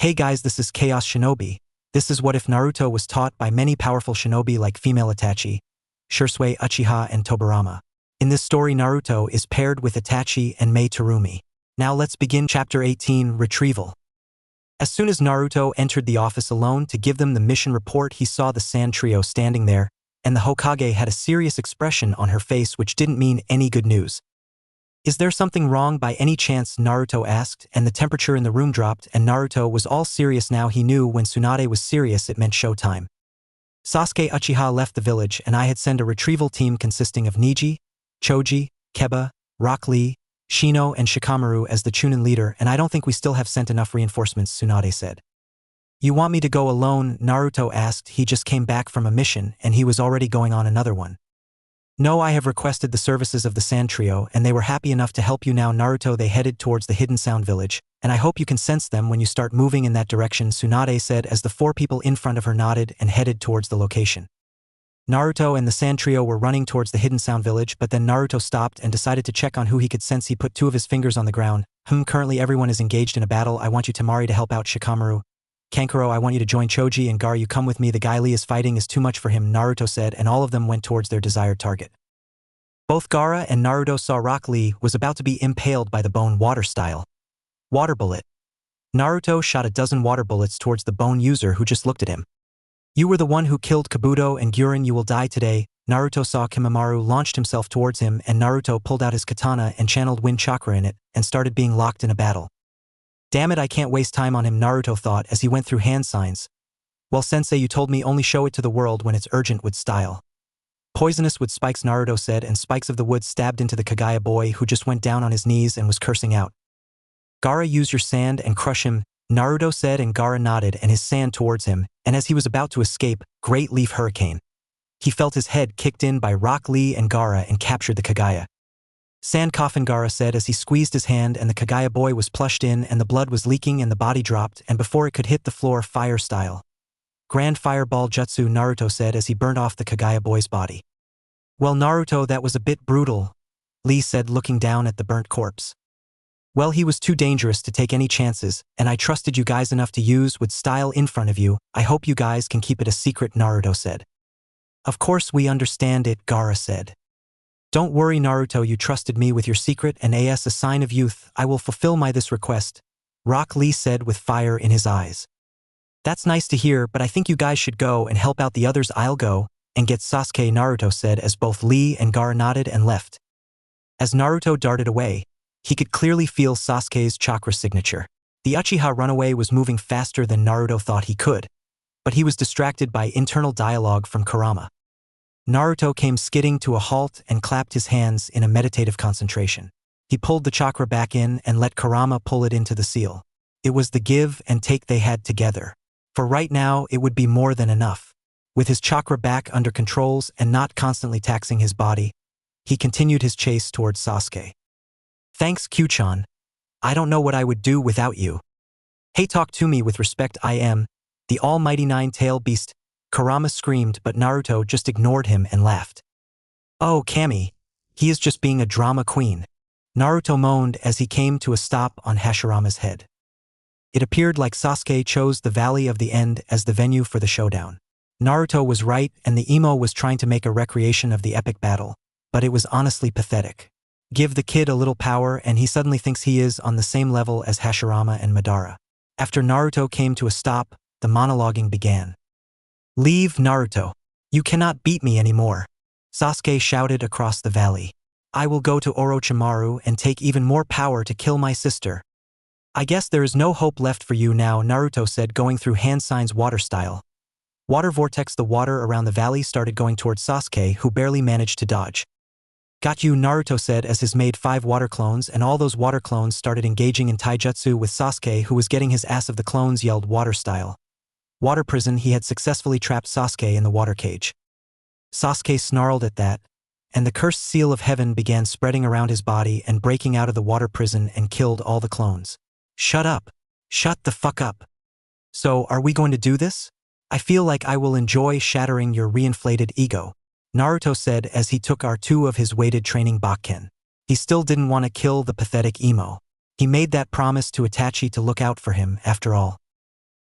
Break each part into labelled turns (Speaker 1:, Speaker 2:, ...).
Speaker 1: Hey guys, this is Chaos Shinobi. This is what if Naruto was taught by many powerful shinobi like female Itachi, Shursui, Uchiha, and Tobirama. In this story, Naruto is paired with Itachi and Mei Terumi. Now let's begin Chapter 18, Retrieval. As soon as Naruto entered the office alone to give them the mission report, he saw the Sand Trio standing there, and the Hokage had a serious expression on her face which didn't mean any good news. Is there something wrong by any chance? Naruto asked, and the temperature in the room dropped, and Naruto was all serious now. He knew when Tsunade was serious it meant showtime. Sasuke Uchiha left the village, and I had sent a retrieval team consisting of Neji, Choji, Keba, Rock Lee, Shino, and Shikamaru as the Chunin leader, and I don't think we still have sent enough reinforcements, Tsunade said. You want me to go alone? Naruto asked. He just came back from a mission, and he was already going on another one. No, I have requested the services of the Sand Trio, and they were happy enough to help you now, Naruto. They headed towards the Hidden Sound Village, and I hope you can sense them when you start moving in that direction, Tsunade said as the four people in front of her nodded and headed towards the location. Naruto and the Sand Trio were running towards the Hidden Sound Village, but then Naruto stopped and decided to check on who he could sense. He put two of his fingers on the ground. Currently everyone is engaged in a battle. I want you, Temari, to help out Shikamaru. Kankuro, I want you to join Choji, and Gar, you come with me. The guy Lee is fighting is too much for him, Naruto said, and all of them went towards their desired target. Both Gaara and Naruto saw Rock Lee was about to be impaled by the bone water style. Water bullet. Naruto shot a dozen water bullets towards the bone user who just looked at him. You were the one who killed Kabuto and Guren, you will die today. Naruto saw Kimamaru launched himself towards him, and Naruto pulled out his katana and channeled wind chakra in it, and started being locked in a battle. Damn it, I can't waste time on him, Naruto thought as he went through hand signs. Well, sensei, you told me only show it to the world when it's urgent wood style. Poisonous wood spikes, Naruto said, and spikes of the wood stabbed into the Kagaya boy who just went down on his knees and was cursing out. Gaara, use your sand and crush him, Naruto said, and Gaara nodded and his sand towards him, and as he was about to escape, Great Leaf Hurricane. He felt his head kicked in by Rock Lee and Gaara and captured the Kagaya. Sand coffin, Gaara said as he squeezed his hand, and the Kagaya boy was plushed in and the blood was leaking and the body dropped, and before it could hit the floor, fire style. Grand Fireball Jutsu, Naruto said as he burned off the Kagaya boy's body. Well, Naruto, that was a bit brutal, Lee said looking down at the burnt corpse. Well, he was too dangerous to take any chances, and I trusted you guys enough to use with style in front of you. I hope you guys can keep it a secret, Naruto said. Of course we understand it, Gaara said. Don't worry, Naruto, you trusted me with your secret, and as a sign of youth, I will fulfill this request, Rock Lee said with fire in his eyes. That's nice to hear, but I think you guys should go and help out the others. I'll go and get Sasuke, Naruto said as both Lee and Gaara nodded and left. As Naruto darted away, he could clearly feel Sasuke's chakra signature. The Uchiha runaway was moving faster than Naruto thought he could, but he was distracted by internal dialogue from Kurama. Naruto came skidding to a halt and clapped his hands in a meditative concentration. He pulled the chakra back in and let Kurama pull it into the seal. It was the give and take they had together. For right now, it would be more than enough. With his chakra back under controls and not constantly taxing his body, he continued his chase towards Sasuke. Thanks, Q-chan. I don't know what I would do without you. Hey, talk to me with respect. I am the almighty nine-tailed beast, Kurama screamed, but Naruto just ignored him and laughed. Oh, Kami, he is just being a drama queen, Naruto moaned as he came to a stop on Hashirama's head. It appeared like Sasuke chose the Valley of the End as the venue for the showdown. Naruto was right, and the emo was trying to make a recreation of the epic battle, but it was honestly pathetic. Give the kid a little power and he suddenly thinks he is on the same level as Hashirama and Madara. After Naruto came to a stop, the monologuing began. Leave, Naruto. You cannot beat me anymore, Sasuke shouted across the valley. I will go to Orochimaru and take even more power to kill my sister. I guess there is no hope left for you now, Naruto said, going through hand signs water style. Water vortex. The water around the valley started going towards Sasuke, who barely managed to dodge. Got you, Naruto said as his made 5 water clones, and all those water clones started engaging in taijutsu with Sasuke, who was getting his ass. Of the clones yelled water style. Water prison. He had successfully trapped Sasuke in the water cage. Sasuke snarled at that, and the cursed seal of heaven began spreading around his body and breaking out of the water prison and killed all the clones. Shut up. Shut the fuck up. So, are we going to do this? I feel like I will enjoy shattering your reinflated ego, Naruto said as he took R2 of his weighted training Bakken. He still didn't want to kill the pathetic emo. He made that promise to Itachi to look out for him, after all.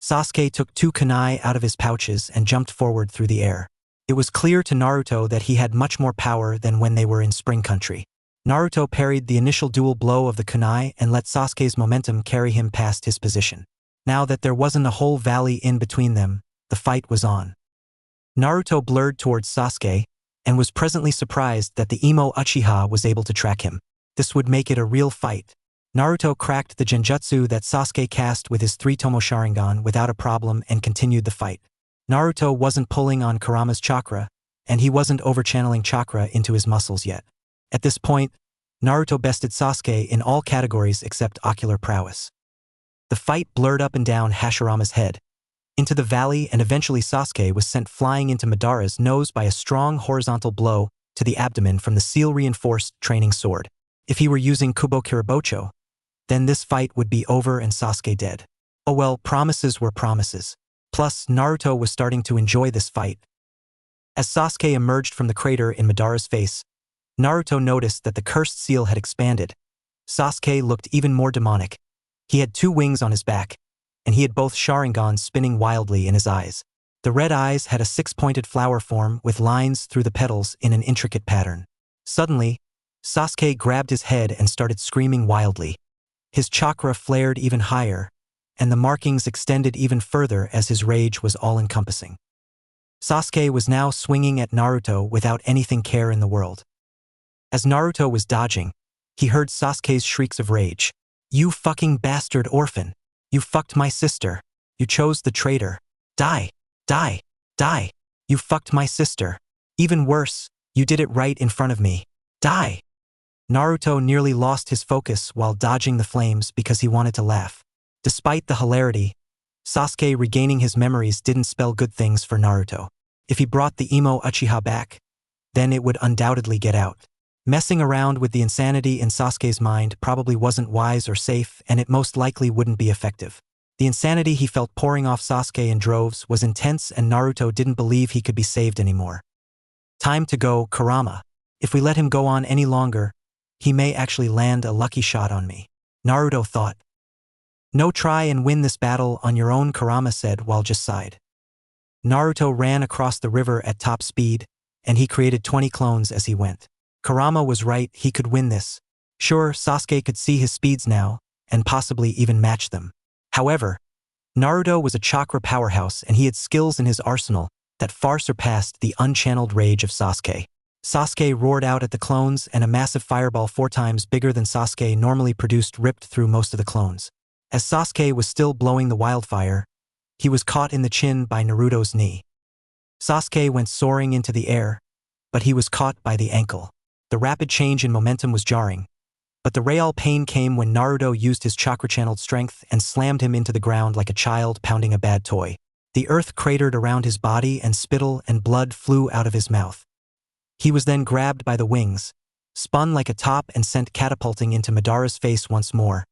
Speaker 1: Sasuke took 2 kunai out of his pouches and jumped forward through the air. It was clear to Naruto that he had much more power than when they were in Spring Country. Naruto parried the initial dual blow of the kunai and let Sasuke's momentum carry him past his position. Now that there wasn't a whole valley in between them, the fight was on. Naruto blurred towards Sasuke and was presently surprised that the emo Uchiha was able to track him. This would make it a real fight. Naruto cracked the genjutsu that Sasuke cast with his 3 Tomo Sharingan without a problem and continued the fight. Naruto wasn't pulling on Kurama's chakra, and he wasn't overchanneling chakra into his muscles yet. At this point, Naruto bested Sasuke in all categories except ocular prowess. The fight blurred up and down Hashirama's head, into the valley, and eventually Sasuke was sent flying into Madara's nose by a strong horizontal blow to the abdomen from the seal-reinforced training sword. If he were using Kubo Kiribocho, then this fight would be over and Sasuke dead. Oh well, promises were promises. Plus, Naruto was starting to enjoy this fight. As Sasuke emerged from the crater in Madara's face, Naruto noticed that the cursed seal had expanded. Sasuke looked even more demonic. He had 2 wings on his back, and he had both Sharingans spinning wildly in his eyes. The red eyes had a 6-pointed flower form with lines through the petals in an intricate pattern. Suddenly, Sasuke grabbed his head and started screaming wildly. His chakra flared even higher, and the markings extended even further as his rage was all-encompassing. Sasuke was now swinging at Naruto without anything care in the world. As Naruto was dodging, he heard Sasuke's shrieks of rage. "You fucking bastard orphan! You fucked my sister! You chose the traitor! Die! Die! Die! You fucked my sister! Even worse, you did it right in front of me! Die!" Naruto nearly lost his focus while dodging the flames because he wanted to laugh. Despite the hilarity, Sasuke regaining his memories didn't spell good things for Naruto. If he brought the emo Uchiha back, then it would undoubtedly get out. Messing around with the insanity in Sasuke's mind probably wasn't wise or safe, and it most likely wouldn't be effective. The insanity he felt pouring off Sasuke in droves was intense, and Naruto didn't believe he could be saved anymore. Time to go, Kurama. If we let him go on any longer, he may actually land a lucky shot on me, Naruto thought. No, try and win this battle on your own, Kurama said while just sighed. Naruto ran across the river at top speed, and he created 20 clones as he went. Kurama was right, he could win this. Sure, Sasuke could see his speeds now, and possibly even match them. However, Naruto was a chakra powerhouse and he had skills in his arsenal that far surpassed the unchanneled rage of Sasuke. Sasuke roared out at the clones, and a massive fireball 4 times bigger than Sasuke normally produced ripped through most of the clones. As Sasuke was still blowing the wildfire, he was caught in the chin by Naruto's knee. Sasuke went soaring into the air, but he was caught by the ankle. The rapid change in momentum was jarring, but the real pain came when Naruto used his chakra-channeled strength and slammed him into the ground like a child pounding a bad toy. The earth cratered around his body and spittle and blood flew out of his mouth. He was then grabbed by the wings, spun like a top and sent catapulting into Madara's face once more,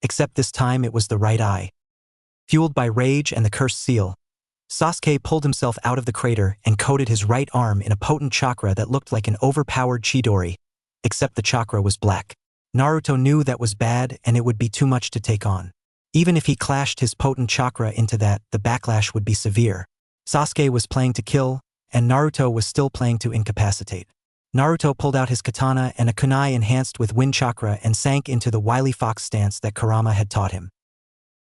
Speaker 1: except this time it was the right eye. Fueled by rage and the cursed seal, Sasuke pulled himself out of the crater and coated his right arm in a potent chakra that looked like an overpowered Chidori, except the chakra was black. Naruto knew that was bad and it would be too much to take on. Even if he clashed his potent chakra into that, the backlash would be severe. Sasuke was playing to kill, and Naruto was still playing to incapacitate. Naruto pulled out his katana and a kunai enhanced with wind chakra and sank into the wily fox stance that Kurama had taught him.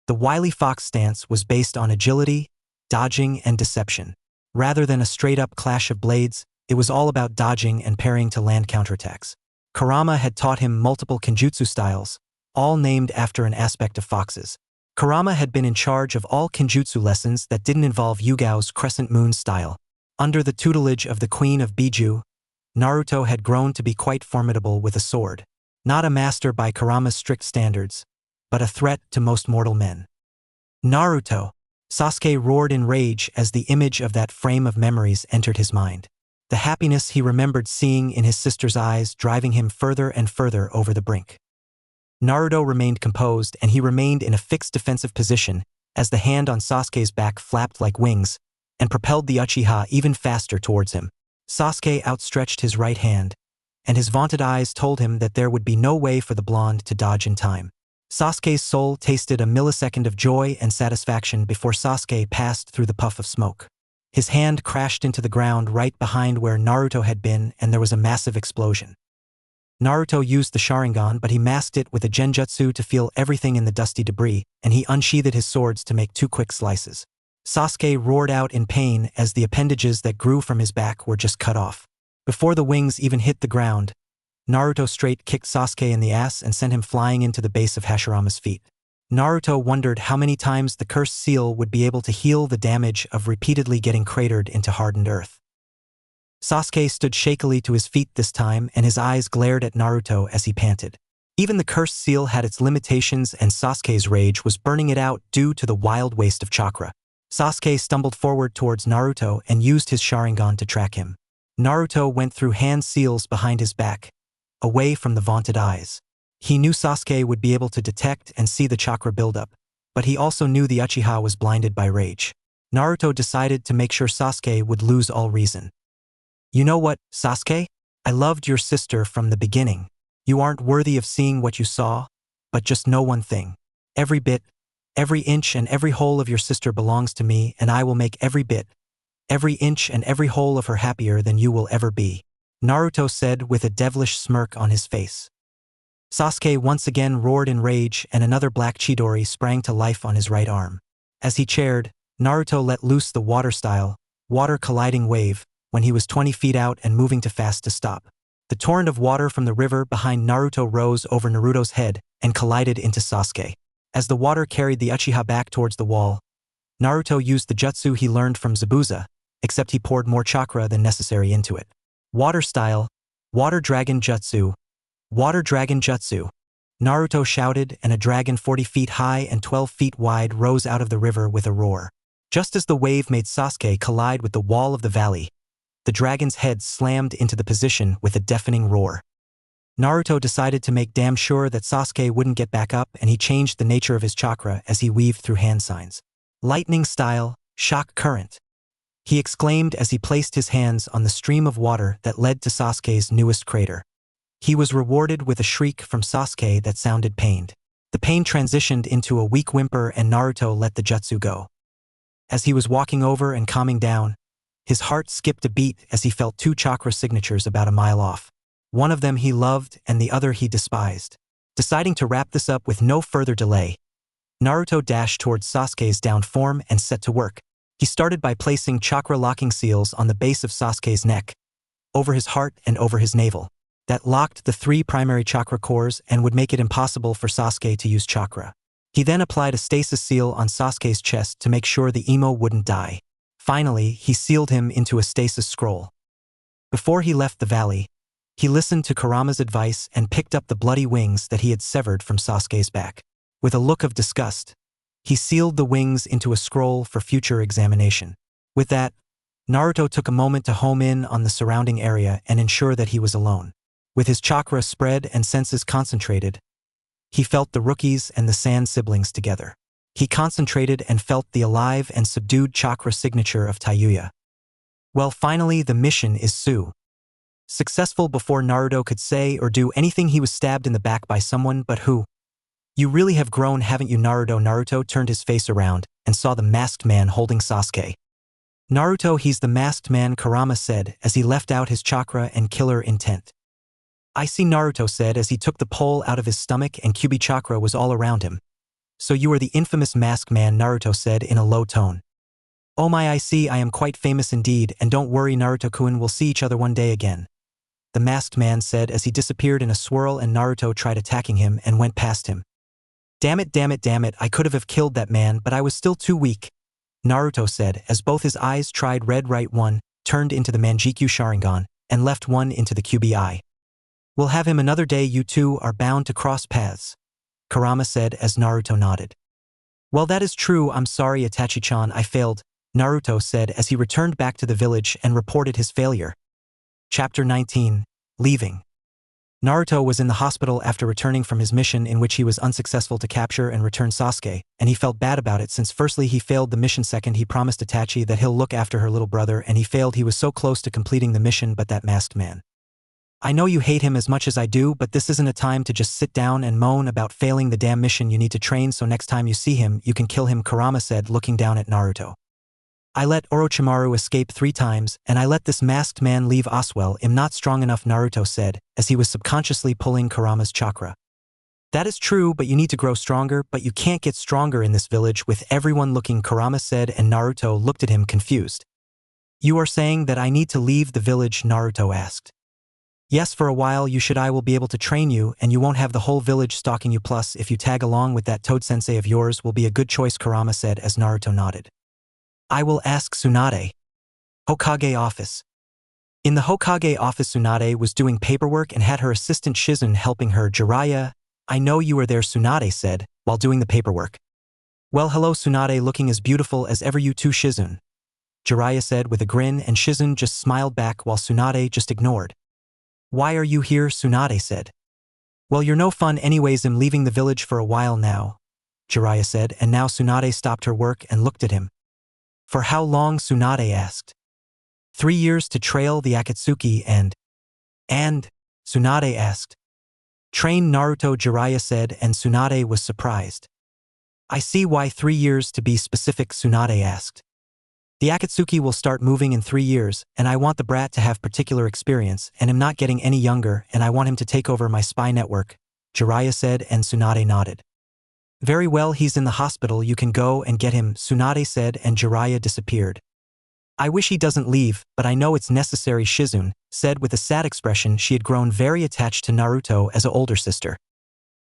Speaker 1: The wily fox stance was based on agility, dodging, and deception. Rather than a straight-up clash of blades, it was all about dodging and parrying to land counterattacks. Kurama had taught him multiple kenjutsu styles, all named after an aspect of foxes. Kurama had been in charge of all kenjutsu lessons that didn't involve Yugao's crescent moon style. Under the tutelage of the Queen of Biju, Naruto had grown to be quite formidable with a sword. Not a master by Kurama's strict standards, but a threat to most mortal men. Naruto! Sasuke roared in rage as the image of that frame of memories entered his mind. The happiness he remembered seeing in his sister's eyes driving him further and further over the brink. Naruto remained composed and he remained in a fixed defensive position as the hand on Sasuke's back flapped like wings and propelled the Uchiha even faster towards him. Sasuke outstretched his right hand, and his vaunted eyes told him that there would be no way for the blonde to dodge in time. Sasuke's soul tasted a millisecond of joy and satisfaction before Sasuke passed through the puff of smoke. His hand crashed into the ground right behind where Naruto had been, and there was a massive explosion. Naruto used the Sharingan, but he masked it with a genjutsu to feel everything in the dusty debris, and he unsheathed his swords to make 2 quick slices. Sasuke roared out in pain as the appendages that grew from his back were just cut off. Before the wings even hit the ground, Naruto straight kicked Sasuke in the ass and sent him flying into the base of Hashirama's feet. Naruto wondered how many times the cursed seal would be able to heal the damage of repeatedly getting cratered into hardened earth. Sasuke stood shakily to his feet this time, and his eyes glared at Naruto as he panted. Even the cursed seal had its limitations, and Sasuke's rage was burning it out due to the wild waste of chakra. Sasuke stumbled forward towards Naruto and used his Sharingan to track him. Naruto went through hand seals behind his back, away from the vaunted eyes. He knew Sasuke would be able to detect and see the chakra buildup, but he also knew the Uchiha was blinded by rage. Naruto decided to make sure Sasuke would lose all reason. You know what, Sasuke? I loved your sister from the beginning. You aren't worthy of seeing what you saw, but just know one thing. Every bit, every inch and every hole of your sister belongs to me, and I will make every bit, every inch and every hole of her happier than you will ever be, Naruto said with a devilish smirk on his face. Sasuke once again roared in rage, and another black Chidori sprang to life on his right arm. As he chaired, Naruto let loose the water-style, water-colliding wave, when he was 20 feet out and moving too fast to stop. The torrent of water from the river behind Naruto rose over Naruto's head and collided into Sasuke. As the water carried the Uchiha back towards the wall, Naruto used the jutsu he learned from Zabuza, except he poured more chakra than necessary into it. Water-style, Water Dragon Jutsu, Water Dragon Jutsu, Naruto shouted, and a dragon 40 feet high and 12 feet wide rose out of the river with a roar. Just as the wave made Sasuke collide with the wall of the valley, the dragon's head slammed into the position with a deafening roar. Naruto decided to make damn sure that Sasuke wouldn't get back up, and he changed the nature of his chakra as he weaved through hand signs. Lightning style, shock current, he exclaimed as he placed his hands on the stream of water that led to Sasuke's newest crater. He was rewarded with a shriek from Sasuke that sounded pained. The pain transitioned into a weak whimper, and Naruto let the jutsu go. As he was walking over and calming down, his heart skipped a beat as he felt 2 chakra signatures about a mile off. One of them he loved and the other he despised. Deciding to wrap this up with no further delay, Naruto dashed towards Sasuke's downed form and set to work. He started by placing chakra locking seals on the base of Sasuke's neck, over his heart and over his navel. That locked the 3 primary chakra cores and would make it impossible for Sasuke to use chakra. He then applied a stasis seal on Sasuke's chest to make sure the emo wouldn't die. Finally, he sealed him into a stasis scroll. Before he left the valley, he listened to Kurama's advice and picked up the bloody wings that he had severed from Sasuke's back. With a look of disgust, he sealed the wings into a scroll for future examination. With that, Naruto took a moment to home in on the surrounding area and ensure that he was alone. With his chakra spread and senses concentrated, he felt the rookies and the Sand siblings together. He concentrated and felt the alive and subdued chakra signature of Taiyuya. Well, finally, the mission is successful. Before Naruto could say or do anything, he was stabbed in the back by someone, but who? You really have grown, haven't you, Naruto? Naruto turned his face around and saw the masked man holding Sasuke. Naruto, he's the masked man, Kurama said as he left out his chakra and killer intent. I see, Naruto said as he took the pole out of his stomach and Kyuubi chakra was all around him. So you are the infamous masked man, Naruto said in a low tone. Oh my, I see, I am quite famous indeed, and don't worry, Naruto-kun, we'll see each other one day again, the masked man said as he disappeared in a swirl, and Naruto tried attacking him and went past him. Damn it, I could have killed that man, but I was still too weak, Naruto said as both his eyes tried red. Right one turned into the Manjikyu Sharingan and left one into the Kyuubi eye. We'll have him another day, you two are bound to cross paths, Kurama said as Naruto nodded. Well, that is true, I'm sorry Itachi-chan, I failed, Naruto said as he returned back to the village and reported his failure. Chapter 19. Leaving. Naruto was in the hospital after returning from his mission in which he was unsuccessful to capture and return Sasuke, and he felt bad about it since firstly he failed the mission, second he promised Itachi that he'll look after her little brother, and he failed. He was so close to completing the mission, but that masked man. I know you hate him as much as I do, but this isn't a time to just sit down and moan about failing the damn mission. You need to train so next time you see him, you can kill him, Kurama said, looking down at Naruto. I let Orochimaru escape 3 times, and I let this masked man leave Oswell. I'm not strong enough, Naruto said, as he was subconsciously pulling Kurama's chakra. That is true, but you need to grow stronger, but you can't get stronger in this village with everyone looking, Kurama said, and Naruto looked at him confused. You are saying that I need to leave the village, Naruto asked. Yes, for a while I will be able to train you, and you won't have the whole village stalking you, plus if you tag along with that Toad-sensei of yours will be a good choice, Kurama said as Naruto nodded. I will ask Tsunade. Hokage office. In the Hokage office, Tsunade was doing paperwork and had her assistant Shizun helping her. Jiraiya, I know you were there, Tsunade said, while doing the paperwork. Well, hello, Tsunade, looking as beautiful as ever, you too, Shizun. Jiraiya said with a grin, and Shizun just smiled back while Tsunade just ignored. Why are you here, Tsunade said. Well, you're no fun anyways, I'm leaving the village for a while now, Jiraiya said, and now Tsunade stopped her work and looked at him. For how long, Tsunade asked. 3 years to trail the Akatsuki and, Tsunade asked. Train Naruto, Jiraiya said, and Tsunade was surprised. I see why 3 years to be specific, Tsunade asked. The Akatsuki will start moving in 3 years, and I want the brat to have particular experience, and I'm not getting any younger, and I want him to take over my spy network, Jiraiya said, and Tsunade nodded. Very well, he's in the hospital, you can go and get him, Tsunade said, and Jiraiya disappeared. I wish he doesn't leave, but I know it's necessary, Shizun said with a sad expression. She had grown very attached to Naruto as an older sister.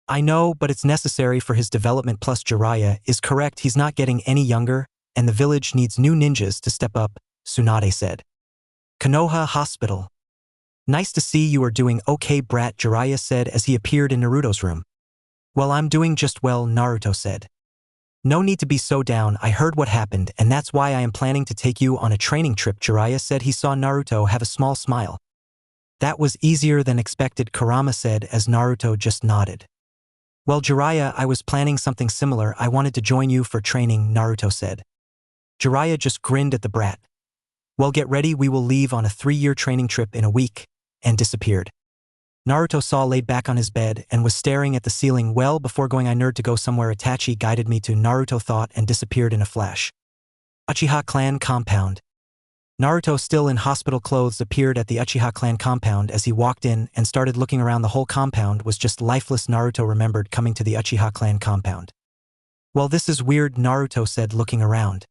Speaker 1: I know, but it's necessary for his development, plus Jiraiya is correct, he's not getting any younger, and the village needs new ninjas to step up, Tsunade said. Konoha Hospital. Nice to see you are doing okay, brat, Jiraiya said as he appeared in Naruto's room. Well, I'm doing just well, Naruto said. No need to be so down, I heard what happened, and that's why I am planning to take you on a training trip, Jiraiya said. He saw Naruto have a small smile. That was easier than expected, Kurama said as Naruto just nodded. Well, Jiraiya, I was planning something similar, I wanted to join you for training, Naruto said. Jiraiya just grinned at the brat. Well, get ready, we will leave on a 3-year training trip in a week, and disappeared. Naruto saw laid back on his bed and was staring at the ceiling. Well, before going I nerd to go somewhere, Itachi guided me to, Naruto thought, and disappeared in a flash. Uchiha clan compound. Naruto, still in hospital clothes, appeared at the Uchiha clan compound. As he walked in and started looking around, the whole compound was just lifeless. Naruto remembered coming to the Uchiha clan compound. Well, this is weird, Naruto said, looking around.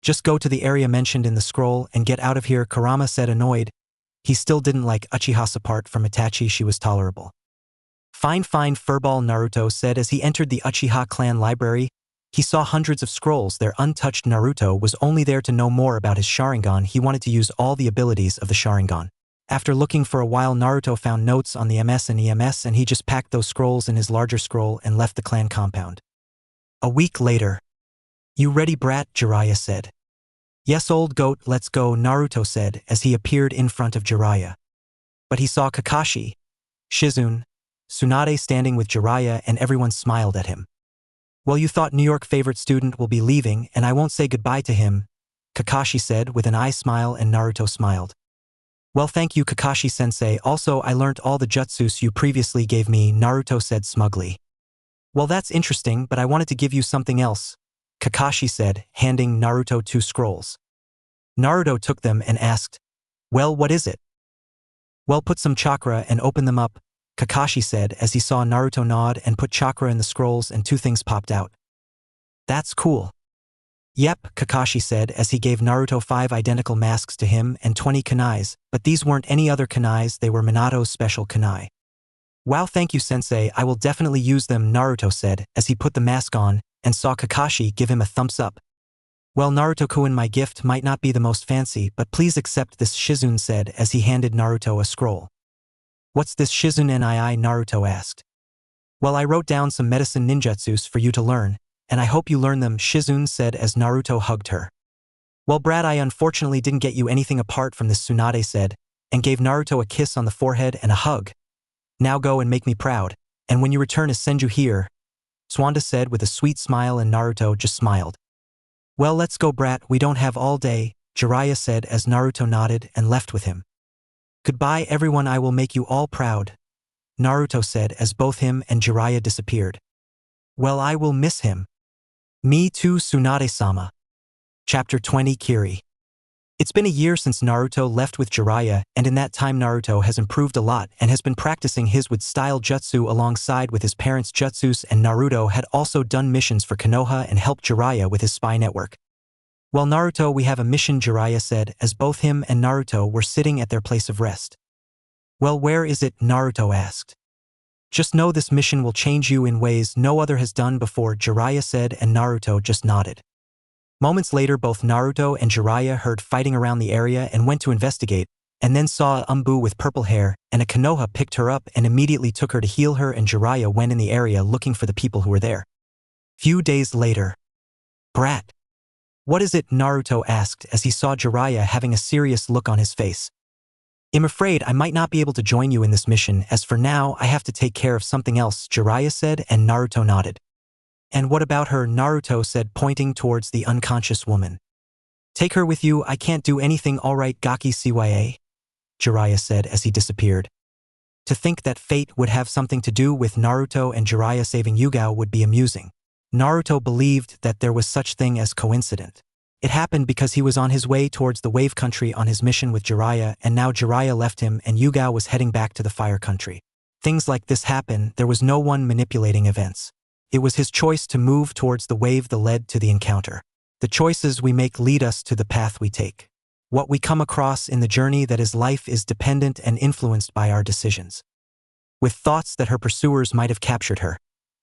Speaker 1: Just go to the area mentioned in the scroll and get out of here, Kurama said, annoyed. He still didn't like Uchiha's. Apart from Itachi, she was tolerable. Fine, furball, Naruto said as he entered the Uchiha clan library. He saw hundreds of scrolls there untouched. Naruto was only there to know more about his Sharingan. He wanted to use all the abilities of the Sharingan. After looking for a while, Naruto found notes on the MS and EMS, and he just packed those scrolls in his larger scroll and left the clan compound. A week later. You ready, brat? Jiraiya said. Yes, old goat, let's go, Naruto said as he appeared in front of Jiraiya. But he saw Kakashi, Shizun, Tsunade standing with Jiraiya, and everyone smiled at him. Well, you thought New York favorite student will be leaving, and I won't say goodbye to him, Kakashi said with an eye smile, and Naruto smiled. Well, thank you, Kakashi-sensei. Also, I learnt all the jutsus you previously gave me, Naruto said smugly. Well, that's interesting, but I wanted to give you something else, Kakashi said, handing Naruto 2 scrolls. Naruto took them and asked, well, what is it? Well, put some chakra and open them up, Kakashi said as he saw Naruto nod and put chakra in the scrolls, and 2 things popped out. That's cool. Yep, Kakashi said as he gave Naruto 5 identical masks to him and 20 kunais, but these weren't any other kunais, they were Minato's special kunai. Wow, thank you, sensei, I will definitely use them, Naruto said as he put the mask on and saw Kakashi give him a thumbs up. Well, Naruto-kun, my gift might not be the most fancy, but please accept this, Shizun said as he handed Naruto a scroll. What's this, Shizun nii? Naruto asked. Well, I wrote down some medicine ninjutsus for you to learn, and I hope you learn them, Shizun said as Naruto hugged her. Well, brat, I unfortunately didn't get you anything apart from this, Tsunade said, and gave Naruto a kiss on the forehead and a hug. Now go and make me proud, and when you return is Senju here, Swanda said with a sweet smile, and Naruto just smiled. Well, let's go, brat, we don't have all day, Jiraiya said as Naruto nodded and left with him. Goodbye everyone, I will make you all proud, Naruto said as both him and Jiraiya disappeared. Well, I will miss him. Me too, Tsunade-sama. Chapter 20 Kiri. It's been a year since Naruto left with Jiraiya, and in that time Naruto has improved a lot and has been practicing his wood-style jutsu alongside with his parents' jutsus, and Naruto had also done missions for Konoha and helped Jiraiya with his spy network. Well, Naruto, we have a mission, Jiraiya said as both him and Naruto were sitting at their place of rest. Well, where is it? Naruto asked. Just know this mission will change you in ways no other has done before, Jiraiya said, and Naruto just nodded. Moments later, both Naruto and Jiraiya heard fighting around the area and went to investigate, and then saw a Umbu with purple hair, and a Konoha picked her up and immediately took her to heal her, and Jiraiya went in the area looking for the people who were there. Few days later. Brat. What is it? Naruto asked as he saw Jiraiya having a serious look on his face. I'm afraid I might not be able to join you in this mission, as for now I have to take care of something else, Jiraiya said, and Naruto nodded. And what about her? Naruto said, pointing towards the unconscious woman. Take her with you, I can't do anything. Alright, Gaki Cya, Jiraiya said as he disappeared. To think that fate would have something to do with Naruto and Jiraiya saving Yugao would be amusing. Naruto believed that there was such thing as coincidence. It happened because he was on his way towards the Wave Country on his mission with Jiraiya, and now Jiraiya left him and Yugao was heading back to the Fire Country. Things like this happen, there was no one manipulating events. It was his choice to move towards the wave that led to the encounter. The choices we make lead us to the path we take. What we come across in the journey that is life is dependent and influenced by our decisions. With thoughts that her pursuers might have captured her,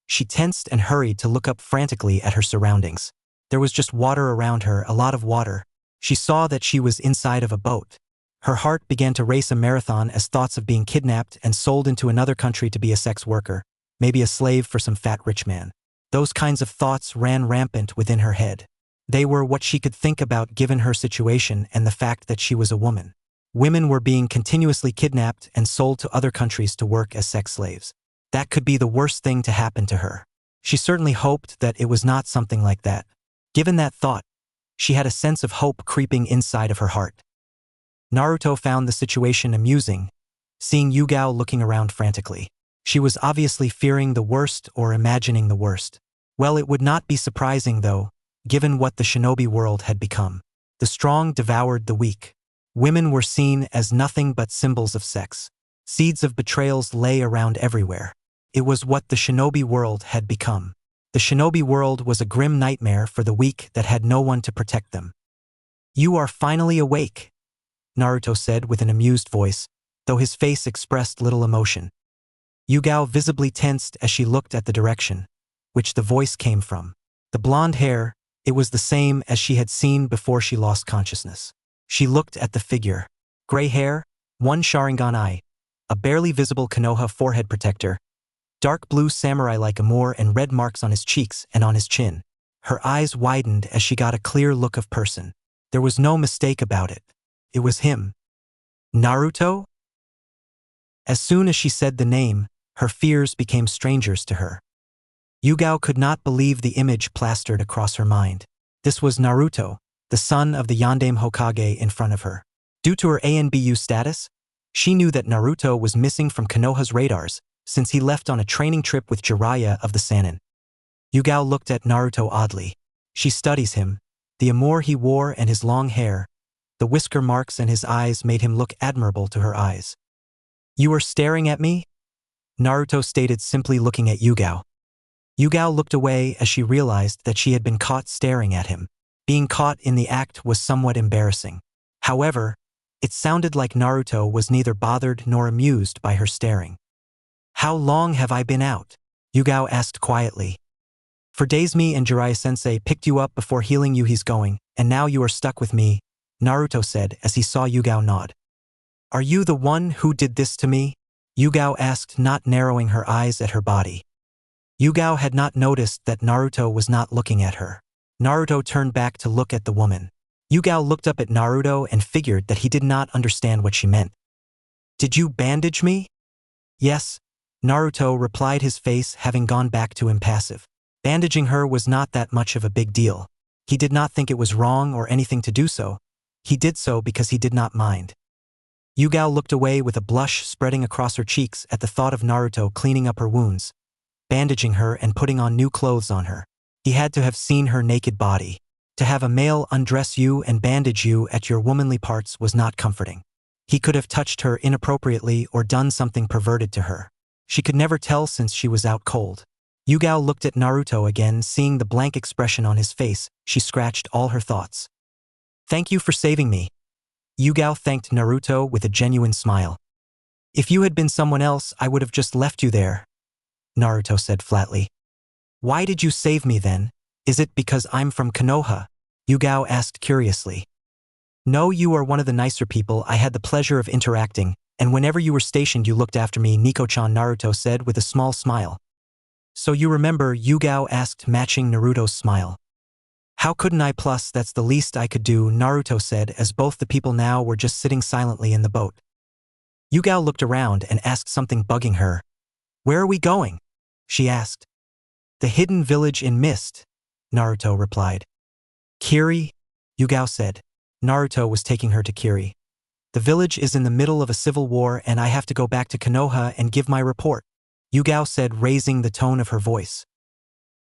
Speaker 1: she tensed and hurried to look up frantically at her surroundings. There was just water around her, a lot of water. She saw that she was inside of a boat. Her heart began to race a marathon as thoughts of being kidnapped and sold into another country to be a sex worker, maybe a slave for some fat rich man. Those kinds of thoughts ran rampant within her head. They were what she could think about given her situation and the fact that she was a woman. Women were being continuously kidnapped and sold to other countries to work as sex slaves. That could be the worst thing to happen to her. She certainly hoped that it was not something like that. Given that thought, she had a sense of hope creeping inside of her heart. Naruto found the situation amusing, seeing Yugao looking around frantically. She was obviously fearing the worst or imagining the worst. Well, it would not be surprising though, given what the shinobi world had become. The strong devoured the weak. Women were seen as nothing but symbols of sex. Seeds of betrayals lay around everywhere. It was what the shinobi world had become. The shinobi world was a grim nightmare for the weak that had no one to protect them. You are finally awake, Naruto said with an amused voice, though his face expressed little emotion. Yugao visibly tensed as she looked at the direction, which the voice came from. The blonde hair, it was the same as she had seen before she lost consciousness. She looked at the figure. Gray hair, one Sharingan eye, a barely visible Konoha forehead protector, dark blue samurai-like armor and red marks on his cheeks and on his chin. Her eyes widened as she got a clear look of person. There was no mistake about it. It was him. Naruto? As soon as she said the name, her fears became strangers to her. Yugao could not believe the image plastered across her mind. This was Naruto, the son of the Yondaime Hokage, in front of her. Due to her ANBU status, she knew that Naruto was missing from Konoha's radars since he left on a training trip with Jiraiya of the Sannin. Yugao looked at Naruto oddly. She studies him, the armor he wore and his long hair, the whisker marks and his eyes made him look admirable to her eyes. You are staring at me? Naruto stated, simply looking at Yugao. Yugao looked away as she realized that she had been caught staring at him. Being caught in the act was somewhat embarrassing. However, it sounded like Naruto was neither bothered nor amused by her staring. How long have I been out? Yugao asked quietly. For days. Me and Jiraiya-sensei picked you up before healing you. He's going, and now you are stuck with me, Naruto said as he saw Yugao nod. Are you the one who did this to me? Yugao asked, not narrowing her eyes at her body. Yugao had not noticed that Naruto was not looking at her. Naruto turned back to look at the woman. Yugao looked up at Naruto and figured that he did not understand what she meant. Did you bandage me? Yes, Naruto replied, his face having gone back to impassive. Bandaging her was not that much of a big deal. He did not think it was wrong or anything to do so. He did so because he did not mind. Yugao looked away with a blush spreading across her cheeks at the thought of Naruto cleaning up her wounds, bandaging her and putting on new clothes on her. He had to have seen her naked body. To have a male undress you and bandage you at your womanly parts was not comforting. He could have touched her inappropriately or done something perverted to her. She could never tell since she was out cold. Yugao looked at Naruto again, seeing the blank expression on his face. She scratched all her thoughts. "Thank you for saving me." Yugao thanked Naruto with a genuine smile. "If you had been someone else, I would have just left you there," Naruto said flatly. "Why did you save me then? Is it because I'm from Konoha?" Yugao asked curiously. "No, you are one of the nicer people I had the pleasure of interacting, and whenever you were stationed you looked after me," Nico-chan, Naruto said with a small smile. "So you remember?" Yugao asked, matching Naruto's smile. "How couldn't I? Plus, that's the least I could do," Naruto said as both the people now were just sitting silently in the boat. Yugao looked around and asked something bugging her. "Where are we going?" she asked. "The hidden village in mist," Naruto replied. "Kiri?" Yugao said. Naruto was taking her to Kiri. "The village is in the middle of a civil war and I have to go back to Konoha and give my report," Yugao said, raising the tone of her voice.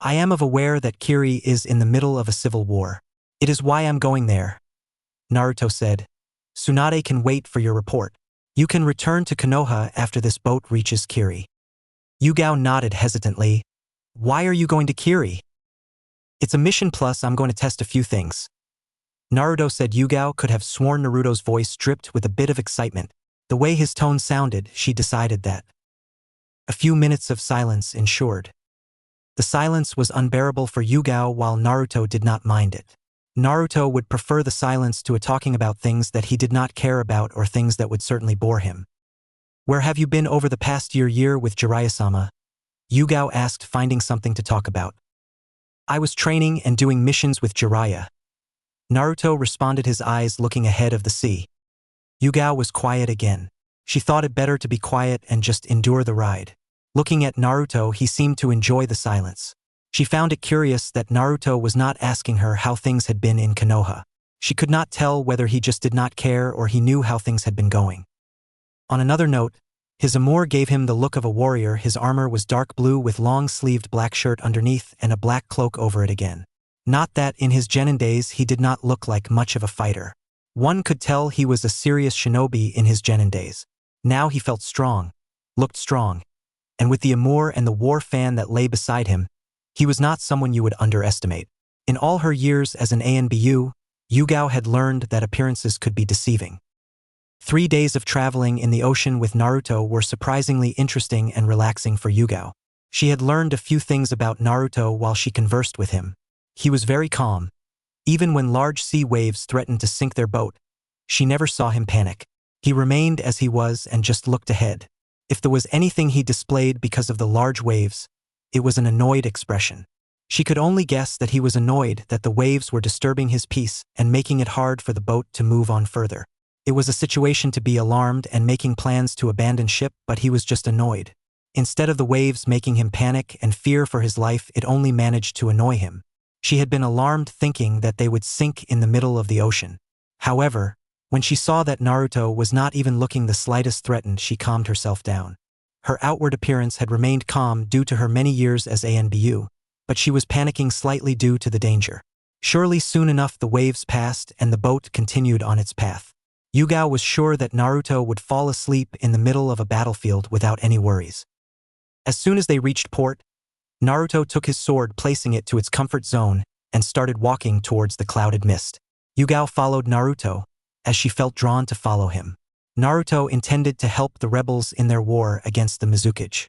Speaker 1: "I am aware that Kiri is in the middle of a civil war. It is why I'm going there," Naruto said. "Tsunade can wait for your report. You can return to Konoha after this boat reaches Kiri." Yugao nodded hesitantly. "Why are you going to Kiri?" "It's a mission, plus I'm going to test a few things," Naruto said. Yugao could have sworn Naruto's voice dripped with a bit of excitement. The way his tone sounded, she decided that. A few minutes of silence ensued. The silence was unbearable for Yugao while Naruto did not mind it. Naruto would prefer the silence to a talking about things that he did not care about or things that would certainly bore him. "Where have you been over the past year with Jiraiya-sama?" Yugao asked, finding something to talk about. "I was training and doing missions with Jiraiya," Naruto responded, his eyes looking ahead of the sea. Yugao was quiet again. She thought it better to be quiet and just endure the ride. Looking at Naruto, he seemed to enjoy the silence. She found it curious that Naruto was not asking her how things had been in Konoha. She could not tell whether he just did not care or he knew how things had been going. On another note, his amour gave him the look of a warrior. His armor was dark blue with long-sleeved black shirt underneath and a black cloak over it again. Not that in his genin days he did not look like much of a fighter. One could tell he was a serious shinobi in his genin days. Now he felt strong, looked strong, and with the amour and the war fan that lay beside him, he was not someone you would underestimate. In all her years as an ANBU, Yugao had learned that appearances could be deceiving. 3 days of traveling in the ocean with Naruto were surprisingly interesting and relaxing for Yugao. She had learned a few things about Naruto while she conversed with him. He was very calm. Even when large sea waves threatened to sink their boat, she never saw him panic. He remained as he was and just looked ahead. If there was anything he displayed because of the large waves, it was an annoyed expression. She could only guess that he was annoyed that the waves were disturbing his peace and making it hard for the boat to move on further. It was a situation to be alarmed and making plans to abandon ship, but he was just annoyed. Instead of the waves making him panic and fear for his life, it only managed to annoy him. She had been alarmed, thinking that they would sink in the middle of the ocean. However, when she saw that Naruto was not even looking the slightest threatened, she calmed herself down. Her outward appearance had remained calm due to her many years as ANBU, but she was panicking slightly due to the danger. Surely soon enough the waves passed and the boat continued on its path. Yugao was sure that Naruto would fall asleep in the middle of a battlefield without any worries. As soon as they reached port, Naruto took his sword, placing it to its comfort zone, and started walking towards the clouded mist. Yugao followed Naruto, as she felt drawn to follow him. Naruto intended to help the rebels in their war against the Mizukage.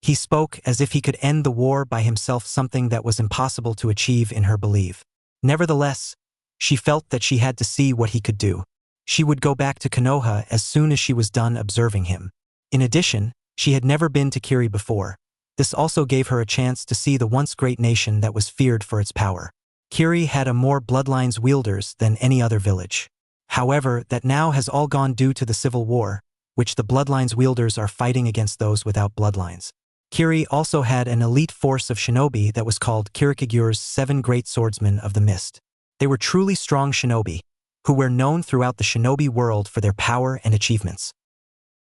Speaker 1: He spoke as if he could end the war by himself, something that was impossible to achieve in her belief. Nevertheless, she felt that she had to see what he could do. She would go back to Konoha as soon as she was done observing him. In addition, she had never been to Kiri before. This also gave her a chance to see the once great nation that was feared for its power. Kiri had a more bloodlines wielders than any other village. However, that now has all gone due to the civil war, which the bloodlines wielders are fighting against those without bloodlines. Kiri also had an elite force of shinobi that was called Kirikagure's 7 Great Swordsmen of the Mist. They were truly strong shinobi, who were known throughout the shinobi world for their power and achievements.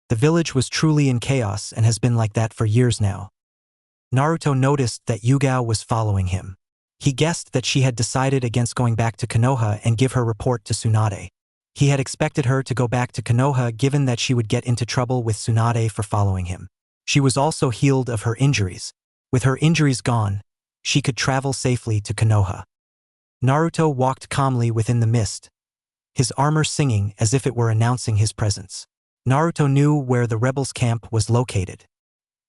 Speaker 1: The village was truly in chaos and has been like that for years now. Naruto noticed that Yugao was following him. He guessed that she had decided against going back to Konoha and give her report to Tsunade. He had expected her to go back to Konoha given that she would get into trouble with Tsunade for following him. She was also healed of her injuries. With her injuries gone, she could travel safely to Konoha. Naruto walked calmly within the mist, his armor singing as if it were announcing his presence. Naruto knew where the rebels' camp was located.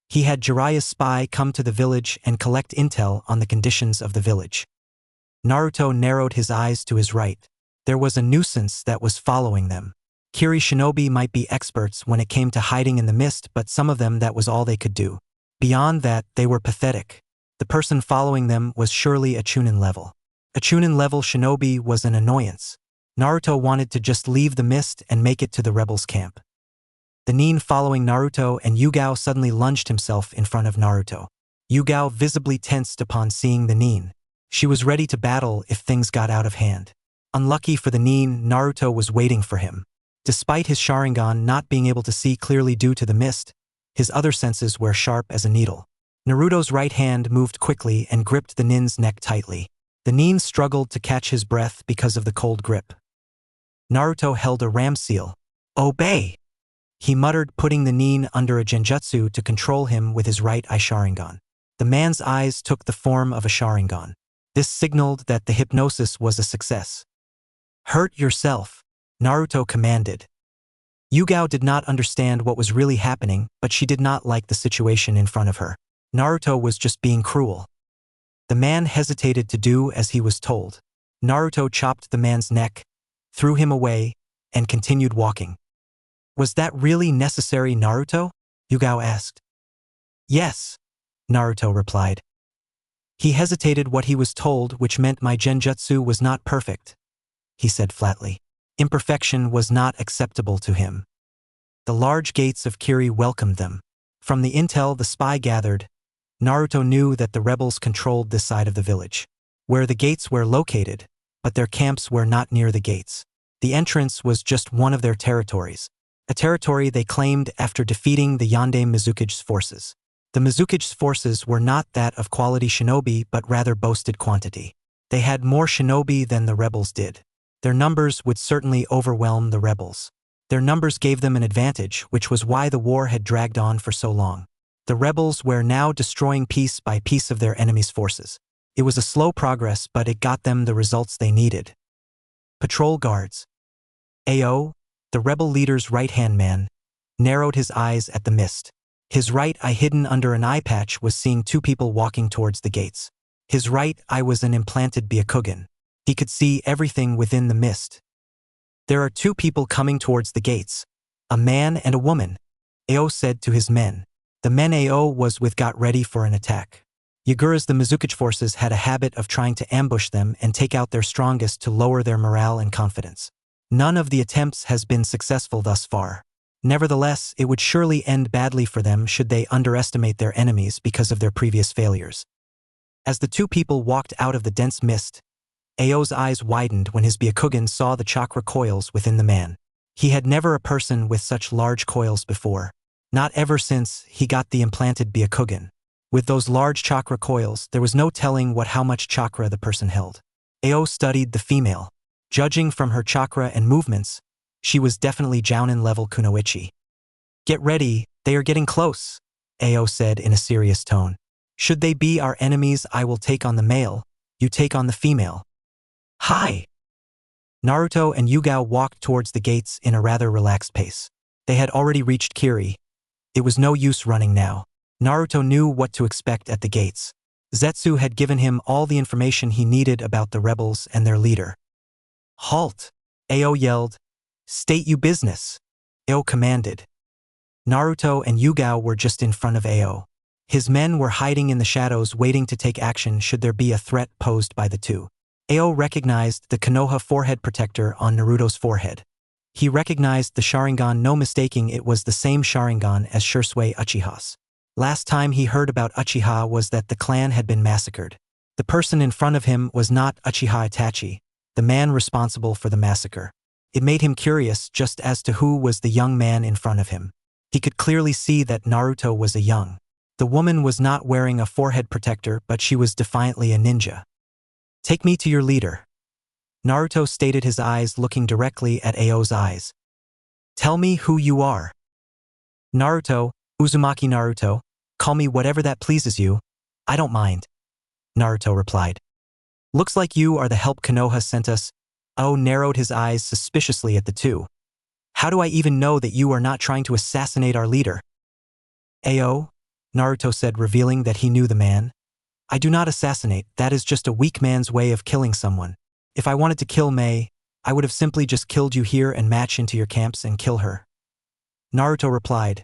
Speaker 1: He had Jiraiya's spy come to the village and collect intel on the conditions of the village. Naruto narrowed his eyes to his right. There was a nuisance that was following them. Kiri shinobi might be experts when it came to hiding in the mist, but some of them that was all they could do. Beyond that, they were pathetic. The person following them was surely a Chunin level. A Chunin level shinobi was an annoyance. Naruto wanted to just leave the mist and make it to the rebels' camp. The Nin following Naruto and Yugao suddenly lunged himself in front of Naruto. Yugao visibly tensed upon seeing the Nin. She was ready to battle if things got out of hand. Unlucky for the Nin, Naruto was waiting for him. Despite his Sharingan not being able to see clearly due to the mist, his other senses were sharp as a needle. Naruto's right hand moved quickly and gripped the Nin's neck tightly. The Nin struggled to catch his breath because of the cold grip. Naruto held a ram seal. "Obey!" he muttered, putting the Nin under a genjutsu to control him with his right eye Sharingan. The man's eyes took the form of a Sharingan. This signaled that the hypnosis was a success. "Hurt yourself," Naruto commanded. Yugao did not understand what was really happening, but she did not like the situation in front of her. Naruto was just being cruel. The man hesitated to do as he was told. Naruto chopped the man's neck, threw him away, and continued walking. "Was that really necessary, Naruto?" Yugao asked. "Yes," Naruto replied. "He hesitated what he was told, which meant my genjutsu was not perfect," he said flatly. Imperfection was not acceptable to him. The large gates of Kiri welcomed them. From the intel the spy gathered, Naruto knew that the rebels controlled this side of the village, where the gates were located, but their camps were not near the gates. The entrance was just one of their territories, a territory they claimed after defeating the Yondaime Mizukige's forces. The Mizukige's forces were not that of quality shinobi but rather boasted quantity. They had more shinobi than the rebels did. Their numbers would certainly overwhelm the rebels. Their numbers gave them an advantage, which was why the war had dragged on for so long. The rebels were now destroying piece by piece of their enemy's forces. It was a slow progress, but it got them the results they needed. Patrol guards. Ao, the rebel leader's right-hand man, narrowed his eyes at the mist. His right eye hidden under an eye patch was seeing two people walking towards the gates. His right eye was an implanted Byakugan. He could see everything within the mist. "There are two people coming towards the gates, a man and a woman," Ao said to his men. The men Ao was with got ready for an attack. Yagura's the Mizukage forces had a habit of trying to ambush them and take out their strongest to lower their morale and confidence. None of the attempts has been successful thus far. Nevertheless, it would surely end badly for them should they underestimate their enemies because of their previous failures. As the two people walked out of the dense mist, Ao's eyes widened when his Byakugan saw the chakra coils within the man. He had never a person with such large coils before. Not ever since he got the implanted Byakugan. With those large chakra coils, there was no telling how much chakra the person held. Ao studied the female. Judging from her chakra and movements, she was definitely Jounin level Kunoichi. "Get ready, they are getting close," Ao said in a serious tone. "Should they be our enemies, I will take on the male, you take on the female." "Hi!" Naruto and Yugao walked towards the gates in a rather relaxed pace. They had already reached Kiri. It was no use running now. Naruto knew what to expect at the gates. Zetsu had given him all the information he needed about the rebels and their leader. "Halt!" Ao yelled. "State you business," Ao commanded. Naruto and Yugao were just in front of Ao. His men were hiding in the shadows waiting to take action should there be a threat posed by the two. Ao recognized the Konoha forehead protector on Naruto's forehead. He recognized the Sharingan, no mistaking it was the same Sharingan as Shurasui Uchiha's. Last time he heard about Uchiha was that the clan had been massacred. The person in front of him was not Uchiha Itachi, the man responsible for the massacre. It made him curious just as to who was the young man in front of him. He could clearly see that Naruto was a young. The woman was not wearing a forehead protector, but she was defiantly a ninja. "Take me to your leader," Naruto stated, his eyes looking directly at Ao's eyes. "Tell me who you are." "Naruto, Uzumaki Naruto, call me whatever that pleases you. I don't mind," Naruto replied. "Looks like you are the help Konoha sent us." Ao narrowed his eyes suspiciously at the two. "How do I even know that you are not trying to assassinate our leader?" "Ao," Naruto said, revealing that he knew the man. "I do not assassinate, that is just a weak man's way of killing someone. If I wanted to kill Mei, I would have simply just killed you here and march into your camps and kill her," Naruto replied.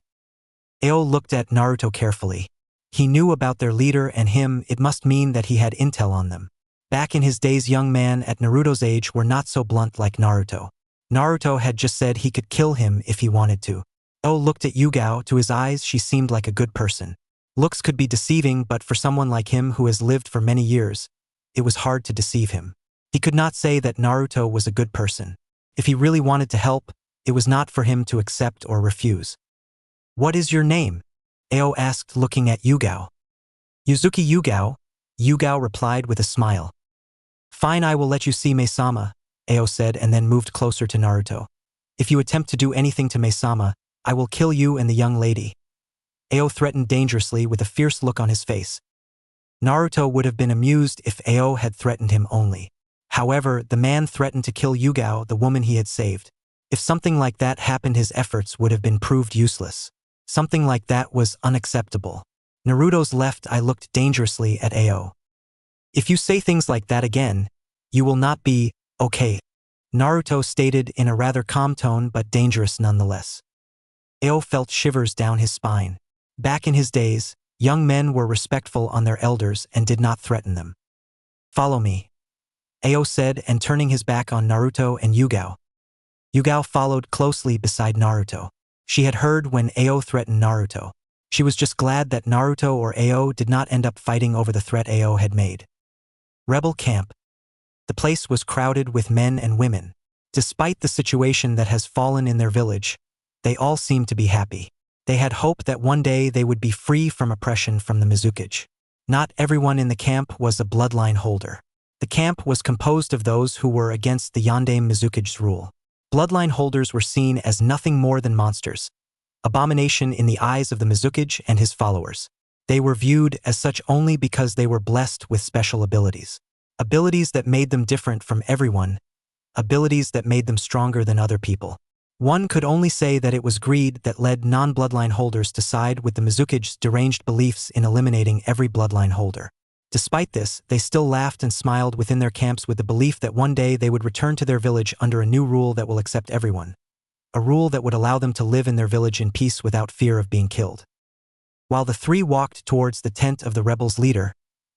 Speaker 1: Ao looked at Naruto carefully. He knew about their leader and him. It must mean that he had intel on them. Back in his days, young men at Naruto's age were not so blunt like Naruto. Naruto had just said he could kill him if he wanted to. Ao looked at Yugao. To his eyes, she seemed like a good person. Looks could be deceiving, but for someone like him who has lived for many years, it was hard to deceive him. He could not say that Naruto was a good person. If he really wanted to help, it was not for him to accept or refuse. "What is your name?" Ao asked, looking at Yugao. "Yuzuki Yugao," Yugao replied with a smile. "Fine, I will let you see Mei-sama," Ao said, and then moved closer to Naruto. "If you attempt to do anything to Mei-sama, I will kill you and the young lady." Ao threatened dangerously with a fierce look on his face. Naruto would have been amused if Ao had threatened him only. However, the man threatened to kill Yugao, the woman he had saved. If something like that happened, his efforts would have been proved useless. Something like that was unacceptable. Naruto's left eye looked dangerously at Ao. "If you say things like that again, you will not be okay," Naruto stated in a rather calm tone, but dangerous nonetheless. Ao felt shivers down his spine. Back in his days, young men were respectful on their elders and did not threaten them. "Follow me," Ao said, and turning his back on Naruto and Yugao. Yugao followed closely beside Naruto. She had heard when Ao threatened Naruto. She was just glad that Naruto or Ao did not end up fighting over the threat Ao had made. Rebel camp. The place was crowded with men and women. Despite the situation that has fallen in their village, they all seemed to be happy. They had hope that one day they would be free from oppression from the Mizukage. Not everyone in the camp was a bloodline holder. The camp was composed of those who were against the Yondaime Mizukage's rule. Bloodline holders were seen as nothing more than monsters, abomination in the eyes of the Mizukage and his followers. They were viewed as such only because they were blessed with special abilities. Abilities that made them different from everyone, abilities that made them stronger than other people. One could only say that it was greed that led non-bloodline holders to side with the Mizukage's deranged beliefs in eliminating every bloodline holder. Despite this, they still laughed and smiled within their camps with the belief that one day they would return to their village under a new rule that will accept everyone. A rule that would allow them to live in their village in peace without fear of being killed. While the three walked towards the tent of the rebels' leader,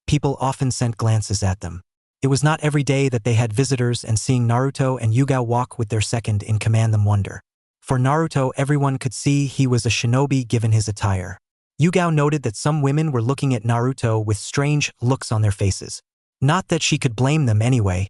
Speaker 1: people often sent glances at them. It was not every day that they had visitors, and seeing Naruto and Yugao walk with their second in command them wonder. For Naruto, everyone could see he was a shinobi given his attire. Yugao noted that some women were looking at Naruto with strange looks on their faces. Not that she could blame them anyway.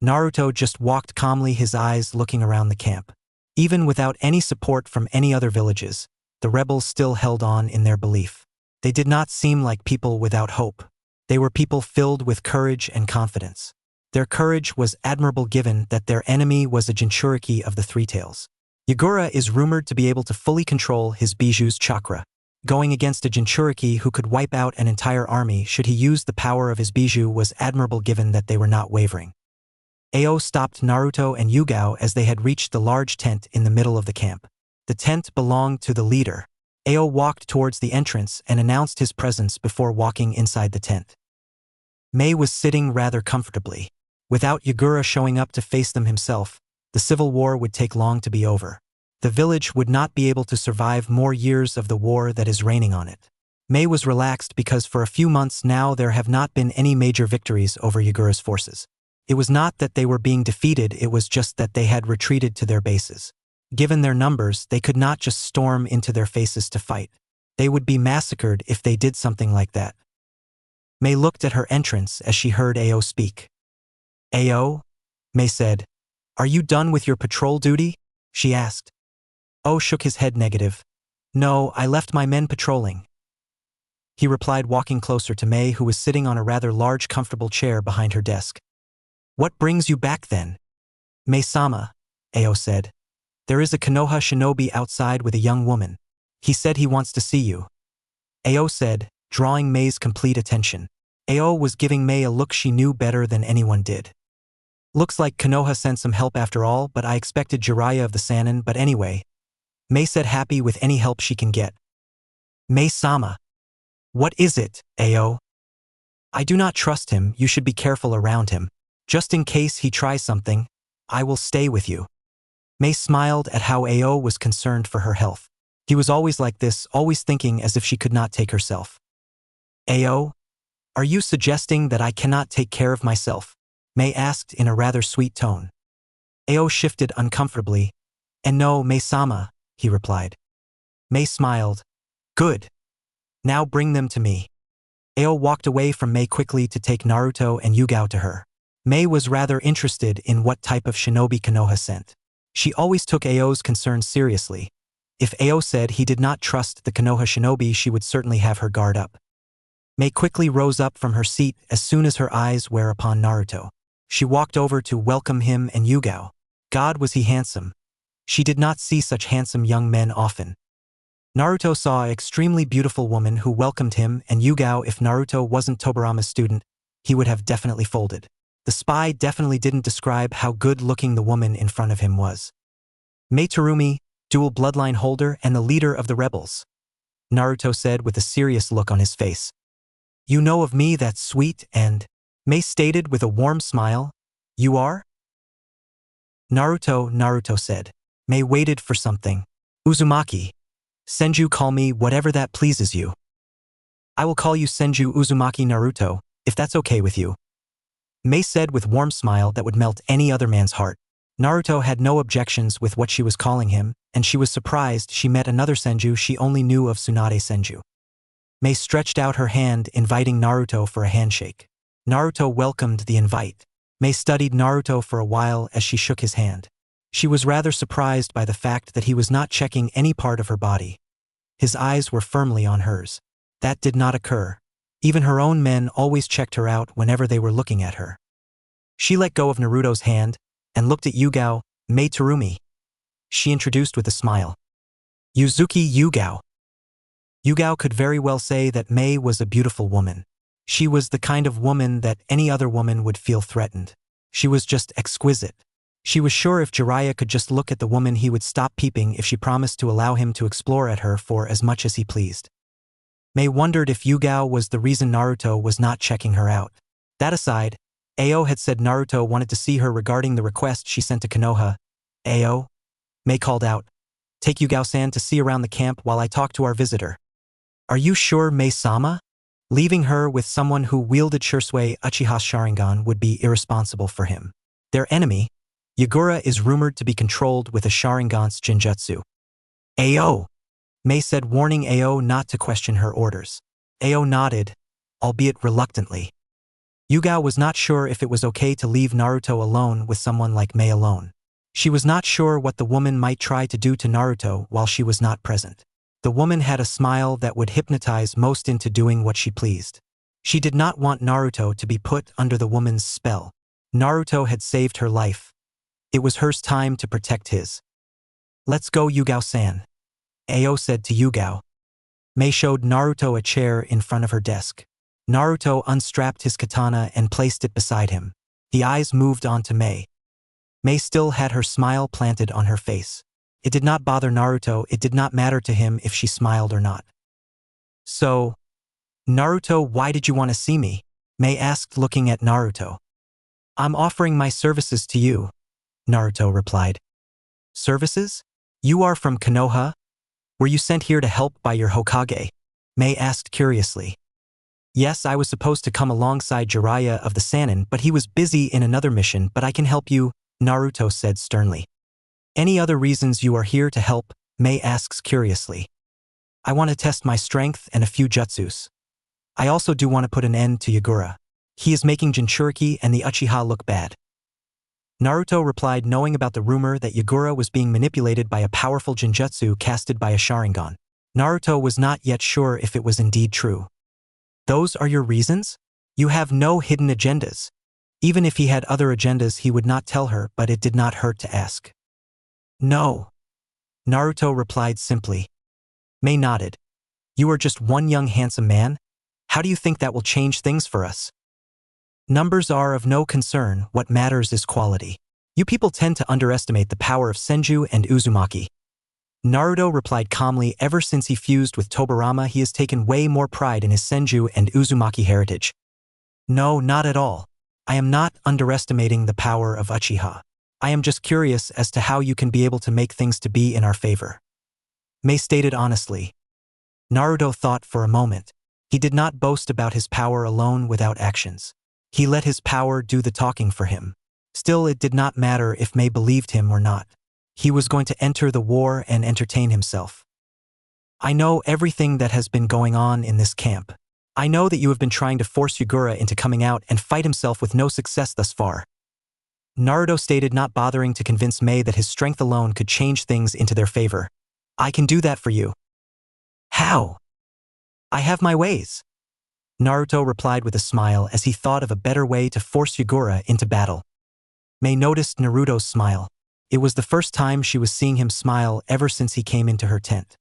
Speaker 1: Naruto just walked calmly, his eyes looking around the camp. Even without any support from any other villages, the rebels still held on in their belief. They did not seem like people without hope. They were people filled with courage and confidence. Their courage was admirable given that their enemy was a Jinchuriki of the Three Tails. Yagura is rumored to be able to fully control his Bijuu's chakra. Going against a Jinchuriki who could wipe out an entire army should he use the power of his Bijuu was admirable given that they were not wavering. Ao stopped Naruto and Yugao as they had reached the large tent in the middle of the camp. The tent belonged to the leader. Ao walked towards the entrance and announced his presence before walking inside the tent. Mei was sitting rather comfortably. Without Yagura showing up to face them himself, the civil war would take long to be over. The village would not be able to survive more years of the war that is reigning on it. Mei was relaxed because for a few months now there have not been any major victories over Yagura's forces. It was not that they were being defeated, it was just that they had retreated to their bases. Given their numbers, they could not just storm into their faces to fight. They would be massacred if they did something like that. Mei looked at her entrance as she heard Ao speak. "Ao?" Mei said. Are you done with your patrol duty? She asked. Oh shook his head negative. No, I left my men patrolling. He replied, walking closer to Mei, who was sitting on a rather large comfortable chair behind her desk. What brings you back then? Mei-sama, Ao said. There is a Konoha shinobi outside with a young woman. He said he wants to see you. Ao said, drawing Mei's complete attention. Ao was giving Mei a look she knew better than anyone did. Looks like Konoha sent some help after all, but I expected Jiraiya of the Sannin, but anyway. Mei said, happy with any help she can get. Mei-sama. What is it, Ao? I do not trust him, you should be careful around him. Just in case he tries something, I will stay with you. Mei smiled at how Ao was concerned for her health. He was always like this, always thinking as if she could not take herself. Ao? Are you suggesting that I cannot take care of myself? Mei asked in a rather sweet tone. Ao shifted uncomfortably. And no, Mei-sama, he replied. Mei smiled. Good. Now bring them to me. Ao walked away from Mei quickly to take Naruto and Yugao to her. Mei was rather interested in what type of shinobi Konoha sent. She always took Ao's concerns seriously. If Ao said he did not trust the Konoha shinobi, she would certainly have her guard up. Mei quickly rose up from her seat as soon as her eyes were upon Naruto. She walked over to welcome him and Yugao. God, was he handsome. She did not see such handsome young men often. Naruto saw an extremely beautiful woman who welcomed him, and Yugao, if Naruto wasn't Tobirama's student, he would have definitely folded. The spy definitely didn't describe how good-looking the woman in front of him was. Mei Terumi, dual bloodline holder and the leader of the rebels, Naruto said with a serious look on his face. You know of me, that's sweet, and Mei stated with a warm smile. You are? Naruto said. Mei waited for something. Uzumaki. Senju, call me whatever that pleases you. I will call you Senju Uzumaki Naruto, if that's okay with you. Mei said with warm smile that would melt any other man's heart. Naruto had no objections with what she was calling him, and she was surprised she met another Senju she only knew of, Tsunade Senju. Mei stretched out her hand, inviting Naruto for a handshake. Naruto welcomed the invite. Mei studied Naruto for a while as she shook his hand. She was rather surprised by the fact that he was not checking any part of her body. His eyes were firmly on hers. That did not occur. Even her own men always checked her out whenever they were looking at her. She let go of Naruto's hand and looked at Yugao. Mei Terumi, she introduced with a smile. Yuzuki Yugao. Yugao could very well say that Mei was a beautiful woman. She was the kind of woman that any other woman would feel threatened. She was just exquisite. She was sure if Jiraiya could just look at the woman, he would stop peeping if she promised to allow him to explore at her for as much as he pleased. Mei wondered if Yugao was the reason Naruto was not checking her out. That aside, Ao had said Naruto wanted to see her regarding the request she sent to Konoha. Ao? Mei called out. Take Yugao-san to see around the camp while I talk to our visitor. Are you sure, Mei-sama? Leaving her with someone who wielded Shurasui Uchiha's Sharingan would be irresponsible for him. Their enemy, Yagura, is rumored to be controlled with a Sharingan's Jinjutsu. Ao! Mei said, warning Ao not to question her orders. Ao nodded, albeit reluctantly. Yugao was not sure if it was okay to leave Naruto alone with someone like Mei alone. She was not sure what the woman might try to do to Naruto while she was not present. The woman had a smile that would hypnotize most into doing what she pleased. She did not want Naruto to be put under the woman's spell. Naruto had saved her life. It was hers time to protect his. Let's go, Yugao-san, Ao said to Yugao. Mei showed Naruto a chair in front of her desk. Naruto unstrapped his katana and placed it beside him. The eyes moved on to Mei. Mei still had her smile planted on her face. It did not bother Naruto, it did not matter to him if she smiled or not. So, Naruto, why did you want to see me? Mei asked, looking at Naruto. I'm offering my services to you, Naruto replied. Services? You are from Konoha? Were you sent here to help by your Hokage? Mei asked curiously. Yes, I was supposed to come alongside Jiraiya of the Sannin, but he was busy in another mission, but I can help you, Naruto said sternly. Any other reasons you are here to help? Mei asks curiously. I want to test my strength and a few jutsus. I also do want to put an end to Yagura. He is making Jinchuriki and the Uchiha look bad. Naruto replied, knowing about the rumor that Yagura was being manipulated by a powerful genjutsu casted by a Sharingan. Naruto was not yet sure if it was indeed true. Those are your reasons? You have no hidden agendas. Even if he had other agendas, he would not tell her, but it did not hurt to ask. No. Naruto replied simply. Mei nodded. You are just one young handsome man? How do you think that will change things for us? Numbers are of no concern, what matters is quality. You people tend to underestimate the power of Senju and Uzumaki. Naruto replied calmly. Ever since he fused with Tobirama, he has taken way more pride in his Senju and Uzumaki heritage. No, not at all. I am not underestimating the power of Uchiha. I am just curious as to how you can be able to make things to be in our favor. Mei stated honestly. Naruto thought for a moment. He did not boast about his power alone without actions. He let his power do the talking for him. Still, it did not matter if Mei believed him or not. He was going to enter the war and entertain himself. I know everything that has been going on in this camp. I know that you have been trying to force Yagura into coming out and fight himself with no success thus far. Naruto stated, not bothering to convince Mei that his strength alone could change things into their favor. I can do that for you. How? I have my ways. Naruto replied with a smile as he thought of a better way to force Yagura into battle. Mei noticed Naruto's smile. It was the first time she was seeing him smile ever since he came into her tent.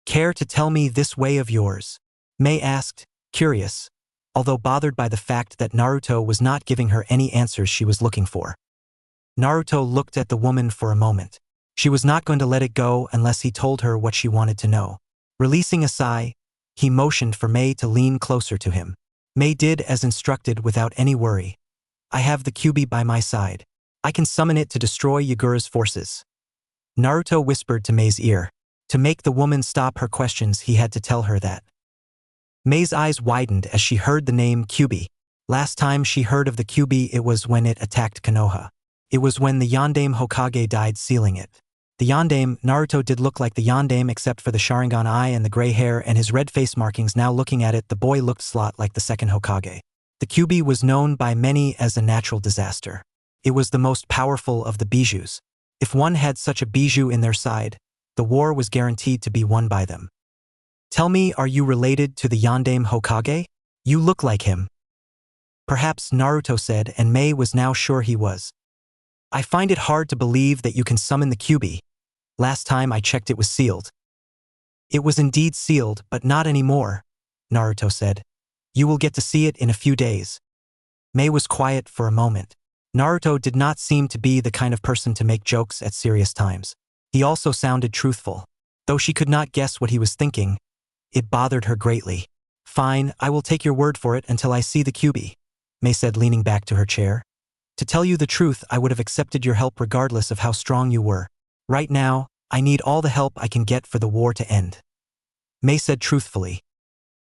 Speaker 1: Care to tell me this way of yours? Mei asked, curious, although bothered by the fact that Naruto was not giving her any answers she was looking for. Naruto looked at the woman for a moment. She was not going to let it go unless he told her what she wanted to know. Releasing a sigh, he motioned for Mei to lean closer to him. Mei did as instructed without any worry. I have the Kyuubi by my side. I can summon it to destroy Yagura's forces. Naruto whispered to Mei's ear. To make the woman stop her questions, he had to tell her that. Mei's eyes widened as she heard the name Kyuubi. Last time she heard of the Kyuubi, it was when it attacked Konoha. It was when the Yondaime Hokage died sealing it. The Yondaime, Naruto did look like the Yondaime except for the Sharingan eye and the gray hair and his red face markings. Now looking at it, the boy looked slot like the second Hokage. The Kyuubi was known by many as a natural disaster. It was the most powerful of the bijous. If one had such a bijou in their side, the war was guaranteed to be won by them. Tell me, are you related to the Yondaime Hokage? You look like him. Perhaps, Naruto said, and Mei was now sure he was. I find it hard to believe that you can summon the Kyuubi. Last time I checked, it was sealed. It was indeed sealed, but not anymore, Naruto said. You will get to see it in a few days. Mei was quiet for a moment. Naruto did not seem to be the kind of person to make jokes at serious times. He also sounded truthful. Though she could not guess what he was thinking, it bothered her greatly. Fine, I will take your word for it until I see the Kyuubi, Mei said, leaning back to her chair. To tell you the truth, I would have accepted your help regardless of how strong you were. Right now, I need all the help I can get for the war to end. Mei said truthfully.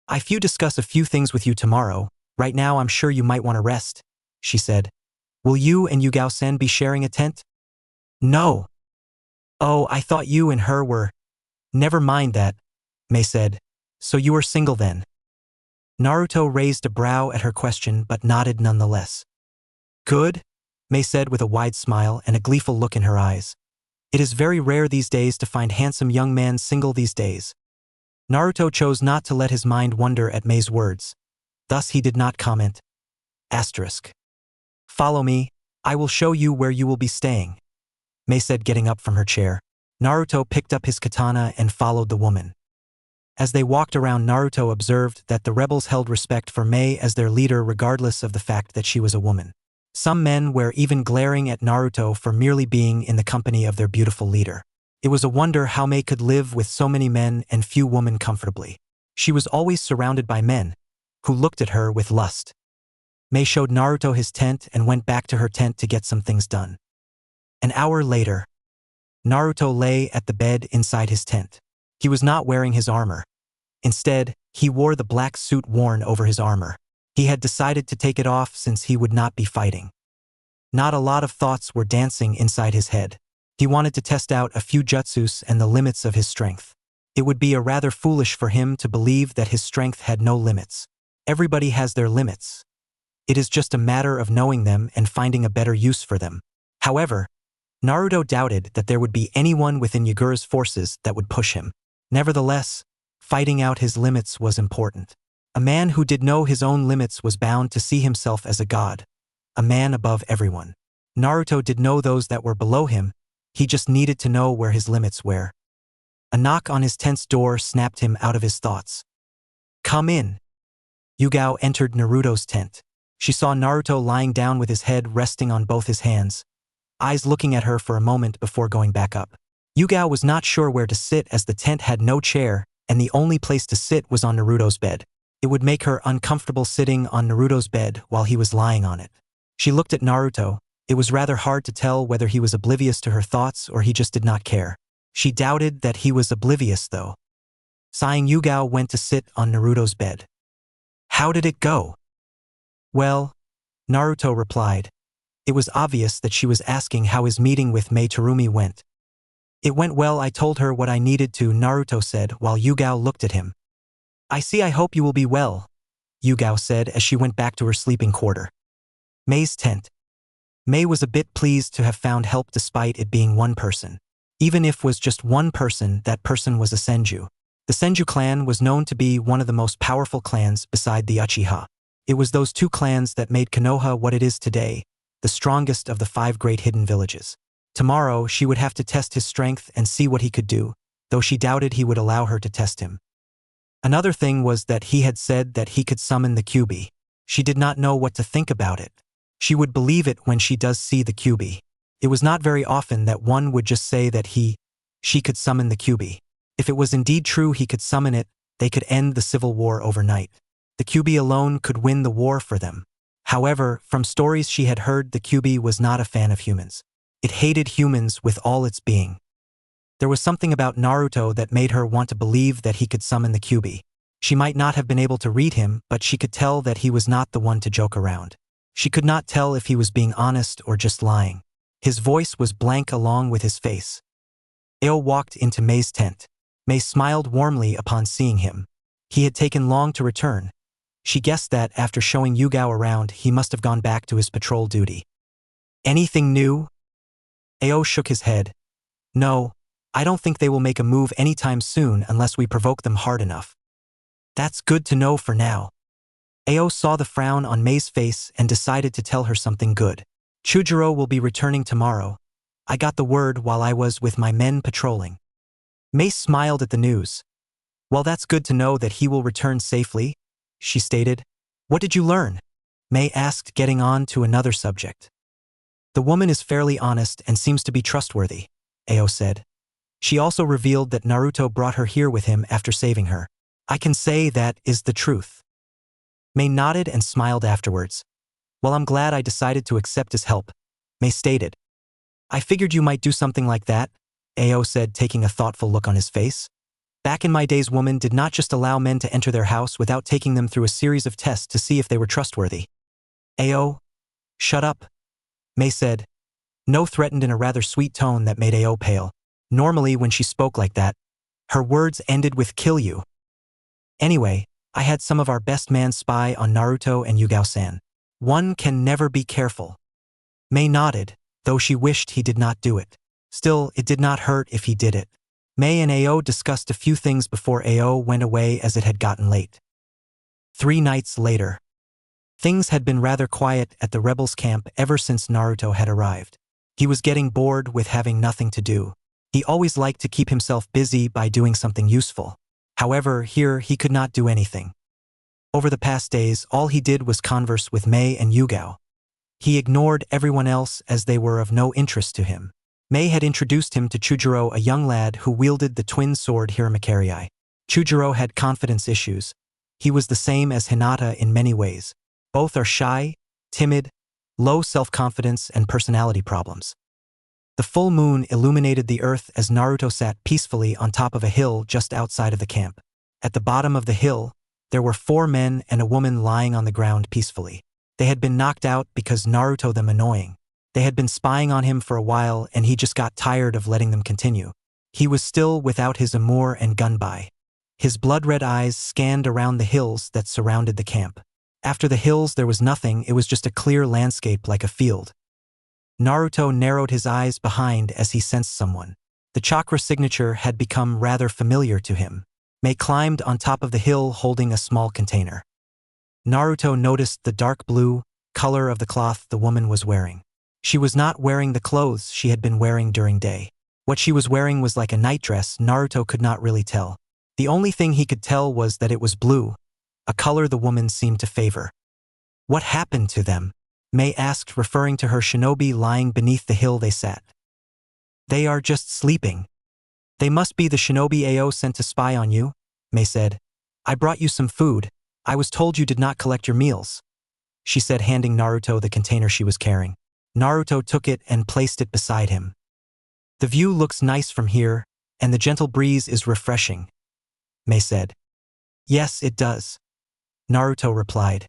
Speaker 1: I few discuss a few things with you tomorrow. Right now I'm sure you might want to rest, she said. Will you and Yugao-sen be sharing a tent? No. Oh, I thought you and her were. Never mind that, Mei said. So you are single then? Naruto raised a brow at her question but nodded nonetheless. Good, Mei said with a wide smile and a gleeful look in her eyes. It is very rare these days to find handsome young men single these days. Naruto chose not to let his mind wander at Mei's words. Thus he did not comment. Asterisk. Follow me, I will show you where you will be staying, Mei said, getting up from her chair. Naruto picked up his katana and followed the woman. As they walked around, Naruto observed that the rebels held respect for Mei as their leader regardless of the fact that she was a woman. Some men were even glaring at Naruto for merely being in the company of their beautiful leader. It was a wonder how Mei could live with so many men and few women comfortably. She was always surrounded by men, who looked at her with lust. Mei showed Naruto his tent and went back to her tent to get some things done. An hour later, Naruto lay at the bed inside his tent. He was not wearing his armor. Instead, he wore the black suit worn over his armor. He had decided to take it off since he would not be fighting. Not a lot of thoughts were dancing inside his head. He wanted to test out a few jutsus and the limits of his strength. It would be a rather foolish for him to believe that his strength had no limits. Everybody has their limits. It is just a matter of knowing them and finding a better use for them. However, Naruto doubted that there would be anyone within Yagura's forces that would push him. Nevertheless, fighting out his limits was important. A man who did know his own limits was bound to see himself as a god, a man above everyone. Naruto did know those that were below him, he just needed to know where his limits were. A knock on his tent's door snapped him out of his thoughts. "Come in." Yugao entered Naruto's tent. She saw Naruto lying down with his head resting on both his hands, eyes looking at her for a moment before going back up. Yugao was not sure where to sit as the tent had no chair and the only place to sit was on Naruto's bed. It would make her uncomfortable sitting on Naruto's bed while he was lying on it. She looked at Naruto. It was rather hard to tell whether he was oblivious to her thoughts or he just did not care. She doubted that he was oblivious though. Sighing, Yugao went to sit on Naruto's bed. "How did it go?" "Well," Naruto replied. It was obvious that she was asking how his meeting with Mei Terumi went. "It went well, I told her what I needed to," Naruto said while Yugao looked at him. "I see, I hope you will be well," Yugao said as she went back to her sleeping quarter. Mei's tent. Mei was a bit pleased to have found help despite it being one person. Even if was just one person, that person was a Senju. The Senju clan was known to be one of the most powerful clans beside the Uchiha. It was those two clans that made Konoha what it is today, the strongest of the 5 great hidden villages. Tomorrow, she would have to test his strength and see what he could do, though she doubted he would allow her to test him. Another thing was that he had said that he could summon the Kyuubi. She did not know what to think about it. She would believe it when she does see the Kyuubi. It was not very often that one would just say that she could summon the Kyuubi. If it was indeed true he could summon it, they could end the civil war overnight. The Kyuubi alone could win the war for them. However, from stories she had heard, the Kyuubi was not a fan of humans. It hated humans with all its being. There was something about Naruto that made her want to believe that he could summon the Kyuubi. She might not have been able to read him, but she could tell that he was not the one to joke around. She could not tell if he was being honest or just lying. His voice was blank along with his face. Ao walked into Mei's tent. Mei smiled warmly upon seeing him. He had taken long to return. She guessed that after showing Yugao around, he must have gone back to his patrol duty. "Anything new?" Ao shook his head. "No, I don't think they will make a move anytime soon unless we provoke them hard enough." "That's good to know for now." Ao saw the frown on Mei's face and decided to tell her something good. "Chujiro will be returning tomorrow. I got the word while I was with my men patrolling." Mei smiled at the news. "Well, that's good to know that he will return safely," she stated. "What did you learn?" Mei asked, getting on to another subject. "The woman is fairly honest and seems to be trustworthy," Ao said. She also revealed that Naruto brought her here with him after saving her. "I can say that is the truth." Mei nodded and smiled afterwards. "Well, I'm glad I decided to accept his help," Mei stated. "I figured you might do something like that," Ao said, taking a thoughtful look on his face. "Back in my days, women did not just allow men to enter their house without taking them through a series of tests to see if they were trustworthy." "Ao, shut up," Mei said. No threatened in a rather sweet tone that made Ao pale. Normally when she spoke like that, her words ended with "kill you." "Anyway, I had some of our best men spy on Naruto and Yugao-san. One can never be careful." Mei nodded, though she wished he did not do it. Still, it did not hurt if he did it. Mei and Ao discussed a few things before Ao went away as it had gotten late. 3 nights later. Things had been rather quiet at the rebels' camp ever since Naruto had arrived. He was getting bored with having nothing to do. He always liked to keep himself busy by doing something useful. However, here he could not do anything. Over the past days, all he did was converse with Mei and Yugao. He ignored everyone else as they were of no interest to him. Mei had introduced him to Chujiro, a young lad who wielded the twin sword Hiramakarei. Chujiro had confidence issues. He was the same as Hinata in many ways. Both are shy, timid, low self-confidence and personality problems. The full moon illuminated the earth as Naruto sat peacefully on top of a hill just outside of the camp. At the bottom of the hill, there were 4 men and a woman lying on the ground peacefully. They had been knocked out because Naruto them annoying. They had been spying on him for a while and he just got tired of letting them continue. He was still without his amour and gunbai. His blood-red eyes scanned around the hills that surrounded the camp. After the hills there was nothing, it was just a clear landscape like a field. Naruto narrowed his eyes behind as he sensed someone. The chakra signature had become rather familiar to him. Mei climbed on top of the hill holding a small container. Naruto noticed the dark blue color of the cloth the woman was wearing. She was not wearing the clothes she had been wearing during day. What she was wearing was like a nightdress. Naruto could not really tell. The only thing he could tell was that it was blue, a color the woman seemed to favor. What happened to them? Mei asked, referring to her shinobi lying beneath the hill they sat. They are just sleeping. They must be the shinobi Ao sent to spy on you, Mei said. I brought you some food. I was told you did not collect your meals, she said, handing Naruto the container she was carrying. Naruto took it and placed it beside him. The view looks nice from here, and the gentle breeze is refreshing, Mei said. Yes, it does, Naruto replied.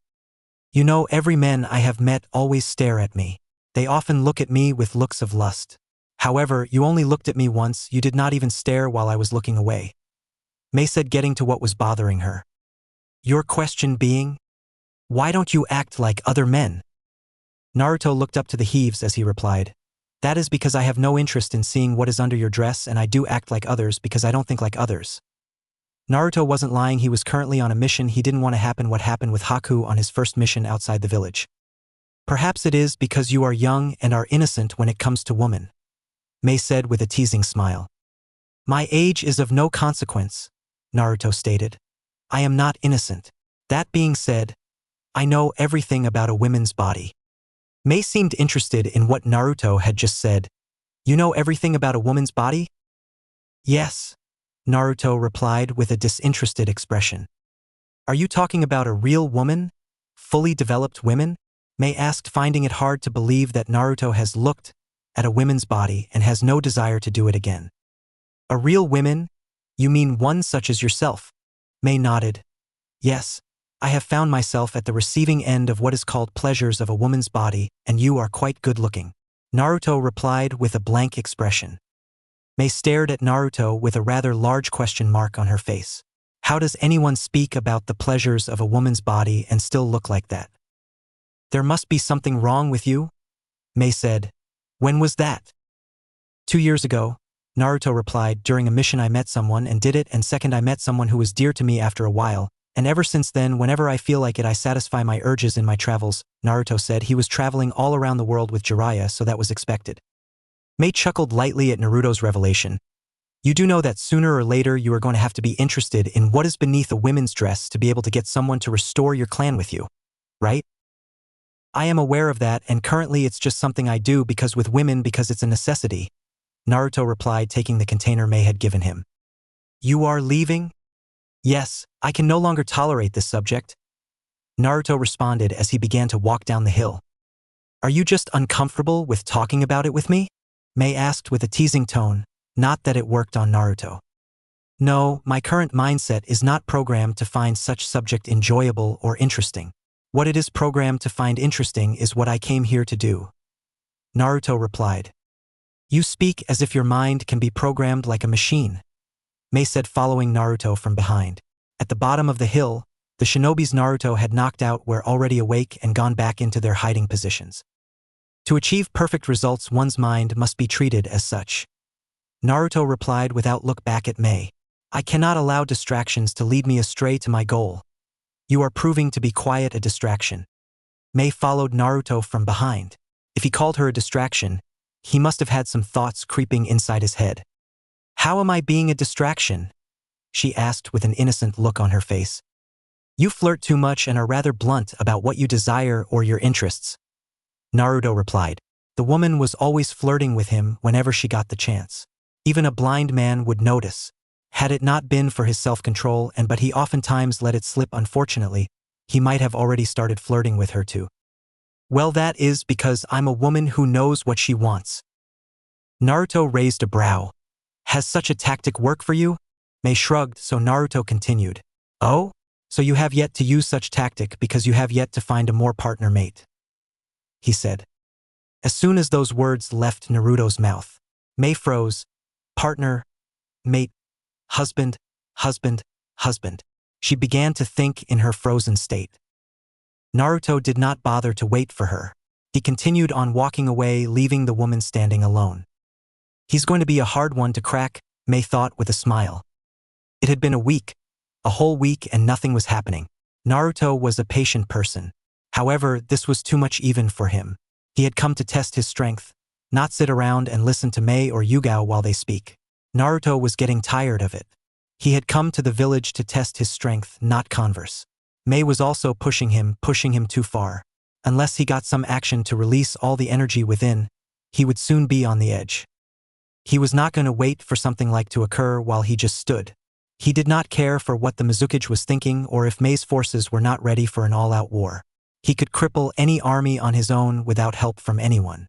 Speaker 1: You know, every man I have met always stare at me. They often look at me with looks of lust. However, you only looked at me once, you did not even stare while I was looking away, Mei said, getting to what was bothering her. Your question being? Why don't you act like other men? Naruto looked up to the heaves as he replied. That is because I have no interest in seeing what is under your dress, and I do act like others because I don't think like others. Naruto wasn't lying. He was currently on a mission. He didn't want to happen what happened with Haku on his first mission outside the village. Perhaps it is because you are young and are innocent when it comes to women, Mei said with a teasing smile. My age is of no consequence, Naruto stated. I am not innocent. That being said, I know everything about a woman's body. Mei seemed interested in what Naruto had just said. You know everything about a woman's body? Yes, Naruto replied with a disinterested expression. Are you talking about a real woman? Fully developed women? Mei asked, finding it hard to believe that Naruto has looked at a woman's body and has no desire to do it again. A real woman? You mean one such as yourself? Mei nodded. Yes, I have found myself at the receiving end of what is called pleasures of a woman's body, and you are quite good-looking, Naruto replied with a blank expression. Mei stared at Naruto with a rather large question mark on her face. How does anyone speak about the pleasures of a woman's body and still look like that? There must be something wrong with you, Mei said. When was that? 2 years ago, Naruto replied. During a mission I met someone and did it, and second I met someone who was dear to me after a while, and ever since then whenever I feel like it I satisfy my urges in my travels, Naruto said. He was traveling all around the world with Jiraiya, so that was expected. Mei chuckled lightly at Naruto's revelation. You do know that sooner or later you are going to have to be interested in what is beneath a woman's dress to be able to get someone to restore your clan with you, right? I am aware of that, and currently it's just something I do because with women because it's a necessity, Naruto replied, taking the container Mei had given him. You are leaving? Yes, I can no longer tolerate this subject, Naruto responded as he began to walk down the hill. Are you just uncomfortable with talking about it with me? Mei asked with a teasing tone, not that it worked on Naruto. No, my current mindset is not programmed to find such subject enjoyable or interesting. What it is programmed to find interesting is what I came here to do, Naruto replied. You speak as if your mind can be programmed like a machine, Mei said, following Naruto from behind. At the bottom of the hill, the shinobis Naruto had knocked out were already awake and gone back into their hiding positions. To achieve perfect results, one's mind must be treated as such, Naruto replied without look back at Mei. I cannot allow distractions to lead me astray to my goal. You are proving to be quite a distraction. Mei followed Naruto from behind. If he called her a distraction, he must have had some thoughts creeping inside his head. How am I being a distraction? She asked with an innocent look on her face. You flirt too much and are rather blunt about what you desire or your interests, Naruto replied. The woman was always flirting with him whenever she got the chance. Even a blind man would notice. Had it not been for his self-control but he oftentimes let it slip, unfortunately, he might have already started flirting with her too. Well, that is because I'm a woman who knows what she wants. Naruto raised a brow. Has such a tactic work for you? Mei shrugged, so Naruto continued. Oh? So you have yet to use such tactic because you have yet to find a more partner mate, he said. As soon as those words left Naruto's mouth, Mei froze. Partner, mate, husband, husband, husband. She began to think in her frozen state. Naruto did not bother to wait for her. He continued on walking away, leaving the woman standing alone. He's going to be a hard one to crack, Mei thought with a smile. It had been a whole week, and nothing was happening. Naruto was a patient person. However, this was too much even for him. He had come to test his strength, not sit around and listen to Mei or Yugao while they speak. Naruto was getting tired of it. He had come to the village to test his strength, not converse. Mei was also pushing him too far. Unless he got some action to release all the energy within, he would soon be on the edge. He was not going to wait for something like to occur while he just stood. He did not care for what the Mizukage was thinking or if Mei's forces were not ready for an all-out war. He could cripple any army on his own without help from anyone.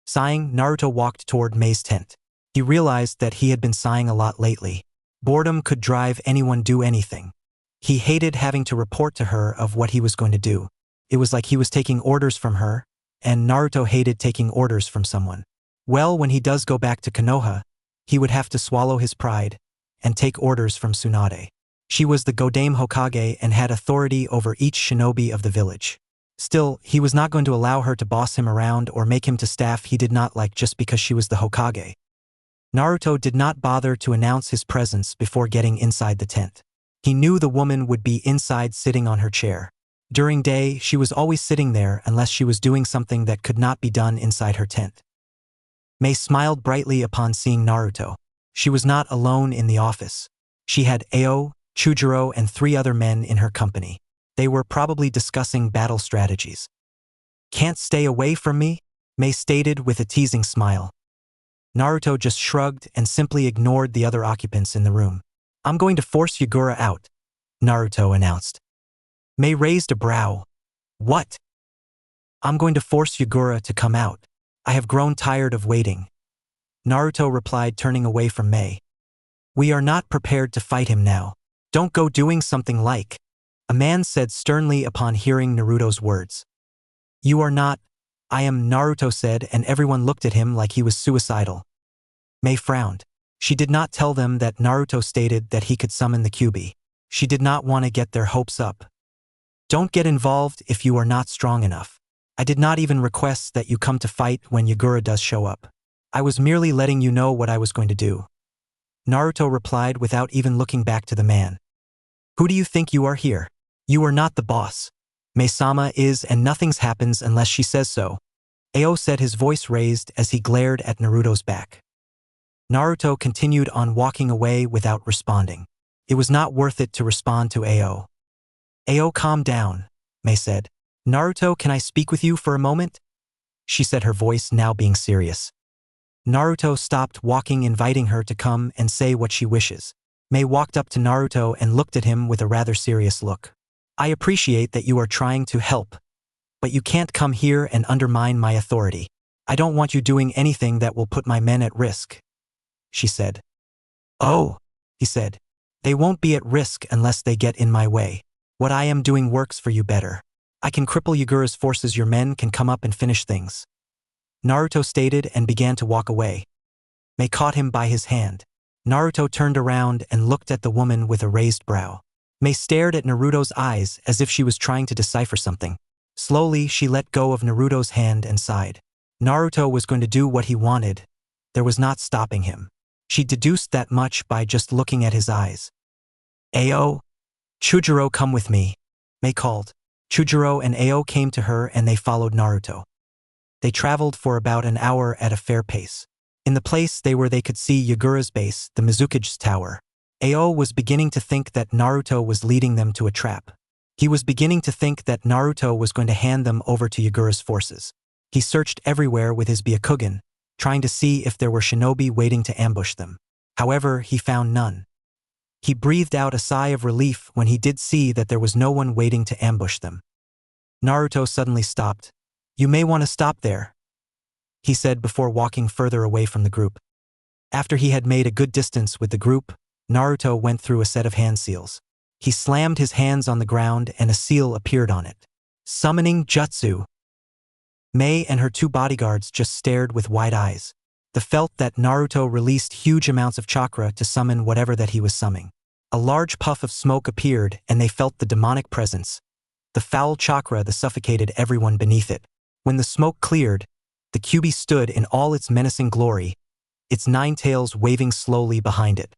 Speaker 1: Sighing, Naruto walked toward Mei's tent. He realized that he had been sighing a lot lately. Boredom could drive anyone do anything. He hated having to report to her of what he was going to do. It was like he was taking orders from her, and Naruto hated taking orders from someone. Well, when he does go back to Konoha, he would have to swallow his pride and take orders from Tsunade. She was the Godame Hokage and had authority over each shinobi of the village. Still, he was not going to allow her to boss him around or make him to staff he did not like just because she was the Hokage. Naruto did not bother to announce his presence before getting inside the tent. He knew the woman would be inside sitting on her chair. During day, she was always sitting there unless she was doing something that could not be done inside her tent. Mei smiled brightly upon seeing Naruto. She was not alone in the office. She had Ao, Chujiro, and 3 other men in her company. They were probably discussing battle strategies. "Can't stay away from me?" Mei stated with a teasing smile. Naruto just shrugged and simply ignored the other occupants in the room. "I'm going to force Yagura out," Naruto announced. Mei raised a brow. "What?" "I'm going to force Yagura to come out. I have grown tired of waiting," Naruto replied, turning away from Mei. "We are not prepared to fight him now. Don't go doing something like," a man said sternly upon hearing Naruto's words. "You are not." "I am," Naruto said, and everyone looked at him like he was suicidal. Mei frowned. She did not tell them that Naruto stated that he could summon the Kyuubi. She did not want to get their hopes up. "Don't get involved if you are not strong enough. I did not even request that you come to fight when Yagura does show up. I was merely letting you know what I was going to do," Naruto replied without even looking back to the man. "Who do you think you are here? You are not the boss. Mei-sama is, and nothing happens unless she says so," Ao said, his voice raised as he glared at Naruto's back. Naruto continued on walking away without responding. It was not worth it to respond to Ao. "Ao, calm down," Mei said. "Naruto, can I speak with you for a moment?" she said, her voice now being serious. Naruto stopped walking, inviting her to come and say what she wishes. Mei walked up to Naruto and looked at him with a rather serious look. "I appreciate that you are trying to help, but you can't come here and undermine my authority. I don't want you doing anything that will put my men at risk," she said. "Oh," he said. "They won't be at risk unless they get in my way. What I am doing works for you better. I can cripple Yagura's forces. Your men can come up and finish things," Naruto stated and began to walk away. Mei caught him by his hand. Naruto turned around and looked at the woman with a raised brow. Mei stared at Naruto's eyes as if she was trying to decipher something. Slowly, she let go of Naruto's hand and sighed. Naruto was going to do what he wanted. There was not stopping him. She deduced that much by just looking at his eyes. "Ao, Chujiro, come with me," Mei called. Chujiro and Ao came to her and they followed Naruto. They traveled for about an hour at a fair pace. In the place they were, they could see Yagura's base, the Mizukage's tower. Ao was beginning to think that Naruto was leading them to a trap. He was beginning to think that Naruto was going to hand them over to Yagura's forces. He searched everywhere with his Byakugan, trying to see if there were shinobi waiting to ambush them. However, he found none. He breathed out a sigh of relief when he did see that there was no one waiting to ambush them. Naruto suddenly stopped. "You may want to stop there," he said before walking further away from the group. After he had made a good distance with the group, Naruto went through a set of hand seals. He slammed his hands on the ground and a seal appeared on it. Summoning Jutsu. Mei and her 2 bodyguards just stared with wide eyes. They felt that Naruto released huge amounts of chakra to summon whatever that he was summoning. A large puff of smoke appeared and they felt the demonic presence. The foul chakra that suffocated everyone beneath it. When the smoke cleared, the Kyuubi stood in all its menacing glory, its 9 tails waving slowly behind it.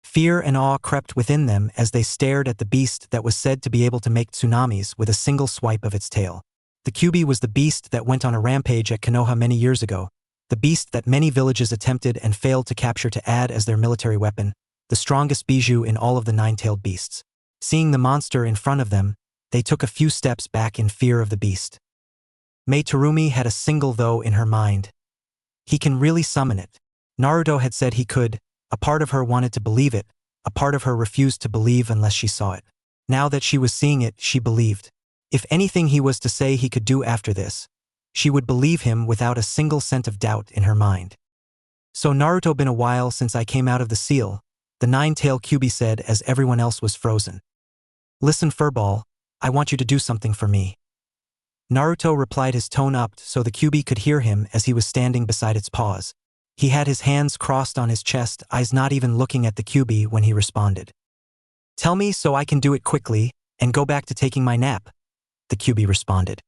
Speaker 1: Fear and awe crept within them as they stared at the beast that was said to be able to make tsunamis with a single swipe of its tail. The Kyuubi was the beast that went on a rampage at Konoha many years ago, the beast that many villages attempted and failed to capture to add as their military weapon, the strongest bijou in all of the 9-tailed beasts. Seeing the monster in front of them, they took a few steps back in fear of the beast. Mei Terumi had a single though in her mind. He can really summon it. Naruto had said he could. A part of her wanted to believe it, a part of her refused to believe unless she saw it. Now that she was seeing it, she believed. If anything he was to say he could do after this, she would believe him without a single cent of doubt in her mind. So Naruto, been a while since I came out of the seal, the 9-tailed Kyuubi said as everyone else was frozen. Listen, Furball, I want you to do something for me. Naruto replied, his tone upped so the Kyuubi could hear him as he was standing beside its paws. He had his hands crossed on his chest, eyes not even looking at the Kyuubi when he responded. Tell me so I can do it quickly and go back to taking my nap, the Kyuubi responded.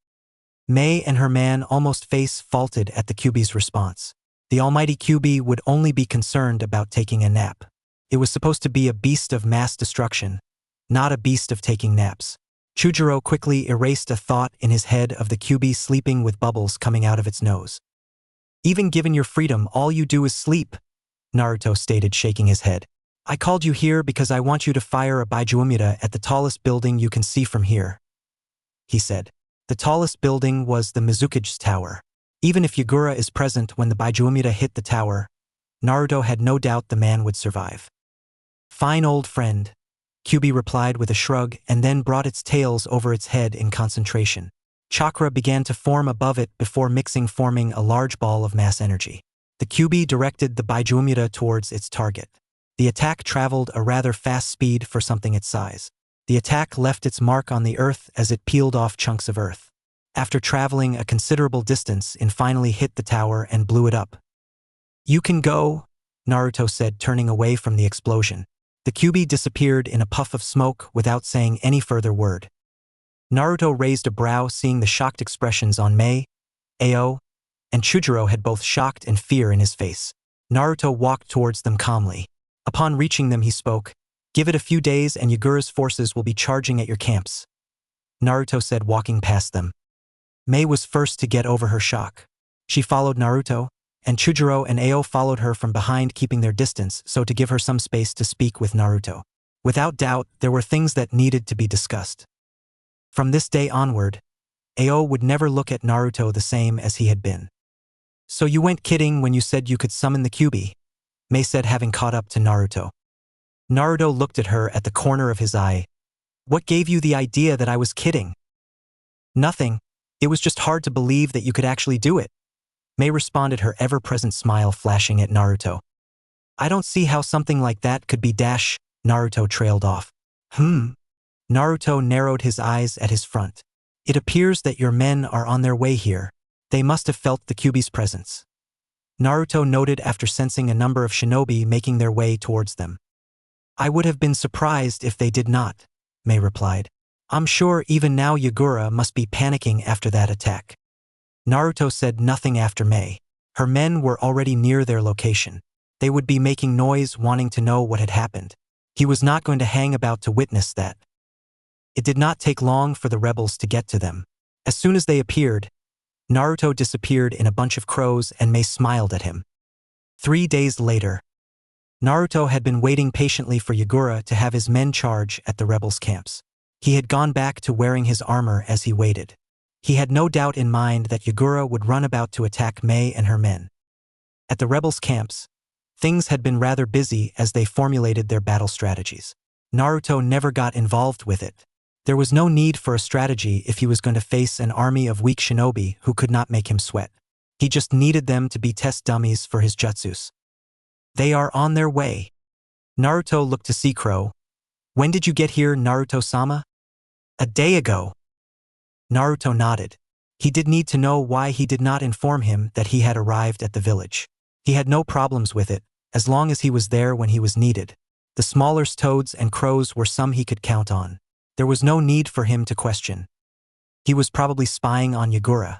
Speaker 1: Mei and her man almost face-faulted at the Kyuubi's response. The almighty Kyuubi would only be concerned about taking a nap. It was supposed to be a beast of mass destruction, not a beast of taking naps. Chujiro quickly erased a thought in his head of the Kyuubi sleeping with bubbles coming out of its nose. Even given your freedom, all you do is sleep, Naruto stated, shaking his head. I called you here because I want you to fire a Baijuumura at the tallest building you can see from here, he said. The tallest building was the Mizukage's tower. Even if Yagura is present when the Baijuumura hit the tower, Naruto had no doubt the man would survive. Fine old friend, Kyuubi replied with a shrug and then brought its tails over its head in concentration. Chakra began to form above it before forming a large ball of mass energy. The Kyuubi directed the Baijuumura towards its target. The attack traveled a rather fast speed for something its size. The attack left its mark on the earth as it peeled off chunks of earth. After traveling a considerable distance, it finally hit the tower and blew it up. You can go, Naruto said, turning away from the explosion. The Kyuubi disappeared in a puff of smoke without saying any further word. Naruto raised a brow, seeing the shocked expressions on Mei, Ao, and Chujiro had both shocked and fear in his face. Naruto walked towards them calmly. Upon reaching them, he spoke, "Give it a few days and Yagura's forces will be charging at your camps," Naruto said, walking past them. Mei was first to get over her shock. She followed Naruto, and Chujiro and Ao followed her from behind, keeping their distance so to give her some space to speak with Naruto. Without doubt, there were things that needed to be discussed. From this day onward, Ao would never look at Naruto the same as he had been. So you went kidding when you said you could summon the Kyuubi, Mei said, having caught up to Naruto. Naruto looked at her at the corner of his eye. What gave you the idea that I was kidding? Nothing. It was just hard to believe that you could actually do it, Mei responded, her ever-present smile flashing at Naruto. I don't see how something like that could be dash, Naruto trailed off. Naruto narrowed his eyes at his front. It appears that your men are on their way here. They must have felt the Kyuubi's presence, Naruto noted after sensing a number of shinobi making their way towards them. I would have been surprised if they did not, Mei replied. I'm sure even now Yagura must be panicking after that attack. Naruto said nothing after Mei. Her men were already near their location. They would be making noise, wanting to know what had happened. He was not going to hang about to witness that. It did not take long for the rebels to get to them. As soon as they appeared, Naruto disappeared in a bunch of crows and Mei smiled at him. 3 days later, Naruto had been waiting patiently for Yagura to have his men charge at the rebels' camps. He had gone back to wearing his armor as he waited. He had no doubt in mind that Yagura would run about to attack Mei and her men. At the rebels' camps, things had been rather busy as they formulated their battle strategies. Naruto never got involved with it. There was no need for a strategy if he was going to face an army of weak shinobi who could not make him sweat. He just needed them to be test dummies for his jutsus. They are on their way. Naruto looked to see Crow. When did you get here, Naruto-sama? A day ago. Naruto nodded. He did need to know why he did not inform him that he had arrived at the village. He had no problems with it, as long as he was there when he was needed. The smaller toads and crows were some he could count on. There was no need for him to question. He was probably spying on Yagura.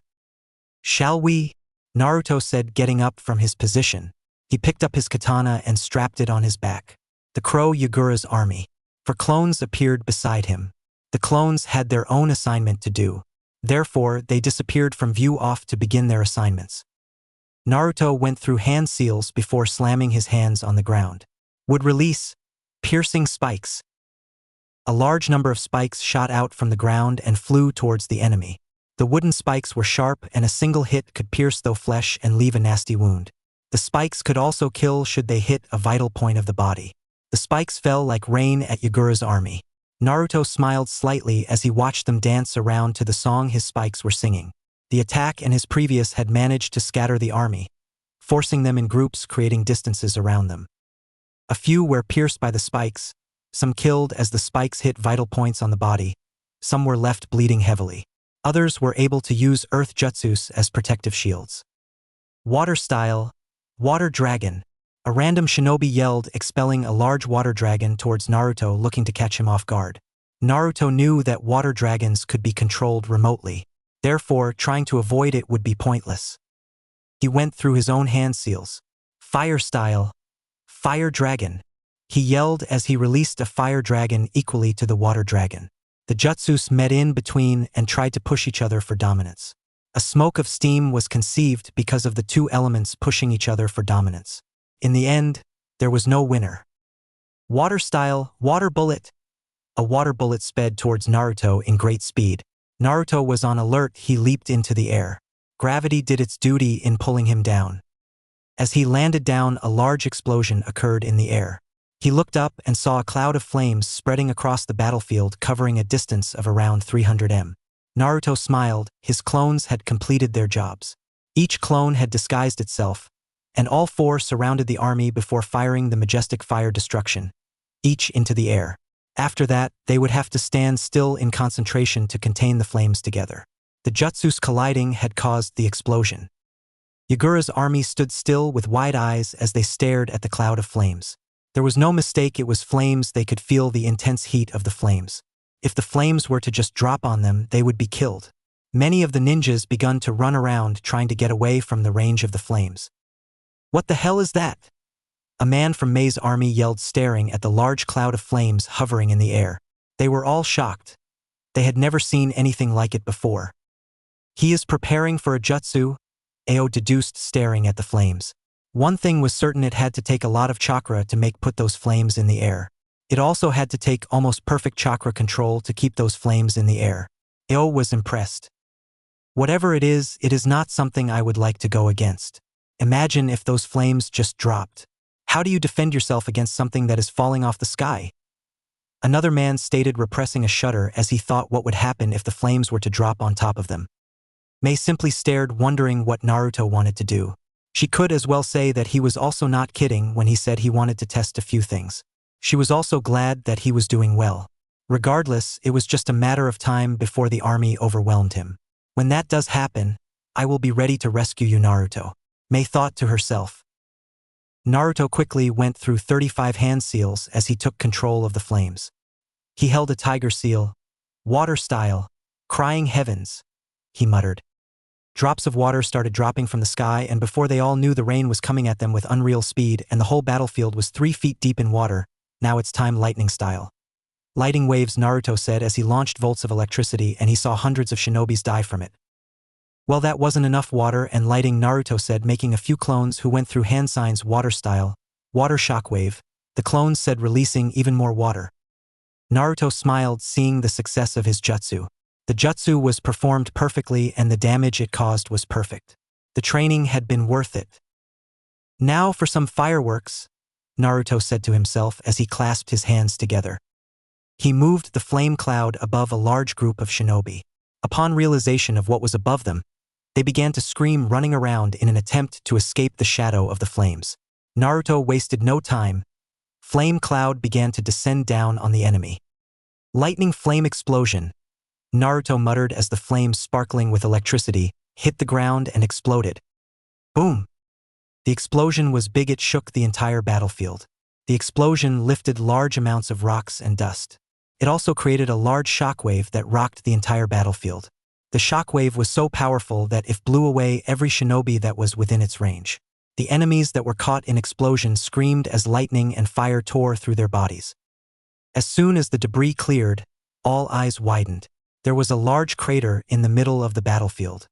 Speaker 1: "Shall we?" Naruto said, getting up from his position. He picked up his katana and strapped it on his back. The crow Yagura's army. For clones appeared beside him. The clones had their own assignment to do. Therefore, they disappeared from view off to begin their assignments. Naruto went through hand seals before slamming his hands on the ground. Would release piercing spikes. A large number of spikes shot out from the ground and flew towards the enemy. The wooden spikes were sharp and a single hit could pierce through flesh and leave a nasty wound. The spikes could also kill should they hit a vital point of the body. The spikes fell like rain at Yagura's army. Naruto smiled slightly as he watched them dance around to the song his spikes were singing. The attack and his previous had managed to scatter the army, forcing them in groups, creating distances around them. A few were pierced by the spikes, some killed as the spikes hit vital points on the body, some were left bleeding heavily. Others were able to use earth jutsus as protective shields. Water style, water dragon. A random shinobi yelled, expelling a large water dragon towards Naruto, looking to catch him off guard. Naruto knew that water dragons could be controlled remotely. Therefore, trying to avoid it would be pointless. He went through his own hand seals. Fire style, fire dragon. He yelled as he released a fire dragon equally to the water dragon. The jutsus met in between and tried to push each other for dominance. A smoke of steam was conceived because of the two elements pushing each other for dominance. In the end, there was no winner. Water style, water bullet. A water bullet sped towards Naruto in great speed. Naruto was on alert. He leaped into the air. Gravity did its duty in pulling him down. As he landed down, a large explosion occurred in the air. He looked up and saw a cloud of flames spreading across the battlefield, covering a distance of around 300 m. Naruto smiled. His clones had completed their jobs. Each clone had disguised itself, and all four surrounded the army before firing the majestic fire destruction, each into the air. After that, they would have to stand still in concentration to contain the flames together. The jutsus colliding had caused the explosion. Yagura's army stood still with wide eyes as they stared at the cloud of flames. There was no mistake, it was flames. They could feel the intense heat of the flames. If the flames were to just drop on them, they would be killed. Many of the ninjas began to run around trying to get away from the range of the flames. "What the hell is that?" A man from Mei's army yelled, staring at the large cloud of flames hovering in the air. They were all shocked. They had never seen anything like it before. "He is preparing for a jutsu," Ao deduced, staring at the flames. One thing was certain, it had to take a lot of chakra to put those flames in the air. It also had to take almost perfect chakra control to keep those flames in the air. Ao was impressed. "Whatever it is not something I would like to go against. Imagine if those flames just dropped. How do you defend yourself against something that is falling off the sky?" Another man stated, repressing a shudder as he thought what would happen if the flames were to drop on top of them. Mei simply stared, wondering what Naruto wanted to do. She could as well say that he was also not kidding when he said he wanted to test a few things. She was also glad that he was doing well. Regardless, it was just a matter of time before the army overwhelmed him. "When that does happen, I will be ready to rescue you, Naruto," Mei thought to herself. Naruto quickly went through 35 hand seals as he took control of the flames. He held a tiger seal. "Water style, crying heavens," he muttered. Drops of water started dropping from the sky, and before they all knew, the rain was coming at them with unreal speed, and the whole battlefield was 3 feet deep in water. "Now it's time, lightning style." "Lighting waves," Naruto said as he launched volts of electricity, and he saw hundreds of shinobis die from it. "Well, that wasn't enough water and lighting," Naruto said, making a few clones who went through hand signs. "Water style, water shockwave," the clones said, releasing even more water. Naruto smiled, seeing the success of his jutsu. The jutsu was performed perfectly and the damage it caused was perfect. The training had been worth it. "Now for some fireworks," Naruto said to himself as he clasped his hands together. He moved the flame cloud above a large group of shinobi. Upon realization of what was above them, they began to scream, running around in an attempt to escape the shadow of the flames. Naruto wasted no time. Flame cloud began to descend down on the enemy. "Lightning flame explosion," Naruto muttered as the flames, sparkling with electricity, hit the ground and exploded. Boom! The explosion was big. It shook the entire battlefield. The explosion lifted large amounts of rocks and dust. It also created a large shockwave that rocked the entire battlefield. The shockwave was so powerful that it blew away every shinobi that was within its range. The enemies that were caught in explosion screamed as lightning and fire tore through their bodies. As soon as the debris cleared, all eyes widened. There was a large crater in the middle of the battlefield.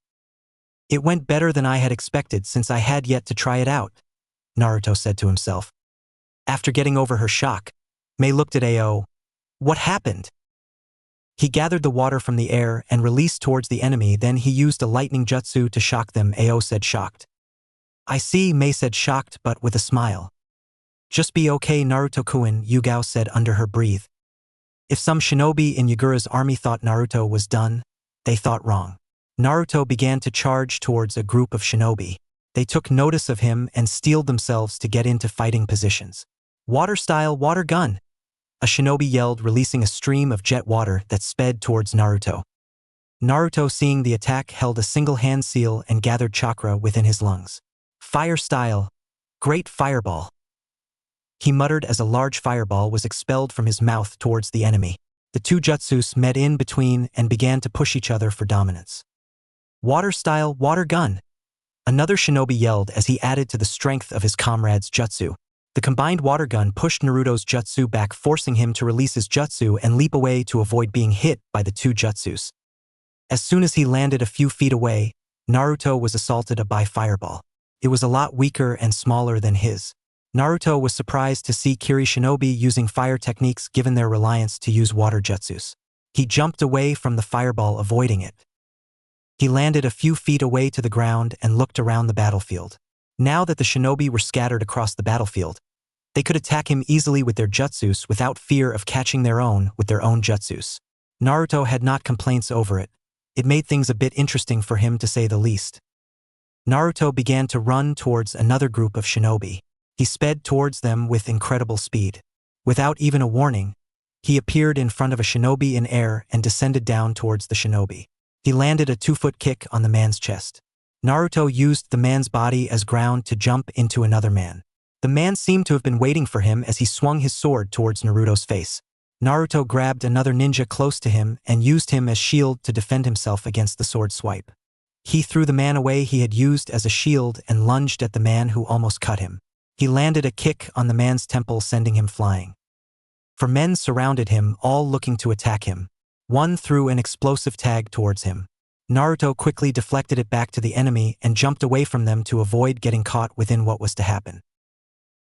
Speaker 1: It went better than I had expected since I had yet to try it out, Naruto said to himself. After getting over her shock, Mei looked at Ao. What happened? He gathered the water from the air and released towards the enemy, then he used a lightning jutsu to shock them, Ao said, shocked. I see, Mei said, shocked but with a smile. Just be okay, Naruto-kun, Yugao said under her breath. If some shinobi in Yagura's army thought Naruto was done, they thought wrong. Naruto began to charge towards a group of shinobi. They took notice of him and steeled themselves to get into fighting positions. Water style, water gun! A shinobi yelled, releasing a stream of jet water that sped towards Naruto. Naruto, seeing the attack, held a single hand seal and gathered chakra within his lungs. Fire style, great fireball! He muttered as a large fireball was expelled from his mouth towards the enemy. The two jutsus met in between and began to push each other for dominance. Water style, water gun! Another shinobi yelled as he added to the strength of his comrade's jutsu. The combined water gun pushed Naruto's jutsu back, forcing him to release his jutsu and leap away to avoid being hit by the two jutsus. As soon as he landed a few feet away, Naruto was assaulted by fireball. It was a lot weaker and smaller than his. Naruto was surprised to see Kiri shinobi using fire techniques given their reliance to use water jutsus. He jumped away from the fireball, avoiding it. He landed a few feet away to the ground and looked around the battlefield. Now that the shinobi were scattered across the battlefield, they could attack him easily with their jutsus without fear of catching their own with their own jutsus. Naruto had not complaints over it. It made things a bit interesting for him, to say the least. Naruto began to run towards another group of shinobi. He sped towards them with incredible speed. Without even a warning, he appeared in front of a shinobi in air and descended down towards the shinobi. He landed a 2-foot kick on the man's chest. Naruto used the man's body as ground to jump into another man. The man seemed to have been waiting for him as he swung his sword towards Naruto's face. Naruto grabbed another ninja close to him and used him as shield to defend himself against the sword swipe. He threw the man away he had used as a shield and lunged at the man who almost cut him. He landed a kick on the man's temple, sending him flying. Four men surrounded him, all looking to attack him. One threw an explosive tag towards him. Naruto quickly deflected it back to the enemy and jumped away from them to avoid getting caught within what was to happen.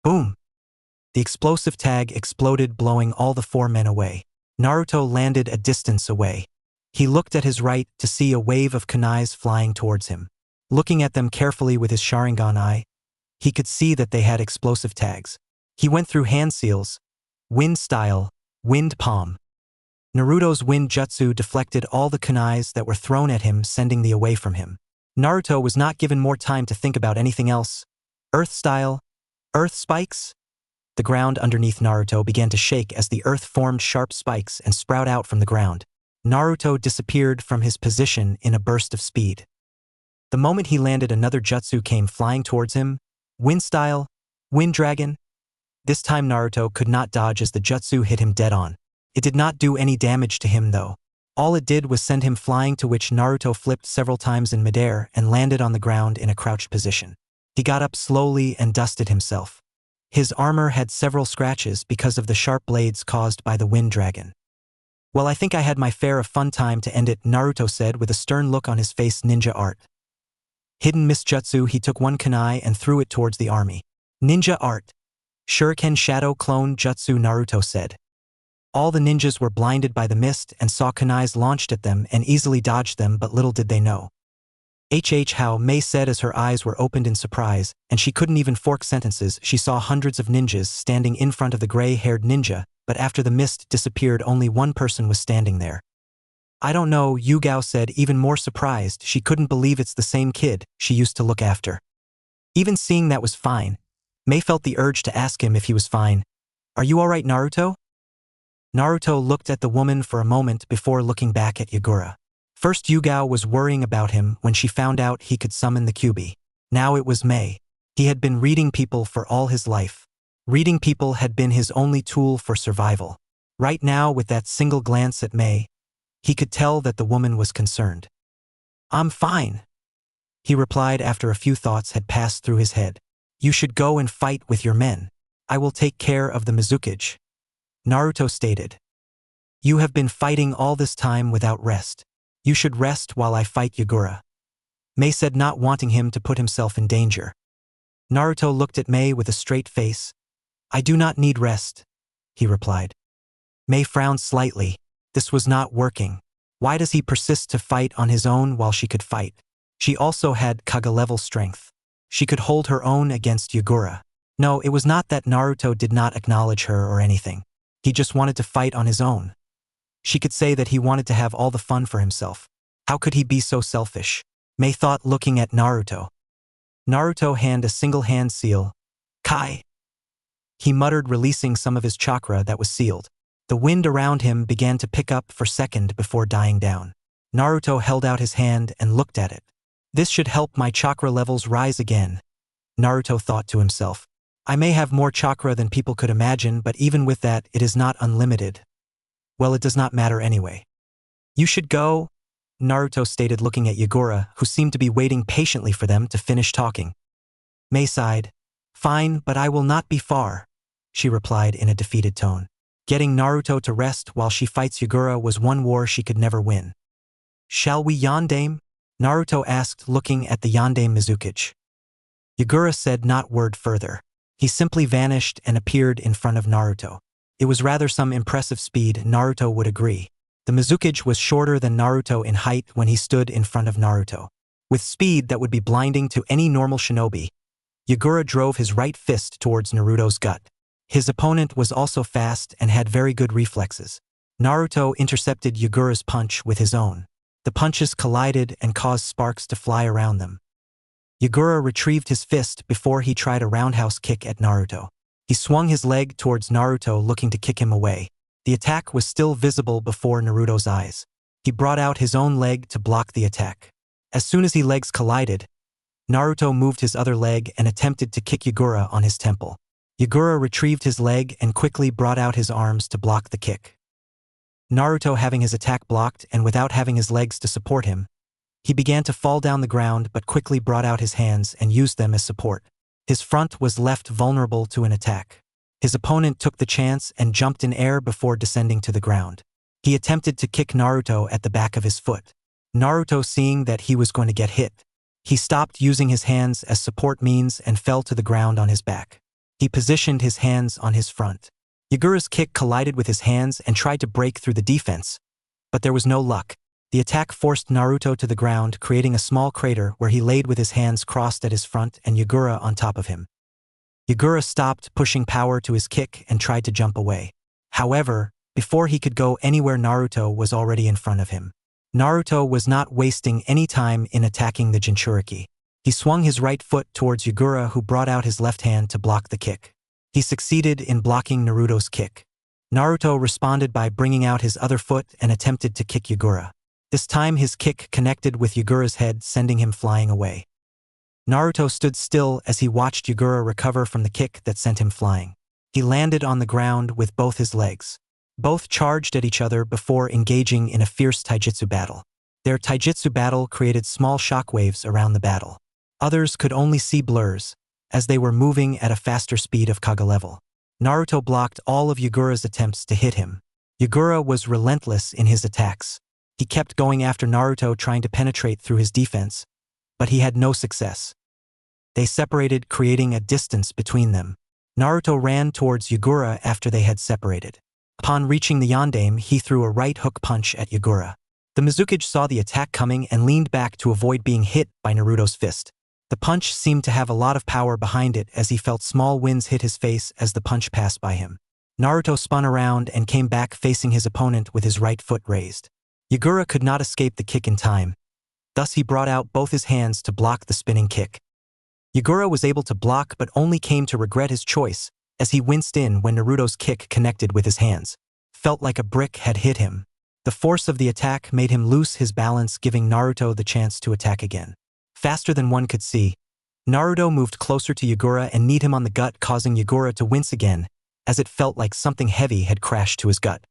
Speaker 1: Boom! The explosive tag exploded, blowing all the 4 men away. Naruto landed a distance away. He looked at his right to see a wave of kunais flying towards him. Looking at them carefully with his Sharingan eye, he could see that they had explosive tags. He went through hand seals, wind style, wind palm. Naruto's wind jutsu deflected all the kunais that were thrown at him, sending them away from him. Naruto was not given more time to think about anything else. Earth style, earth spikes. The ground underneath Naruto began to shake as the earth formed sharp spikes and sprout out from the ground. Naruto disappeared from his position in a burst of speed. The moment he landed, another jutsu came flying towards him. Wind style, wind dragon. This time Naruto could not dodge as the jutsu hit him dead on. It did not do any damage to him though. All it did was send him flying, to which Naruto flipped several times in midair and landed on the ground in a crouched position. He got up slowly and dusted himself. His armor had several scratches because of the sharp blades caused by the wind dragon. Well, I think I had my fair of fun. Time to end it, Naruto said with a stern look on his face. Ninja art. Hidden mist jutsu. He took one kunai and threw it towards the army. Ninja art. Shuriken shadow clone jutsu, Naruto said. All the ninjas were blinded by the mist and saw kunais launched at them and easily dodged them, but little did they know. How Mei said as her eyes were opened in surprise, and she couldn't even fork sentences. She saw hundreds of ninjas standing in front of the gray-haired ninja, but after the mist disappeared, only one person was standing there. I don't know, Yugao said, even more surprised. She couldn't believe it's the same kid she used to look after. Even seeing that was fine, Mei felt the urge to ask him if he was fine. Are you alright, Naruto? Naruto looked at the woman for a moment before looking back at Yagura. First, Yugao was worrying about him when she found out he could summon the Kyuubi. Now it was Mei. He had been reading people for all his life. Reading people had been his only tool for survival. Right now, with that single glance at Mei, he could tell that the woman was concerned. I'm fine, he replied after a few thoughts had passed through his head. You should go and fight with your men. I will take care of the Mizukage, Naruto stated. You have been fighting all this time without rest. You should rest while I fight Yagura, Mei said, not wanting him to put himself in danger. Naruto looked at Mei with a straight face. I do not need rest, he replied. Mei frowned slightly. This was not working. Why does he persist to fight on his own while she could fight? She also had Kage-level strength. She could hold her own against Yagura. No, it was not that Naruto did not acknowledge her or anything. He just wanted to fight on his own. She could say that he wanted to have all the fun for himself. How could he be so selfish? Mei thought, looking at Naruto. Naruto handed a single hand seal. Kai. He muttered, releasing some of his chakra that was sealed. The wind around him began to pick up for a second before dying down. Naruto held out his hand and looked at it. This should help my chakra levels rise again, Naruto thought to himself. I may have more chakra than people could imagine, but even with that, it is not unlimited. Well, it does not matter anyway. You should go, Naruto stated, looking at Yagura, who seemed to be waiting patiently for them to finish talking. Mei sighed. Fine, but I will not be far, she replied in a defeated tone. Getting Naruto to rest while she fights Yagura was one war she could never win. Shall we yandame? Naruto asked, looking at the yandame Mizukage. Yagura said not word further. He simply vanished and appeared in front of Naruto. It was rather some impressive speed, Naruto would agree. The Mizukage was shorter than Naruto in height when he stood in front of Naruto. With speed that would be blinding to any normal shinobi, Yagura drove his right fist towards Naruto's gut. His opponent was also fast and had very good reflexes. Naruto intercepted Yagura's punch with his own. The punches collided and caused sparks to fly around them. Yagura retrieved his fist before he tried a roundhouse kick at Naruto. He swung his leg towards Naruto, looking to kick him away. The attack was still visible before Naruto's eyes. He brought out his own leg to block the attack. As soon as his legs collided, Naruto moved his other leg and attempted to kick Yagura on his temple. Yagura retrieved his leg and quickly brought out his arms to block the kick. Naruto, having his attack blocked and without having his legs to support him, he began to fall down the ground but quickly brought out his hands and used them as support. His front was left vulnerable to an attack. His opponent took the chance and jumped in air before descending to the ground. He attempted to kick Naruto at the back of his foot. Naruto, seeing that he was going to get hit, he stopped using his hands as support means and fell to the ground on his back. He positioned his hands on his front. Yagura's kick collided with his hands and tried to break through the defense, but there was no luck. The attack forced Naruto to the ground, creating a small crater where he laid with his hands crossed at his front and Yagura on top of him. Yagura stopped pushing power to his kick and tried to jump away. However, before he could go anywhere, Naruto was already in front of him. Naruto was not wasting any time in attacking the Jinchuriki. He swung his right foot towards Yagura, who brought out his left hand to block the kick. He succeeded in blocking Naruto's kick. Naruto responded by bringing out his other foot and attempted to kick Yagura. This time his kick connected with Yagura's head, sending him flying away. Naruto stood still as he watched Yagura recover from the kick that sent him flying. He landed on the ground with both his legs. Both charged at each other before engaging in a fierce taijutsu battle. Their taijutsu battle created small shockwaves around the battle. Others could only see blurs, as they were moving at a faster speed of Kage level. Naruto blocked all of Yagura's attempts to hit him. Yagura was relentless in his attacks. He kept going after Naruto, trying to penetrate through his defense, but he had no success. They separated, creating a distance between them. Naruto ran towards Yagura after they had separated. Upon reaching the yandame, he threw a right hook punch at Yagura. The Mizukage saw the attack coming and leaned back to avoid being hit by Naruto's fist. The punch seemed to have a lot of power behind it, as he felt small winds hit his face as the punch passed by him. Naruto spun around and came back facing his opponent with his right foot raised. Yagura could not escape the kick in time. Thus he brought out both his hands to block the spinning kick. Yagura was able to block but only came to regret his choice, as he winced in when Naruto's kick connected with his hands. Felt like a brick had hit him. The force of the attack made him lose his balance, giving Naruto the chance to attack again. Faster than one could see, Naruto moved closer to Yagura and kneed him on the gut, causing Yagura to wince again, as it felt like something heavy had crashed to his gut.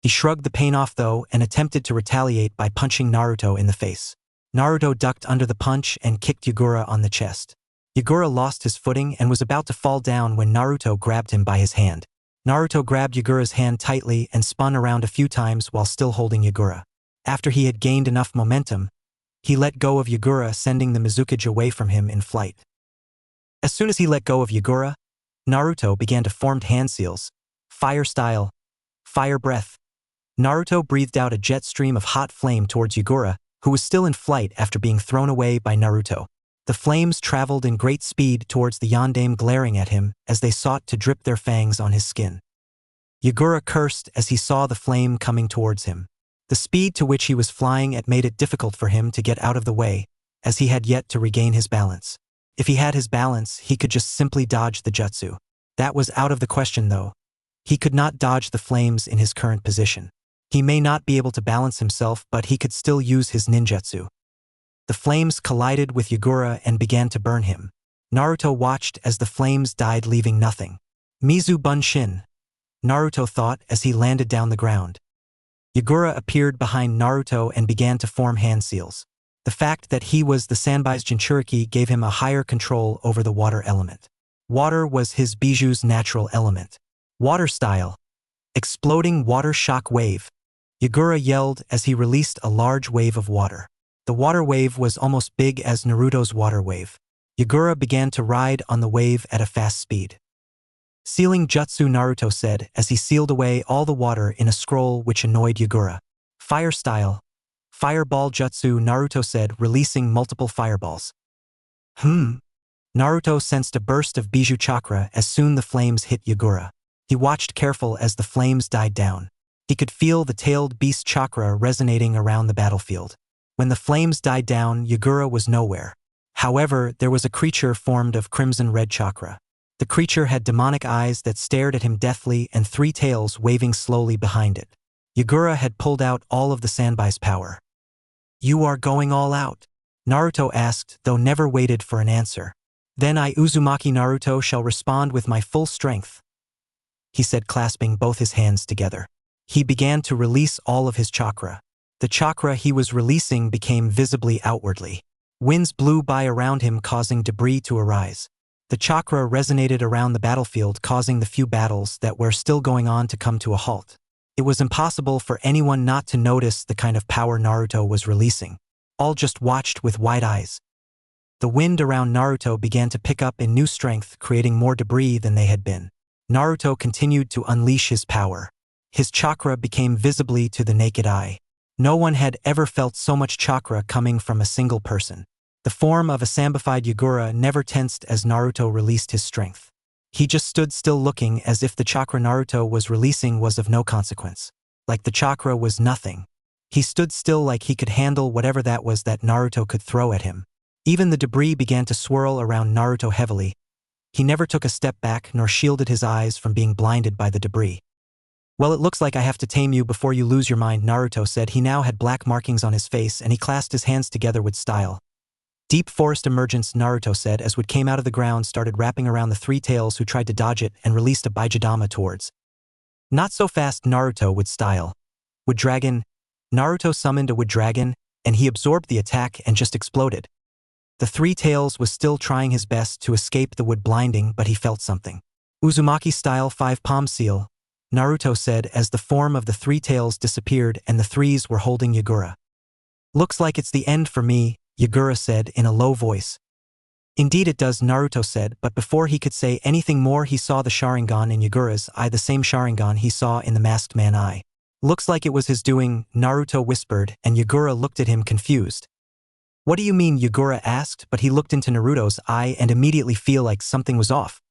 Speaker 1: He shrugged the pain off though and attempted to retaliate by punching Naruto in the face. Naruto ducked under the punch and kicked Yagura on the chest. Yagura lost his footing and was about to fall down when Naruto grabbed him by his hand. Naruto grabbed Yagura's hand tightly and spun around a few times while still holding Yagura. After he had gained enough momentum, he let go of Yagura, sending the Mizukage away from him in flight. As soon as he let go of Yagura, Naruto began to form hand seals. Fire style. Fire breath. Naruto breathed out a jet stream of hot flame towards Yagura, who was still in flight after being thrown away by Naruto. The flames traveled in great speed towards the yondaime, glaring at him as they sought to drip their fangs on his skin. Yagura cursed as he saw the flame coming towards him. The speed to which he was flying at made it difficult for him to get out of the way, as he had yet to regain his balance. If he had his balance, he could just simply dodge the jutsu. That was out of the question though. He could not dodge the flames in his current position. He may not be able to balance himself, but he could still use his ninjutsu. The flames collided with Yagura and began to burn him. Naruto watched as the flames died, leaving nothing. Mizu Bunshin, Naruto thought as he landed down the ground. Yagura appeared behind Naruto and began to form hand seals. The fact that he was the Sanbai's Jinchuriki gave him a higher control over the water element. Water was his Bijuu's natural element. Water style. Exploding water shock wave. Yagura yelled as he released a large wave of water. The water wave was almost big as Naruto's water wave. Yagura began to ride on the wave at a fast speed. Sealing jutsu, Naruto said as he sealed away all the water in a scroll, which annoyed Yagura. Fire style. Fireball jutsu, Naruto said, releasing multiple fireballs. Naruto sensed a burst of Biju chakra as soon the flames hit Yagura. He watched careful as the flames died down. He could feel the tailed beast chakra resonating around the battlefield. When the flames died down, Yagura was nowhere. However, there was a creature formed of crimson-red chakra. The creature had demonic eyes that stared at him deathly and 3 tails waving slowly behind it. Yagura had pulled out all of the Sanbai's power. "You are going all out?" Naruto asked, though never waited for an answer. "Then I, Uzumaki Naruto, shall respond with my full strength," he said, clasping both his hands together. He began to release all of his chakra. The chakra he was releasing became visibly outwardly. Winds blew by around him, causing debris to arise. The chakra resonated around the battlefield, causing the few battles that were still going on to come to a halt. It was impossible for anyone not to notice the kind of power Naruto was releasing. All just watched with wide eyes. The wind around Naruto began to pick up in new strength, creating more debris than they had been. Naruto continued to unleash his power. His chakra became visibly to the naked eye. No one had ever felt so much chakra coming from a single person. The form of a sambified Yagura never tensed as Naruto released his strength. He just stood still, looking as if the chakra Naruto was releasing was of no consequence. Like the chakra was nothing. He stood still, like he could handle whatever that was that Naruto could throw at him. Even the debris began to swirl around Naruto heavily. He never took a step back nor shielded his eyes from being blinded by the debris. "Well, it looks like I have to tame you before you lose your mind," Naruto said. He now had black markings on his face and he clasped his hands together with style. "Deep forest emergence," Naruto said as what came out of the ground started wrapping around the 3 tails, who tried to dodge it, and released a Bijidama towards. "Not so fast, Naruto," with style. "Wood dragon." Naruto summoned a wood dragon, and he absorbed the attack and just exploded. The 3 tails was still trying his best to escape the wood blinding, but he felt something. "Uzumaki style 5 palm seal," Naruto said as the form of the 3 tails disappeared and the 3s were holding Yagura. "Looks like it's the end for me," Yagura said in a low voice. "Indeed it does," Naruto said, but before he could say anything more, he saw the Sharingan in Yagura's eye, the same Sharingan he saw in the masked man eye. "Looks like it was his doing," Naruto whispered, and Yagura looked at him confused. "What do you mean?" Yagura asked, but he looked into Naruto's eye and immediately feel like something was off.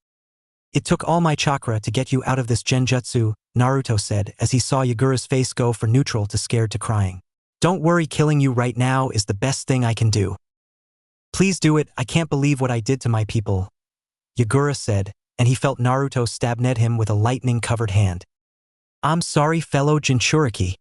Speaker 1: "It took all my chakra to get you out of this genjutsu," Naruto said as he saw Yagura's face go from neutral to scared to crying. "Don't worry, killing you right now is the best thing I can do. Please do it, I can't believe what I did to my people," Yagura said, and he felt Naruto stab at him with a lightning-covered hand. "I'm sorry, fellow Jinchuriki."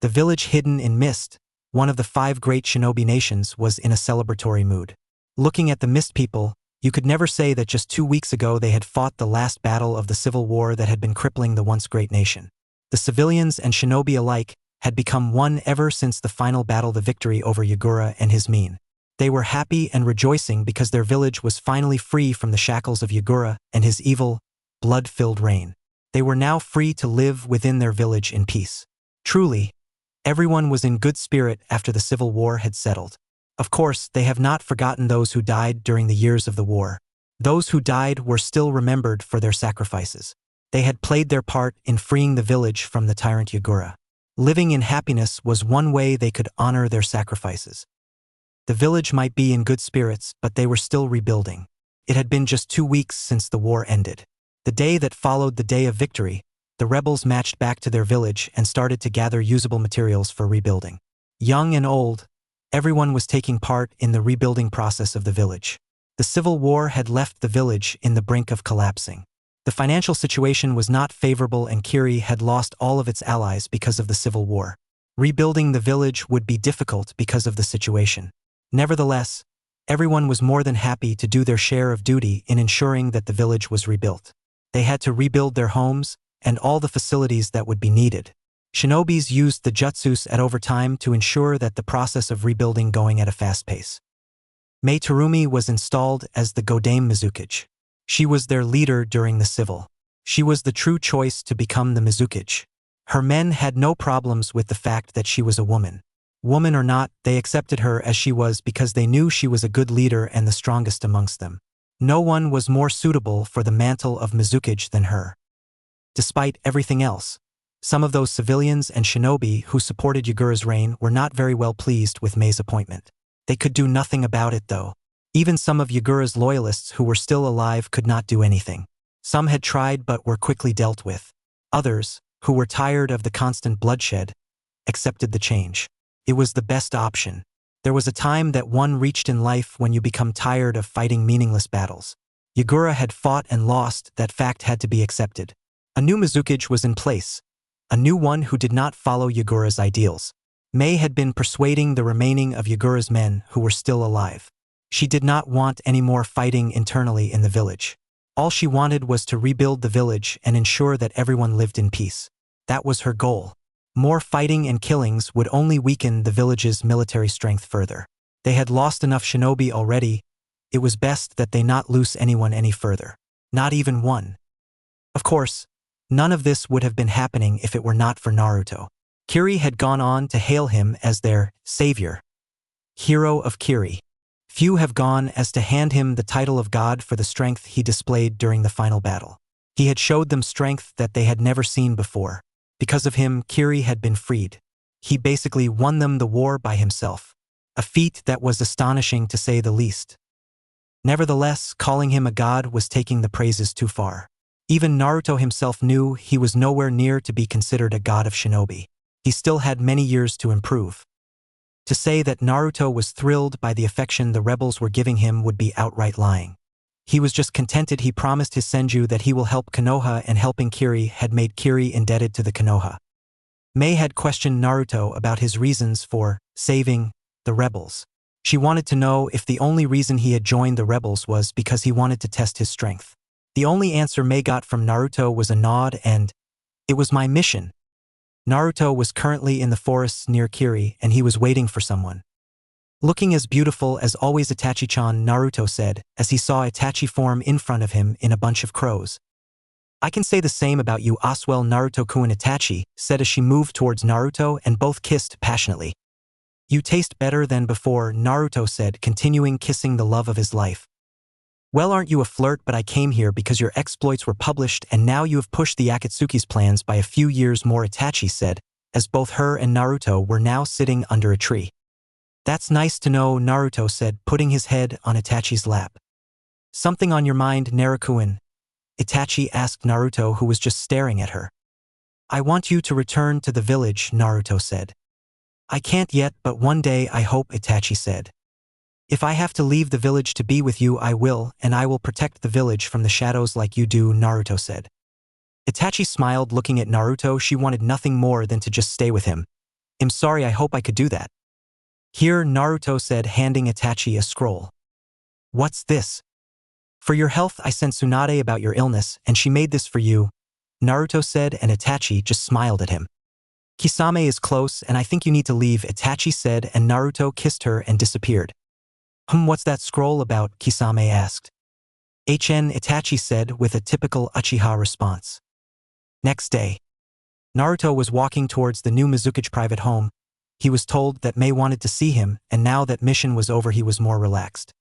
Speaker 1: The village hidden in mist, one of the 5 great shinobi nations, was in a celebratory mood. Looking at the mist people, you could never say that just 2 weeks ago they had fought the last battle of the civil war that had been crippling the once great nation. The civilians and shinobi alike had become one ever since the final battle, the victory over Yagura and his mine. They were happy and rejoicing because their village was finally free from the shackles of Yagura and his evil, blood-filled reign. They were now free to live within their village in peace. Truly, everyone was in good spirit after the civil war had settled. Of course, they have not forgotten those who died during the years of the war. Those who died were still remembered for their sacrifices. They had played their part in freeing the village from the tyrant Yagura. Living in happiness was one way they could honor their sacrifices. The village might be in good spirits, but they were still rebuilding. It had been just 2 weeks since the war ended. The day that followed the day of victory, the rebels marched back to their village and started to gather usable materials for rebuilding. Young and old, everyone was taking part in the rebuilding process of the village. The civil war had left the village in the brink of collapsing. The financial situation was not favorable and Kiri had lost all of its allies because of the civil war. Rebuilding the village would be difficult because of the situation. Nevertheless, everyone was more than happy to do their share of duty in ensuring that the village was rebuilt. They had to rebuild their homes and all the facilities that would be needed. Shinobis used the jutsus at overtime to ensure that the process of rebuilding going at a fast pace. Mei Terumi was installed as the Godame Mizukage. She was their leader during the civil. She was the true choice to become the Mizukage. Her men had no problems with the fact that she was a woman. Woman or not, they accepted her as she was because they knew she was a good leader and the strongest amongst them. No one was more suitable for the mantle of Mizukage than her. Despite everything else, some of those civilians and shinobi who supported Yagura's reign were not very well pleased with Mei's appointment. They could do nothing about it though. Even some of Yagura's loyalists who were still alive could not do anything. Some had tried but were quickly dealt with. Others, who were tired of the constant bloodshed, accepted the change. It was the best option. There was a time that one reached in life when you become tired of fighting meaningless battles. Yagura had fought and lost, that fact had to be accepted. A new Mizukage was in place, a new one who did not follow Yagura's ideals. Mei had been persuading the remaining of Yagura's men who were still alive. She did not want any more fighting internally in the village. All she wanted was to rebuild the village and ensure that everyone lived in peace. That was her goal. More fighting and killings would only weaken the village's military strength further. They had lost enough shinobi already. It was best that they not lose anyone any further. Not even one. Of course, none of this would have been happening if it were not for Naruto. Kiri had gone on to hail him as their savior. Hero of Kiri. Few have gone as to hand him the title of God for the strength he displayed during the final battle. He had showed them strength that they had never seen before. Because of him, Kiri had been freed. He basically won them the war by himself. A feat that was astonishing to say the least. Nevertheless, calling him a god was taking the praises too far. Even Naruto himself knew he was nowhere near to be considered a god of shinobi. He still had many years to improve. To say that Naruto was thrilled by the affection the rebels were giving him would be outright lying. He was just contented. He promised his Senju that he will help Konoha, and helping Kiri had made Kiri indebted to the Konoha. Mei had questioned Naruto about his reasons for saving the rebels. She wanted to know if the only reason he had joined the rebels was because he wanted to test his strength. The only answer Mei got from Naruto was a nod and, "It was my mission." Naruto was currently in the forests near Kiri and he was waiting for someone. Looking as beautiful as always, Itachi-chan, Naruto said, as he saw Itachi form in front of him in a bunch of crows. "I can say the same about you as well, Naruto-kun," Itachi said as she moved towards Naruto and both kissed passionately. "You taste better than before," Naruto said, continuing kissing the love of his life. "Well, aren't you a flirt? But I came here because your exploits were published and now you have pushed the Akatsuki's plans by a few years more," Itachi said, as both her and Naruto were now sitting under a tree. "That's nice to know," Naruto said, putting his head on Itachi's lap. "Something on your mind, Naruto-kun?" Itachi asked Naruto, who was just staring at her. "I want you to return to the village," Naruto said. "I can't yet, but one day I hope," Itachi said. "If I have to leave the village to be with you, I will, and I will protect the village from the shadows like you do," Naruto said. Itachi smiled, looking at Naruto. She wanted nothing more than to just stay with him. "I'm sorry, I hope I could do that." "Here," Naruto said, handing Itachi a scroll. "What's this?" "For your health, I sent Tsunade about your illness, and she made this for you," Naruto said, and Itachi just smiled at him. Kisame is close and I think you need to leave, Itachi said, and Naruto kissed her and disappeared. What's that scroll about? Kisame asked. Itachi said with a typical Uchiha response. Next day, Naruto was walking towards the new Mizuki's private home. He was told that Mei wanted to see him, and now that mission was over he was more relaxed.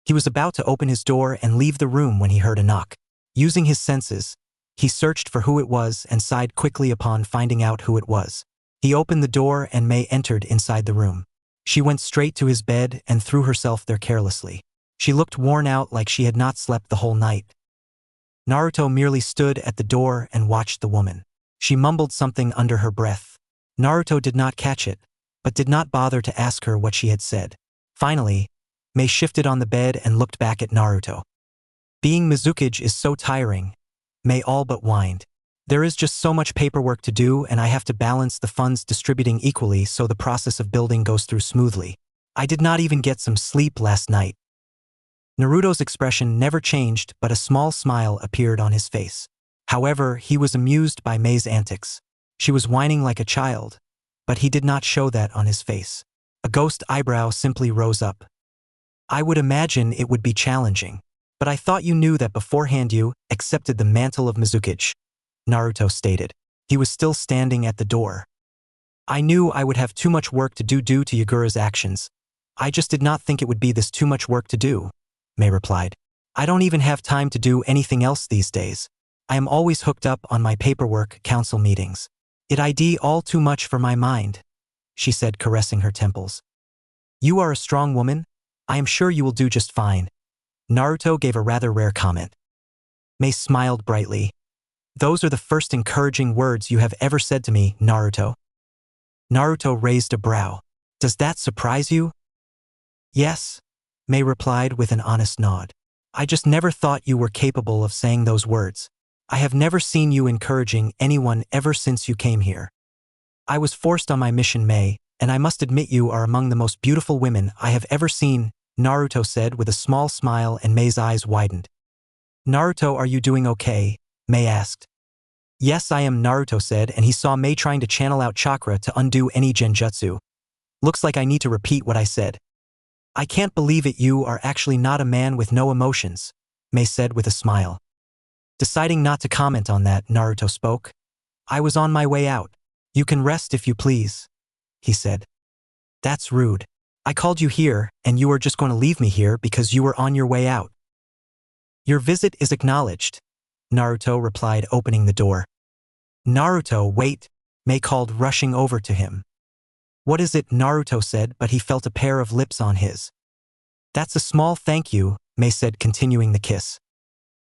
Speaker 1: He was about to open his door and leave the room when he heard a knock. Using his senses, he searched for who it was and sighed quickly upon finding out who it was. He opened the door and Mei entered inside the room. She went straight to his bed and threw herself there carelessly. She looked worn out, like she had not slept the whole night. Naruto merely stood at the door and watched the woman. She mumbled something under her breath. Naruto did not catch it, but did not bother to ask her what she had said. Finally, Mei shifted on the bed and looked back at Naruto. Being Mizuki is so tiring, Mei all but whined. There is just so much paperwork to do and I have to balance the funds distributing equally so the process of building goes through smoothly. I did not even get some sleep last night. Naruto's expression never changed, but a small smile appeared on his face. However, he was amused by Mei's antics. She was whining like a child, but he did not show that on his face. A ghost eyebrow simply rose up. I would imagine it would be challenging, but I thought you knew that beforehand. You accepted the mantle of Mizuki, Naruto stated. He was still standing at the door. I knew I would have too much work to do due to Yagura's actions. I just did not think it would be this too much work to do, Mei replied. I don't even have time to do anything else these days. I am always hooked up on my paperwork council meetings. It all too much for my mind, she said, caressing her temples. You are a strong woman. I am sure you will do just fine. Naruto gave a rather rare comment. Mei smiled brightly. Those are the first encouraging words you have ever said to me, Naruto. Naruto raised a brow. Does that surprise you? Yes, Mei replied with an honest nod. I just never thought you were capable of saying those words. I have never seen you encouraging anyone ever since you came here. I was forced on my mission, Mei, and I must admit you are among the most beautiful women I have ever seen, Naruto said with a small smile, and Mei's eyes widened. Naruto, are you doing okay? Mei asked. Yes, I am, Naruto said, and he saw Mei trying to channel out chakra to undo any genjutsu. Looks like I need to repeat what I said. I can't believe it, you are actually not a man with no emotions, Mei said with a smile. Deciding not to comment on that, Naruto spoke. I was on my way out. You can rest if you please, he said. That's rude. I called you here, and you are just going to leave me here because you were on your way out. Your visit is acknowledged, Naruto replied, opening the door. Naruto, wait, Mei called, rushing over to him. What is it? Naruto said, but he felt a pair of lips on his. That's a small thank you, Mei said, continuing the kiss.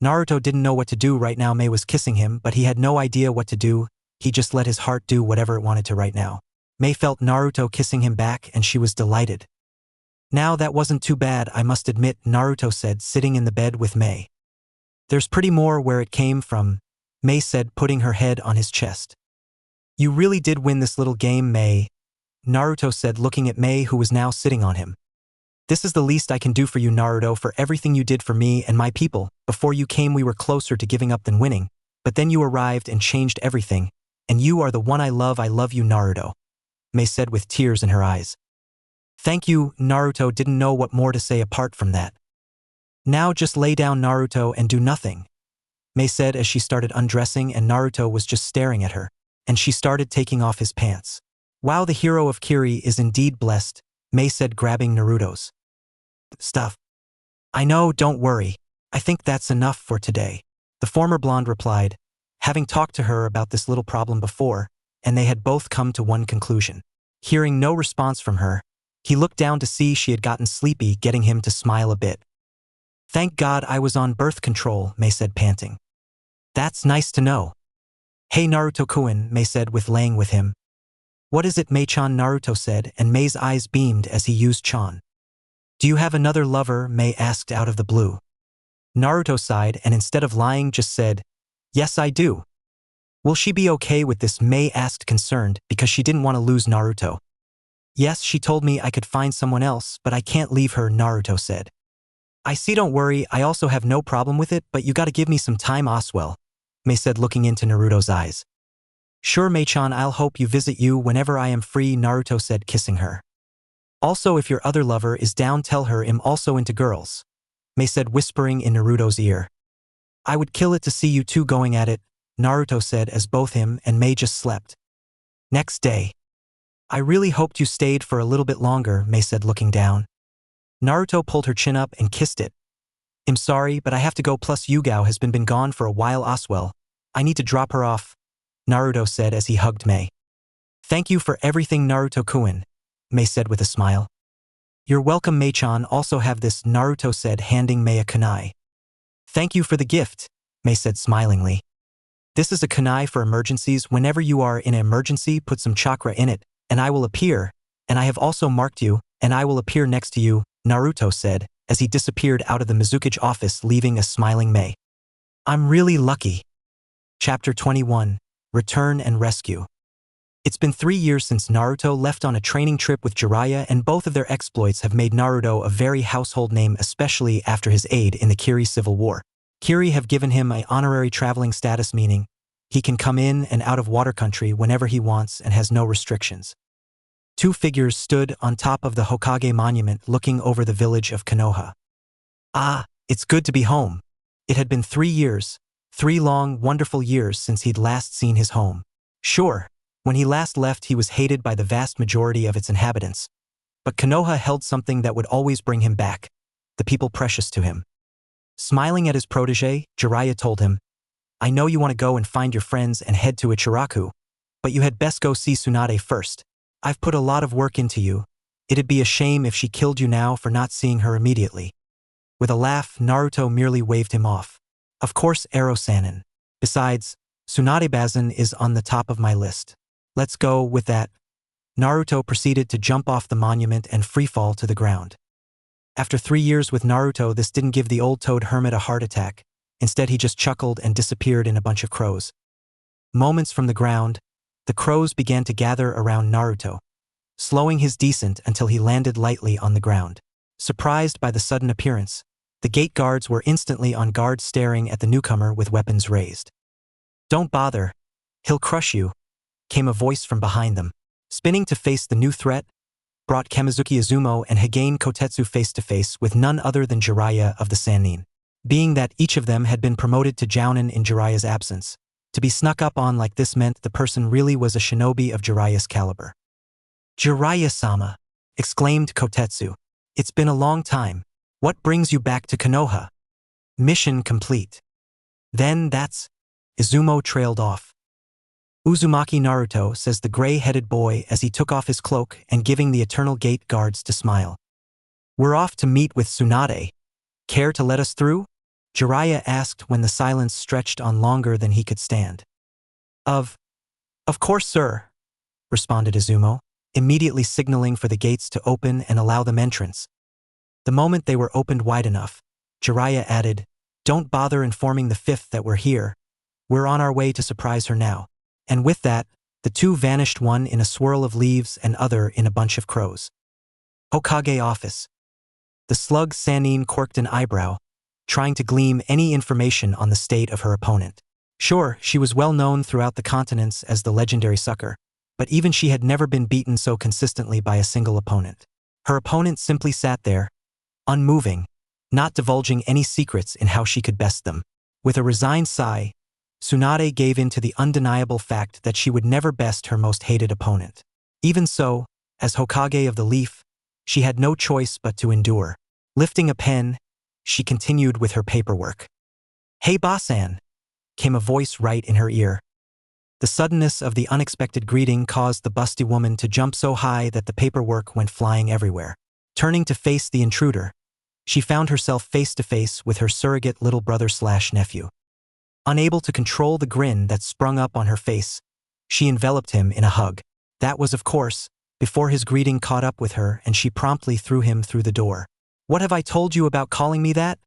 Speaker 1: Naruto didn't know what to do right now. Mei was kissing him, but he had no idea what to do. He just let his heart do whatever it wanted to right now. Mei felt Naruto kissing him back and she was delighted. Now that wasn't too bad, I must admit, Naruto said, sitting in the bed with Mei. There's pretty more where it came from, Mei said, putting her head on his chest. You really did win this little game, Mei, Naruto said, looking at Mei, who was now sitting on him. This is the least I can do for you, Naruto, for everything you did for me and my people. Before you came we were closer to giving up than winning, but then you arrived and changed everything, and you are the one I love you, Naruto, Mei said with tears in her eyes. Thank you, Naruto didn't know what more to say apart from that. Now just lay down, Naruto, and do nothing, Mei said as she started undressing, and Naruto was just staring at her, and she started taking off his pants. Wow, the hero of Kiri is indeed blessed, Mei said, grabbing Naruto's stuff. I know, don't worry. I think that's enough for today, the former blonde replied, having talked to her about this little problem before, and they had both come to one conclusion. Hearing no response from her, he looked down to see she had gotten sleepy, getting him to smile a bit. Thank God I was on birth control, Mei said, panting. That's nice to know. Hey Naruto-kun, Mei said with laying with him. What is it, Mei-chan? Naruto said, and Mei's eyes beamed as he used chan. Do you have another lover? Mei asked out of the blue. Naruto sighed and instead of lying just said, yes, I do. Will she be okay with this? Mei asked, concerned, because she didn't want to lose Naruto. Yes, she told me I could find someone else, but I can't leave her, Naruto said. I see, don't worry, I also have no problem with it, but you gotta give me some time, Oswell, Mei said, looking into Naruto's eyes. Sure, Mei-chan, I'll hope you visit you whenever I am free, Naruto said, kissing her. Also, if your other lover is down, tell her I'm also into girls, Mei said, whispering in Naruto's ear. I would kill it to see you two going at it, Naruto said as both him and Mei just slept. Next day. I really hoped you stayed for a little bit longer, Mei said, looking down. Naruto pulled her chin up and kissed it. I'm sorry, but I have to go, plus Yugao has been gone for a while as well. I need to drop her off, Naruto said as he hugged Mei. Thank you for everything, Naruto-kun, Mei said with a smile. You're welcome, Mei-chan, also have this, Naruto said, handing Mei a kunai. Thank you for the gift, Mei said smilingly. This is a kunai for emergencies. Whenever you are in an emergency, put some chakra in it, and I will appear, and I have also marked you, and I will appear next to you, Naruto said, as he disappeared out of the Mizukage office, leaving a smiling Mei. I'm really lucky. Chapter 21. Return and Rescue. It's been 3 years since Naruto left on a training trip with Jiraiya, and both of their exploits have made Naruto a very household name, especially after his aid in the Kiri Civil War. Kiri have given him an honorary traveling status, meaning he can come in and out of water country whenever he wants and has no restrictions. Two figures stood on top of the Hokage monument looking over the village of Konoha. Ah, it's good to be home. It had been 3 years, 3 long, wonderful years since he'd last seen his home. Sure, when he last left he was hated by the vast majority of its inhabitants. But Konoha held something that would always bring him back, the people precious to him. Smiling at his protege, Jiraiya told him, I know you want to go and find your friends and head to Ichiraku, but you had best go see Tsunade first. I've put a lot of work into you. It'd be a shame if she killed you now for not seeing her immediately. With a laugh, Naruto merely waved him off. Of course, Ero-sanin. Besides, Tsunade-bazin is on the top of my list. Let's go with that. Naruto proceeded to jump off the monument and freefall to the ground. After 3 years with Naruto, this didn't give the old toad hermit a heart attack. Instead, he just chuckled and disappeared in a bunch of crows. Moments from the ground, the crows began to gather around Naruto, slowing his descent until he landed lightly on the ground. Surprised by the sudden appearance, the gate guards were instantly on guard, staring at the newcomer with weapons raised. Don't bother. He'll crush you, came a voice from behind them. Spinning to face the new threat, brought Kamizuki Izumo and Hagane Kotetsu face to face with none other than Jiraiya of the Sannin. Being that each of them had been promoted to Jounin in Jiraiya's absence, to be snuck up on like this meant the person really was a shinobi of Jiraiya's caliber. Jiraiya-sama, exclaimed Kotetsu. It's been a long time. What brings you back to Konoha? Mission complete. Then that's... Izumo trailed off. Uzumaki Naruto, says the gray-headed boy as he took off his cloak and giving the eternal gate guards to smile. We're off to meet with Tsunade. Care to let us through? Jiraiya asked when the silence stretched on longer than he could stand. Of course, sir, responded Izumo, immediately signaling for the gates to open and allow them entrance. The moment they were opened wide enough, Jiraiya added, Don't bother informing the fifth that we're here. We're on our way to surprise her now. And with that, the two vanished, one in a swirl of leaves and other in a bunch of crows. Hokage office. The slug Sannin quirked an eyebrow, trying to glean any information on the state of her opponent. Sure, she was well known throughout the continents as the legendary sucker, but even she had never been beaten so consistently by a single opponent. Her opponent simply sat there, unmoving, not divulging any secrets in how she could best them. With a resigned sigh, Tsunade gave in to the undeniable fact that she would never best her most hated opponent. Even so, as Hokage of the Leaf, she had no choice but to endure. Lifting a pen, she continued with her paperwork. Hey Bossan, came a voice right in her ear. The suddenness of the unexpected greeting caused the busty woman to jump so high that the paperwork went flying everywhere. Turning to face the intruder, she found herself face to face with her surrogate little brother/nephew. Unable to control the grin that sprung up on her face, she enveloped him in a hug. That was, of course, before his greeting caught up with her and she promptly threw him through the door. What have I told you about calling me that?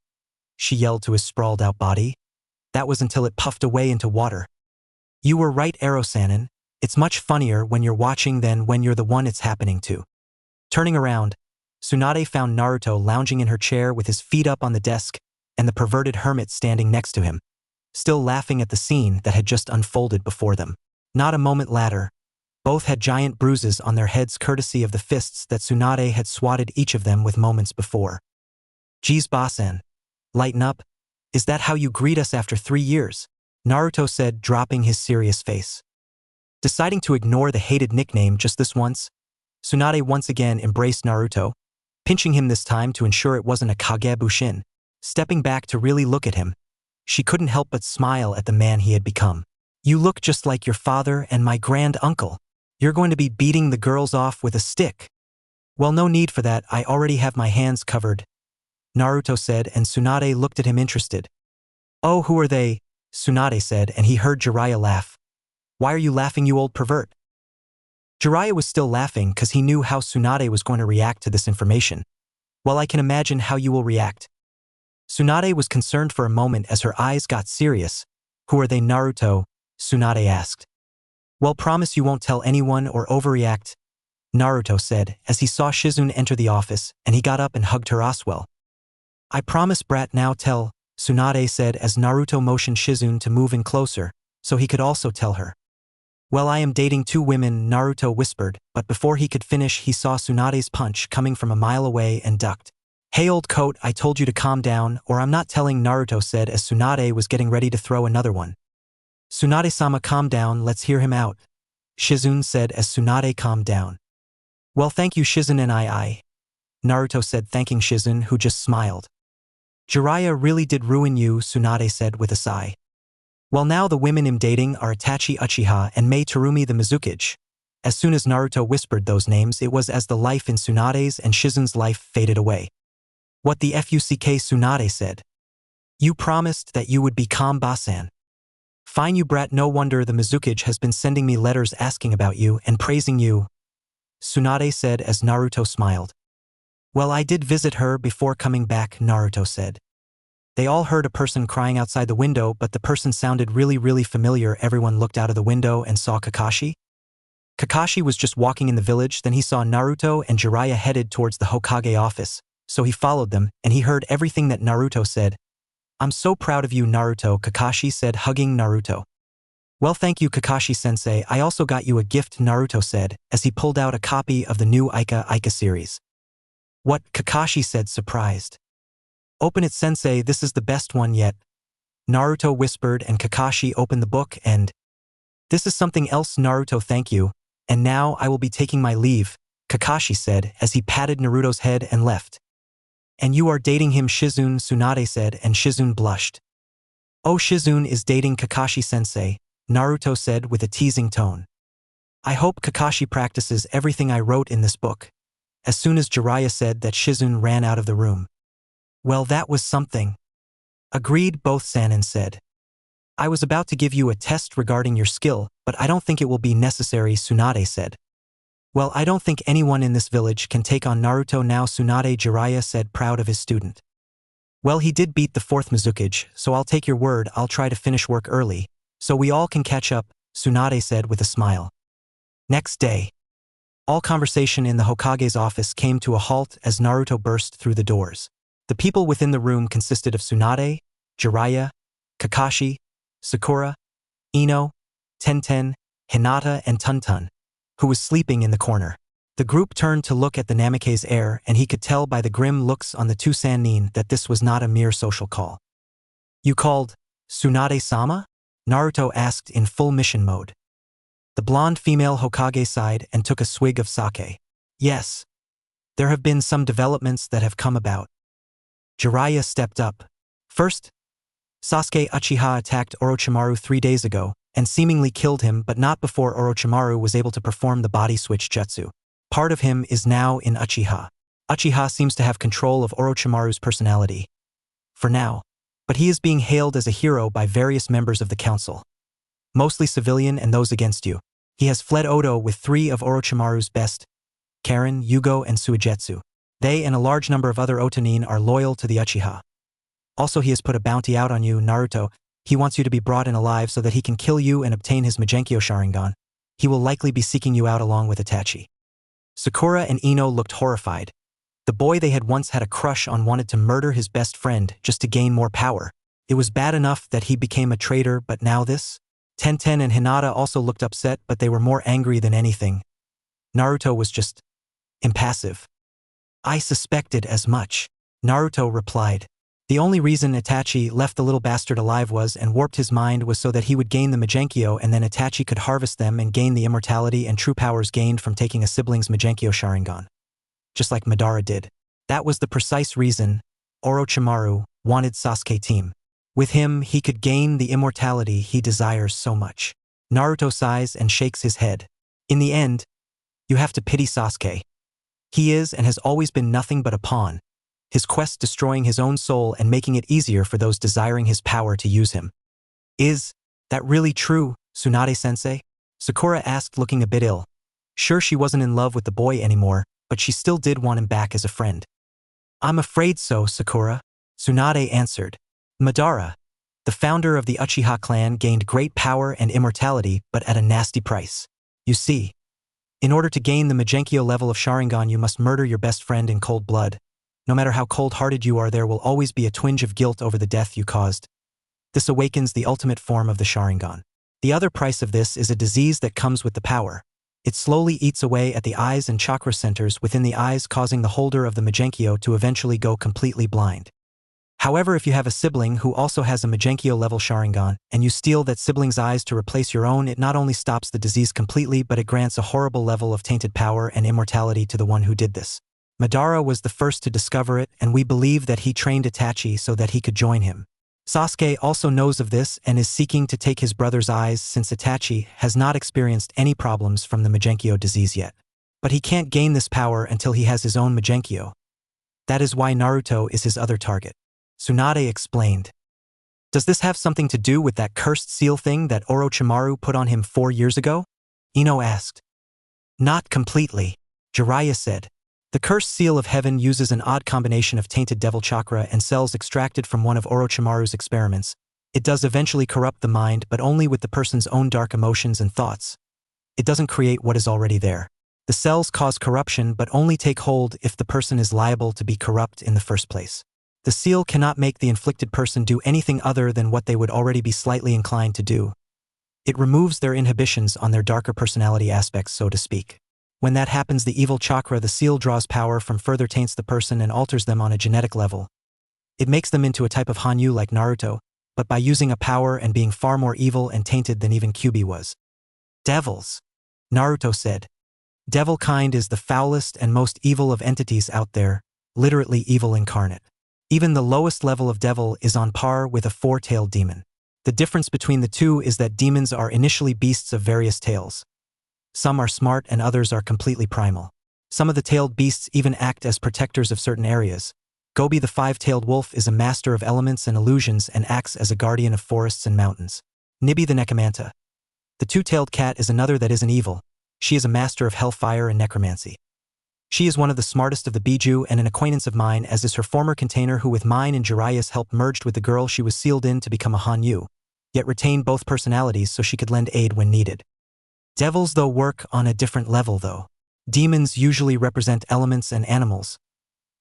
Speaker 1: She yelled to his sprawled-out body. That was until it puffed away into water. You were right, Ero-sanin. It's much funnier when you're watching than when you're the one it's happening to. Turning around, Tsunade found Naruto lounging in her chair with his feet up on the desk and the perverted hermit standing next to him, still laughing at the scene that had just unfolded before them. Not a moment later, both had giant bruises on their heads courtesy of the fists that Tsunade had swatted each of them with moments before. "Geez, Basen. Lighten up. Is that how you greet us after 3 years?" Naruto said, dropping his serious face. Deciding to ignore the hated nickname just this once, Tsunade once again embraced Naruto, pinching him this time to ensure it wasn't a Kagebushin. Stepping back to really look at him, she couldn't help but smile at the man he had become. "You look just like your father and my grand uncle. You're going to be beating the girls off with a stick." "Well, no need for that, I already have my hands covered," Naruto said, and Tsunade looked at him interested. "Oh, who are they?" Tsunade said, and he heard Jiraiya laugh. "Why are you laughing, you old pervert?" Jiraiya was still laughing because he knew how Tsunade was going to react to this information. "Well, I can imagine how you will react." Tsunade was concerned for a moment as her eyes got serious. "Who are they, Naruto?" Tsunade asked. "Well, promise you won't tell anyone or overreact," Naruto said as he saw Shizune enter the office, and he got up and hugged her Oswell. "I promise, brat, now tell," Tsunade said as Naruto motioned Shizune to move in closer so he could also tell her. "Well, I am dating 2 women," Naruto whispered, but before he could finish he saw Tsunade's punch coming from a mile away and ducked. "Hey, old coat, I told you to calm down, or I'm not telling," Naruto said as Tsunade was getting ready to throw another one. "Tsunade-sama, calm down, let's hear him out," Shizune said as Tsunade calmed down. "Well, thank you, Shizune and I," Naruto said, thanking Shizune, who just smiled. "Jiraiya really did ruin you," Tsunade said with a sigh. "Well, now the women I'm dating are Itachi Uchiha and Mei Terumi the Mizukage." As soon as Naruto whispered those names, it was as the life in Tsunade's and Shizune's life faded away. "What the fuck?" Tsunade said. "You promised that you would be calm, Basan." "Fine, you brat, no wonder the Mizukage has been sending me letters asking about you and praising you," Tsunade said as Naruto smiled. "Well, I did visit her before coming back," Naruto said. They all heard a person crying outside the window, but the person sounded really familiar. Everyone looked out of the window and saw Kakashi. Kakashi was just walking in the village, then he saw Naruto and Jiraiya headed towards the Hokage office, so he followed them, and he heard everything that Naruto said. "I'm so proud of you, Naruto," Kakashi said, hugging Naruto. "Well, thank you, Kakashi-sensei, I also got you a gift," Naruto said, as he pulled out a copy of the new Ika series. "What?" Kakashi said, surprised. "Open it, sensei, this is the best one yet," Naruto whispered, and Kakashi opened the book and, "This is something else, Naruto, thank you, and now I will be taking my leave," Kakashi said as he patted Naruto's head and left. "And you are dating him, Shizune," Tsunade said, and Shizune blushed. "Oh, Shizune is dating Kakashi-sensei," Naruto said with a teasing tone. "I hope Kakashi practices everything I wrote in this book." As soon as Jiraiya said that, Shizune ran out of the room. "Well, that was something." "Agreed," both Sanin said. "I was about to give you a test regarding your skill, but I don't think it will be necessary," Tsunade said. "Well, I don't think anyone in this village can take on Naruto now," Tsunade Jiraiya said, proud of his student. "Well, he did beat the 4th Mizukage, so I'll take your word. I'll try to finish work early, so we all can catch up," Tsunade said with a smile. Next day, all conversation in the Hokage's office came to a halt as Naruto burst through the doors. The people within the room consisted of Tsunade, Jiraiya, Kakashi, Sakura, Ino, Tenten, Hinata, and Tuntun, who was sleeping in the corner. The group turned to look at the Namake's heir, and he could tell by the grim looks on the 2 Sannin that this was not a mere social call. "You called Tsunade-sama?" Naruto asked in full mission mode. The blonde female Hokage sighed and took a swig of sake. "Yes. There have been some developments that have come about." Jiraiya stepped up. "First, Sasuke Uchiha attacked Orochimaru 3 days ago and seemingly killed him, but not before Orochimaru was able to perform the body switch jutsu. Part of him is now in Uchiha. Uchiha seems to have control of Orochimaru's personality. For now. But he is being hailed as a hero by various members of the council. Mostly civilian and those against you. He has fled Odo with 3 of Orochimaru's best, Karen, Yugo, and Suigetsu. They and a large number of other Otonin are loyal to the Uchiha. Also, he has put a bounty out on you, Naruto. He wants you to be brought in alive so that he can kill you and obtain his Magenkyo Sharingan. He will likely be seeking you out along with Itachi." Sakura and Ino looked horrified. The boy they had once had a crush on wanted to murder his best friend just to gain more power. It was bad enough that he became a traitor, but now this? Tenten and Hinata also looked upset, but they were more angry than anything. Naruto was just impassive. I suspected as much, Naruto replied. The only reason Itachi left the little bastard alive and warped his mind was so that he would gain the Magenkyo, and then Itachi could harvest them and gain the immortality and true powers gained from taking a sibling's Magenkyo Sharingan. Just like Madara did. That was the precise reason Orochimaru wanted Sasuke team. With him, he could gain the immortality he desires so much. Naruto sighs and shakes his head. In the end, you have to pity Sasuke. He is and has always been nothing but a pawn, his quest destroying his own soul and making it easier for those desiring his power to use him. Is that really true, Tsunade-sensei? Sakura asked, looking a bit ill. Sure, she wasn't in love with the boy anymore, but she still did want him back as a friend. I'm afraid so, Sakura, Tsunade answered. Madara, the founder of the Uchiha clan, gained great power and immortality, but at a nasty price. You see, in order to gain the Magenkyo level of Sharingan, you must murder your best friend in cold blood. No matter how cold-hearted you are, there will always be a twinge of guilt over the death you caused. This awakens the ultimate form of the Sharingan. The other price of this is a disease that comes with the power. It slowly eats away at the eyes and chakra centers within the eyes, causing the holder of the Magenkyo to eventually go completely blind. However, if you have a sibling who also has a Magenkyo level Sharingan, and you steal that sibling's eyes to replace your own, it not only stops the disease completely, but it grants a horrible level of tainted power and immortality to the one who did this. Madara was the first to discover it, and we believe that he trained Itachi so that he could join him. Sasuke also knows of this and is seeking to take his brother's eyes, since Itachi has not experienced any problems from the Magenkyo disease yet. But he can't gain this power until he has his own Magenkyo. That is why Naruto is his other target. Tsunade explained. Does this have something to do with that cursed seal thing that Orochimaru put on him 4 years ago? Ino asked. Not completely, Jiraiya said. The cursed seal of heaven uses an odd combination of tainted devil chakra and cells extracted from one of Orochimaru's experiments. It does eventually corrupt the mind, but only with the person's own dark emotions and thoughts. It doesn't create what is already there. The cells cause corruption but only take hold if the person is liable to be corrupt in the first place. The seal cannot make the inflicted person do anything other than what they would already be slightly inclined to do. It removes their inhibitions on their darker personality aspects, so to speak. When that happens, the evil chakra, the seal, draws power from further taints the person and alters them on a genetic level. It makes them into a type of Hanyu like Naruto, but by using a power and being far more evil and tainted than even Kyuubi was. Devils, Naruto said. Devil kind is the foulest and most evil of entities out there, literally evil incarnate. Even the lowest level of devil is on par with a 4-tailed demon. The difference between the two is that demons are initially beasts of various tails. Some are smart and others are completely primal. Some of the tailed beasts even act as protectors of certain areas. Gobi the 5-tailed wolf is a master of elements and illusions and acts as a guardian of forests and mountains. Nibi the necromanta, the 2-tailed cat, is another that isn't evil. She is a master of hellfire and necromancy. She is one of the smartest of the Biju and an acquaintance of mine, as is her former container, who with mine and Jiraiya's help merged with the girl she was sealed in to become a Hanyu, yet retained both personalities so she could lend aid when needed. Devils, though, work on a different level, though. Demons usually represent elements and animals.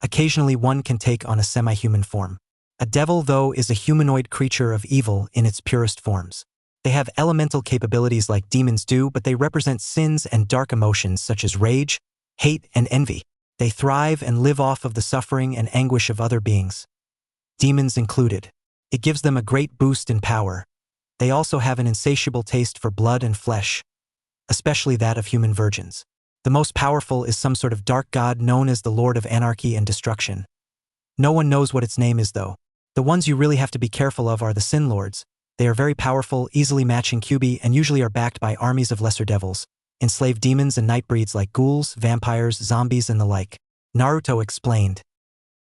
Speaker 1: Occasionally one can take on a semi-human form. A devil, though, is a humanoid creature of evil in its purest forms. They have elemental capabilities like demons do, but they represent sins and dark emotions such as rage, hate, and envy. They thrive and live off of the suffering and anguish of other beings, demons included. It gives them a great boost in power. They also have an insatiable taste for blood and flesh, especially that of human virgins. The most powerful is some sort of dark god known as the Lord of Anarchy and Destruction. No one knows what its name is, though. The ones you really have to be careful of are the Sin Lords. They are very powerful, easily matching Kyuubi, and usually are backed by armies of lesser devils, enslaved demons and nightbreeds like ghouls, vampires, zombies, and the like. Naruto explained.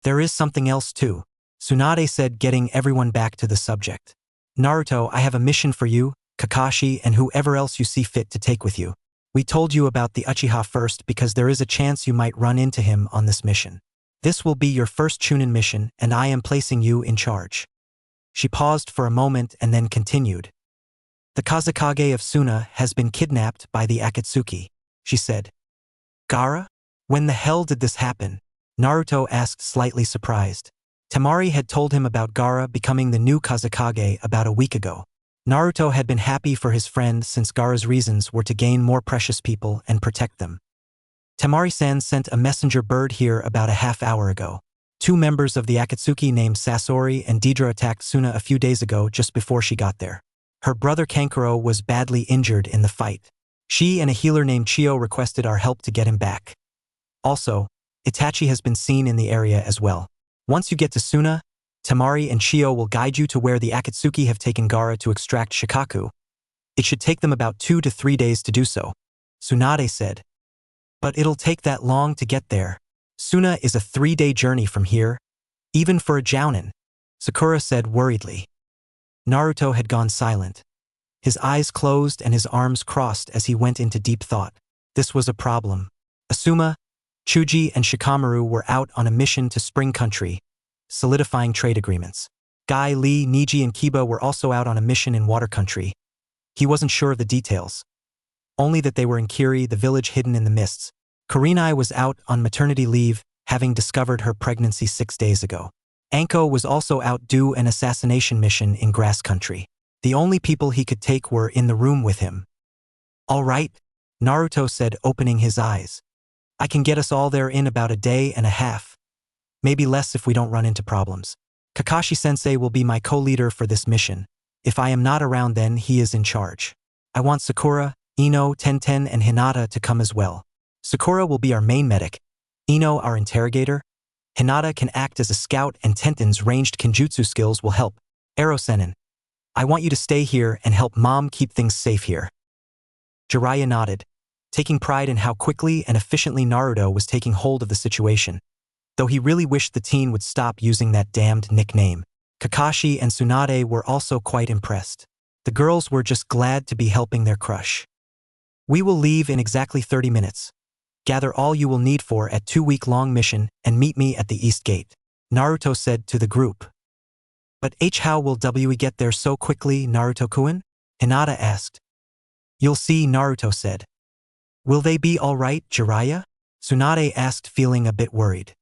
Speaker 1: There is something else too, Tsunade said, getting everyone back to the subject. Naruto, I have a mission for you, Kakashi, and whoever else you see fit to take with you. We told you about the Uchiha first because there is a chance you might run into him on this mission. This will be your first Chunin mission, and I am placing you in charge. She paused for a moment and then continued. The Kazekage of Suna has been kidnapped by the Akatsuki, she said. Gaara? When the hell did this happen? Naruto asked, slightly surprised. Temari had told him about Gaara becoming the new Kazekage about a week ago. Naruto had been happy for his friend since Gaara's reasons were to gain more precious people and protect them. Temari-san sent a messenger bird here about a half hour ago. 2 members of the Akatsuki named Sasori and Deidre attacked Suna a few days ago just before she got there. Her brother Kankuro was badly injured in the fight. She and a healer named Chio requested our help to get him back. Also, Itachi has been seen in the area as well. Once you get to Suna, Temari and Chio will guide you to where the Akatsuki have taken Gaara to extract Shikaku. It should take them about 2 to 3 days to do so, Tsunade said. But it'll take that long to get there. Suna is a 3-day journey from here, even for a jounin, Sakura said worriedly. Naruto had gone silent. His eyes closed and his arms crossed as he went into deep thought. This was a problem. Asuma, Chuji and Shikamaru were out on a mission to Spring Country, solidifying trade agreements. Guy, Lee, Niji and Kiba were also out on a mission in Water Country. He wasn't sure of the details. Only that they were in Kiri, the village hidden in the mists. Kurenai was out on maternity leave, having discovered her pregnancy 6 days ago. Anko was also out due an assassination mission in Grass Country. The only people he could take were in the room with him. All right, Naruto said, opening his eyes. I can get us all there in about a day and a half. Maybe less if we don't run into problems. Kakashi-sensei will be my co-leader for this mission. If I am not around, then he is in charge. I want Sakura, Ino, Tenten and Hinata to come as well. Sakura will be our main medic, Ino our interrogator. Hinata can act as a scout and Tenten's ranged kenjutsu skills will help. Ero-senin, I want you to stay here and help Mom keep things safe here. Jiraiya nodded, taking pride in how quickly and efficiently Naruto was taking hold of the situation, though he really wished the teen would stop using that damned nickname. Kakashi and Tsunade were also quite impressed. The girls were just glad to be helping their crush. We will leave in exactly 30 minutes. Gather all you will need for a 2-week-long mission and meet me at the East Gate, Naruto said to the group. But how will we get there so quickly, Naruto-kun? Hinata asked. You'll see, Naruto said. Will they be all right, Jiraiya? Tsunade asked, feeling a bit worried.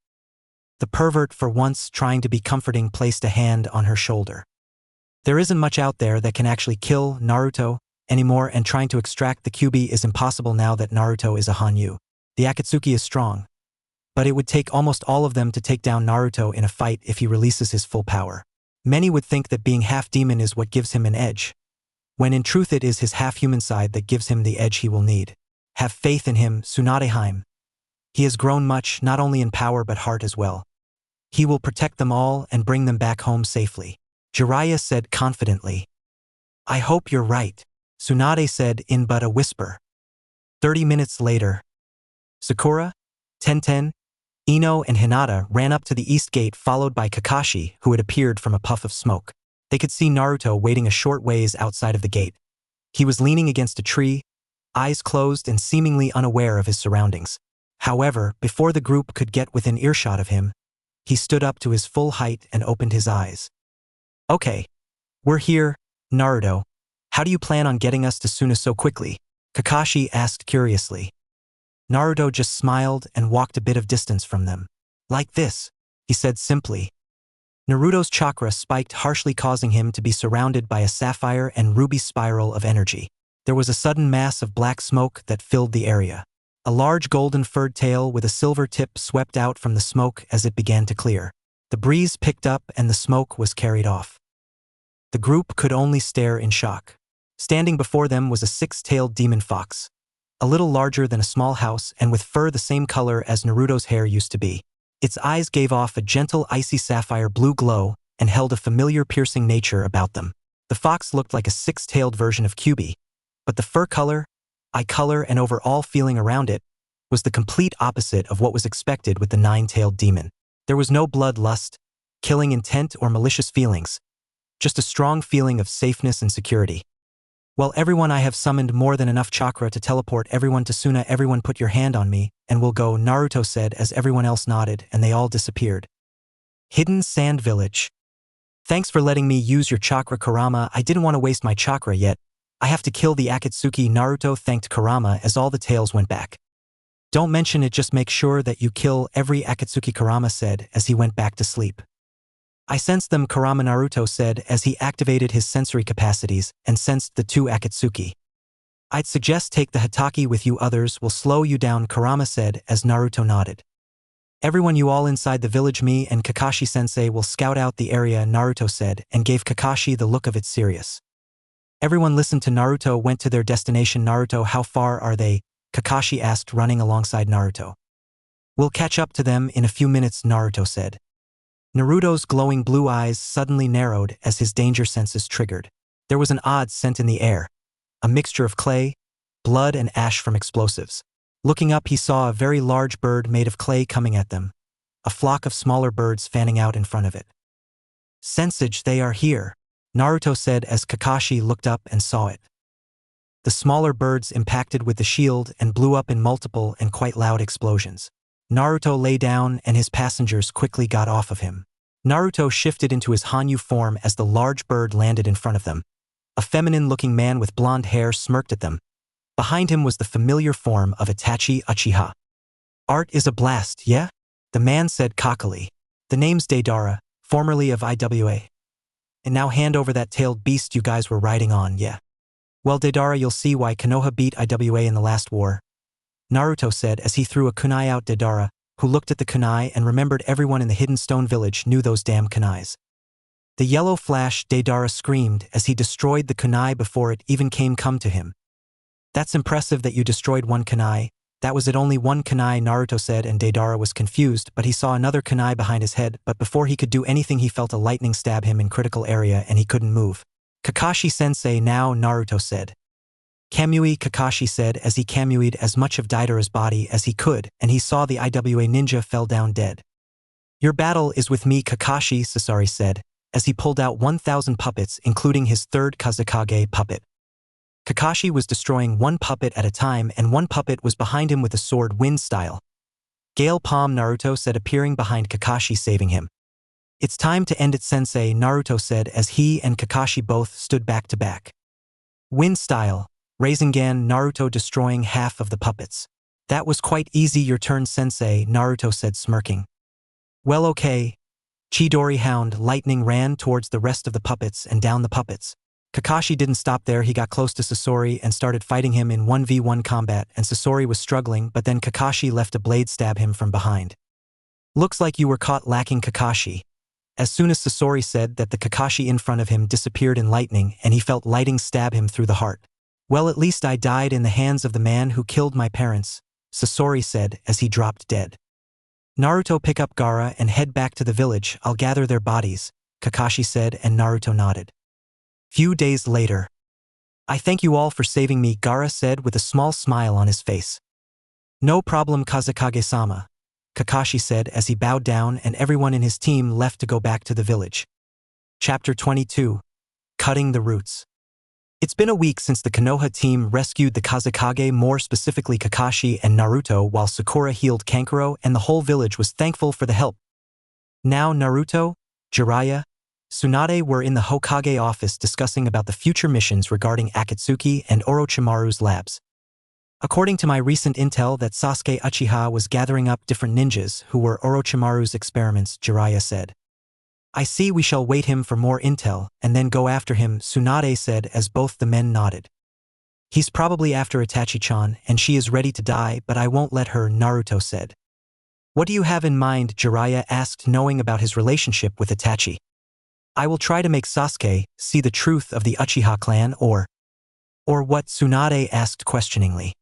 Speaker 1: The pervert, for once trying to be comforting, placed a hand on her shoulder. There isn't much out there that can actually kill Naruto anymore, and trying to extract the Kyuubi is impossible now that Naruto is a Hanyu. The Akatsuki is strong, but it would take almost all of them to take down Naruto in a fight if he releases his full power. Many would think that being half-demon is what gives him an edge, when in truth it is his half-human side that gives him the edge he will need. Have faith in him, Tsunadeheim. He has grown much, not only in power but heart as well. He will protect them all and bring them back home safely, Jiraiya said confidently. I hope you're right, Tsunade said in but a whisper. 30 minutes later, Sakura, Tenten, Ino and Hinata ran up to the East Gate, followed by Kakashi, who had appeared from a puff of smoke. They could see Naruto waiting a short ways outside of the gate. He was leaning against a tree, eyes closed and seemingly unaware of his surroundings. However, before the group could get within earshot of him, he stood up to his full height and opened his eyes. Okay, we're here, Naruto. How do you plan on getting us to Suna so quickly? Kakashi asked curiously. Naruto just smiled and walked a bit of distance from them. Like this, he said simply. Naruto's chakra spiked harshly, causing him to be surrounded by a sapphire and ruby spiral of energy. There was a sudden mass of black smoke that filled the area. A large golden furred tail with a silver tip swept out from the smoke as it began to clear. The breeze picked up and the smoke was carried off. The group could only stare in shock. Standing before them was a 6-tailed demon fox, a little larger than a small house and with fur the same color as Naruto's hair used to be. Its eyes gave off a gentle icy sapphire blue glow and held a familiar piercing nature about them. The fox looked like a 6-tailed version of Kyuubi, but the fur color, eye color and overall feeling around it was the complete opposite of what was expected with the 9-tailed demon. There was no bloodlust, killing intent or malicious feelings, just a strong feeling of safeness and security. Well, everyone, I have summoned more than enough chakra to teleport everyone to Suna. Everyone put your hand on me, and we'll go, Naruto said as everyone else nodded and they all disappeared. Hidden Sand Village. Thanks for letting me use your chakra, Kurama. I didn't want to waste my chakra yet. I have to kill the Akatsuki. Naruto thanked Kurama as all the tails went back. Don't mention it, just make sure that you kill every Akatsuki, Kurama said as he went back to sleep. I sensed them, Kurama Naruto said as he activated his sensory capacities and sensed the two Akatsuki. I'd suggest take the Hatake with you, others will slow you down, Kurama said as Naruto nodded. Everyone, you all inside the village, me and Kakashi-sensei will scout out the area, Naruto said and gave Kakashi the look of it serious. Everyone listened to Naruto, went to their destination. Naruto, how far are they? Kakashi asked, running alongside Naruto. We'll catch up to them in a few minutes, Naruto said. Naruto's glowing blue eyes suddenly narrowed as his danger senses triggered. There was an odd scent in the air, a mixture of clay, blood and ash from explosives. Looking up, he saw a very large bird made of clay coming at them, a flock of smaller birds fanning out in front of it. Sensei, they are here, Naruto said as Kakashi looked up and saw it. The smaller birds impacted with the shield and blew up in multiple and quite loud explosions. Naruto lay down and his passengers quickly got off of him. Naruto shifted into his Hanyu form as the large bird landed in front of them. A feminine-looking man with blonde hair smirked at them. Behind him was the familiar form of Itachi Uchiha. Art is a blast, yeah? The man said cockily. The name's Deidara, formerly of IWA. And now hand over that tailed beast you guys were riding on, yeah? Well, Deidara, you'll see why Konoha beat IWA in the last war, Naruto said as he threw a kunai out. Deidara, who looked at the kunai and remembered everyone in the hidden stone village knew those damn kunais. The yellow flash, Deidara screamed as he destroyed the kunai before it even come to him. That's impressive that you destroyed one kunai. That was it, only one kunai, Naruto said, and Deidara was confused, but he saw another kunai behind his head, but before he could do anything he felt a lightning stab him in critical area and he couldn't move. Kakashi-sensei now, Naruto said. Kamui, Kakashi said as he kamui'd as much of Deidara's body as he could, and he saw the IWA ninja fell down dead. Your battle is with me, Kakashi, Sasori said, as he pulled out 1,000 puppets including his third Kazekage puppet. Kakashi was destroying one puppet at a time and one puppet was behind him with a sword, wind style. Gale Palm, Naruto said, appearing behind Kakashi, saving him. It's time to end it, sensei, Naruto said as he and Kakashi both stood back to back. Wind style. Rasengan, Naruto destroying half of the puppets. That was quite easy, your turn, sensei, Naruto said, smirking. Well, okay. Chidori Hound, lightning ran towards the rest of the puppets and down the puppets. Kakashi didn't stop there, he got close to Sasori and started fighting him in 1v1 combat, and Sasori was struggling, but then Kakashi left a blade stab him from behind. Looks like you were caught lacking, Kakashi. As soon as Sasori said that, the Kakashi in front of him disappeared in lightning and he felt lightning stab him through the heart. Well, at least I died in the hands of the man who killed my parents, Sasori said as he dropped dead. Naruto, pick up Gaara and head back to the village, I'll gather their bodies, Kakashi said and Naruto nodded. Few days later. I thank you all for saving me, Gaara said with a small smile on his face. No problem, Kazekage-sama, Kakashi said as he bowed down and everyone in his team left to go back to the village. Chapter 22. Cutting the Roots. It's been a week since the Konoha team rescued the Kazekage, more specifically Kakashi and Naruto, while Sakura healed Kankuro and the whole village was thankful for the help. Now Naruto, Jiraiya, Tsunade were in the Hokage office discussing about the future missions regarding Akatsuki and Orochimaru's labs. According to my recent intel that Sasuke Uchiha was gathering up different ninjas who were Orochimaru's experiments, Jiraiya said. I see, we shall wait him for more intel and then go after him, Tsunade said as both the men nodded. He's probably after Itachi-chan and she is ready to die, but I won't let her, Naruto said. What do you have in mind, Jiraiya asked, knowing about his relationship with Itachi. I will try to make Sasuke see the truth of the Uchiha clan, or what, Tsunade asked questioningly.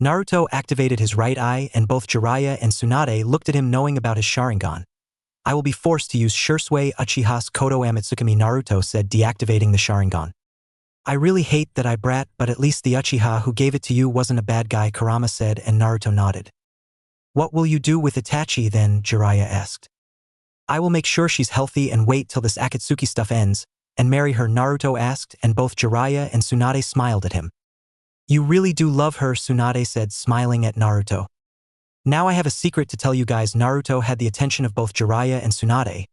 Speaker 1: Naruto activated his right eye and both Jiraiya and Tsunade looked at him, knowing about his Sharingan. I will be forced to use Shursui Uchiha's Kodo Amatsukami, Naruto said, deactivating the Sharingan. I really hate that I brat, but at least the Uchiha who gave it to you wasn't a bad guy, Kurama said, and Naruto nodded. What will you do with Itachi then, Jiraiya asked. I will make sure she's healthy and wait till this Akatsuki stuff ends, and marry her, Naruto asked, and both Jiraiya and Tsunade smiled at him. You really do love her, Tsunade said, smiling at Naruto. Now I have a secret to tell you guys. Naruto had the attention of both Jiraiya and Tsunade.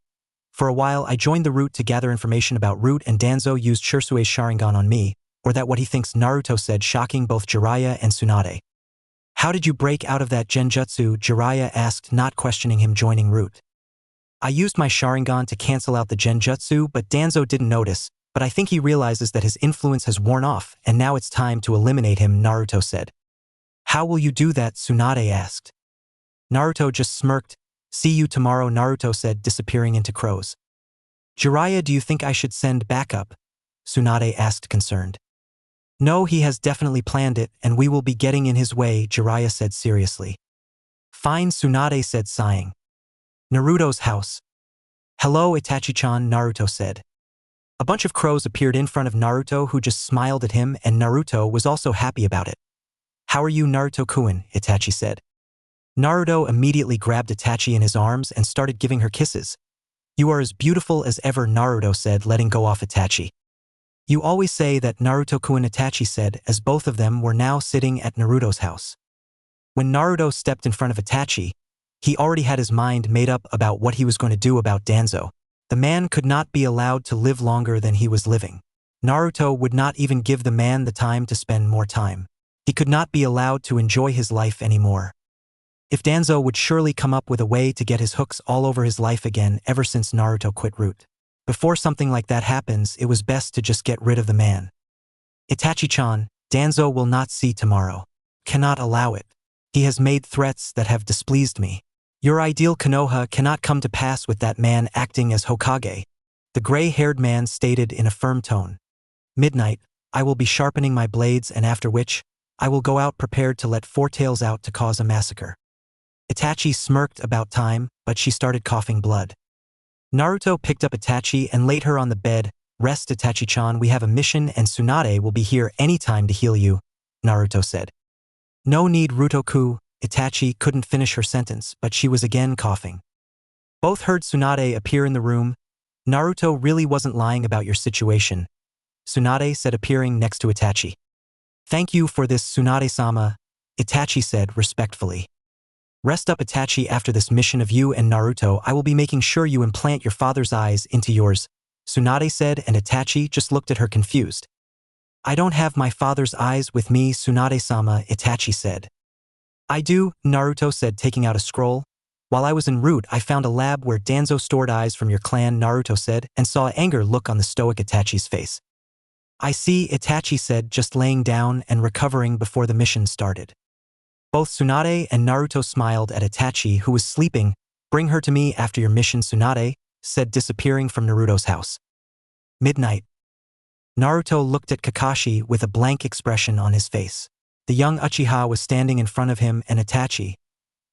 Speaker 1: For a while I joined the Root to gather information about Root, and Danzo used Shursue's Sharingan on me, or that what he thinks, Naruto said, shocking both Jiraiya and Tsunade. How did you break out of that genjutsu, Jiraiya asked, not questioning him joining Root. I used my Sharingan to cancel out the Genjutsu, but Danzo didn't notice, but I think he realizes that his influence has worn off, and now it's time to eliminate him, Naruto said. How will you do that? Tsunade asked. Naruto just smirked. See you tomorrow, Naruto said, disappearing into crows. Jiraiya, do you think I should send backup? Tsunade asked, concerned. No, he has definitely planned it, and we will be getting in his way, Jiraiya said seriously. Fine, Tsunade said, sighing. Naruto's house. Hello, Itachi-chan, Naruto said. A bunch of crows appeared in front of Naruto, who just smiled at him, and Naruto was also happy about it. How are you, Naruto-kun? Itachi said. Naruto immediately grabbed Itachi in his arms and started giving her kisses. You are as beautiful as ever, Naruto said, letting go off Itachi. You always say that, Naruto-kun, Itachi said, as both of them were now sitting at Naruto's house. When Naruto stepped in front of Itachi, he already had his mind made up about what he was going to do about Danzo. The man could not be allowed to live longer than he was living. Naruto would not even give the man the time to spend more time. He could not be allowed to enjoy his life anymore. If Danzo would surely come up with a way to get his hooks all over his life again ever since Naruto quit Root. Before something like that happens, it was best to just get rid of the man. Itachi-chan, Danzo will not see tomorrow. Cannot allow it. He has made threats that have displeased me. Your ideal Konoha cannot come to pass with that man acting as Hokage. The gray-haired man stated in a firm tone. Midnight, I will be sharpening my blades, and after which, I will go out prepared to let Four Tails out to cause a massacre. Itachi smirked about time, but she started coughing blood. Naruto picked up Itachi and laid her on the bed. Rest, Itachi-chan, we have a mission and Tsunade will be here anytime to heal you, Naruto said. No need, Rutoku. Itachi couldn't finish her sentence, but she was again coughing. Both heard Tsunade appear in the room. Naruto really wasn't lying about your situation, Tsunade said, appearing next to Itachi. Thank you for this, Tsunade-sama, Itachi said respectfully. Rest up, Itachi. After this mission of you and Naruto, I will be making sure you implant your father's eyes into yours, Tsunade said, and Itachi just looked at her confused. I don't have my father's eyes with me, Tsunade-sama, Itachi said. I do, Naruto said, taking out a scroll. While I was en route, I found a lab where Danzo stored eyes from your clan, Naruto said, and saw anger look on the stoic Itachi's face. I see, Itachi said, just laying down and recovering before the mission started. Both Tsunade and Naruto smiled at Itachi, who was sleeping. Bring her to me after your mission, Tsunade said, disappearing from Naruto's house. Midnight. Naruto looked at Kakashi with a blank expression on his face. The young Uchiha was standing in front of him and Itachi,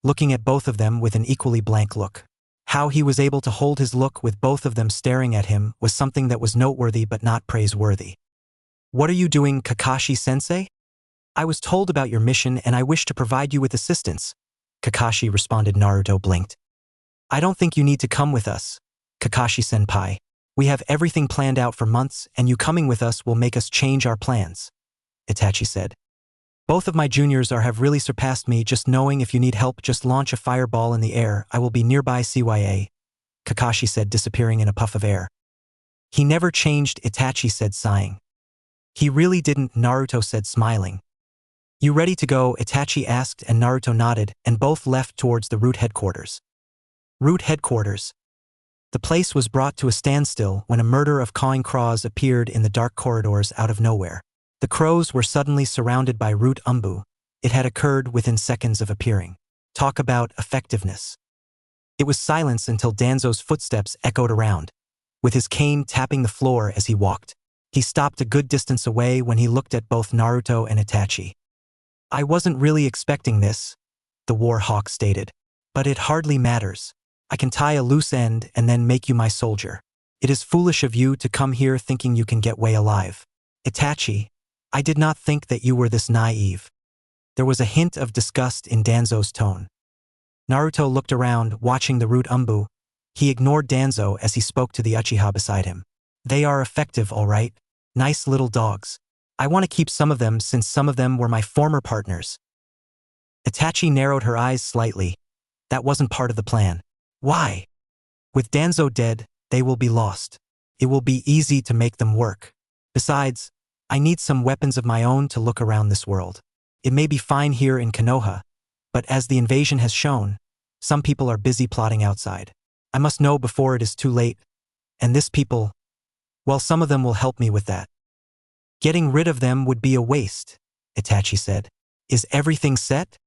Speaker 1: looking at both of them with an equally blank look. How he was able to hold his look with both of them staring at him was something that was noteworthy but not praiseworthy. What are you doing, Kakashi-sensei? I was told about your mission and I wish to provide you with assistance, Kakashi responded. Naruto blinked. I don't think you need to come with us, Kakashi-senpai. We have everything planned out for months and you coming with us will make us change our plans, Itachi said. Both of my juniors have really surpassed me. Just knowing if you need help, just launch a fireball in the air. I will be nearby, CYA, Kakashi said, disappearing in a puff of air. He never changed, Itachi said, sighing. He really didn't, Naruto said, smiling. You ready to go? Itachi asked, and Naruto nodded, and both left towards the Root headquarters. Root headquarters. The place was brought to a standstill when a murder of cawing crows appeared in the dark corridors out of nowhere. The crows were suddenly surrounded by Root Umbu. It had occurred within seconds of appearing. Talk about effectiveness. It was silence until Danzo's footsteps echoed around, with his cane tapping the floor as he walked. He stopped a good distance away when he looked at both Naruto and Itachi. I wasn't really expecting this, the War Hawk stated. But it hardly matters. I can tie a loose end and then make you my soldier. It is foolish of you to come here thinking you can get away alive. Itachi, I did not think that you were this naive. There was a hint of disgust in Danzo's tone. Naruto looked around, watching the Root Umbu. He ignored Danzo as he spoke to the Uchiha beside him. They are effective, all right. Nice little dogs. I want to keep some of them since some of them were my former partners. Itachi narrowed her eyes slightly. That wasn't part of the plan. Why? With Danzo dead, they will be lost. It will be easy to make them work. Besides, I need some weapons of my own to look around this world. It may be fine here in Konoha, but as the invasion has shown, some people are busy plotting outside. I must know before it is too late. And this people, well, some of them will help me with that. Getting rid of them would be a waste, Itachi said. Is everything set?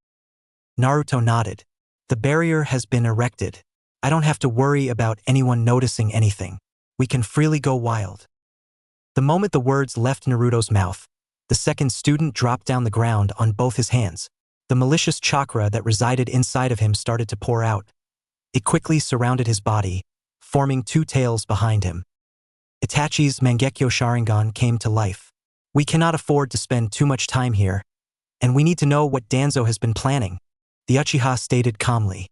Speaker 1: Naruto nodded. The barrier has been erected. I don't have to worry about anyone noticing anything. We can freely go wild. The moment the words left Naruto's mouth, the second student dropped down the ground on both his hands. The malicious chakra that resided inside of him started to pour out. It quickly surrounded his body, forming two tails behind him. Itachi's Mangekyo Sharingan came to life. We cannot afford to spend too much time here, and we need to know what Danzo has been planning, the Uchiha stated calmly.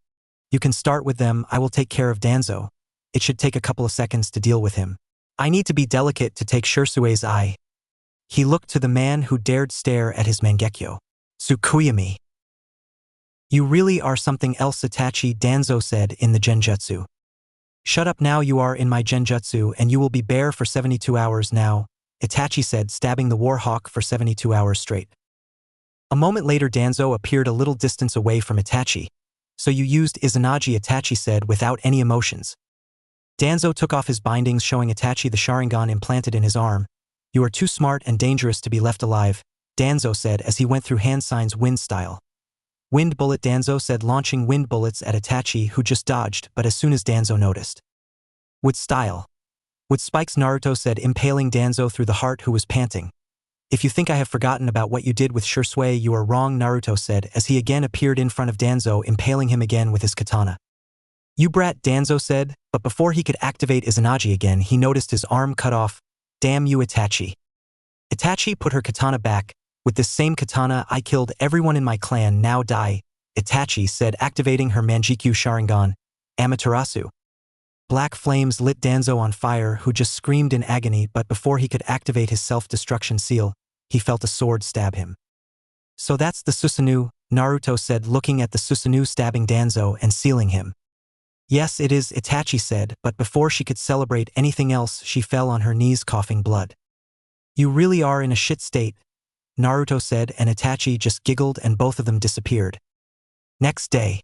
Speaker 1: You can start with them, I will take care of Danzo. It should take a couple of seconds to deal with him. I need to be delicate to take Shirsue's eye. He looked to the man who dared stare at his Mangekyo. Tsukuyami. You really are something else, Itachi, Danzo said in the Genjutsu. Shut up now, you are in my Genjutsu and you will be bare for 72 hours now, Itachi said, stabbing the Warhawk for 72 hours straight. A moment later Danzo appeared a little distance away from Itachi. So you used Izanagi, Itachi said without any emotions. Danzo took off his bindings, showing Itachi the Sharingan implanted in his arm. You are too smart and dangerous to be left alive, Danzo said as he went through hand signs wind style. Wind bullet, Danzo said, launching wind bullets at Itachi, who just dodged, but as soon as Danzo noticed. With style. With spikes, Naruto said, impaling Danzo through the heart, who was panting. If you think I have forgotten about what you did with Shisui, you are wrong, Naruto said as he again appeared in front of Danzo, impaling him again with his katana. You brat, Danzo said, but before he could activate Izanagi again, he noticed his arm cut off. Damn you, Itachi. Itachi put her katana back. With this same katana, I killed everyone in my clan, now die, Itachi said, activating her Manjikyu Sharingan, Amaterasu. Black flames lit Danzo on fire, who just screamed in agony, but before he could activate his self-destruction seal, he felt a sword stab him. So that's the Susanoo, Naruto said, looking at the Susanoo stabbing Danzo and sealing him. Yes, it is, Itachi said, but before she could celebrate anything else, she fell on her knees coughing blood. You really are in a shit state, Naruto said, and Itachi just giggled and both of them disappeared. Next day.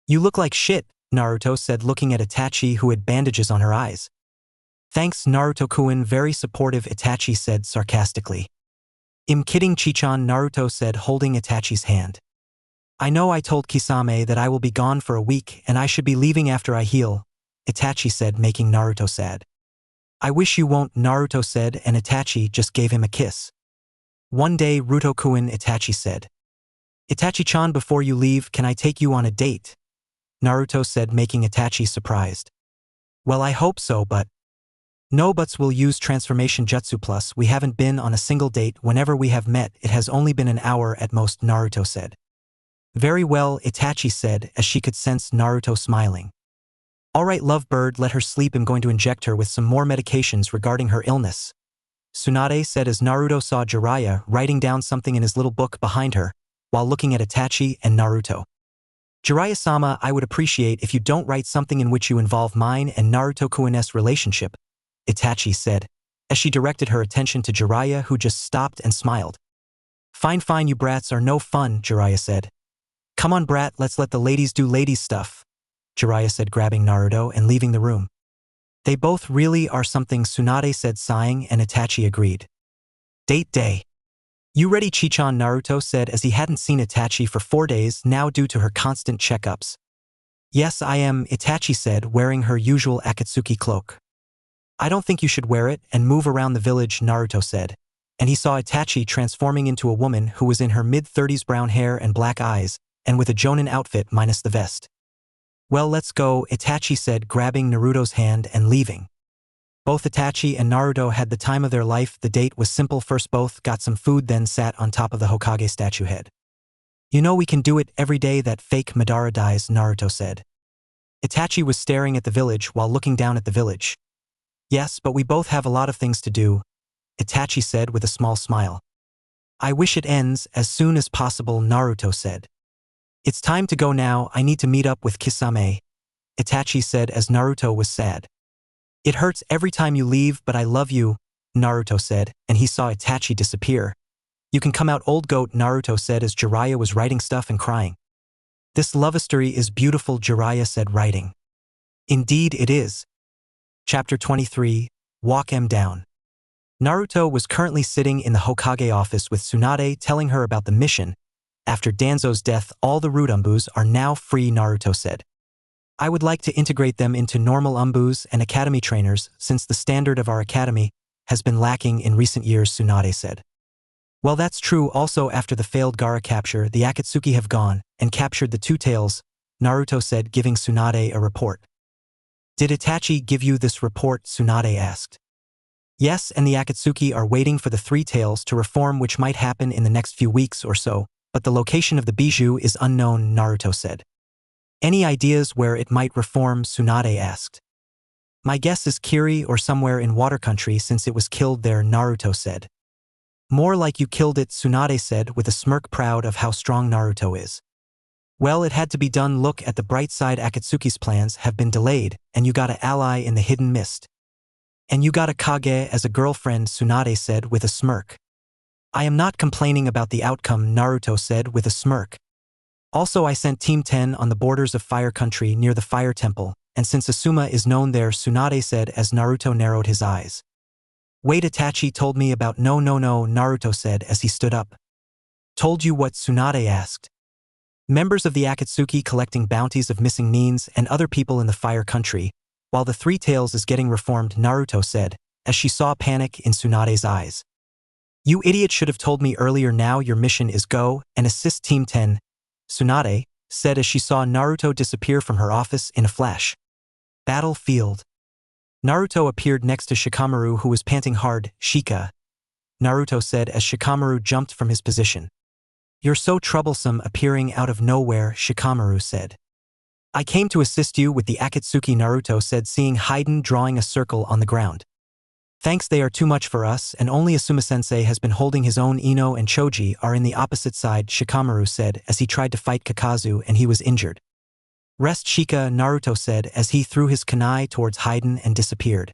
Speaker 1: You look like shit, Naruto said, looking at Itachi, who had bandages on her eyes. Thanks, Naruto-kun, very supportive, Itachi said sarcastically. I'm kidding, Chichan, Naruto said, holding Itachi's hand. I know I told Kisame that I will be gone for a week and I should be leaving after I heal, Itachi said, making Naruto sad. I wish you won't, Naruto said, and Itachi just gave him a kiss. One day, Ruto-kun, Itachi said. Itachi-chan, before you leave, can I take you on a date? Naruto said, making Itachi surprised. Well, I hope so, but... No buts, will use transformation jutsu, plus we haven't been on a single date. Whenever we have met, it has only been an hour at most, Naruto said. Very well, Itachi said, as she could sense Naruto smiling. Alright, lovebird, let her sleep. I'm going to inject her with some more medications regarding her illness. Tsunade said as Naruto saw Jiraiya writing down something in his little book behind her, while looking at Itachi and Naruto. Jiraiya-sama, I would appreciate if you don't write something in which you involve mine and Naruto-kun's relationship, Itachi said, as she directed her attention to Jiraiya, who just stopped and smiled. Fine, fine, you brats are no fun, Jiraiya said. Come on, brat, let's let the ladies do ladies stuff, Jiraiya said, grabbing Naruto and leaving the room. They both really are something, Tsunade said, sighing, and Itachi agreed. Date day. You ready, Chichan? Naruto said as he hadn't seen Itachi for 4 days now due to her constant checkups. Yes, I am, Itachi said, wearing her usual Akatsuki cloak. I don't think you should wear it and move around the village, Naruto said, and he saw Itachi transforming into a woman who was in her mid-30s, brown hair and black eyes, and with a jonin outfit minus the vest. Well, let's go, Itachi said, grabbing Naruto's hand and leaving. Both Itachi and Naruto had the time of their life. The date was simple. First both got some food, then sat on top of the Hokage statue head. You know we can do it every day that fake Madara dies, Naruto said. Itachi was staring at the village while looking down at the village. Yes, but we both have a lot of things to do, Itachi said with a small smile. I wish it ends as soon as possible, Naruto said. It's time to go now, I need to meet up with Kisame, Itachi said as Naruto was sad. It hurts every time you leave, but I love you, Naruto said, and he saw Itachi disappear. You can come out, old goat, Naruto said as Jiraiya was writing stuff and crying. This love story is beautiful, Jiraiya said, writing. Indeed it is. Chapter 23, Walk M Down. Naruto was currently sitting in the Hokage office with Tsunade telling her about the mission. After Danzo's death, all the root Umbus are now free, Naruto said. I would like to integrate them into normal Umbus and academy trainers since the standard of our academy has been lacking in recent years, Tsunade said. Well, that's true. Also, after the failed Gaara capture, the Akatsuki have gone and captured the Two Tails, Naruto said, giving Tsunade a report. Did Itachi give you this report? Tsunade asked. Yes, and the Akatsuki are waiting for the Three Tails to reform, which might happen in the next few weeks or so, but the location of the bijou is unknown, Naruto said. Any ideas where it might reform? Tsunade asked. My guess is Kiri or somewhere in Water Country since it was killed there, Naruto said. More like you killed it, Tsunade said with a smirk, proud of how strong Naruto is. Well, it had to be done. Look at the bright side, Akatsuki's plans have been delayed, and you got an ally in the hidden mist. And you got a Kage as a girlfriend, Tsunade said with a smirk. I am not complaining about the outcome, Naruto said with a smirk. Also, I sent Team 10 on the borders of Fire Country near the Fire Temple, and since Asuma is known there, Tsunade said as Naruto narrowed his eyes. Wait, Itachi told me about no, Naruto said as he stood up. Told you what? Tsunade asked. Members of the Akatsuki collecting bounties of missing Nins and other people in the Fire Country, while the Three Tails is getting reformed, Naruto said, as she saw panic in Tsunade's eyes. You idiot, should have told me earlier. Now your mission is go and assist Team 10, Tsunade said as she saw Naruto disappear from her office in a flash. Battlefield. Naruto appeared next to Shikamaru, who was panting hard. Shika, Naruto said as Shikamaru jumped from his position. You're so troublesome appearing out of nowhere, Shikamaru said. I came to assist you with the Akatsuki, Naruto said, seeing Haiden drawing a circle on the ground. Thanks, they are too much for us, and only Asuma-sensei has been holding his own. Ino and Choji are in the opposite side, Shikamaru said as he tried to fight Kakazu and he was injured. Rest, Shika, Naruto said as he threw his kunai towards Haiden and disappeared.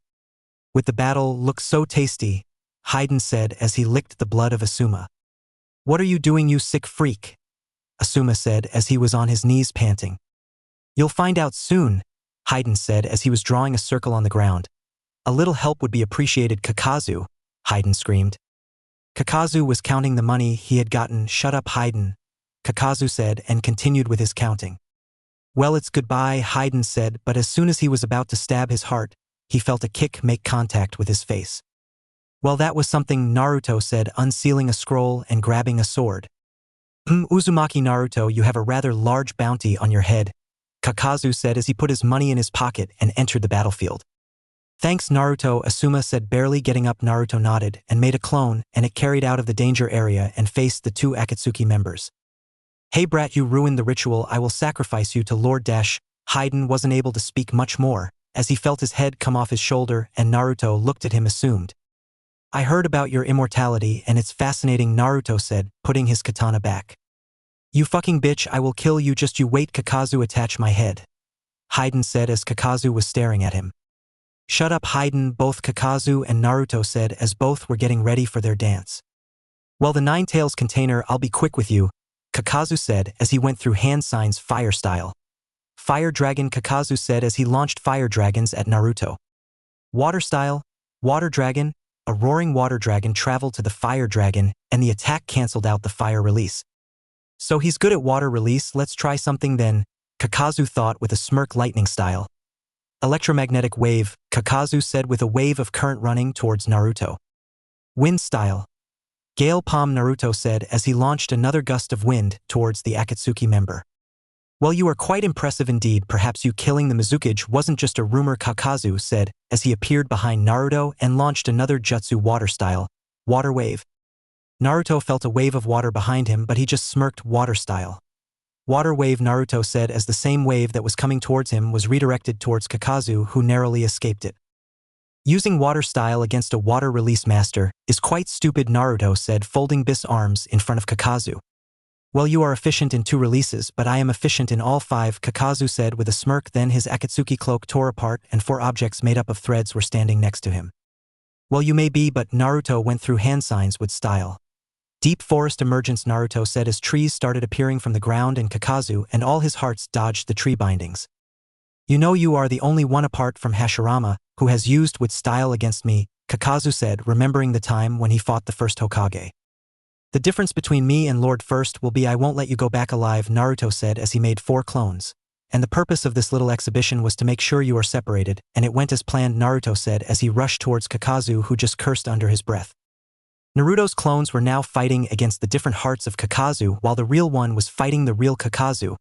Speaker 1: With the battle looks so tasty, Haiden said as he licked the blood of Asuma. What are you doing, you sick freak? Asuma said as he was on his knees panting. You'll find out soon, Haiden said as he was drawing a circle on the ground. A little help would be appreciated, Kakazu, Haiden screamed. Kakazu was counting the money he had gotten. Shut up, Haiden, Kakazu said and continued with his counting. Well, it's goodbye, Haiden said, but as soon as he was about to stab his heart, he felt a kick make contact with his face. Well, that was something, Naruto said, unsealing a scroll and grabbing a sword. Uzumaki, Naruto, you have a rather large bounty on your head, Kakazu said as he put his money in his pocket and entered the battlefield. Thanks, Naruto, Asuma said, barely getting up. Naruto nodded and made a clone, and it carried out of the danger area and faced the two Akatsuki members. Hey brat, you ruined the ritual. I will sacrifice you to Lord Dash. Haiden wasn't able to speak much more, as he felt his head come off his shoulder and Naruto looked at him assumed. I heard about your immortality and it's fascinating, Naruto said, putting his katana back. You fucking bitch, I will kill you, just you wait, Kakazu, attach my head, Haiden said as Kakazu was staring at him. Shut up, Haiden, both Kakazu and Naruto said as both were getting ready for their dance. Well, the Nine Tails container, I'll be quick with you, Kakazu said as he went through hand signs fire style. Fire dragon, Kakazu said as he launched fire dragons at Naruto. Water style, water dragon, a roaring water dragon traveled to the fire dragon and the attack cancelled out the fire release. So he's good at water release, let's try something then, Kakazu thought with a smirk. Lightning style. Electromagnetic wave, Kakazu said with a wave of current running towards Naruto. Wind style. Gale palm, Naruto said as he launched another gust of wind towards the Akatsuki member. Well, you are quite impressive indeed. Perhaps you killing the Mizukage wasn't just a rumor, Kakazu said as he appeared behind Naruto and launched another jutsu. Water style. Water wave. Naruto felt a wave of water behind him, but he just smirked. Water style. Water wave, Naruto said as the same wave that was coming towards him was redirected towards Kakazu, who narrowly escaped it. Using water style against a water release master is quite stupid, Naruto said, folding bis arms in front of Kakazu. Well, you are efficient in 2 releases, but I am efficient in all 5, Kakazu said with a smirk. Then his Akatsuki cloak tore apart and 4 objects made up of threads were standing next to him. Well, you may be, but Naruto went through hand signs with style. Deep forest emergence, Naruto said as trees started appearing from the ground and Kakazu and all his hearts dodged the tree bindings. You know you are the only one apart from Hashirama who has used with style against me, Kakazu said, remembering the time when he fought the first Hokage. The difference between me and Lord First will be I won't let you go back alive, Naruto said as he made 4 clones. And the purpose of this little exhibition was to make sure you are separated, and it went as planned, Naruto said as he rushed towards Kakazu, who just cursed under his breath. Naruto's clones were now fighting against the different hearts of Kakazu while the real one was fighting the real Kakazu.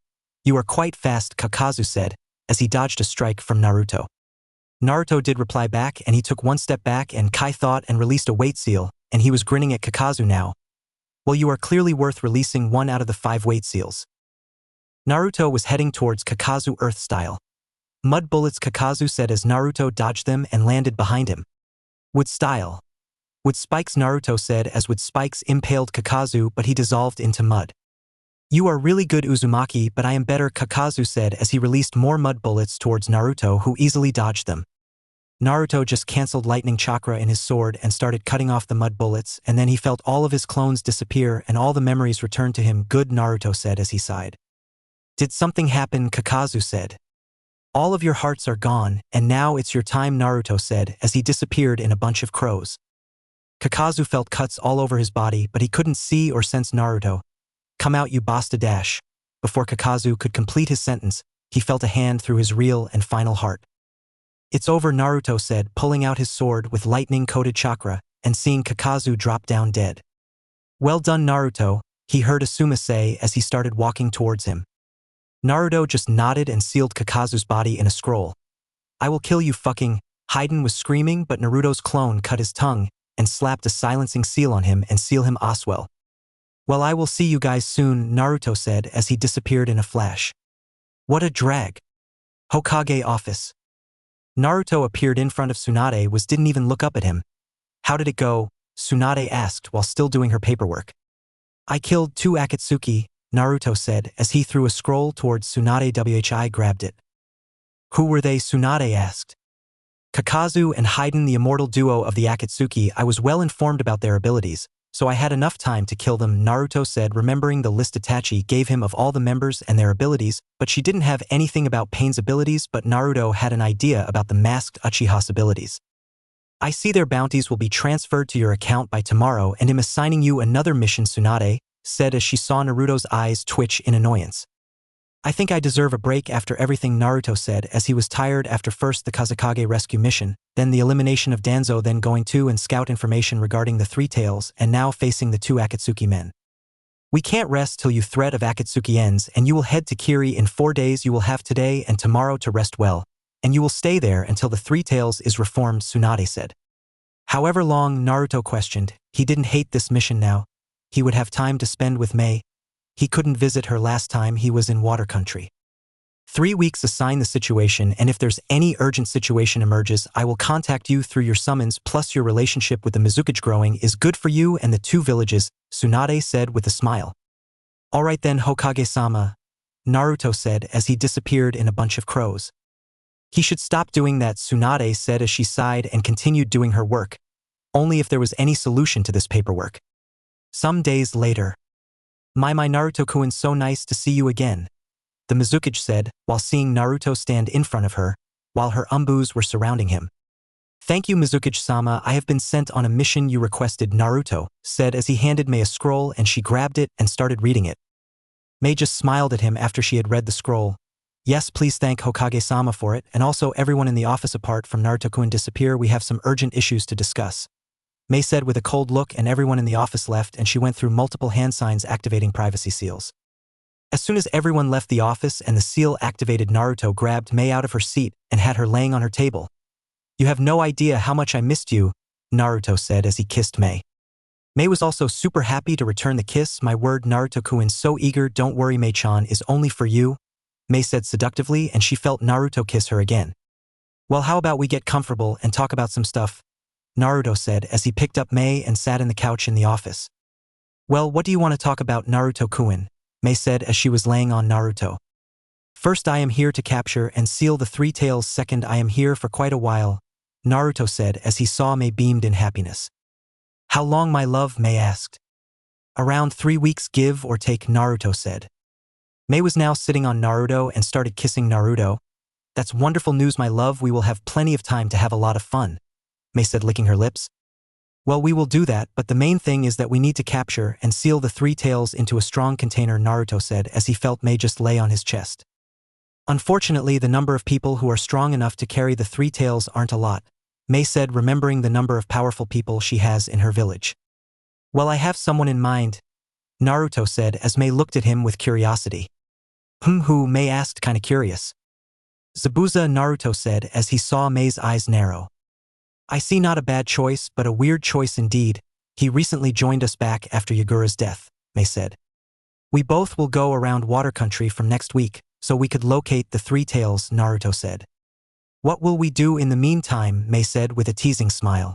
Speaker 1: You are quite fast, Kakazu said, as he dodged a strike from Naruto. Naruto did reply back, and he took 1 step back and Kai thought and released a weight seal, and he was grinning at Kakazu now. Well, you are clearly worth releasing 1 out of the 5 weight seals. Naruto was heading towards Kakazu Earth style. Mud bullets, Kakazu said as Naruto dodged them and landed behind him. With style. With spikes, Naruto said as with spikes impaled Kakazu, but he dissolved into mud. You are really good, Uzumaki, but I am better, Kakazu said as he released more mud bullets towards Naruto, who easily dodged them. Naruto just cancelled lightning chakra in his sword and started cutting off the mud bullets, and then he felt all of his clones disappear and all the memories returned to him. Good, Naruto said as he sighed. Did something happen, Kakazu said. All of your hearts are gone, and now it's your time, Naruto said as he disappeared in a bunch of crows. Kakazu felt cuts all over his body, but he couldn't see or sense Naruto. Come out, you basta dash. Before Kakazu could complete his sentence, he felt a hand through his real and final heart. It's over, Naruto said, pulling out his sword with lightning-coated chakra and seeing Kakazu drop down dead. Well done, Naruto, he heard Asuma say as he started walking towards him. Naruto just nodded and sealed Kakazu's body in a scroll. I will kill you, fucking. Hayden was screaming, but Naruto's clone cut his tongue and slapped a silencing seal on him and seal him Oswell. Well, I will see you guys soon, Naruto said as he disappeared in a flash. What a drag. Hokage office. Naruto appeared in front of Tsunade didn't even look up at him. How did it go? Tsunade asked while still doing her paperwork. I killed 2 Akatsuki, Naruto said as he threw a scroll towards Tsunade. Whi grabbed it. Who were they? Tsunade asked. Kakazu and Hayden, the immortal duo of the Akatsuki. I was well informed about their abilities, so I had enough time to kill them, Naruto said, remembering the list Itachi gave him of all the members and their abilities, but she didn't have anything about Pain's abilities, but Naruto had an idea about the masked Uchiha's abilities. I see their bounties will be transferred to your account by tomorrow and am assigning you another mission, Tsunade said as she saw Naruto's eyes twitch in annoyance. I think I deserve a break after everything, Naruto said as he was tired after first the Kazekage rescue mission, then the elimination of Danzo, then going to and scout information regarding the 3 tails, and now facing the 2 Akatsuki men. We can't rest till you threat of Akatsuki ends, and you will head to Kiri in 4 days. You will have today and tomorrow to rest well, and you will stay there until the 3 tails is reformed, Tsunade said. However long, Naruto questioned, he didn't hate this mission now. He would have time to spend with Mei. He couldn't visit her last time he was in water country. 3 weeks assign the situation, and if there's any urgent situation emerges, I will contact you through your summons, plus your relationship with the Mizukage growing is good for you and the 2 villages, Tsunade said with a smile. Alright then, Hokage-sama, Naruto said as he disappeared in a bunch of crows. He should stop doing that, Tsunade said as she sighed and continued doing her work. Only if there was any solution to this paperwork. Some days later. My Naruto-kun, so nice to see you again, the Mizukage said, while seeing Naruto stand in front of her, while her umbus were surrounding him. Thank you, Mizukage-sama, I have been sent on a mission you requested, Naruto said as he handed Mei a scroll and she grabbed it and started reading it. Mei just smiled at him after she had read the scroll. Yes, please thank Hokage-sama for it, and also everyone in the office apart from Naruto-kun disappear. We have some urgent issues to discuss. Mei said with a cold look, and everyone in the office left, and she went through multiple hand signs activating privacy seals. As soon as everyone left the office and the seal activated, Naruto grabbed Mei out of her seat and had her laying on her table. You have no idea how much I missed you, Naruto said as he kissed Mei. Mei was also super happy to return the kiss. My word, Naruto-kun, so eager. Don't worry, Mei-chan is only for you, Mei said seductively, and she felt Naruto kiss her again. Well, how about we get comfortable and talk about some stuff, Naruto said as he picked up Mei and sat in the couch in the office. Well, what do you want to talk about, Naruto-kun? Mei said as she was laying on Naruto. First, I am here to capture and seal the 3 tails. Second, I am here for quite a while, Naruto said as he saw Mei beamed in happiness. How long, my love? Mei asked. Around 3 weeks, give or take, Naruto said. Mei was now sitting on Naruto and started kissing Naruto. That's wonderful news, my love. We will have plenty of time to have a lot of fun, Mei said, licking her lips. Well, we will do that, but the main thing is that we need to capture and seal the three tails into a strong container, Naruto said as he felt Mei just lay on his chest. Unfortunately, the number of people who are strong enough to carry the three tails aren't a lot, Mei said, remembering the number of powerful people she has in her village. Well, I have someone in mind, Naruto said as Mei looked at him with curiosity. Who? Mei asked, kinda curious. Zabuza, Naruto said as he saw Mei's eyes narrow. I see, not a bad choice, but a weird choice indeed. He recently joined us back after Yagura's death, Mei said. We both will go around water country from next week, so we could locate the three tails, Naruto said. What will we do in the meantime? Mei said with a teasing smile.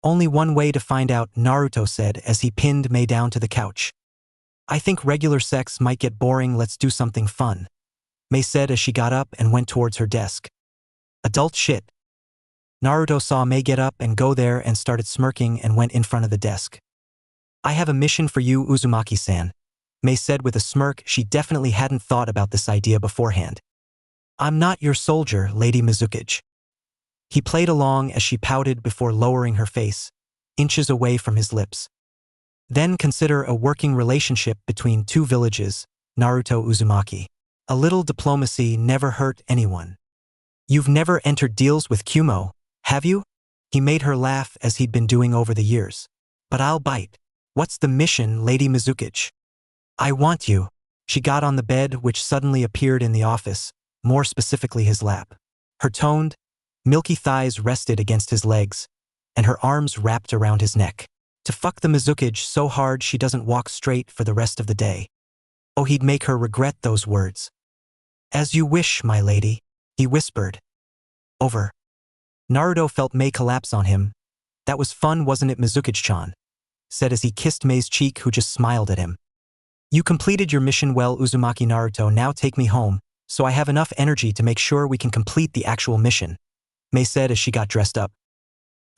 Speaker 1: Only one way to find out, Naruto said as he pinned Mei down to the couch. I think regular sex might get boring, let's do something fun, Mei said as she got up and went towards her desk. Adult shit. Naruto saw Mei get up and go there and started smirking and went in front of the desk. I have a mission for you, Uzumaki-san, Mei said with a smirk. She definitely hadn't thought about this idea beforehand. I'm not your soldier, Lady Mizukage. He played along as she pouted before lowering her face, inches away from his lips. Then consider a working relationship between two villages, Naruto Uzumaki. A little diplomacy never hurt anyone. You've never entered deals with Kumo, have you? He made her laugh as he'd been doing over the years. But I'll bite. What's the mission, Lady Mizukage? I want you. She got on the bed, which suddenly appeared in the office, more specifically his lap. Her toned, milky thighs rested against his legs, and her arms wrapped around his neck. To fuck the Mizukage so hard she doesn't walk straight for the rest of the day. Oh, he'd make her regret those words. As you wish, my lady, he whispered. Over. Naruto felt Mei collapse on him. That was fun, wasn't it, Mizukage-chan? Said as he kissed Mei's cheek, who just smiled at him. You completed your mission well, Uzumaki. Naruto, now take me home, so I have enough energy to make sure we can complete the actual mission, Mei said as she got dressed up.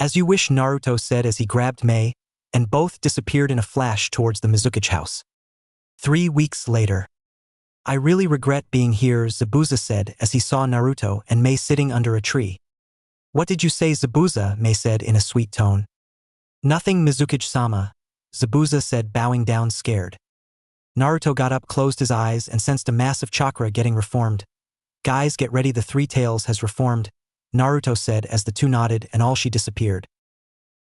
Speaker 1: As you wish, Naruto said as he grabbed Mei, and both disappeared in a flash towards the Mizukage house. 3 weeks later. I really regret being here, Zabuza said as he saw Naruto and Mei sitting under a tree. What did you say, Zabuza? Mei said in a sweet tone. Nothing, Mizukage-sama, Zabuza said, bowing down, scared. Naruto got up, closed his eyes, and sensed a massive chakra getting reformed. Guys, get ready, the three tails has reformed, Naruto said as the two nodded and all she disappeared.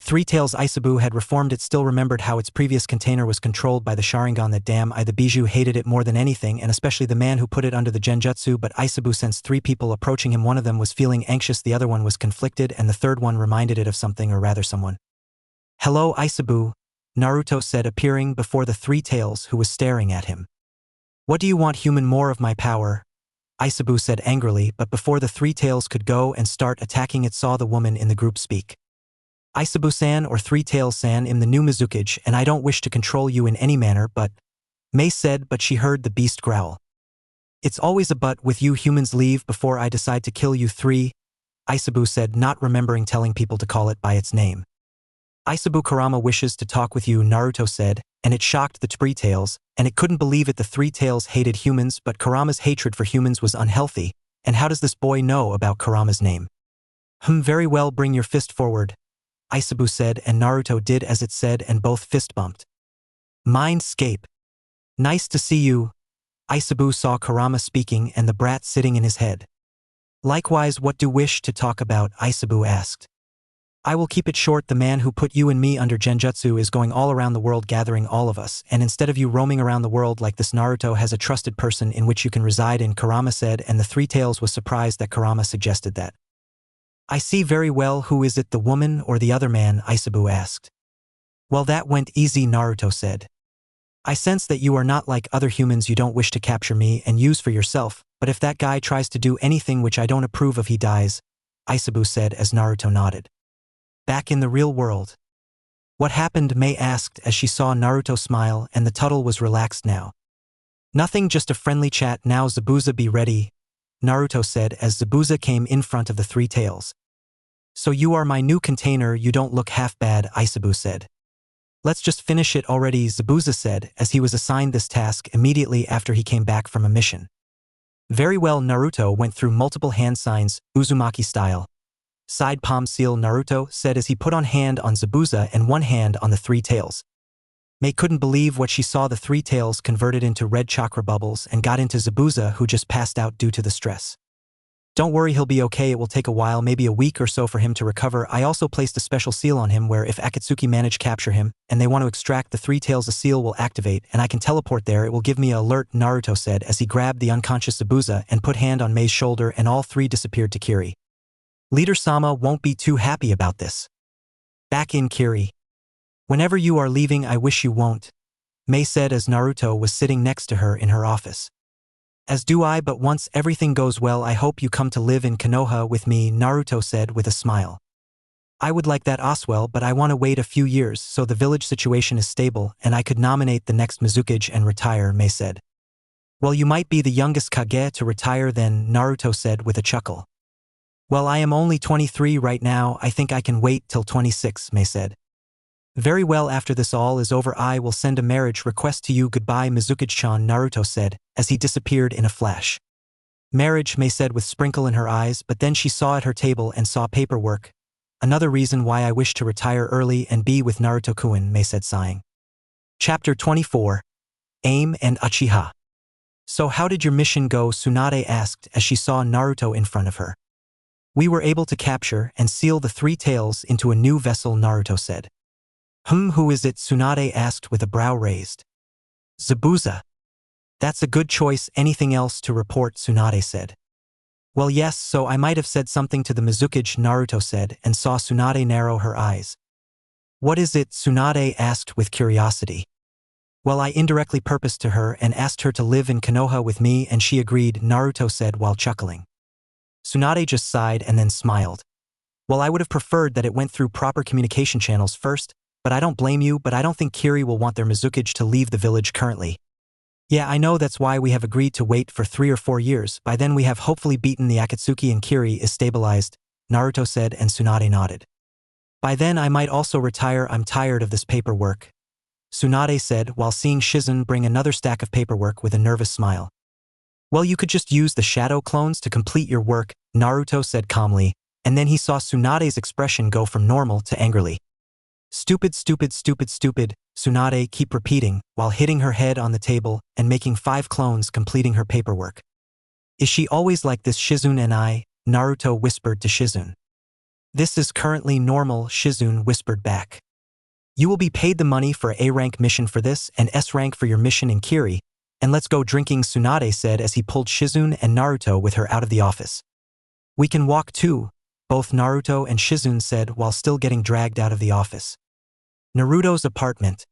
Speaker 1: Three Tails Isabu had reformed. It still remembered how its previous container was controlled by the Sharingan. That damn the Bijou hated it more than anything, and especially the man who put it under the Genjutsu. But Isabu sensed three people approaching him. One of them was feeling anxious, the other one was conflicted, and the third one reminded it of something, or rather someone. Hello, Isabu, Naruto said, appearing before the Three Tails, who was staring at him. What do you want, human? More of my power, Isabu said angrily, but before the Three Tails could go and start attacking, it saw the woman in the group speak. Isabu-san, or Three Tails-san, am the new Mizukage, and I don't wish to control you in any manner, but… Mei said, but she heard the beast growl. It's always a but with you humans. Leave before I decide to kill you. Three, Isabu said, not remembering telling people to call it by its name. Isabu, Kurama wishes to talk with you, Naruto said, and it shocked the Three Tails, and it couldn't believe it. The Three Tails hated humans, but Kurama's hatred for humans was unhealthy, and how does this boy know about Kurama's name? Very well, bring your fist forward, Isabu said, and Naruto did as it said, and both fist bumped. Mindscape. Nice to see you. Isabu saw Kurama speaking and the brat sitting in his head. Likewise, what do you wish to talk about? Isabu asked. I will keep it short. The man who put you and me under Genjutsu is going all around the world gathering all of us, and instead of you roaming around the world like this, Naruto has a trusted person in which you can reside in, Kurama said, and the Three Tails was surprised that Kurama suggested that. I see very well. Who is it, the woman or the other man? Isabu asked. Well, that went easy, Naruto said. I sense that you are not like other humans. You don't wish to capture me and use for yourself, but if that guy tries to do anything which I don't approve of, he dies, Isabu said as Naruto nodded. Back in the real world. What happened? Mei asked as she saw Naruto smile, and the tuttle was relaxed now. Nothing, just a friendly chat. Now Zabuza, be ready, Naruto said as Zabuza came in front of the Three Tails. So you are my new container. You don't look half bad, Isabu said. Let's just finish it already, Zabuza said as he was assigned this task immediately after he came back from a mission. Very well. Naruto went through multiple hand signs, Uzumaki style. Side palm seal. Naruto said as he put on hand on Zabuza and one hand on the three tails. Mei couldn't believe what she saw. The three tails converted into red chakra bubbles and got into Zabuza, who just passed out due to the stress. Don't worry, he'll be okay. It will take a while, maybe a week or so for him to recover. I also placed a special seal on him where if Akatsuki manage capture him and they want to extract the three tails, the seal will activate and I can teleport there. It will give me an alert, Naruto said as he grabbed the unconscious Zabuza and put hand on Mei's shoulder, and all three disappeared to Kiri. Leader Sama won't be too happy about this. Back in, Kiri. Whenever you are leaving, I wish you won't, Mei said as Naruto was sitting next to her in her office. As do I, but once everything goes well, I hope you come to live in Konoha with me, Naruto said with a smile. I would like that as well, but I want to wait a few years so the village situation is stable and I could nominate the next Mizukage and retire, Mei said. Well, you might be the youngest Kage to retire then, Naruto said with a chuckle. Well, I am only 23 right now, I think I can wait till 26, Mei said. Very well, after this all is over I will send a marriage request to you. Goodbye, Mizukage-chan, Naruto said as he disappeared in a flash. Marriage, Mei said with sprinkle in her eyes, but then she saw at her table and saw paperwork. Another reason why I wish to retire early and be with Naruto-kun, Mei said sighing. Chapter 24. Aim and Uchiha. So how did your mission go? Tsunade asked as she saw Naruto in front of her. We were able to capture and seal the three tails into a new vessel, Naruto said. Who is it? Tsunade asked with a brow raised. Zabuza. That's a good choice. Anything else to report? Tsunade said. Well, yes, so I might have said something to the Mizukage, Naruto said and saw Tsunade narrow her eyes. What is it? Tsunade asked with curiosity. Well, I indirectly purposed to her and asked her to live in Konoha with me and she agreed, Naruto said while chuckling. Tsunade just sighed and then smiled. Well, I would have preferred that it went through proper communication channels first, but I don't blame you, but I don't think Kiri will want their Mizukage to leave the village currently. Yeah, I know, that's why we have agreed to wait for 3 or 4 years. By then we have hopefully beaten the Akatsuki and Kiri is stabilized, Naruto said and Tsunade nodded. By then I might also retire. I'm tired of this paperwork, Tsunade said while seeing Shizun bring another stack of paperwork with a nervous smile. Well, you could just use the shadow clones to complete your work, Naruto said calmly, and then he saw Tsunade's expression go from normal to angrily. Stupid, stupid, stupid, stupid, Tsunade keep repeating while hitting her head on the table and making 5 clones completing her paperwork. Is she always like this, Shizun and I? Naruto whispered to Shizun. This is currently normal, Shizun whispered back. You will be paid the money for A rank mission for this and S rank for your mission in Kiri, and let's go drinking, Tsunade said as he pulled Shizun and Naruto with her out of the office. We can walk too, both Naruto and Shizun said while still getting dragged out of the office. Naruto's apartment.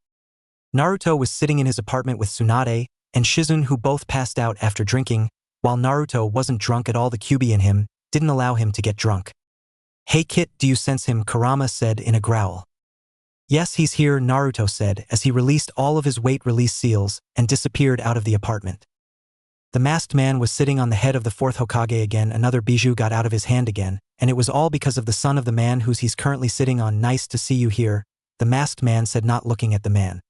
Speaker 1: Naruto was sitting in his apartment with Tsunade and Shizun, who both passed out after drinking. While Naruto wasn't drunk at all, the Kyuubi in him didn't allow him to get drunk. Hey Kit, do you sense him? Kurama said in a growl. Yes, he's here, Naruto said as he released all of his weight release seals and disappeared out of the apartment. The masked man was sitting on the head of the 4th Hokage again. Another bijou got out of his hand again, and it was all because of the son of the man whose he's currently sitting on. Nice to see you here, the masked man said, not looking at the man.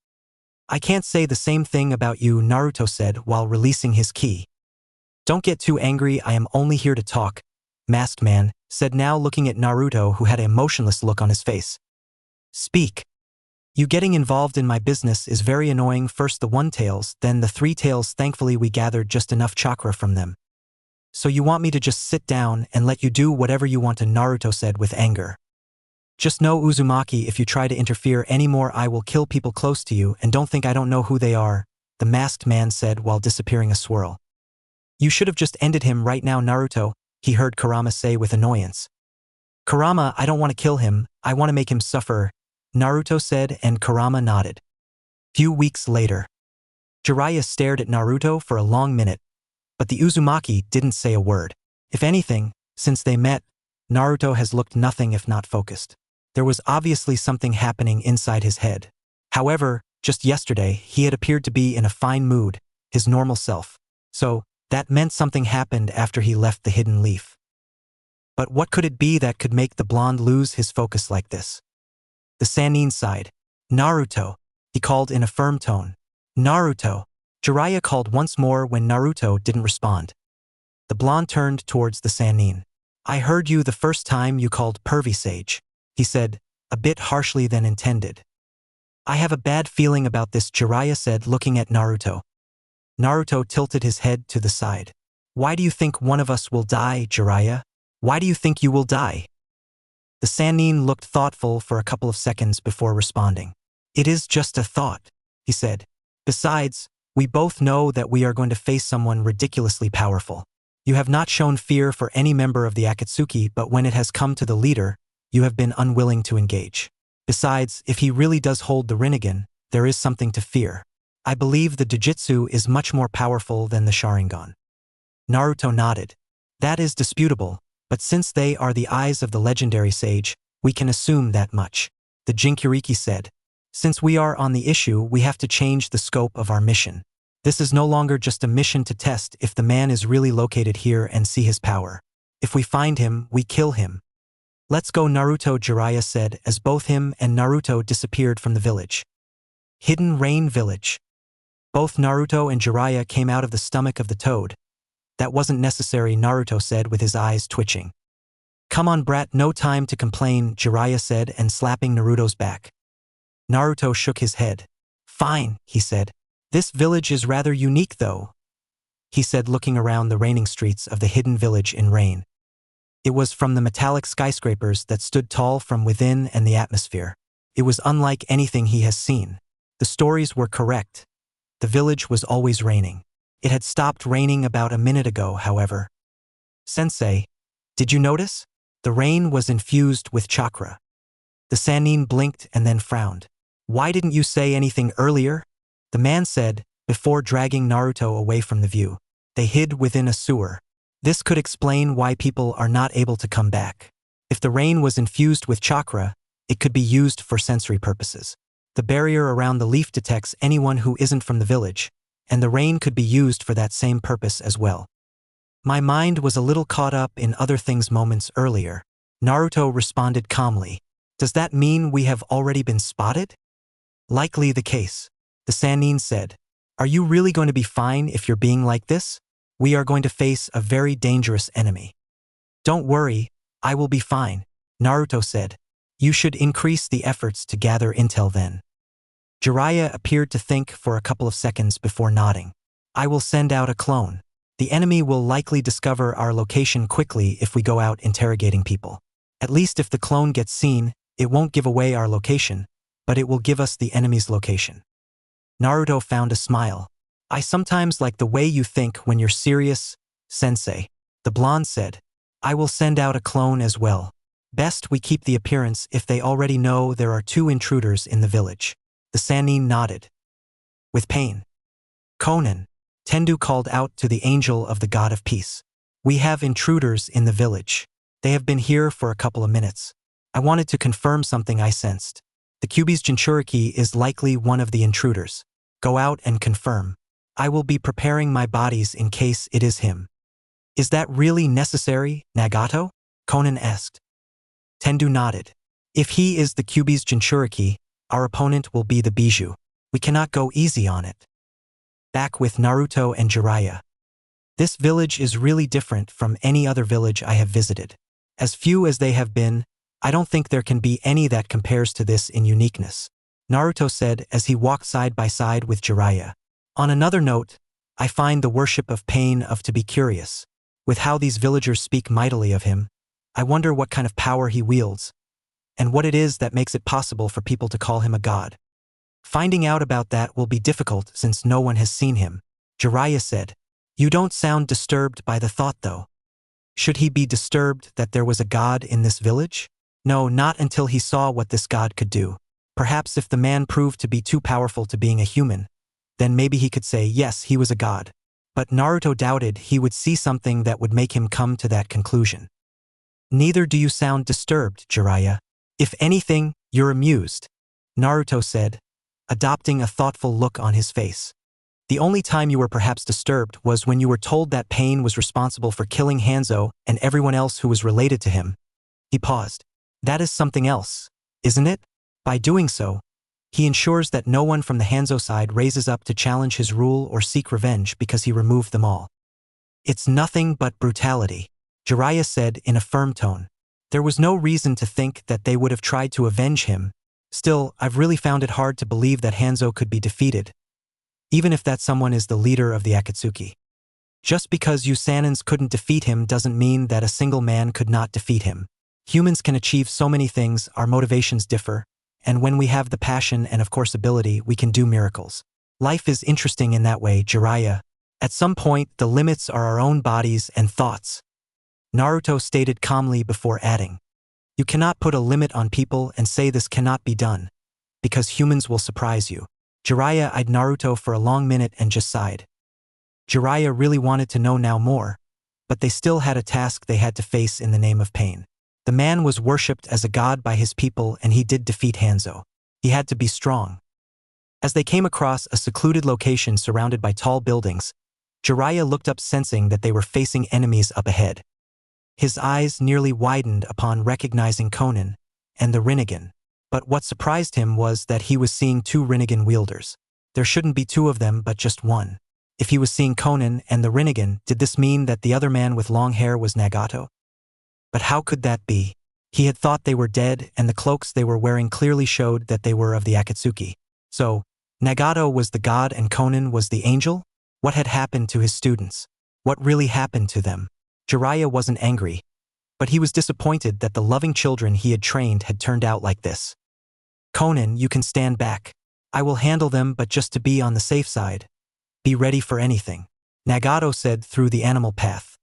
Speaker 1: I can't say the same thing about you, Naruto said while releasing his key. Don't get too angry, I am only here to talk, masked man said, now looking at Naruto, who had an emotionless look on his face. Speak. You getting involved in my business is very annoying. First the 1 tails, then the 3 tails. Thankfully we gathered just enough chakra from them. So you want me to just sit down and let you do whatever you want to, Naruto said with anger. Just know, Uzumaki, if you try to interfere anymore I will kill people close to you, and don't think I don't know who they are, the masked man said while disappearing a swirl. You should have just ended him right now, Naruto, he heard Kurama say with annoyance. Kurama, I don't want to kill him, I want to make him suffer, Naruto said and Kurama nodded. Few weeks later. Jiraiya stared at Naruto for a long minute, but the Uzumaki didn't say a word. If anything, since they met, Naruto has looked nothing if not focused. There was obviously something happening inside his head. However, just yesterday, he had appeared to be in a fine mood, his normal self. So, that meant something happened after he left the hidden leaf. But what could it be that could make the blonde lose his focus like this? The Sannin sighed. Naruto, he called in a firm tone. Naruto. Jiraiya called once more when Naruto didn't respond. The blonde turned towards the Sannin. I heard you the first time you called pervy sage, he said, a bit harshly than intended. I have a bad feeling about this, Jiraiya said, looking at Naruto. Naruto tilted his head to the side. Why do you think one of us will die, Jiraiya? Why do you think you will die? The Sannin looked thoughtful for a couple of seconds before responding. It is just a thought, he said. Besides, we both know that we are going to face someone ridiculously powerful. You have not shown fear for any member of the Akatsuki, but when it has come to the leader, you have been unwilling to engage. Besides, if he really does hold the Rinnegan, there is something to fear. I believe the Jujutsu is much more powerful than the Sharingan. Naruto nodded. That is disputable, but since they are the eyes of the legendary sage, we can assume that much. The Jinchuriki said. Since we are on the issue, we have to change the scope of our mission. This is no longer just a mission to test if the man is really located here and see his power. If we find him, we kill him. Let's go, Naruto, Jiraiya said as both him and Naruto disappeared from the village. Hidden Rain Village. Both Naruto and Jiraiya came out of the stomach of the toad. That wasn't necessary, Naruto said with his eyes twitching. Come on, brat, no time to complain, Jiraiya said and slapping Naruto's back. Naruto shook his head. Fine, he said. This village is rather unique though, he said looking around the raining streets of the hidden village in rain. It was from the metallic skyscrapers that stood tall from within and the atmosphere. It was unlike anything he has seen. The stories were correct. The village was always raining. It had stopped raining about a minute ago, however. Sensei, did you notice? The rain was infused with chakra. The Sannin blinked and then frowned. Why didn't you say anything earlier? The man said, before dragging Naruto away from the view. They hid within a sewer. This could explain why people are not able to come back. If the rain was infused with chakra, it could be used for sensory purposes. The barrier around the leaf detects anyone who isn't from the village, and the rain could be used for that same purpose as well. My mind was a little caught up in other things moments earlier. Naruto responded calmly. Does that mean we have already been spotted? Likely the case. The Sannin said. Are you really going to be fine if you're being like this? We are going to face a very dangerous enemy. Don't worry, I will be fine, Naruto said. You should increase the efforts to gather intel then. Jiraiya appeared to think for a couple of seconds before nodding. I will send out a clone. The enemy will likely discover our location quickly if we go out interrogating people. At least if the clone gets seen, it won't give away our location, but it will give us the enemy's location. Naruto found a smile. I sometimes like the way you think when you're serious, sensei. The blonde said. I will send out a clone as well. Best we keep the appearance if they already know there are 2 intruders in the village. The Sannin nodded. With pain. Konan. Tendu called out to the angel of the god of peace. We have intruders in the village. They have been here for a couple of minutes. I wanted to confirm something I sensed. The Kyuubi's Jinchuriki is likely one of the intruders. Go out and confirm. I will be preparing my bodies in case it is him. Is that really necessary, Nagato? Konan asked. Tendu nodded. If he is the Kyuubi's Jinchuriki, our opponent will be the Bijou. We cannot go easy on it. Back with Naruto and Jiraiya. This village is really different from any other village I have visited. As few as they have been, I don't think there can be any that compares to this in uniqueness, Naruto said as he walked side by side with Jiraiya. On another note, I find the worship of pain of to be curious. With how these villagers speak mightily of him, I wonder what kind of power he wields, and what it is that makes it possible for people to call him a god. Finding out about that will be difficult since no one has seen him, Jiraiya said. You don't sound disturbed by the thought though. Should he be disturbed that there was a god in this village? No, not until he saw what this god could do. Perhaps if the man proved to be too powerful to being a human, then maybe he could say yes, he was a god. But Naruto doubted he would see something that would make him come to that conclusion. Neither do you sound disturbed, Jiraiya. If anything, you're amused, Naruto said, adopting a thoughtful look on his face. The only time you were perhaps disturbed was when you were told that Pain was responsible for killing Hanzo and everyone else who was related to him. He paused. That is something else, isn't it? By doing so, he ensures that no one from the Hanzo side raises up to challenge his rule or seek revenge because he removed them all. It's nothing but brutality, Jiraiya said in a firm tone. There was no reason to think that they would have tried to avenge him. Still, I've really found it hard to believe that Hanzo could be defeated, even if that someone is the leader of the Akatsuki. Just because you Sanins couldn't defeat him doesn't mean that a single man could not defeat him. Humans can achieve so many things, our motivations differ, and when we have the passion and of course ability, we can do miracles. Life is interesting in that way, Jiraiya. At some point, the limits are our own bodies and thoughts. Naruto stated calmly before adding, you cannot put a limit on people and say this cannot be done, because humans will surprise you. Jiraiya eyed Naruto for a long minute and just sighed. Jiraiya really wanted to know now more, but they still had a task they had to face in the name of pain. The man was worshipped as a god by his people and he did defeat Hanzo. He had to be strong. As they came across a secluded location surrounded by tall buildings, Jiraiya looked up sensing that they were facing enemies up ahead. His eyes nearly widened upon recognizing Konan and the Rinnegan, but what surprised him was that he was seeing two Rinnegan wielders. There shouldn't be two of them but just one. If he was seeing Konan and the Rinnegan, did this mean that the other man with long hair was Nagato? But how could that be? He had thought they were dead and the cloaks they were wearing clearly showed that they were of the Akatsuki. So, Nagato was the god and Konan was the angel? What had happened to his students? What really happened to them? Jiraiya wasn't angry, but he was disappointed that the loving children he had trained had turned out like this. Konan, you can stand back. I will handle them, but just to be on the safe side. Be ready for anything, Nagato said through the animal path.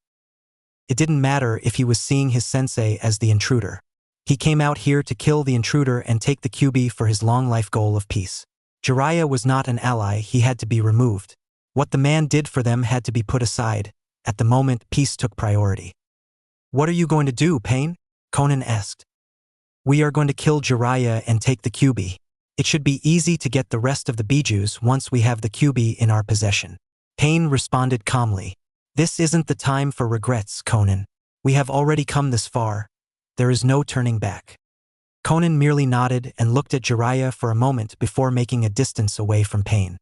Speaker 1: It didn't matter if he was seeing his sensei as the intruder. He came out here to kill the intruder and take the Kyuubi for his long life goal of peace. Jiraiya was not an ally, he had to be removed. What the man did for them had to be put aside. At the moment, peace took priority. What are you going to do, Pain? Konan asked. We are going to kill Jiraiya and take the Kyuubi. It should be easy to get the rest of the Bijus once we have the Kyuubi in our possession. Pain responded calmly. This isn't the time for regrets, Konan. We have already come this far. There is no turning back. Konan merely nodded and looked at Jiraiya for a moment before making a distance away from Pain.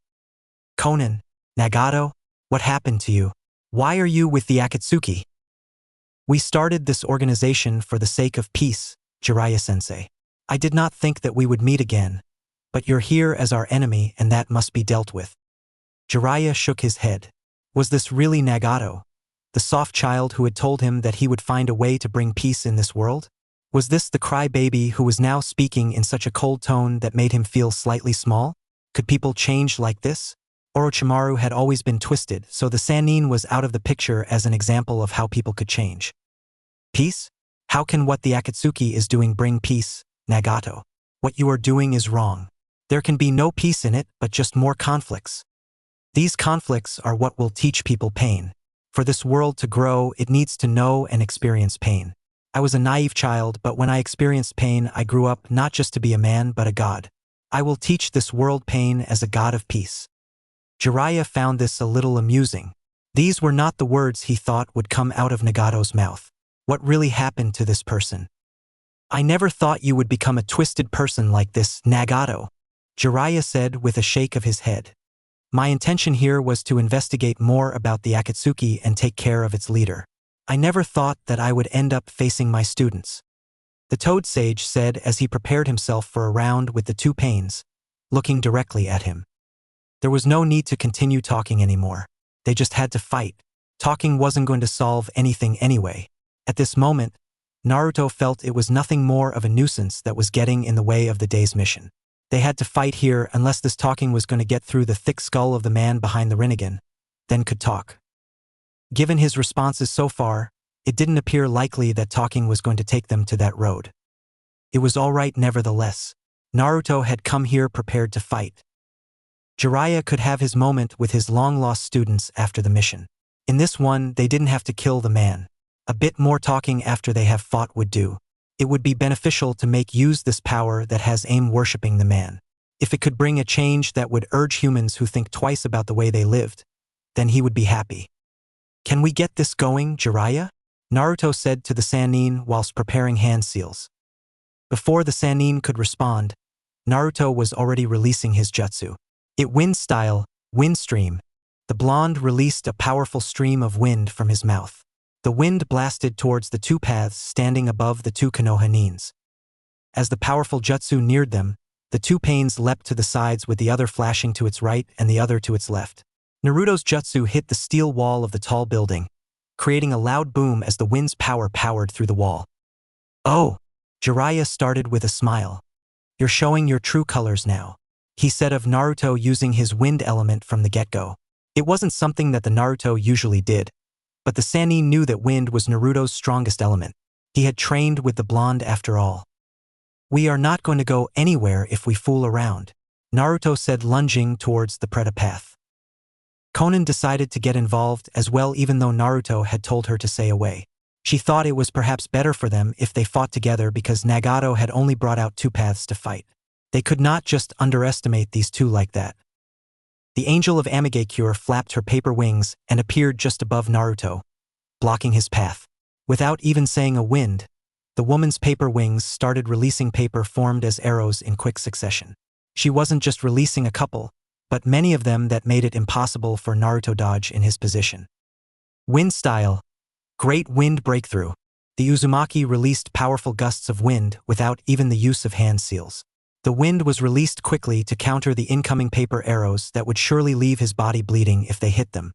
Speaker 1: Konan, Nagato, what happened to you? Why are you with the Akatsuki? We started this organization for the sake of peace, Jiraiya-sensei. I did not think that we would meet again, but you're here as our enemy and that must be dealt with. Jiraiya shook his head. Was this really Nagato, the soft child who had told him that he would find a way to bring peace in this world? Was this the crybaby who was now speaking in such a cold tone that made him feel slightly small? Could people change like this? Orochimaru had always been twisted, so the Sannin was out of the picture as an example of how people could change. Peace? How can what the Akatsuki is doing bring peace, Nagato? What you are doing is wrong. There can be no peace in it, but just more conflicts. These conflicts are what will teach people pain. For this world to grow, it needs to know and experience pain. I was a naive child, but when I experienced pain, I grew up not just to be a man, but a god. I will teach this world pain as a god of peace. Jiraiya found this a little amusing. These were not the words he thought would come out of Nagato's mouth. What really happened to this person? I never thought you would become a twisted person like this, Nagato, Jiraiya said with a shake of his head. My intention here was to investigate more about the Akatsuki and take care of its leader. I never thought that I would end up facing my students. The Toad Sage said as he prepared himself for a round with the two Pains, looking directly at him. There was no need to continue talking anymore. They just had to fight. Talking wasn't going to solve anything anyway. At this moment, Naruto felt it was nothing more of a nuisance that was getting in the way of the day's mission. They had to fight here unless this talking was going to get through the thick skull of the man behind the Rinnegan, then could talk. Given his responses so far, it didn't appear likely that talking was going to take them to that road. It was all right nevertheless. Naruto had come here prepared to fight. Jiraiya could have his moment with his long-lost students after the mission. In this one, they didn't have to kill the man. A bit more talking after they have fought would do. It would be beneficial to make use this power that has aim worshipping the man. If it could bring a change that would urge humans who think twice about the way they lived, then he would be happy. Can we get this going, Jiraiya? Naruto said to the Sannin whilst preparing hand seals. Before the Sannin could respond, Naruto was already releasing his jutsu. It wind style, wind stream. The blonde released a powerful stream of wind from his mouth. The wind blasted towards the two paths standing above the two Konoha nins. As the powerful jutsu neared them, the two panes leapt to the sides with the other flashing to its right and the other to its left. Naruto's jutsu hit the steel wall of the tall building, creating a loud boom as the wind's power powered through the wall. "Oh!" Jiraiya started with a smile. "You're showing your true colors now," he said of Naruto using his wind element from the get-go. It wasn't something that the Naruto usually did, but the Sannin knew that wind was Naruto's strongest element. He had trained with the blonde after all. "We are not going to go anywhere if we fool around," Naruto said, lunging towards the Preta path. Konan decided to get involved as well, even though Naruto had told her to stay away. She thought it was perhaps better for them if they fought together because Nagato had only brought out two paths to fight. They could not just underestimate these two like that. The angel of Amigakure flapped her paper wings and appeared just above Naruto, blocking his path. Without even saying a wind, the woman's paper wings started releasing paper formed as arrows in quick succession. She wasn't just releasing a couple, but many of them that made it impossible for Naruto dodge in his position. Wind style. Great wind breakthrough. The Uzumaki released powerful gusts of wind without even the use of hand seals. The wind was released quickly to counter the incoming paper arrows that would surely leave his body bleeding if they hit them.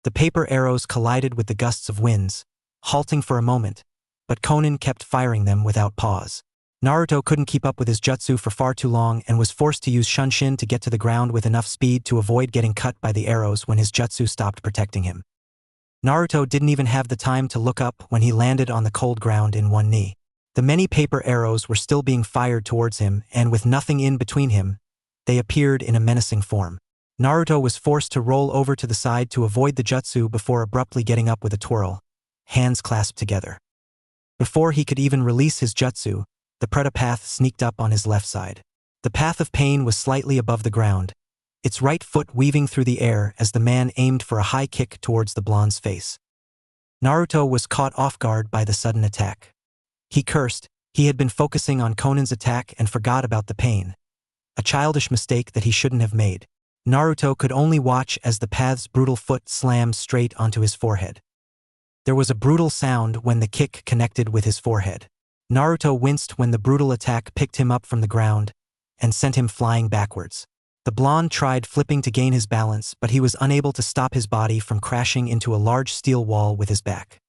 Speaker 1: The paper arrows collided with the gusts of winds, halting for a moment, but Konan kept firing them without pause. Naruto couldn't keep up with his jutsu for far too long and was forced to use Shunshin to get to the ground with enough speed to avoid getting cut by the arrows when his jutsu stopped protecting him. Naruto didn't even have the time to look up when he landed on the cold ground in one knee. The many paper arrows were still being fired towards him, and with nothing in between him, they appeared in a menacing form. Naruto was forced to roll over to the side to avoid the jutsu before abruptly getting up with a twirl, hands clasped together. Before he could even release his jutsu, the Preta path sneaked up on his left side. The path of pain was slightly above the ground, its right foot weaving through the air as the man aimed for a high kick towards the blonde's face. Naruto was caught off guard by the sudden attack. He cursed. He had been focusing on Konan's attack and forgot about the pain. A childish mistake that he shouldn't have made. Naruto could only watch as the path's brutal foot slammed straight onto his forehead. There was a brutal sound when the kick connected with his forehead. Naruto winced when the brutal attack picked him up from the ground and sent him flying backwards. The blonde tried flipping to gain his balance, but he was unable to stop his body from crashing into a large steel wall with his back.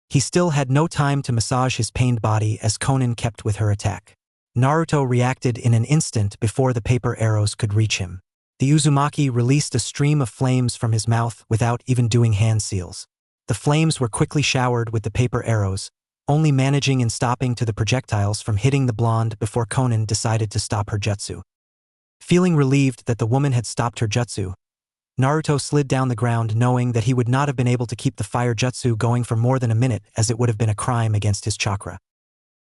Speaker 1: He still had no time to massage his pained body as Konan kept with her attack. Naruto reacted in an instant before the paper arrows could reach him. The Uzumaki released a stream of flames from his mouth without even doing hand seals. The flames were quickly showered with the paper arrows, only managing and stopping to the projectiles from hitting the blonde before Konan decided to stop her jutsu. Feeling relieved that the woman had stopped her jutsu, Naruto slid down the ground knowing that he would not have been able to keep the fire jutsu going for more than a minute, as it would have been a crime against his chakra.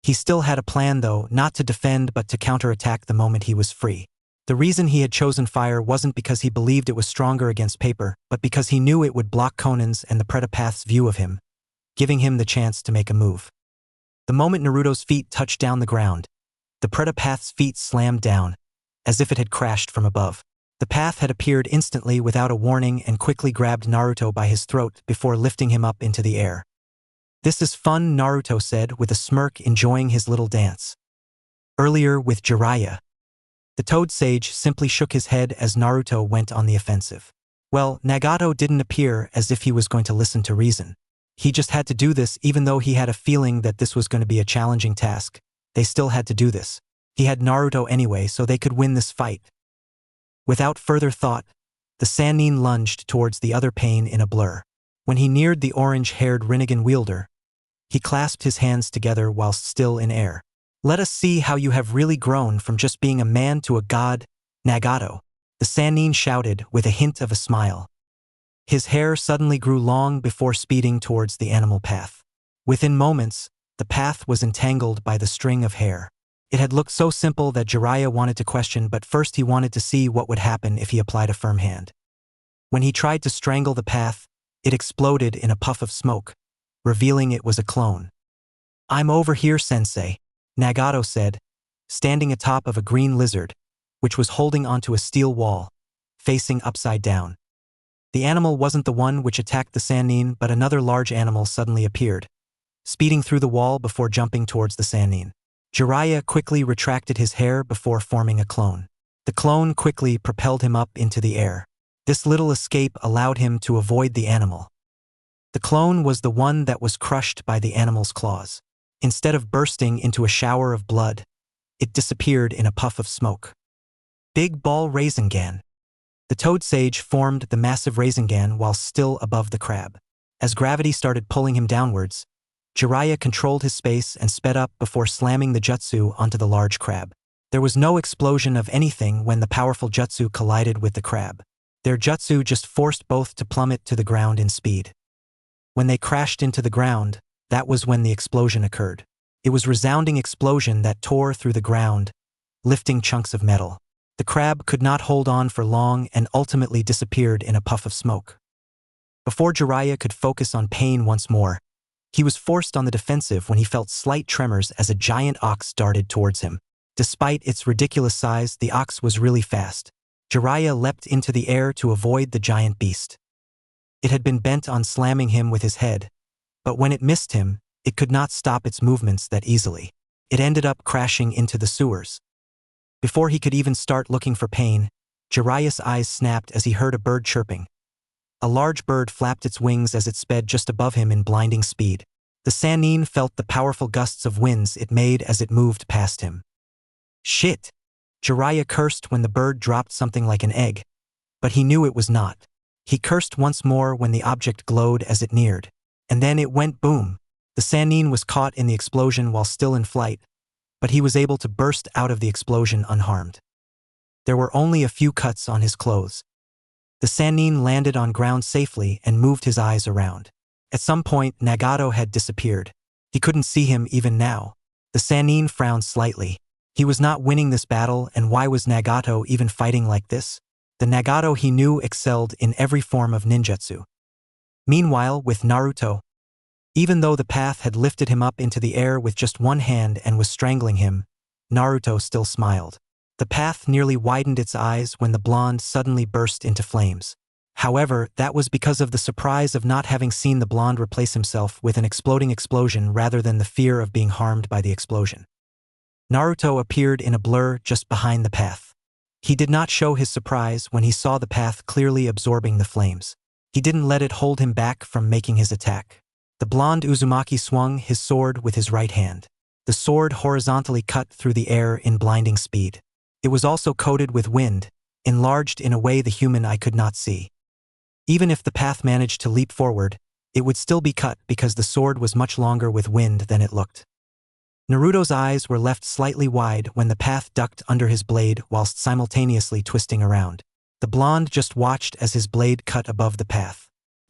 Speaker 1: He still had a plan though, not to defend but to counterattack the moment he was free. The reason he had chosen fire wasn't because he believed it was stronger against paper, but because he knew it would block Konan's and the Preta path's view of him, giving him the chance to make a move. The moment Naruto's feet touched down the ground, the Preta path's feet slammed down, as if it had crashed from above. The path had appeared instantly without a warning and quickly grabbed Naruto by his throat before lifting him up into the air. "This is fun," Naruto said with a smirk, enjoying his little dance. Earlier with Jiraiya. The Toad Sage simply shook his head as Naruto went on the offensive. Well, Nagato didn't appear as if he was going to listen to reason. He just had to do this even though he had a feeling that this was going to be a challenging task. They still had to do this. He had Naruto anyway, so they could win this fight. Without further thought, the Sannin lunged towards the other pain in a blur. When he neared the orange-haired Rinnegan wielder, he clasped his hands together whilst still in air. "Let us see how you have really grown from just being a man to a god, Nagato," the Sannin shouted with a hint of a smile. His hair suddenly grew long before speeding towards the animal path. Within moments, the path was entangled by the string of hair. It had looked so simple that Jiraiya wanted to question, but first he wanted to see what would happen if he applied a firm hand. When he tried to strangle the path, it exploded in a puff of smoke, revealing it was a clone. "I'm over here, sensei," Nagato said, standing atop of a green lizard, which was holding onto a steel wall, facing upside down. The animal wasn't the one which attacked the Sannin, but another large animal suddenly appeared, speeding through the wall before jumping towards the Sannin. Jiraiya quickly retracted his hair before forming a clone. The clone quickly propelled him up into the air. This little escape allowed him to avoid the animal. The clone was the one that was crushed by the animal's claws. Instead of bursting into a shower of blood, it disappeared in a puff of smoke. Big Ball Rasengan. The Toad Sage formed the massive Rasengan while still above the crab. As gravity started pulling him downwards, Jiraiya controlled his space and sped up before slamming the jutsu onto the large crab. There was no explosion of anything when the powerful jutsu collided with the crab. Their jutsu just forced both to plummet to the ground in speed. When they crashed into the ground, that was when the explosion occurred. It was a resounding explosion that tore through the ground, lifting chunks of metal. The crab could not hold on for long and ultimately disappeared in a puff of smoke. Before Jiraiya could focus on pain once more, he was forced on the defensive when he felt slight tremors as a giant ox darted towards him. Despite its ridiculous size, the ox was really fast. Jiraiya leapt into the air to avoid the giant beast. It had been bent on slamming him with his head, but when it missed him, it could not stop its movements that easily. It ended up crashing into the sewers. Before he could even start looking for pain, Jiraiya's eyes snapped as he heard a bird chirping. A large bird flapped its wings as it sped just above him in blinding speed. The Sannin felt the powerful gusts of winds it made as it moved past him. Shit! Jiraiya cursed when the bird dropped something like an egg, but he knew it was not. He cursed once more when the object glowed as it neared. And then it went boom. The Sannin was caught in the explosion while still in flight, but he was able to burst out of the explosion unharmed. There were only a few cuts on his clothes. The Sannin landed on ground safely and moved his eyes around. At some point, Nagato had disappeared. He couldn't see him even now. The Sannin frowned slightly. He was not winning this battle, and why was Nagato even fighting like this? The Nagato he knew excelled in every form of ninjutsu. Meanwhile, with Naruto, even though the path had lifted him up into the air with just one hand and was strangling him, Naruto still smiled. The path nearly widened its eyes when the blonde suddenly burst into flames. However, that was because of the surprise of not having seen the blonde replace himself with an exploding explosion rather than the fear of being harmed by the explosion. Naruto appeared in a blur just behind the path. He did not show his surprise when he saw the path clearly absorbing the flames. He didn't let it hold him back from making his attack. The blonde Uzumaki swung his sword with his right hand. The sword horizontally cut through the air in blinding speed. It was also coated with wind, enlarged in a way the human eye could not see. Even if the path managed to leap forward, it would still be cut because the sword was much longer with wind than it looked. Naruto's eyes were left slightly wide when the path ducked under his blade whilst simultaneously twisting around. The blonde just watched as his blade cut above the path.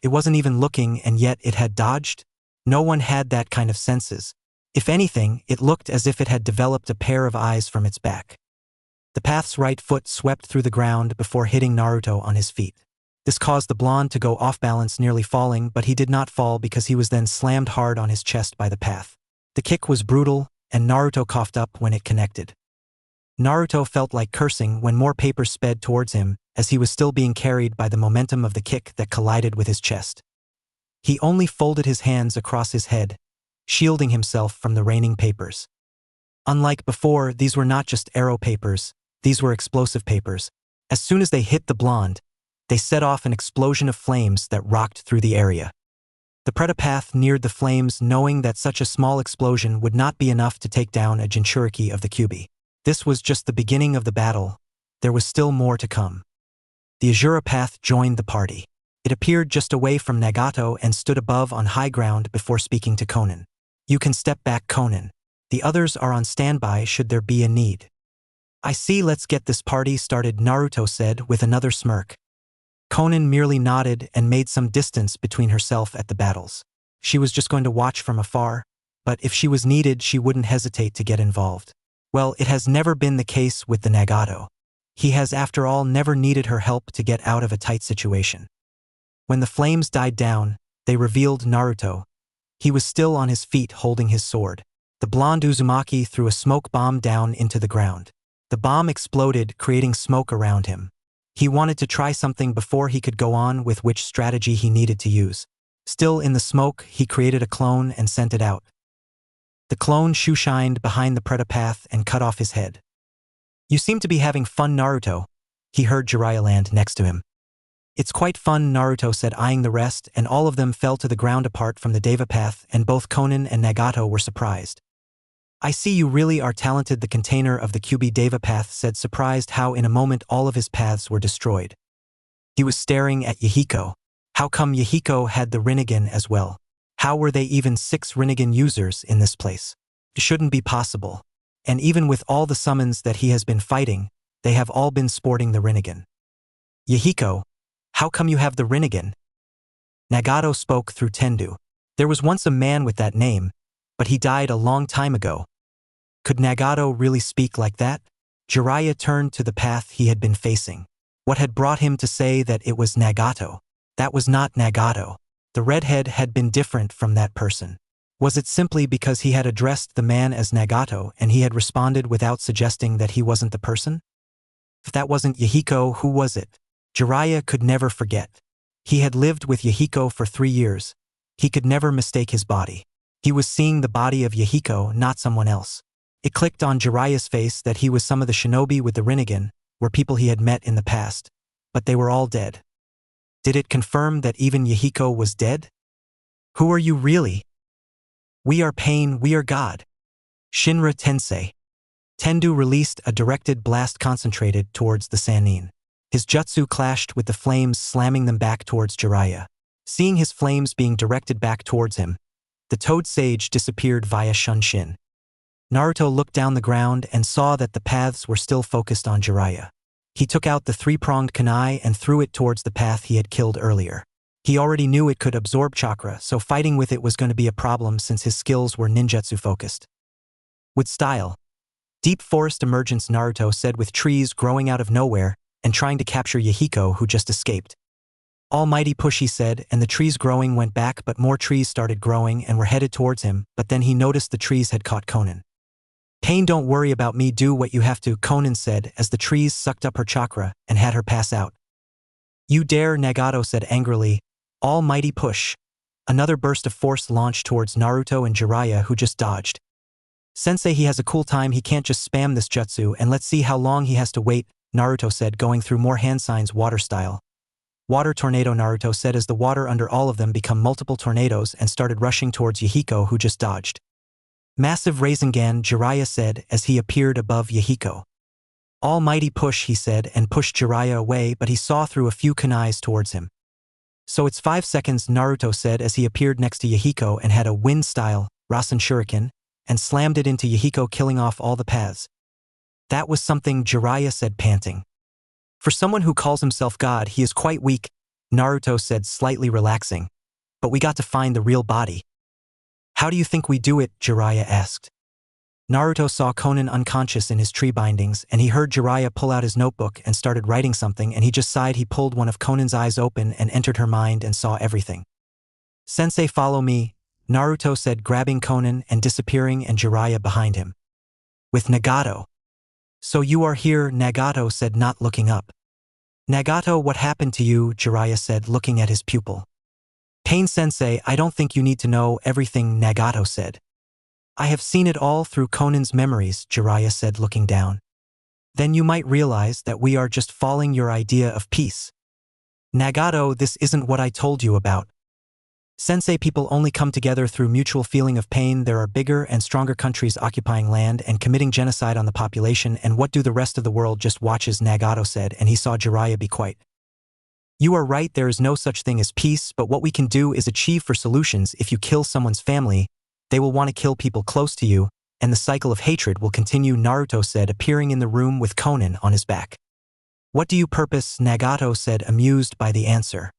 Speaker 1: It wasn't even looking, and yet it had dodged. No one had that kind of senses. If anything, it looked as if it had developed a pair of eyes from its back. The path's right foot swept through the ground before hitting Naruto on his feet. This caused the blonde to go off balance, nearly falling, but he did not fall because he was then slammed hard on his chest by the path. The kick was brutal, and Naruto coughed up when it connected. Naruto felt like cursing when more papers sped towards him, as he was still being carried by the momentum of the kick that collided with his chest. He only folded his hands across his head, shielding himself from the raining papers. Unlike before, these were not just arrow papers, these were explosive papers. As soon as they hit the blonde, they set off an explosion of flames that rocked through the area. The Predapath neared the flames, knowing that such a small explosion would not be enough to take down a Jinchuriki of the Kyuubi. This was just the beginning of the battle. There was still more to come. The Azura Path joined the party. It appeared just away from Nagato and stood above on high ground before speaking to Konan. "You can step back, Konan. The others are on standby should there be a need." "I see, let's get this party started," Naruto said with another smirk. Konan merely nodded and made some distance between herself at the battles. She was just going to watch from afar, but if she was needed, she wouldn't hesitate to get involved. Well, it has never been the case with the Nagato. He has, after all, never needed her help to get out of a tight situation. When the flames died down, they revealed Naruto. He was still on his feet holding his sword. The blonde Uzumaki threw a smoke bomb down into the ground. The bomb exploded, creating smoke around him. He wanted to try something before he could go on with which strategy he needed to use. Still in the smoke, he created a clone and sent it out. The clone shoe-shined behind the Predapath and cut off his head. "You seem to be having fun, Naruto," he heard Jiraiya land next to him. "It's quite fun," Naruto said, eyeing the rest, and all of them fell to the ground apart from the Deva Path, and both Konan and Nagato were surprised. "I see you really are talented," the container of the QB Deva Path said, surprised how in a moment all of his paths were destroyed. He was staring at Yahiko. How come Yahiko had the Rinnegan as well? How were they even 6 Rinnegan users in this place? It shouldn't be possible. And even with all the summons that he has been fighting, they have all been sporting the Rinnegan. "Yahiko, how come you have the Rinnegan?" Nagato spoke through Tendu. "There was once a man with that name, but he died a long time ago." Could Nagato really speak like that? Jiraiya turned to the path he had been facing. What had brought him to say that it was Nagato? That was not Nagato. The redhead had been different from that person. Was it simply because he had addressed the man as Nagato and he had responded without suggesting that he wasn't the person? If that wasn't Yahiko, who was it? Jiraiya could never forget. He had lived with Yahiko for 3 years. He could never mistake his body. He was seeing the body of Yahiko, not someone else. It clicked on Jiraiya's face that he was some of the shinobi with the Rinnegan, were people he had met in the past, but they were all dead. Did it confirm that even Yahiko was dead? "Who are you really?" "We are pain, we are God." Shinra Tensei. Tendu released a directed blast concentrated towards the Sannin. His jutsu clashed with the flames, slamming them back towards Jiraiya. Seeing his flames being directed back towards him, the Toad Sage disappeared via Shunshin. Naruto looked down the ground and saw that the paths were still focused on Jiraiya. He took out the 3-pronged kunai and threw it towards the path he had killed earlier. He already knew it could absorb chakra, so fighting with it was going to be a problem since his skills were ninjutsu focused. With style. "Deep forest emergence," Naruto said, with trees growing out of nowhere and trying to capture Yahiko, who just escaped. "Almighty push," he said, and the trees growing went back, but more trees started growing and were headed towards him, but then he noticed the trees had caught Konan. "Pain, don't worry about me, do what you have to," Konan said as the trees sucked up her chakra and had her pass out. "You dare," Nagato said angrily. "Almighty push." Another burst of force launched towards Naruto and Jiraiya, who just dodged. "Sensei, he has a cool time, he can't just spam this jutsu, and let's see how long he has to wait," Naruto said, going through more hand signs water style. "Water tornado," Naruto said as the water under all of them became multiple tornadoes and started rushing towards Yahiko, who just dodged. "Massive Rasengan," Jiraiya said as he appeared above Yahiko. "Almighty push," he said and pushed Jiraiya away, but he saw through a few kunais towards him. "So it's 5 seconds," Naruto said as he appeared next to Yahiko and had a wind-style Rasen Shuriken and slammed it into Yahiko, killing off all the paths. "That was something," Jiraiya said, panting. "For someone who calls himself God, he is quite weak," Naruto said, slightly relaxing. "But we got to find the real body." "How do you think we do it?" Jiraiya asked. Naruto saw Konan unconscious in his tree bindings, and he heard Jiraiya pull out his notebook and started writing something, and he just sighed. He pulled one of Konan's eyes open and entered her mind and saw everything. "Sensei, follow me," Naruto said, grabbing Konan and disappearing, and Jiraiya behind him. "With Nagato." "So you are here," Nagato said, not looking up. "Nagato, what happened to you?" Jiraiya said, looking at his pupil. "Pain Sensei, I don't think you need to know everything," Nagato said. "I have seen it all through Konan's memories," Jiraiya said, looking down. "Then you might realize that we are just following your idea of peace." "Nagato, this isn't what I told you about." "Sensei, people only come together through mutual feeling of pain. There are bigger and stronger countries occupying land and committing genocide on the population, and what do the rest of the world just watches?" Nagato said, and he saw Jiraiya be quiet. "You are right, there is no such thing as peace, but what we can do is achieve for solutions. If you kill someone's family, they will want to kill people close to you, and the cycle of hatred will continue," Naruto said, appearing in the room with Konan on his back. "What do you purpose?" Nagato said, amused by the answer.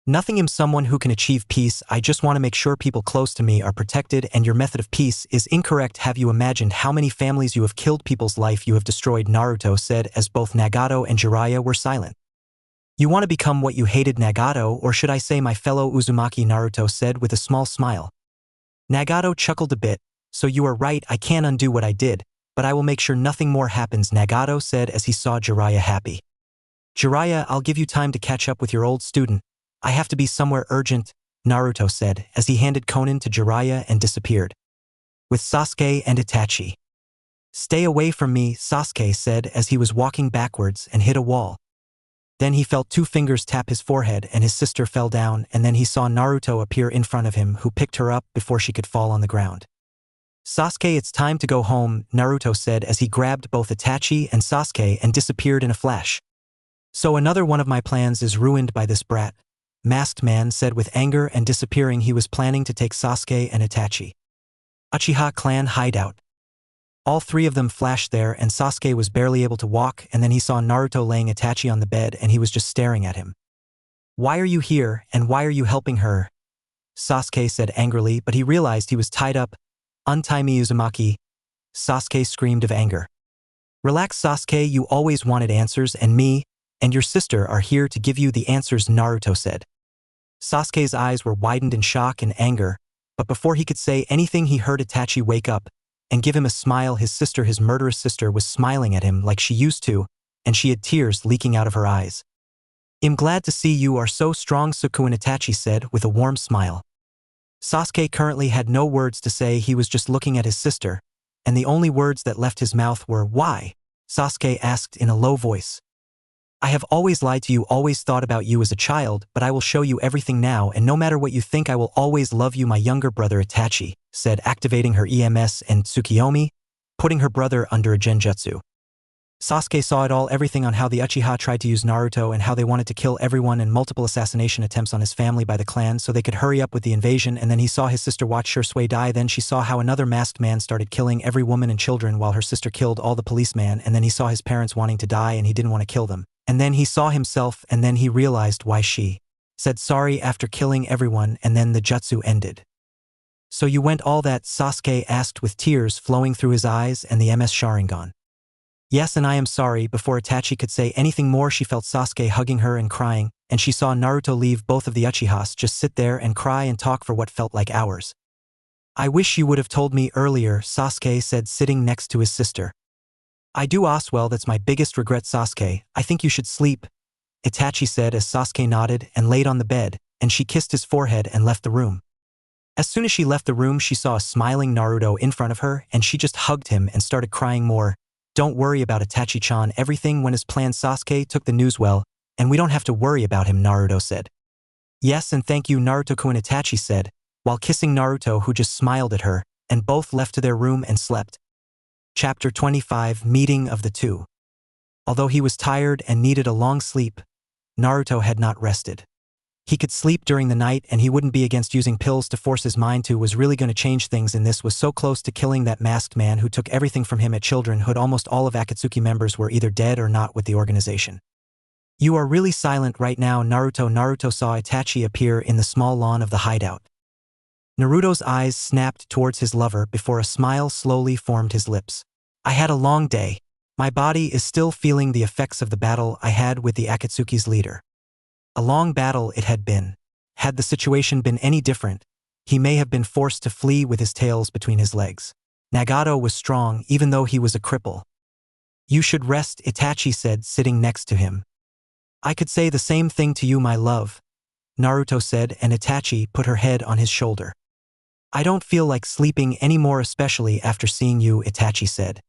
Speaker 1: "Nothing. I'm someone who can achieve peace. I just want to make sure people close to me are protected, and your method of peace is incorrect. Have you imagined how many families you have killed, people's life you have destroyed?" Naruto said as both Nagato and Jiraiya were silent. "You want to become what you hated, Nagato, or should I say my fellow Uzumaki?" Naruto said with a small smile. Nagato chuckled a bit. "So you are right, I can't undo what I did, but I will make sure nothing more happens," Nagato said as he saw Jiraiya happy. Jiraiya, I'll give you time to catch up with your old student. I have to be somewhere urgent, Naruto said as he handed Konan to Jiraiya and disappeared. With Sasuke and Itachi. Stay away from me, Sasuke said as he was walking backwards and hit a wall. Then he felt two fingers tap his forehead and his sister fell down, and then he saw Naruto appear in front of him, who picked her up before she could fall on the ground. Sasuke, it's time to go home, Naruto said as he grabbed both Itachi and Sasuke and disappeared in a flash. So another one of my plans is ruined by this brat, Masked Man said with anger, and disappearing he was planning to take Sasuke and Itachi. Uchiha clan hideout. All three of them flashed there and Sasuke was barely able to walk, and then he saw Naruto laying Itachi on the bed and he was just staring at him. Why are you here and why are you helping her? Sasuke said angrily, but he realized he was tied up. Untie me, Uzumaki. Sasuke screamed of anger. Relax, Sasuke, you always wanted answers, and me and your sister are here to give you the answers, Naruto said. Sasuke's eyes were widened in shock and anger, but before he could say anything he heard Itachi wake up and give him a smile. His sister, his murderous sister, was smiling at him like she used to, and she had tears leaking out of her eyes. I'm glad to see you are so strong, Sukuna, Itachi said with a warm smile. Sasuke currently had no words to say, he was just looking at his sister, and the only words that left his mouth were, "Why?" Sasuke asked in a low voice. I have always lied to you, always thought about you as a child, but I will show you everything now, and no matter what you think I will always love you, my younger brother, Itachi said, activating her EMS and Tsukiyomi, putting her brother under a genjutsu. Sasuke saw it all, everything on how the Uchiha tried to use Naruto and how they wanted to kill everyone, and multiple assassination attempts on his family by the clan so they could hurry up with the invasion, and then he saw his sister watch Shursui die. Then she saw how another masked man started killing every woman and children while her sister killed all the policemen, and then he saw his parents wanting to die and he didn't want to kill them. And then he saw himself, and then he realized why she said sorry after killing everyone, and then the jutsu ended. So you went all that? Sasuke asked with tears flowing through his eyes and the MS Sharingan. Yes, and I am sorry. Before Itachi could say anything more, she felt Sasuke hugging her and crying, and she saw Naruto leave both of the Uchihas just sit there and cry and talk for what felt like hours. I wish you would have told me earlier, Sasuke said, sitting next to his sister. I do, Oswell, that's my biggest regret, Sasuke. I think you should sleep, Itachi said as Sasuke nodded and laid on the bed, and she kissed his forehead and left the room. As soon as she left the room, she saw a smiling Naruto in front of her, and she just hugged him and started crying more. Don't worry about Itachi-chan, everything went as planned. Sasuke took the news well, and we don't have to worry about him, Naruto said. Yes, and thank you, Naruto-kun, Itachi said, while kissing Naruto, who just smiled at her, and both left to their room and slept. Chapter 25, Meeting of the Two. Although he was tired and needed a long sleep, Naruto had not rested. He could sleep during the night, and he wouldn't be against using pills to force his mind to was really going to change things, and this was so close to killing that masked man who took everything from him at childrenhood. Almost all of Akatsuki members were either dead or not with the organization. You are really silent right now, Naruto. Naruto saw Itachi appear in the small lawn of the hideout. Naruto's eyes snapped towards his lover before a smile slowly formed his lips. I had a long day. My body is still feeling the effects of the battle I had with the Akatsuki's leader. A long battle it had been. Had the situation been any different, he may have been forced to flee with his tails between his legs. Nagato was strong even though he was a cripple. You should rest, Itachi said, sitting next to him. I could say the same thing to you, my love, Naruto said, and Itachi put her head on his shoulder. I don't feel like sleeping anymore, especially after seeing you, Itachi said.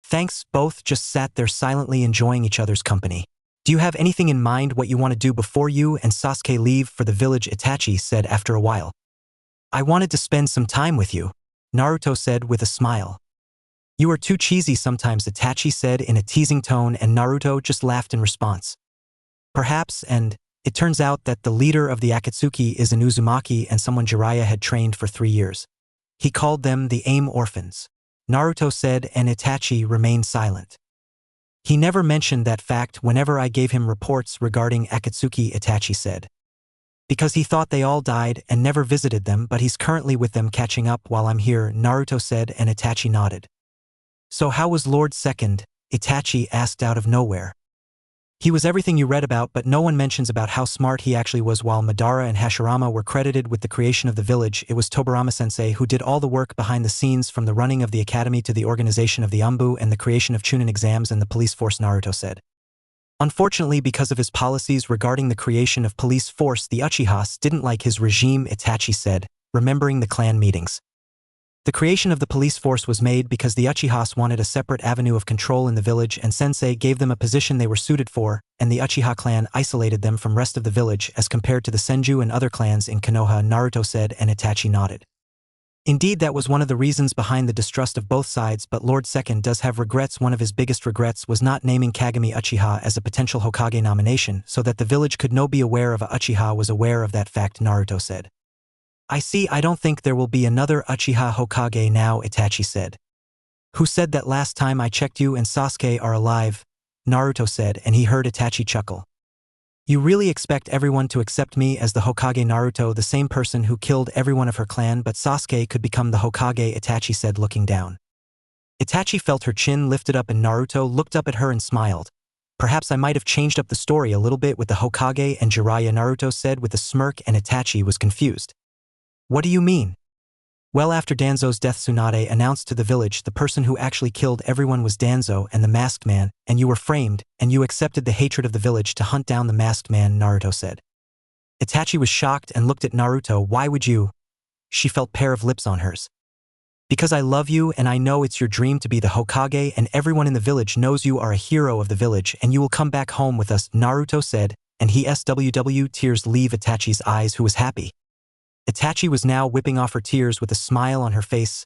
Speaker 1: Thanks. Both just sat there silently enjoying each other's company. Do you have anything in mind what you want to do before you and Sasuke leave for the village? Itachi said after a while. I wanted to spend some time with you, Naruto said with a smile. You are too cheesy sometimes, Itachi said in a teasing tone, and Naruto just laughed in response. Perhaps, and it turns out that the leader of the Akatsuki is an Uzumaki and someone Jiraiya had trained for 3 years. He called them the AIM Orphans, Naruto said, and Itachi remained silent. He never mentioned that fact whenever I gave him reports regarding Akatsuki, Itachi said. Because he thought they all died and never visited them, but he's currently with them catching up while I'm here, Naruto said, and Itachi nodded. So how was Lord Second? Itachi asked out of nowhere. He was everything you read about, but no one mentions about how smart he actually was. While Madara and Hashirama were credited with the creation of the village, it was Tobirama-sensei who did all the work behind the scenes, from the running of the academy to the organization of the Umbu and the creation of Chunin exams and the police force, Naruto said. Unfortunately, because of his policies regarding the creation of police force, the Uchihas didn't like his regime, Itachi said, remembering the clan meetings. The creation of the police force was made because the Uchihas wanted a separate avenue of control in the village, and Sensei gave them a position they were suited for, and the Uchiha clan isolated them from rest of the village as compared to the Senju and other clans in Konoha, Naruto said, and Itachi nodded. Indeed, that was one of the reasons behind the distrust of both sides, but Lord Second does have regrets. One of his biggest regrets was not naming Kagami Uchiha as a potential Hokage nomination, so that the village could be aware of a Uchiha was aware of that fact, Naruto said. I see, I don't think there will be another Uchiha Hokage now, Itachi said. Who said that? Last time I checked, you and Sasuke are alive, Naruto said, and he heard Itachi chuckle. You really expect everyone to accept me as the Hokage? Naruto, the same person who killed everyone of her clan, but Sasuke could become the Hokage, Itachi said, looking down. Itachi felt her chin lifted up and Naruto looked up at her and smiled. Perhaps I might have changed up the story a little bit with the Hokage and Jiraiya, Naruto said with a smirk, and Itachi was confused. What do you mean? Well, after Danzo's death, Tsunade announced to the village the person who actually killed everyone was Danzo and the masked man, and you were framed, and you accepted the hatred of the village to hunt down the masked man, Naruto said. Itachi was shocked and looked at Naruto. Why would you? She felt pair of lips on hers. Because I love you and I know it's your dream to be the Hokage, and everyone in the village knows you are a hero of the village and you will come back home with us, Naruto said, and he sww tears leave Itachi's eyes, who was happy. Itachi was now whipping off her tears with a smile on her face.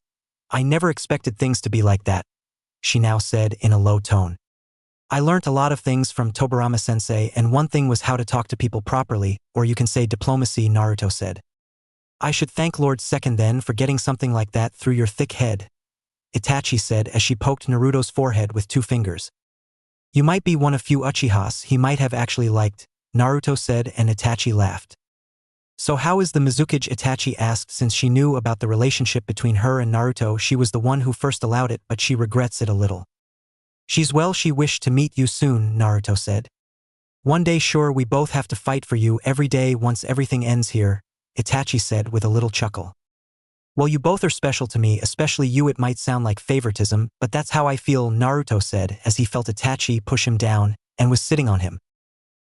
Speaker 1: I never expected things to be like that, she now said in a low tone. I learnt a lot of things from Tobirama sensei, and one thing was how to talk to people properly, or you can say diplomacy, Naruto said. I should thank Lord Second then for getting something like that through your thick head, Itachi said as she poked Naruto's forehead with 2 fingers. You might be one of few Uchihas he might have actually liked, Naruto said, and Itachi laughed. So how is the Mizukage? Itachi asked. Since she knew about the relationship between her and Naruto, she was the one who first allowed it, but she regrets it a little. She's well, she wished to meet you soon, Naruto said. One day sure, we both have to fight for you every day once everything ends here, Itachi said with a little chuckle. Well, you both are special to me, especially you. It might sound like favoritism, but that's how I feel, Naruto said as he felt Itachi push him down and was sitting on him.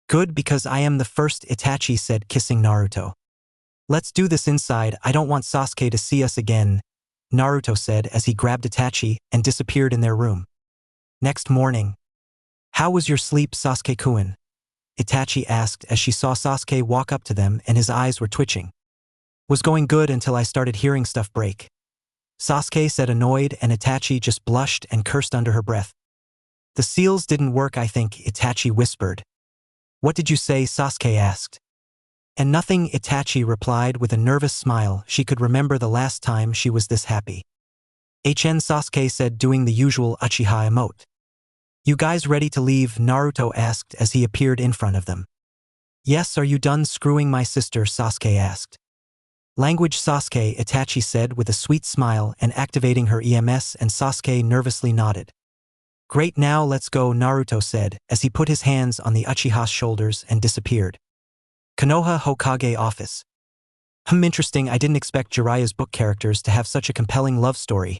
Speaker 1: Good, because I am the first, Itachi said, kissing Naruto. Let's do this inside, I don't want Sasuke to see us again, Naruto said as he grabbed Itachi and disappeared in their room. Next morning. How was your sleep, Sasuke-kun? Itachi asked as she saw Sasuke walk up to them and his eyes were twitching. Was going good until I started hearing stuff break, Sasuke said, annoyed, and Itachi just blushed and cursed under her breath. The seals didn't work, I think, Itachi whispered. What did you say? Sasuke asked. And nothing, Itachi replied with a nervous smile. She could remember the last time she was this happy. Sasuke said, doing the usual Uchiha emote. You guys ready to leave? Naruto asked as he appeared in front of them. Yes, are you done screwing my sister? Sasuke asked. Language, Sasuke, Itachi said with a sweet smile and activating her EMS, and Sasuke nervously nodded. Great, now let's go, Naruto said as he put his hands on the Uchiha's shoulders and disappeared. Konoha Hokage office. Interesting, I didn't expect Jiraiya's book characters to have such a compelling love story,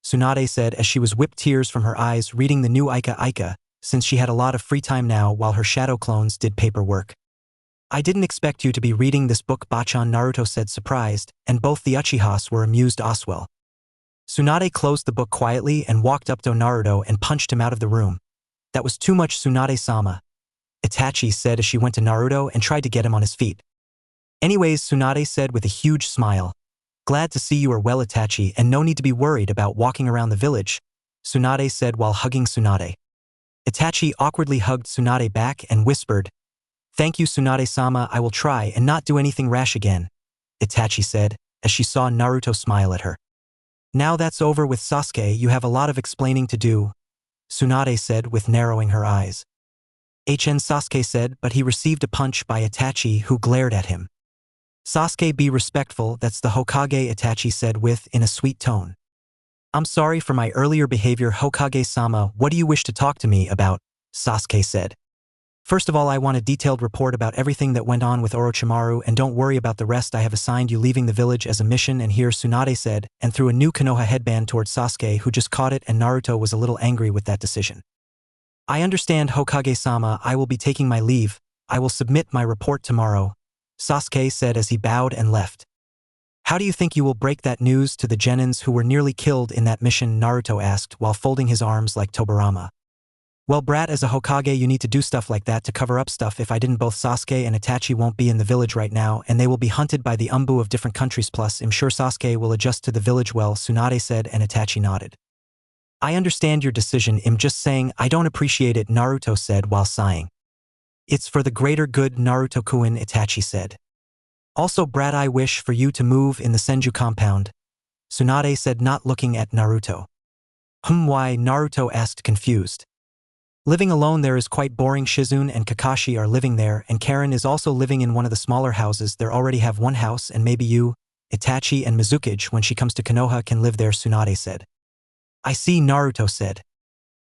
Speaker 1: Tsunade said as she was whipped tears from her eyes reading the new Ika, since she had a lot of free time now while her shadow clones did paperwork. I didn't expect you to be reading this book, Bachan, Naruto said, surprised, and both the Uchihas were amused as well. Tsunade closed the book quietly and walked up to Naruto and punched him out of the room. That was too much, Tsunade-sama, Itachi said as she went to Naruto and tried to get him on his feet. Anyways, Tsunade said with a huge smile. Glad to see you are well, Itachi, and no need to be worried about walking around the village, Tsunade said while hugging Tsunade. Itachi awkwardly hugged Tsunade back and whispered, Thank you, Tsunade-sama, I will try and not do anything rash again, Itachi said as she saw Naruto smile at her. Now that's over with, Sasuke, you have a lot of explaining to do, Tsunade said with narrowing her eyes. Sasuke said, but he received a punch by Itachi, who glared at him. Sasuke, be respectful, that's the Hokage, Itachi said in a sweet tone. I'm sorry for my earlier behavior, Hokage-sama, what do you wish to talk to me about? Sasuke said. First of all, I want a detailed report about everything that went on with Orochimaru, and don't worry about the rest. I have assigned you leaving the village as a mission, and here, Tsunade said, and threw a new Konoha headband towards Sasuke, who just caught it, and Naruto was a little angry with that decision. I understand, Hokage-sama. I will be taking my leave. I will submit my report tomorrow, Sasuke said as he bowed and left. How do you think you will break that news to the genins who were nearly killed in that mission? Naruto asked while folding his arms like Tobirama. Well, brat, as a Hokage you need to do stuff like that to cover up stuff. If I didn't, both Sasuke and Itachi won't be in the village right now and they will be hunted by the Umbu of different countries, plus I'm sure Sasuke will adjust to the village well, Tsunade said, and Itachi nodded. I understand your decision, I'm just saying I don't appreciate it, Naruto said while sighing. It's for the greater good, Naruto-kun, Itachi said. Also, brat, I wish for you to move in the Senju compound, Tsunade said, not looking at Naruto. Why? Naruto asked, confused. Living alone there is quite boring. Shizune and Kakashi are living there, and Karen is also living in one of the smaller houses. They already have one house, and maybe you, Itachi, and Mizukage, when she comes to Konoha, can live there, Tsunade said. I see, Naruto said.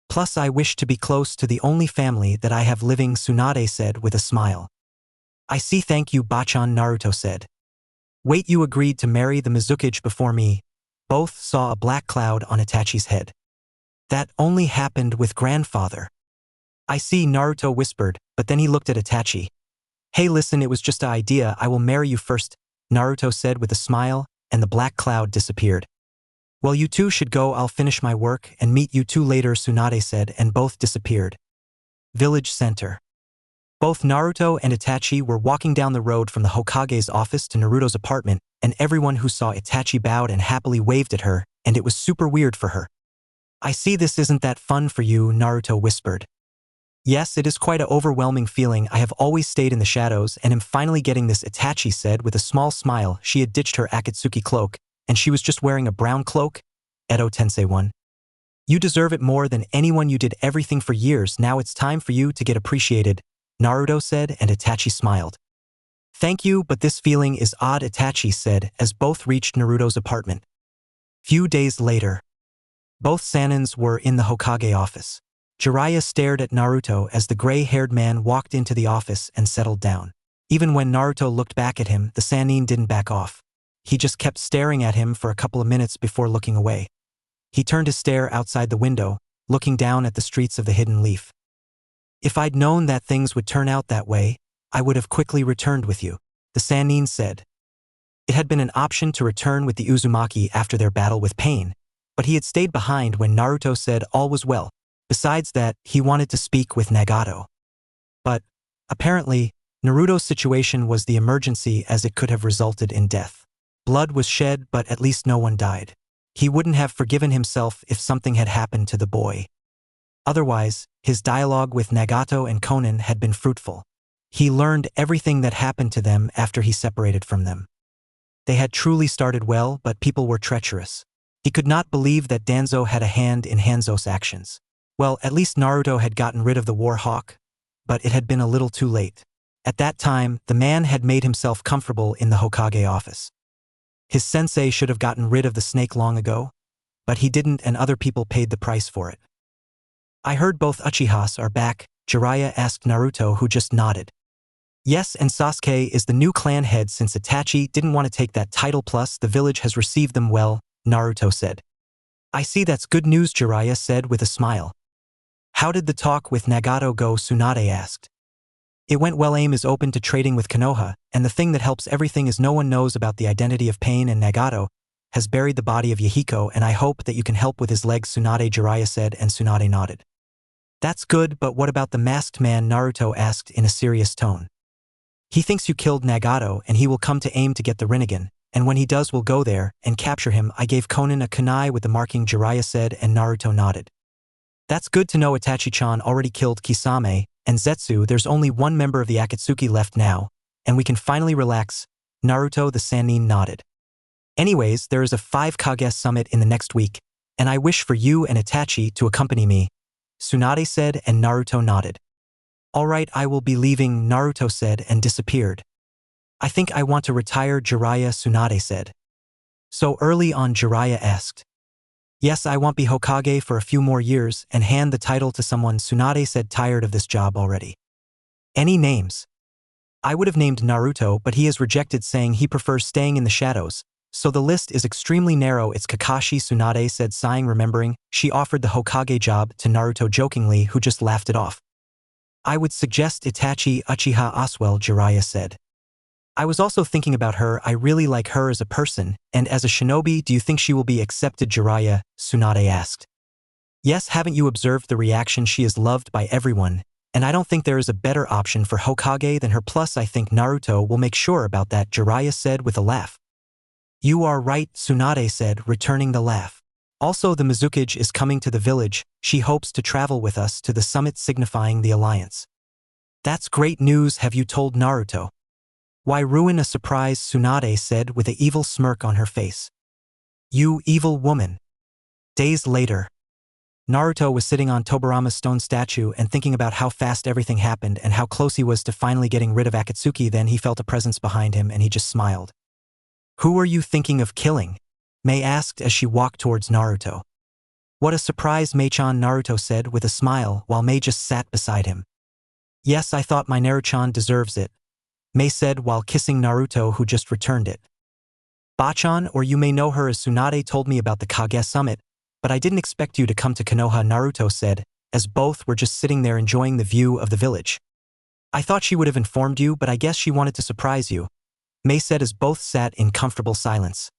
Speaker 1: Plus I wish to be close to the only family that I have living, Tsunade said with a smile. I see, thank you, Bachan, Naruto said. Wait, you agreed to marry the Mizukage before me? Both saw a black cloud on Itachi's head. That only happened with grandfather. I see, Naruto whispered, but then he looked at Itachi. Hey, listen, it was just an idea. I will marry you first, Naruto said with a smile, and the black cloud disappeared. Well, you two should go. I'll finish my work and meet you two later, Tsunade said, and both disappeared. Village Center. Both Naruto and Itachi were walking down the road from the Hokage's office to Naruto's apartment, and everyone who saw Itachi bowed and happily waved at her, and it was super weird for her. I see, this isn't that fun for you, Naruto whispered. Yes, it is quite an overwhelming feeling. I have always stayed in the shadows and am finally getting this, Itachi said with a small smile. She had ditched her Akatsuki cloak, and she was just wearing a brown cloak. Edo Tensei 1. You deserve it more than anyone. You did everything for years. Now it's time for you to get appreciated, Naruto said, and Itachi smiled. Thank you, but this feeling is odd, Itachi said as both reached Naruto's apartment. Few days later. Both Sanins were in the Hokage office. Jiraiya stared at Naruto as the gray-haired man walked into the office and settled down. Even when Naruto looked back at him, the Sannin didn't back off. He just kept staring at him for a couple of minutes before looking away. He turned to stare outside the window, looking down at the streets of the Hidden Leaf. If I'd known that things would turn out that way, I would have quickly returned with you, the Sannin said. It had been an option to return with the Uzumaki after their battle with Pain, but he had stayed behind when Naruto said all was well. Besides that, he wanted to speak with Nagato. But, apparently, Naruto's situation was the emergency, as it could have resulted in death. Blood was shed, but at least no one died. He wouldn't have forgiven himself if something had happened to the boy. Otherwise, his dialogue with Nagato and Konan had been fruitful. He learned everything that happened to them after he separated from them. They had truly started well, but people were treacherous. He could not believe that Danzo had a hand in Hanzo's actions. Well, at least Naruto had gotten rid of the War Hawk, but it had been a little too late. At that time, the man had made himself comfortable in the Hokage office. His sensei should have gotten rid of the snake long ago, but he didn't, and other people paid the price for it. I heard both Uchihas are back, Jiraiya asked Naruto, who just nodded. Yes, and Sasuke is the new clan head since Itachi didn't want to take that title, plus the village has received them well, Naruto said. I see, that's good news, Jiraiya said with a smile. How did the talk with Nagato go? Tsunade asked. It went well. Aim is open to trading with Konoha, and the thing that helps everything is no one knows about the identity of Pain, and Nagato has buried the body of Yahiko, and I hope that you can help with his legs, Tsunade, Jiraiya said, and Tsunade nodded. That's good, but what about the masked man? Naruto asked in a serious tone. He thinks you killed Nagato, and he will come to Aim to get the Rinnegan, and when he does we'll go there and capture him. I gave Konan a kunai with the marking, Jiraiya said, and Naruto nodded. That's good to know. Itachi-chan already killed Kisame and Zetsu. There's only one member of the Akatsuki left now, and we can finally relax, Naruto, the Sannin nodded. Anyways, there is a 5 Kage summit in the next week, and I wish for you and Itachi to accompany me, Tsunade said, and Naruto nodded. Alright, I will be leaving, Naruto said and disappeared. I think I want to retire, Jiraiya, Tsunade said. So early on? Jiraiya asked. Yes, I won't be Hokage for a few more years and hand the title to someone, Tsunade said, tired of this job already. Any names? I would have named Naruto, but he has rejected, saying he prefers staying in the shadows, So the list is extremely narrow. It's Kakashi, Tsunade said, sighing, remembering she offered the Hokage job to Naruto jokingly, who just laughed it off. I would suggest Itachi Uchiha Aswell, Jiraiya said. I was also thinking about her. I really like her as a person, and as a shinobi, do you think she will be accepted, Jiraiya? Tsunade asked. Yes, haven't you observed the reaction? She is loved by everyone, and I don't think there is a better option for Hokage than her. Plus, I think Naruto will make sure about that, Jiraiya said with a laugh. You are right, Tsunade said, returning the laugh. Also, the Mizukage is coming to the village. She hopes to travel with us to the summit, signifying the alliance. That's great news. Have you told Naruto? Why ruin a surprise? Tsunade said with an evil smirk on her face. You evil woman. Days later, Naruto was sitting on Tobirama's stone statue and thinking about how fast everything happened and how close he was to finally getting rid of Akatsuki. Then he felt a presence behind him and he just smiled. Who are you thinking of killing? Mei asked as she walked towards Naruto. What a surprise, Mei-chan, Naruto said with a smile while Mei just sat beside him. Yes, I thought my Naru-chan deserves it, Mei said while kissing Naruto, who just returned it. Ba-chan, or you may know her as Tsunade, told me about the Kage summit, but I didn't expect you to come to Konoha, Naruto said, as both were just sitting there enjoying the view of the village. I thought she would have informed you, but I guess she wanted to surprise you, Mei said as both sat in comfortable silence.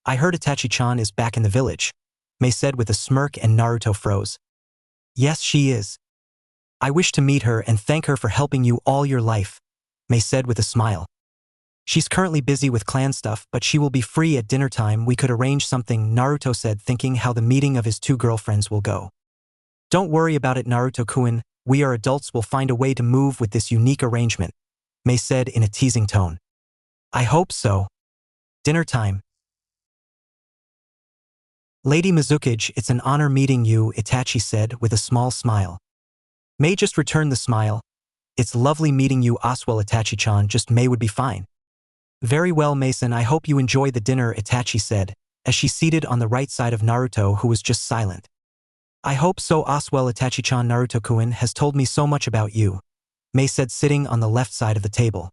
Speaker 1: I heard Itachi-chan is back in the village, Mei said with a smirk, and Naruto froze. Yes, she is. I wish to meet her and thank her for helping you all your life, Mei said with a smile. She's currently busy with clan stuff, but she will be free at dinner time. We could arrange something, Naruto said, thinking how the meeting of his two girlfriends will go. Don't worry about it, Naruto-kun, we are adults, will find a way to move with this unique arrangement, Mei said in a teasing tone. I hope so. Dinner time. Lady Mizukage, it's an honor meeting you, Itachi said with a small smile. Mei just returned the smile. It's lovely meeting you, Aswell, Itachi-chan, just Mei would be fine. Very well, Mason, I hope you enjoy the dinner, Itachi said, as she seated on the right side of Naruto, who was just silent. I hope so, Aswell, Itachi-chan. Naruto-kun has told me so much about you, Mei said, sitting on the left side of the table.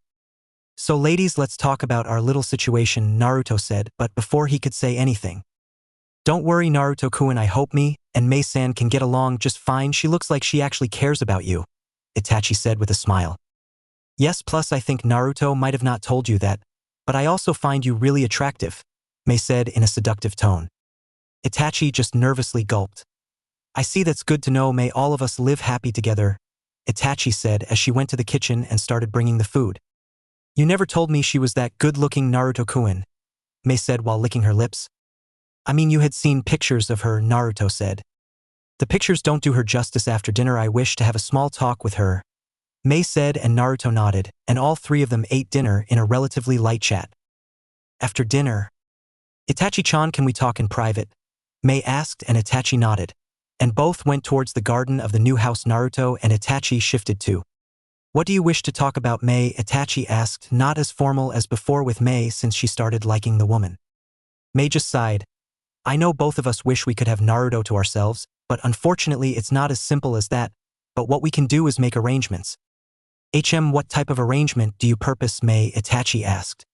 Speaker 1: So ladies, let's talk about our little situation, Naruto said, but before he could say anything. Don't worry, Naruto-kun, I hope me and Mei-san can get along just fine. She looks like she actually cares about you, Itachi said with a smile. Yes, plus I think Naruto might have not told you that, but I also find you really attractive, Mei said in a seductive tone. Itachi just nervously gulped. I see, that's good to know. May all of us live happy together, Itachi said as she went to the kitchen and started bringing the food. You never told me she was that good-looking, Naruto-kun, Mei said while licking her lips. I mean, you had seen pictures of her, Naruto said. The pictures don't do her justice. After dinner I wish to have a small talk with her, Mei said, and Naruto nodded, and all three of them ate dinner in a relatively light chat. After dinner, Itachi-chan, can we talk in private? Mei asked, and Itachi nodded, and both went towards the garden of the new house. Naruto and Itachi shifted too. What do you wish to talk about, Mei? Itachi asked, not as formal as before with Mei since she started liking the woman. Mei just sighed. I know both of us wish we could have Naruto to ourselves, but unfortunately it's not as simple as that, but what we can do is make arrangements. What type of arrangement do you purpose, Mei? Itachi asked.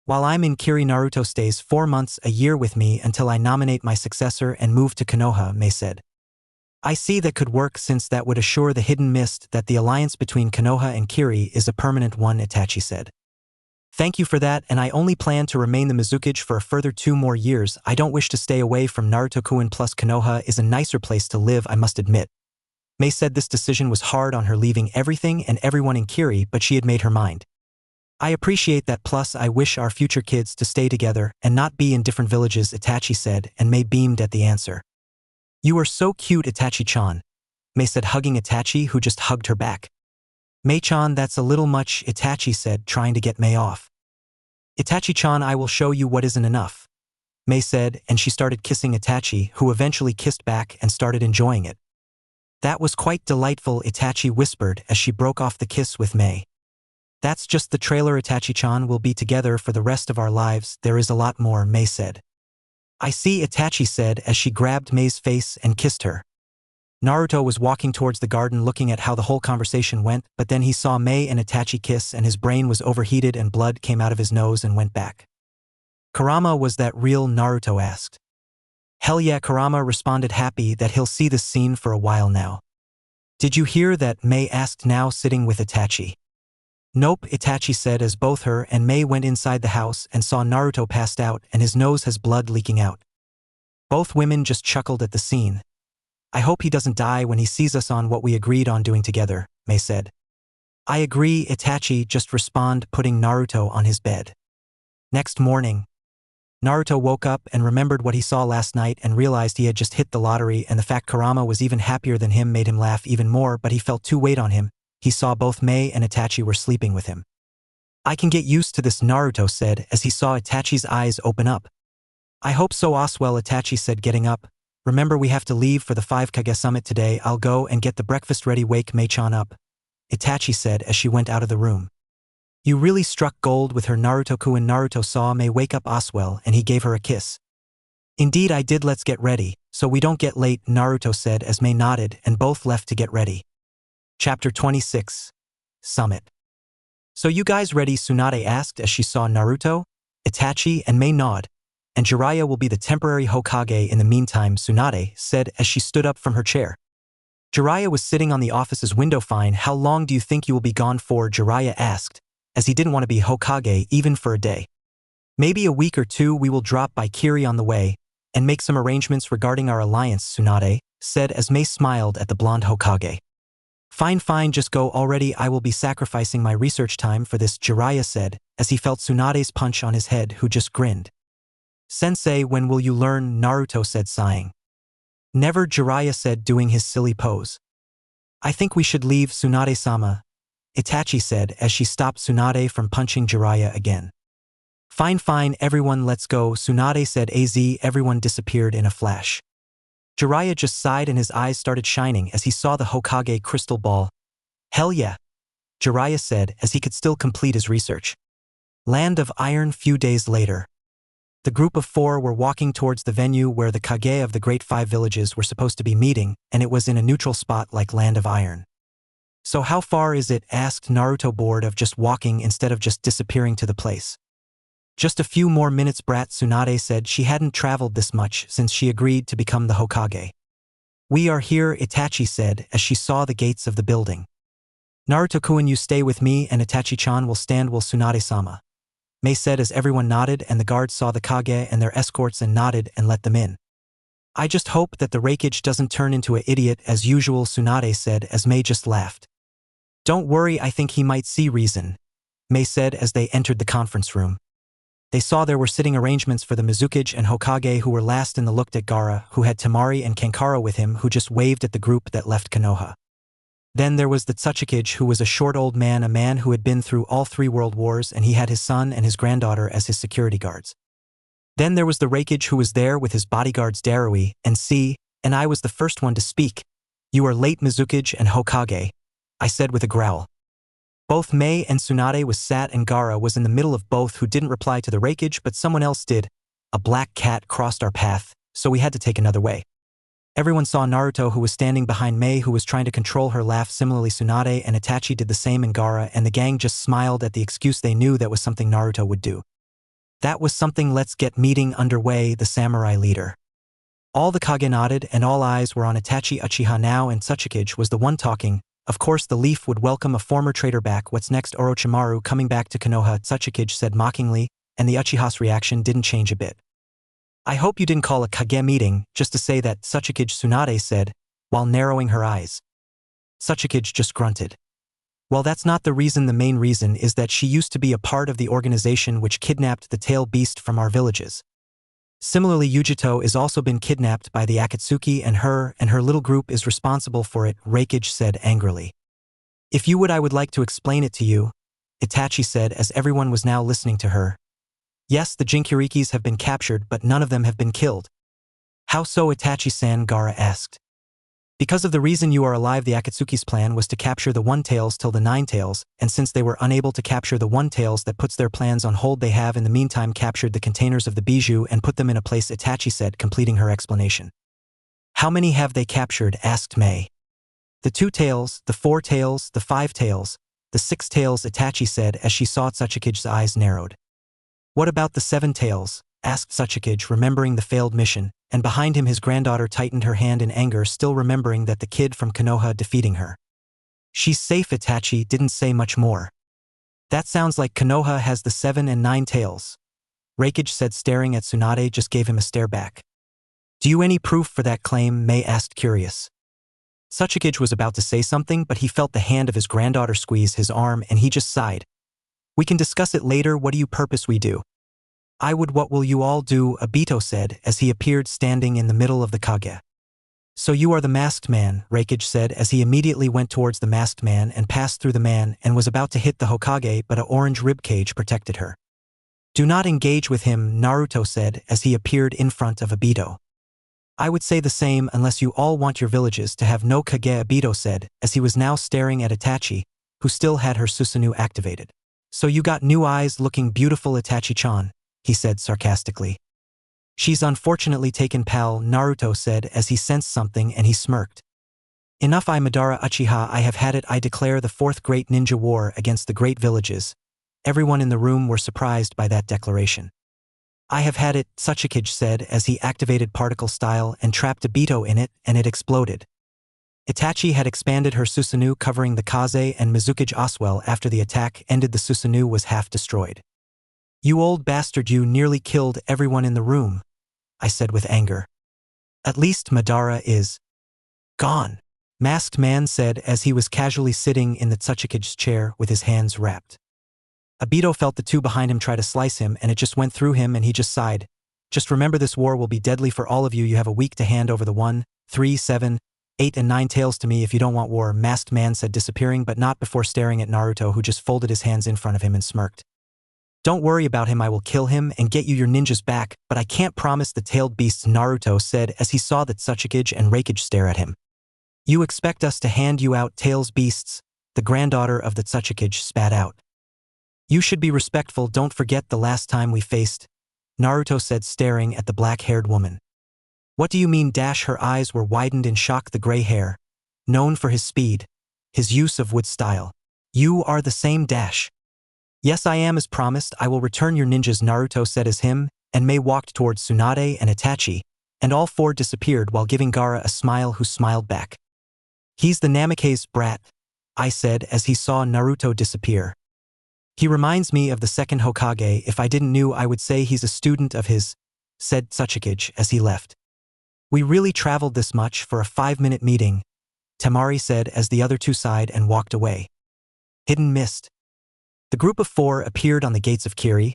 Speaker 1: While I'm in Kiri, Naruto stays 4 months a year with me until I nominate my successor and move to Konoha, Mei said. I see that could work since that would assure the hidden mist that the alliance between Konoha and Kiri is a permanent one, Itachi said. Thank you for that, and I only plan to remain the Mizukage for a further 2 more years. I don't wish to stay away from Naruto-kun, plus Konoha is a nicer place to live, I must admit. Mei said this decision was hard on her, leaving everything and everyone in Kiri, but she had made her mind. I appreciate that, plus I wish our future kids to stay together and not be in different villages, Itachi said, and Mei beamed at the answer. You are so cute, Itachi-chan, Mei said, hugging Itachi, who just hugged her back. Mei-chan, that's a little much, Itachi said, trying to get Mei off. Itachi-chan, I will show you what isn't enough, Mei said, and she started kissing Itachi, who eventually kissed back and started enjoying it. That was quite delightful, Itachi whispered as she broke off the kiss with Mei. That's just the trailer, Itachi-chan, will be together for the rest of our lives, there is a lot more, Mei said. I see, Itachi said as she grabbed Mei's face and kissed her. Naruto was walking towards the garden looking at how the whole conversation went, but then he saw Mei and Itachi kiss and his brain was overheated and blood came out of his nose and went back. Kurama, was that real? Naruto asked. Hell yeah, Kurama responded, happy that he'll see this scene for a while now. Did you hear that? Mei asked, now sitting with Itachi. Nope, Itachi said as both her and Mei went inside the house and saw Naruto passed out and his nose has blood leaking out. Both women just chuckled at the scene. I hope he doesn't die when he sees us on what we agreed on doing together, Mei said. I agree, Itachi just responded, putting Naruto on his bed. Next morning, Naruto woke up and remembered what he saw last night and realized he had just hit the lottery, and the fact Kurama was even happier than him made him laugh even more, but he felt too weight on him. He saw both Mei and Itachi were sleeping with him. I can get used to this, Naruto said as he saw Itachi's eyes open up. I hope so, Oswell, Itachi said, getting up. Remember, we have to leave for the 5 Kage summit today. I'll go and get the breakfast ready. Wake Mei-chan up, Itachi said as she went out of the room. You really struck gold with her, Naruto-kun. Naruto saw Mei wake up Oswell and he gave her a kiss. Indeed I did, let's get ready, so we don't get late, Naruto said as Mei nodded and both left to get ready. Chapter 26. Summit. So you guys ready? Tsunade asked as she saw Naruto, Itachi, and Mei nod. And Jiraiya will be the temporary Hokage in the meantime, Tsunade said as she stood up from her chair. Jiraiya was sitting on the office's window. Fine, how long do you think you will be gone for? Jiraiya asked, as he didn't want to be Hokage even for a day. Maybe a week or two. We will drop by Kiri on the way and make some arrangements regarding our alliance, Tsunade said as Mei smiled at the blonde Hokage. Fine, just go already. I will be sacrificing my research time for this, Jiraiya said as he felt Tsunade's punch on his head, who just grinned. Sensei, when will you learn? Naruto said, sighing. Never, Jiraiya said, doing his silly pose. I think we should leave, Tsunade-sama, Itachi said as she stopped Tsunade from punching Jiraiya again. Fine, everyone, let's go, Tsunade said as everyone disappeared in a flash. Jiraiya just sighed and his eyes started shining as he saw the Hokage crystal ball. Hell yeah, Jiraiya said as he could still complete his research. Land of Iron. Few days later. The group of 4 were walking towards the venue where the Kage of the Great 5 villages were supposed to be meeting, and it was in a neutral spot like Land of Iron. So how far is it? Asked Naruto, bored of just walking instead of just disappearing to the place. Just a few more minutes, brat, Tsunade said. She hadn't traveled this much since she agreed to become the Hokage. We are here, Itachi said as she saw the gates of the building. Naruto-kun, you stay with me and Itachi-chan will stand while Tsunade-sama, Mei said as everyone nodded and the guards saw the Kage and their escorts and nodded and let them in. I just hope that the Raikage doesn't turn into an idiot as usual, Tsunade said as Mei just laughed. Don't worry, I think he might see reason, Mei said as they entered the conference room. They saw there were sitting arrangements for the Mizukage and Hokage who were last in the looked at Gaara, who had Temari and Kankaro with him, who just waved at the group that left Konoha. Then there was the Tsuchikage, who was a short old man, a man who had been through all 3 world wars, and he had his son and his granddaughter as his security guards. Then there was the Raikage, who was there with his bodyguards Darui and C, and I was the first one to speak. You are late, Mizukage and Hokage, I said with a growl. Both Mei and Tsunade was sat and Gaara was in the middle of both, who didn't reply to the Raikage, but someone else did. A black cat crossed our path, so we had to take another way. Everyone saw Naruto, who was standing behind Mei, who was trying to control her laugh. Similarly, Tsunade and Itachi did the same, and Gaara and the gang just smiled at the excuse. They knew that was something Naruto would do. That was something. Let's get meeting underway, the samurai leader. All the Kage nodded and all eyes were on Itachi. Uchiha now, and Tsuchikage was the one talking. Of course the Leaf would welcome a former traitor back. What's next? Orochimaru coming back to Konoha, Tsuchikage said mockingly, and the Uchiha's reaction didn't change a bit. I hope you didn't call a Kage meeting just to say that, Tsuchikage, Tsunade said, while narrowing her eyes. Tsuchikage just grunted. Well, that's not the reason. The main reason is that she used to be a part of the organization which kidnapped the tail beast from our villages. Similarly, Yujito is also been kidnapped by the Akatsuki, and her little group is responsible for it, Raikage said angrily. If you would, I would like to explain it to you, Itachi said as everyone was now listening to her. Yes, the Jinchurikis have been captured, but none of them have been killed. How so, Itachi-san? Gaara asked. Because of the reason you are alive, the Akatsuki's plan was to capture the One-Tails till the Nine-Tails, and since they were unable to capture the One-Tails, that puts their plans on hold. They have in the meantime captured the containers of the bijou and put them in a place, Itachi said, completing her explanation. How many have they captured? Asked Mei. The 2 tails, the 4 tails, the 5 tails, the 6 tails, Itachi said as she saw Tsuchikage's eyes narrowed. What about the 7 tails? Asked Tsuchikage, remembering the failed mission, and behind him his granddaughter tightened her hand in anger, still remembering that the kid from Konoha defeating her. She's safe. Itachi didn't say much more. That sounds like Konoha has the 7 and 9 tails. Reikage said, staring at Tsunade. Just gave him a stare back. Do you any proof for that claim? Mei asked, curious. Tsuchikage was about to say something, but he felt the hand of his granddaughter squeeze his arm and he just sighed. We can discuss it later. What do you purpose we do? I would. What will you all do? Obito said as he appeared standing in the middle of the kage. So you are the masked man, Reikage said as he immediately went towards the masked man and passed through the man and was about to hit the Hokage, but an orange ribcage protected her. Do not engage with him, Naruto said as he appeared in front of Obito. I would say the same unless you all want your villages to have no kage, Obito said as he was now staring at Itachi, who still had her Susanoo activated. So you got new eyes, looking beautiful, Itachi-chan, he said sarcastically. She's unfortunately taken, pal, Naruto said as he sensed something and he smirked. Enough, I Madara Uchiha, I have had it. I declare the 4th Great Ninja War against the great villages. Everyone in the room were surprised by that declaration. I have had it, Tsuchikage said as he activated particle style and trapped Obito in it, and it exploded. Itachi had expanded her Susanoo, covering the Kaze and Mizukage Oswell. After the attack ended, the Susanoo was half destroyed. You old bastard, you nearly killed everyone in the room, I said with anger. At least Madara is gone, Masked Man said as he was casually sitting in the Tsuchikage's chair with his hands wrapped. Obito felt the two behind him try to slice him and it just went through him and he just sighed. Just remember, this war will be deadly for all of you. You have a week to hand over the 1, 3, 7, 8 and 9 tails to me if you don't want war, Masked Man said, disappearing, but not before staring at Naruto, who just folded his hands in front of him and smirked. Don't worry about him, I will kill him and get you your ninjas back, but I can't promise the tailed beasts, Naruto said as he saw that Tsuchikage and Reikage stare at him. You expect us to hand you out tails beasts? The granddaughter of the Tsuchikage spat out. You should be respectful, don't forget the last time we faced, Naruto said, staring at the black-haired woman. What do you mean? Her eyes were widened in shock. The gray hair, known for his speed, his use of wood style. You are the same. Yes, I am. As promised, I will return your ninjas, Naruto said as him and Mei walked towards Tsunade and Itachi, and all 4 disappeared while giving Gaara a smile, who smiled back. He's the Namake's brat, I said as he saw Naruto disappear. He reminds me of the 2nd Hokage. If I didn't know, I would say he's a student of his, said Tsuchikage as he left. We really traveled this much for a 5-minute meeting, Temari said as the other 2 sighed and walked away. Hidden mist. The group of 4 appeared on the gates of Kiri.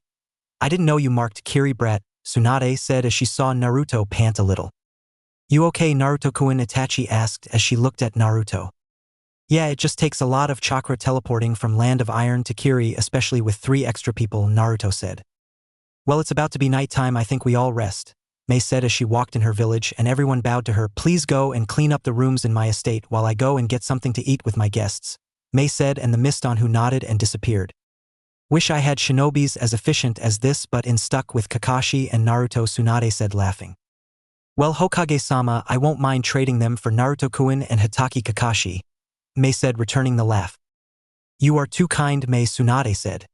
Speaker 1: I didn't know you marked Kiri, brat, Tsunade said as she saw Naruto pant a little. You okay, Naruto-kun? Itachi asked as she looked at Naruto. Yeah, it just takes a lot of chakra teleporting from Land of Iron to Kiri, especially with 3 extra people, Naruto said. Well, it's about to be nighttime, I think we all rest, Mei said as she walked in her village and everyone bowed to her. Please go and clean up the rooms in my estate while I go and get something to eat with my guests, Mei said, and the mist on who nodded and disappeared. Wish I had shinobis as efficient as this, but in stuck with Kakashi and Naruto, Tsunade said, laughing. Well, Hokage-sama, I won't mind trading them for Naruto-kun and Hitaki Kakashi, Mei said, returning the laugh. You are too kind, Mei, Tsunade said.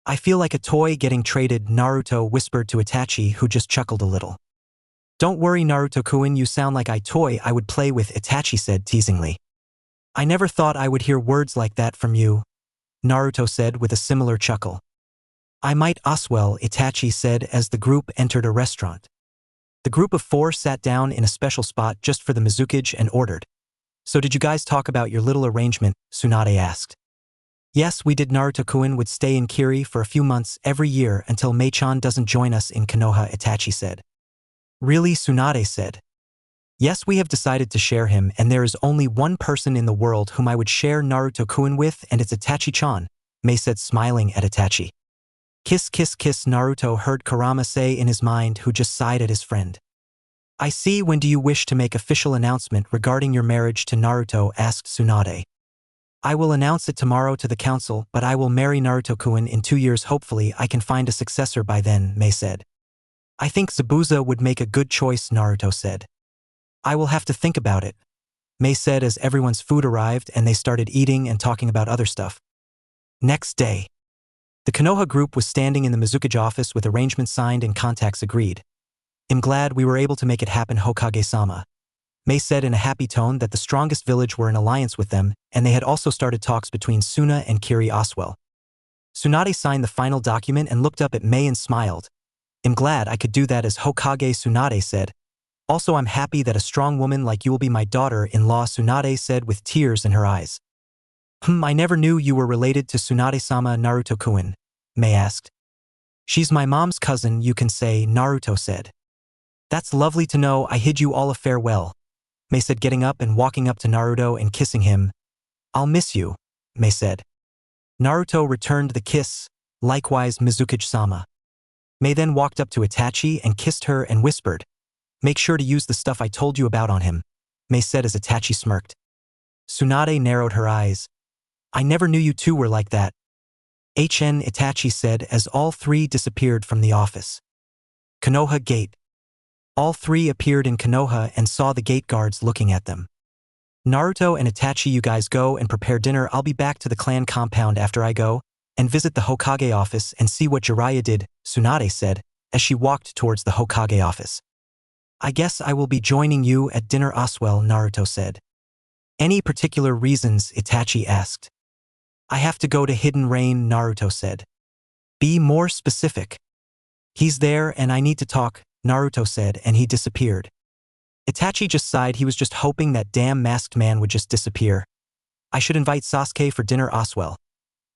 Speaker 1: I feel like a toy getting traded, Naruto whispered to Itachi, who just chuckled a little. Don't worry, Naruto-kun, you sound like a toy I would play with, Itachi said teasingly. I never thought I would hear words like that from you, Naruto said with a similar chuckle. I might as well, Itachi said as the group entered a restaurant. The group of 4 sat down in a special spot just for the Mizukage and ordered. So did you guys talk about your little arrangement? Tsunade asked. Yes, we did. Naruto-kun would stay in Kiri for a few months every year until Mei-chan doesn't join us in Konoha, Itachi said. Really? Tsunade said. Yes, we have decided to share him, and there is only one person in the world whom I would share Naruto-kun with, and it's Itachi-chan, Mei said, smiling at Itachi. Kiss, kiss, kiss, Naruto heard Kurama say in his mind, who just sighed at his friend. I see. When do you wish to make official announcement regarding your marriage to Naruto? Asked Tsunade. I will announce it tomorrow to the council, but I will marry Naruto-kun in 2 years. Hopefully I can find a successor by then, Mei said. I think Zabuza would make a good choice, Naruto said. I will have to think about it, Mei said as everyone's food arrived and they started eating and talking about other stuff. Next day. The Konoha group was standing in the Mizukage office with arrangements signed and contacts agreed. "I'm glad we were able to make it happen, Hokage-sama." Mei said in a happy tone that the strongest village were in alliance with them, and they had also started talks between Suna and Kiri Oswell. Tsunade signed the final document and looked up at Mei and smiled. "I'm glad I could do that," as Hokage Tsunade said. "Also, I'm happy that a strong woman like you will be my daughter-in-law," Tsunade said with tears in her eyes. I never knew you were related to Tsunade-sama." Naruto-kun, Mei asked. "She's my mom's cousin, you can say," Naruto said. "That's lovely to know. I hid you all a farewell," Mei said, getting up and walking up to Naruto and kissing him. "I'll miss you," Mei said. Naruto returned the kiss, likewise Mizukage-sama. Mei then walked up to Itachi and kissed her and whispered, "Make sure to use the stuff I told you about on him," Mei said as Itachi smirked. Tsunade narrowed her eyes. "I never knew you two were like that." Itachi said as all three disappeared from the office. Konoha Gate. All three appeared in Konoha and saw the gate guards looking at them. "Naruto and Itachi, you guys go and prepare dinner. I'll be back to the clan compound after I go and visit the Hokage office and see what Jiraiya did," Tsunade said as she walked towards the Hokage office. "I guess I will be joining you at dinner, Oswell," Naruto said. "Any particular reasons?" Itachi asked. "I have to go to Hidden Rain," Naruto said. "Be more specific." "He's there and I need to talk," Naruto said, and he disappeared. Itachi just sighed. He was just hoping that damn masked man would just disappear. "I should invite Sasuke for dinner, Oswell,"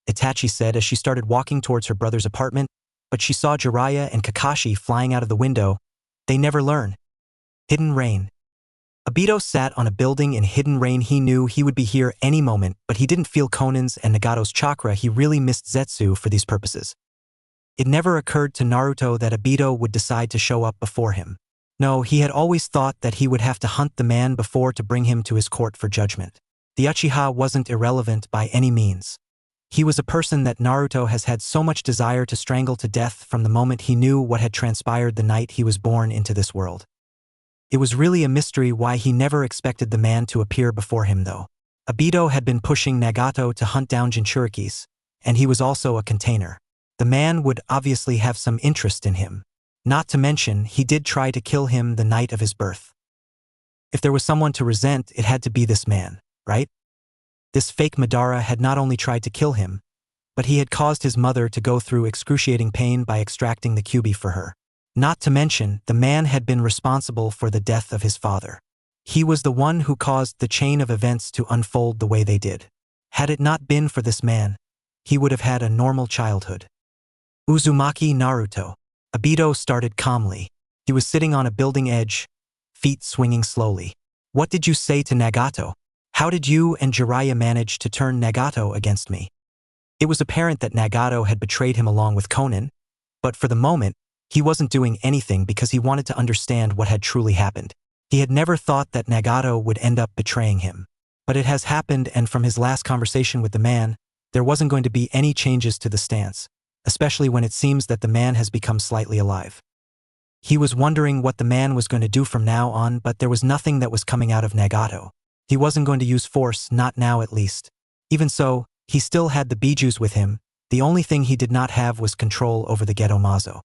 Speaker 1: Itachi said as she started walking towards her brother's apartment, but she saw Jiraiya and Kakashi flying out of the window. They never learn. Hidden Rain. Obito sat on a building in Hidden Rain. He knew he would be here any moment, but he didn't feel Konan's and Nagato's chakra. He really missed Zetsu for these purposes. It never occurred to Naruto that Obito would decide to show up before him. No, he had always thought that he would have to hunt the man before to bring him to his court for judgment. The Uchiha wasn't irrelevant by any means. He was a person that Naruto has had so much desire to strangle to death from the moment he knew what had transpired the night he was born into this world. It was really a mystery why he never expected the man to appear before him though. Obito had been pushing Nagato to hunt down Jinchurikis, and he was also a container. The man would obviously have some interest in him. Not to mention, he did try to kill him the night of his birth. If there was someone to resent, it had to be this man, right? This fake Madara had not only tried to kill him, but he had caused his mother to go through excruciating pain by extracting the Kyuubi for her. Not to mention, the man had been responsible for the death of his father. He was the one who caused the chain of events to unfold the way they did. Had it not been for this man, he would have had a normal childhood. Uzumaki Naruto. Obito started calmly. He was sitting on a building edge, feet swinging slowly. "What did you say to Nagato? How did you and Jiraiya manage to turn Nagato against me?" It was apparent that Nagato had betrayed him along with Konan, but for the moment, he wasn't doing anything because he wanted to understand what had truly happened. He had never thought that Nagato would end up betraying him. But it has happened, and from his last conversation with the man, there wasn't going to be any changes to the stance, especially when it seems that the man has become slightly alive. He was wondering what the man was going to do from now on, but there was nothing that was coming out of Nagato. He wasn't going to use force, not now at least. Even so, he still had the Bijus with him. The only thing he did not have was control over the Geto Mazo.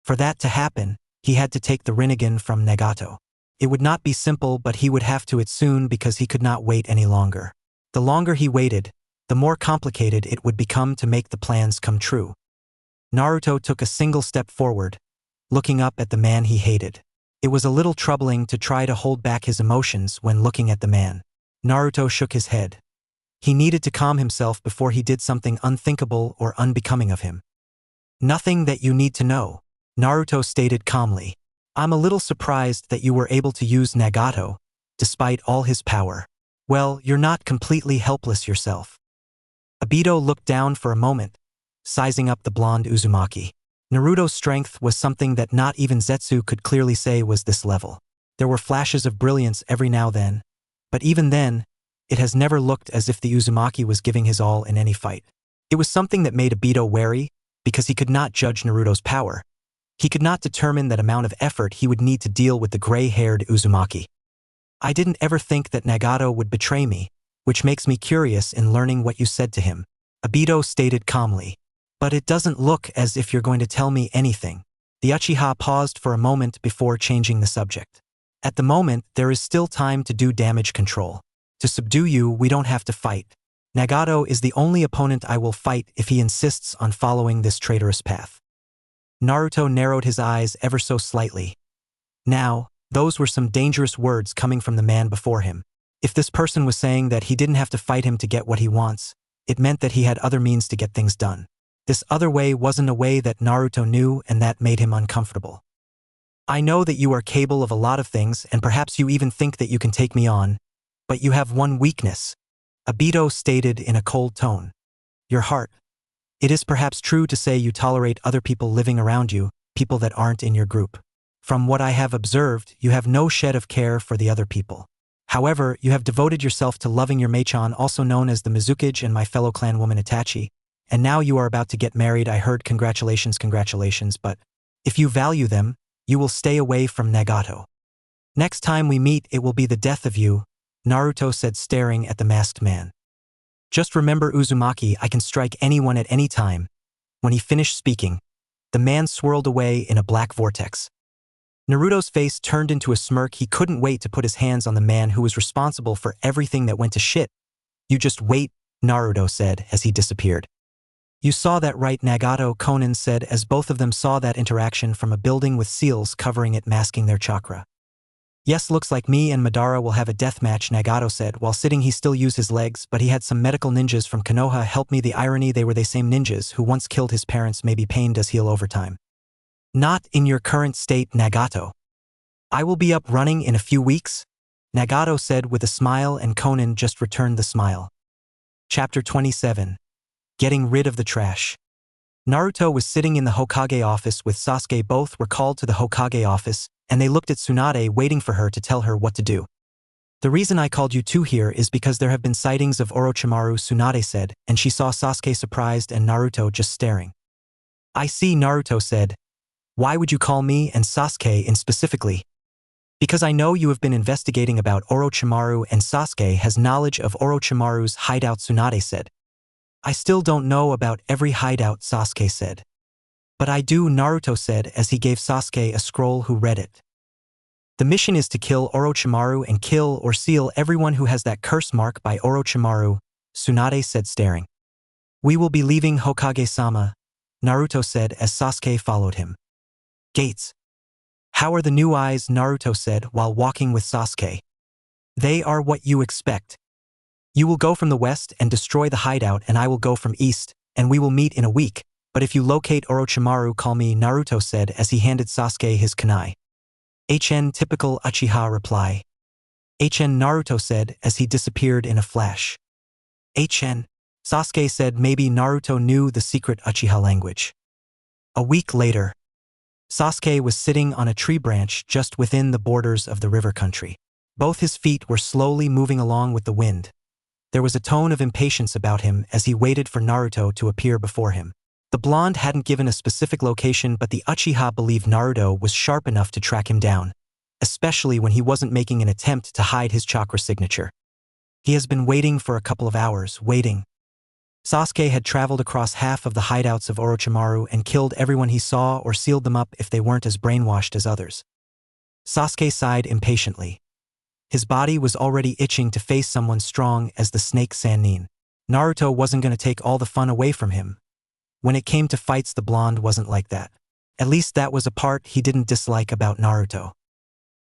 Speaker 1: For that to happen, he had to take the Rinnegan from Nagato. It would not be simple, but he would have to it soon because he could not wait any longer. The longer he waited, the more complicated it would become to make the plans come true. Naruto took a single step forward, looking up at the man he hated. It was a little troubling to try to hold back his emotions when looking at the man. Naruto shook his head. He needed to calm himself before he did something unthinkable or unbecoming of him. "Nothing that you need to know," Naruto stated calmly. "I'm a little surprised that you were able to use Nagato, despite all his power. Well, you're not completely helpless yourself." Obito looked down for a moment, sizing up the blonde Uzumaki. Naruto's strength was something that not even Zetsu could clearly say was this level. There were flashes of brilliance every now and then, but even then, it has never looked as if the Uzumaki was giving his all in any fight. It was something that made Obito wary, because he could not judge Naruto's power. He could not determine that amount of effort he would need to deal with the gray-haired Uzumaki. "I didn't ever think that Nagato would betray me, which makes me curious in learning what you said to him," Obito stated calmly. But it doesn't look as if you're going to tell me anything. The Uchiha paused for a moment before changing the subject. At the moment, there is still time to do damage control. To subdue you, we don't have to fight. Nagato is the only opponent I will fight if he insists on following this traitorous path. Naruto narrowed his eyes ever so slightly. Now, those were some dangerous words coming from the man before him. If this person was saying that he didn't have to fight him to get what he wants, it meant that he had other means to get things done. This other way wasn't a way that Naruto knew, and that made him uncomfortable. I know that you are capable of a lot of things, and perhaps you even think that you can take me on, but you have one weakness, Obito stated in a cold tone. Your heart. It is perhaps true to say you tolerate other people living around you, people that aren't in your group. From what I have observed, you have no shed of care for the other people. However, you have devoted yourself to loving your Meichan, also known as the Mizukage, and my fellow clan woman Itachi, and now you are about to get married. I heard congratulations, but if you value them, you will stay away from Nagato. Next time we meet, it will be the death of you, Naruto said, staring at the masked man. Just remember, Uzumaki, I can strike anyone at any time. When he finished speaking, the man swirled away in a black vortex. Naruto's face turned into a smirk. He couldn't wait to put his hands on the man who was responsible for everything that went to shit. You just wait, Naruto said as he disappeared. You saw that right, Nagato, Konan said as both of them saw that interaction from a building with seals covering it, masking their chakra. Yes, looks like me and Madara will have a death match, Nagato said. While sitting, he still used his legs, but he had some medical ninjas from Konoha help me. The irony, they were the same ninjas who once killed his parents. Maybe pain does heal over time. Not in your current state, Nagato. I will be up running in a few weeks, Nagato said with a smile, and Konan just returned the smile. Chapter 27. Getting rid of the trash. Naruto was sitting in the Hokage office with Sasuke. Both were called to the Hokage office, and they looked at Tsunade, waiting for her to tell her what to do. The reason I called you two here is because there have been sightings of Orochimaru, Tsunade said, and she saw Sasuke surprised and Naruto just staring. I see, Naruto said. Why would you call me and Sasuke in specifically? Because I know you have been investigating about Orochimaru, and Sasuke has knowledge of Orochimaru's hideout, Tsunade said. I still don't know about every hideout, Sasuke said. But I do, Naruto said as he gave Sasuke a scroll, who read it. The mission is to kill Orochimaru and kill or seal everyone who has that curse mark by Orochimaru, Tsunade said, staring. We will be leaving Hokage-sama, Naruto said as Sasuke followed him. Gates. How are the new eyes, Naruto said while walking with Sasuke. They are what you expect. You will go from the west and destroy the hideout, and I will go from east, and we will meet in a week. But if you locate Orochimaru, call me, Naruto said as he handed Sasuke his kunai. HN, typical Uchiha reply. HN, Naruto said as he disappeared in a flash. HN, Sasuke said. Maybe Naruto knew the secret Uchiha language. A week later, Sasuke was sitting on a tree branch just within the borders of the river country. Both his feet were slowly moving along with the wind. There was a tone of impatience about him as he waited for Naruto to appear before him. The blonde hadn't given a specific location, but the Uchiha believed Naruto was sharp enough to track him down, especially when he wasn't making an attempt to hide his chakra signature. He has been waiting for a couple of hours, waiting. Sasuke had traveled across half of the hideouts of Orochimaru and killed everyone he saw or sealed them up if they weren't as brainwashed as others. Sasuke sighed impatiently. His body was already itching to face someone strong as the snake Sannin. Naruto wasn't going to take all the fun away from him. When it came to fights, the blonde wasn't like that. At least that was a part he didn't dislike about Naruto.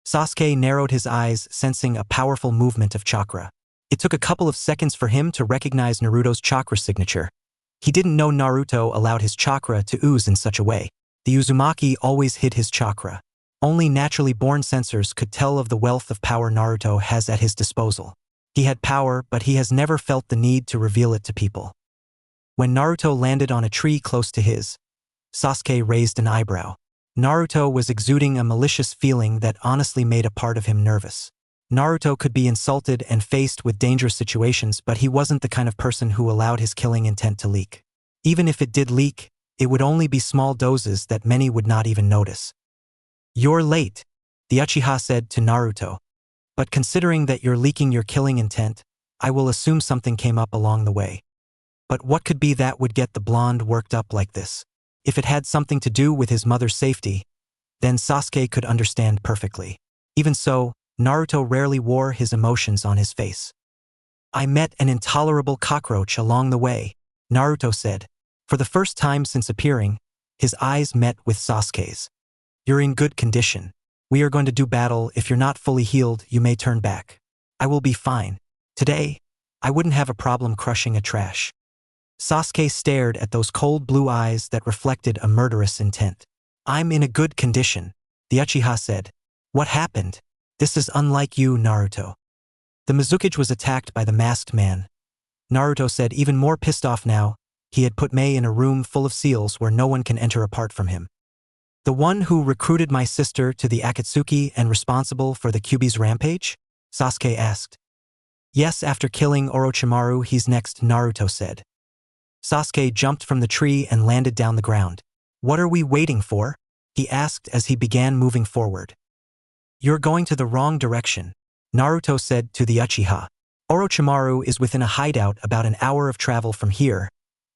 Speaker 1: Sasuke narrowed his eyes, sensing a powerful movement of chakra. It took a couple of seconds for him to recognize Naruto's chakra signature. He didn't know Naruto allowed his chakra to ooze in such a way. The Uzumaki always hid his chakra. Only naturally born sensors could tell of the wealth of power Naruto has at his disposal. He had power, but he has never felt the need to reveal it to people. When Naruto landed on a tree close to his, Sasuke raised an eyebrow. Naruto was exuding a malicious feeling that honestly made a part of him nervous. Naruto could be insulted and faced with dangerous situations, but he wasn't the kind of person who allowed his killing intent to leak. Even if it did leak, it would only be small doses that many would not even notice. You're late, the Uchiha said to Naruto. But considering that you're leaking your killing intent, I will assume something came up along the way. But what could be that would get the blonde worked up like this? If it had something to do with his mother's safety, then Sasuke could understand perfectly. Even so, Naruto rarely wore his emotions on his face. I met an intolerable cockroach along the way, Naruto said. For the first time since appearing, his eyes met with Sasuke's. You're in good condition. We are going to do battle. If you're not fully healed, you may turn back. I will be fine. Today, I wouldn't have a problem crushing a trash. Sasuke stared at those cold blue eyes that reflected a murderous intent. I'm in a good condition, the Uchiha said. What happened? This is unlike you, Naruto. The Mizukage was attacked by the masked man. Naruto said, even more pissed off now. He had put Mei in a room full of seals where no one can enter apart from him. The one who recruited my sister to the Akatsuki and responsible for the Kyuubi's rampage? Sasuke asked. Yes, after killing Orochimaru, he's next, Naruto said. Sasuke jumped from the tree and landed down the ground. What are we waiting for? He asked as he began moving forward. You're going to the wrong direction, Naruto said to the Uchiha. Orochimaru is within a hideout about an hour of travel from here,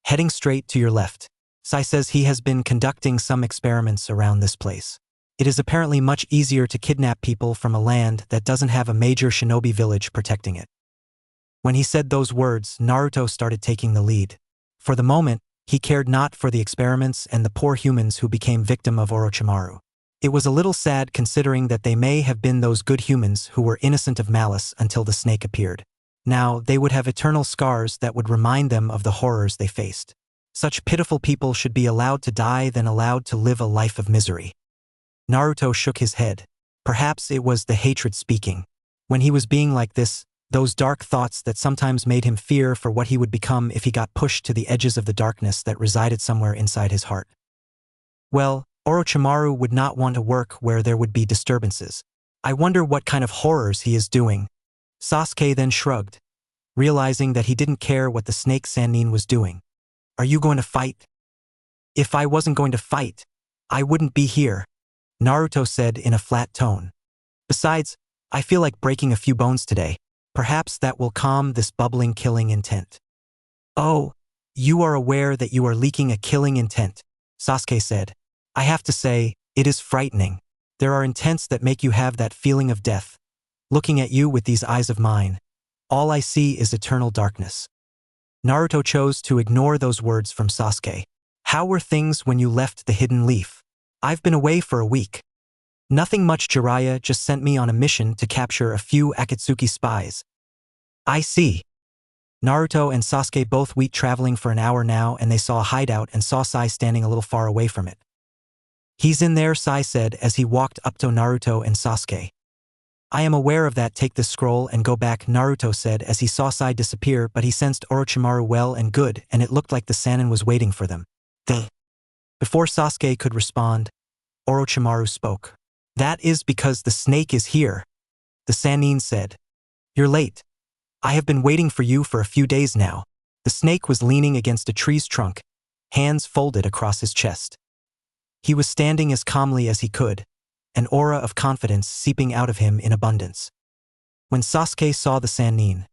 Speaker 1: heading straight to your left. Sai says he has been conducting some experiments around this place. It is apparently much easier to kidnap people from a land that doesn't have a major shinobi village protecting it. When he said those words, Naruto started taking the lead. For the moment, he cared not for the experiments and the poor humans who became victim of Orochimaru. It was a little sad considering that they may have been those good humans who were innocent of malice until the snake appeared. Now, they would have eternal scars that would remind them of the horrors they faced. Such pitiful people should be allowed to die than allowed to live a life of misery. Naruto shook his head. Perhaps it was the hatred speaking. When he was being like this, those dark thoughts that sometimes made him fear for what he would become if he got pushed to the edges of the darkness that resided somewhere inside his heart. Well, Orochimaru would not want to work where there would be disturbances. I wonder what kind of horrors he is doing. Sasuke then shrugged, realizing that he didn't care what the snake Sannin was doing. Are you going to fight? If I wasn't going to fight, I wouldn't be here, Naruto said in a flat tone. Besides, I feel like breaking a few bones today. Perhaps that will calm this bubbling killing intent. Oh, you are aware that you are leaking a killing intent, Sasuke said. I have to say, it is frightening. There are intents that make you have that feeling of death. Looking at you with these eyes of mine, all I see is eternal darkness. Naruto chose to ignore those words from Sasuke. How were things when you left the Hidden Leaf? I've been away for a week. Nothing much. Jiraiya just sent me on a mission to capture a few Akatsuki spies. I see. Naruto and Sasuke both went traveling for an hour now, and they saw a hideout and saw Sai standing a little far away from it. He's in there, Sai said as he walked up to Naruto and Sasuke. I am aware of that. Take this scroll and go back, Naruto said as he saw Sai disappear, but he sensed Orochimaru well and good, and it looked like the Sannin was waiting for them. Before Sasuke could respond, Orochimaru spoke. That is because the snake is here, the Sannin said. You're late. I have been waiting for you for a few days now. The snake was leaning against a tree's trunk, hands folded across his chest. He was standing as calmly as he could, an aura of confidence seeping out of him in abundance. When Sasuke saw the Sannin,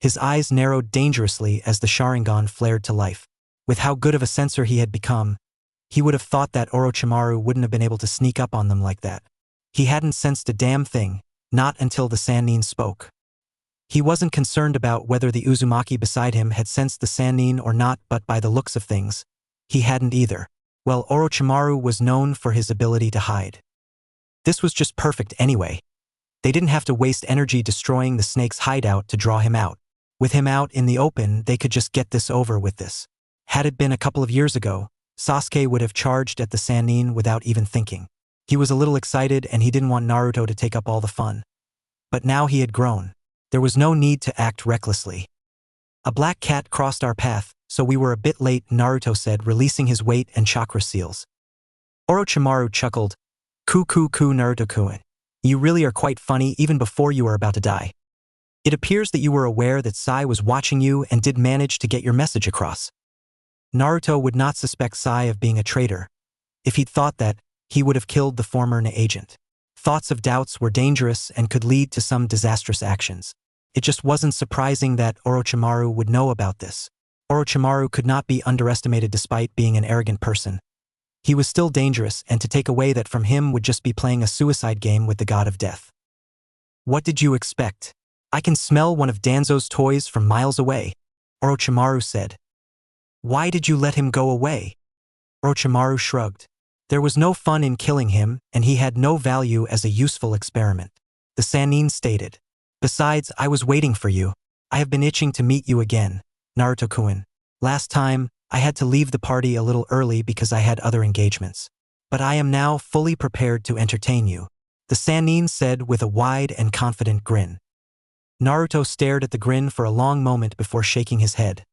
Speaker 1: his eyes narrowed dangerously as the Sharingan flared to life. With how good of a sensor he had become, he would have thought that Orochimaru wouldn't have been able to sneak up on them like that. He hadn't sensed a damn thing, not until the Sannin spoke. He wasn't concerned about whether the Uzumaki beside him had sensed the Sannin or not, but by the looks of things, he hadn't either. Well, Orochimaru was known for his ability to hide. This was just perfect anyway. They didn't have to waste energy destroying the snake's hideout to draw him out. With him out in the open, they could just get this over with this. Had it been a couple of years ago, Sasuke would have charged at the Sannin without even thinking. He was a little excited and he didn't want Naruto to take up all the fun. But now he had grown. There was no need to act recklessly. A black cat crossed our path, so we were a bit late, Naruto said, releasing his weight and chakra seals. Orochimaru chuckled. Ku Naruto-kun. You really are quite funny even before you were about to die. It appears that you were aware that Sai was watching you and did manage to get your message across. Naruto would not suspect Sai of being a traitor. If he'd thought that, he would have killed the former agent. Thoughts of doubts were dangerous and could lead to some disastrous actions. It just wasn't surprising that Orochimaru would know about this. Orochimaru could not be underestimated despite being an arrogant person. He was still dangerous, and to take away that from him would just be playing a suicide game with the god of death. What did you expect? I can smell one of Danzo's toys from miles away, Orochimaru said. Why did you let him go away? Orochimaru shrugged. There was no fun in killing him, and he had no value as a useful experiment. The Sannin stated. Besides, I was waiting for you. I have been itching to meet you again, Naruto-kun. Last time, I had to leave the party a little early because I had other engagements. But I am now fully prepared to entertain you, the Sannin said with a wide and confident grin. Naruto stared at the grin for a long moment before shaking his head.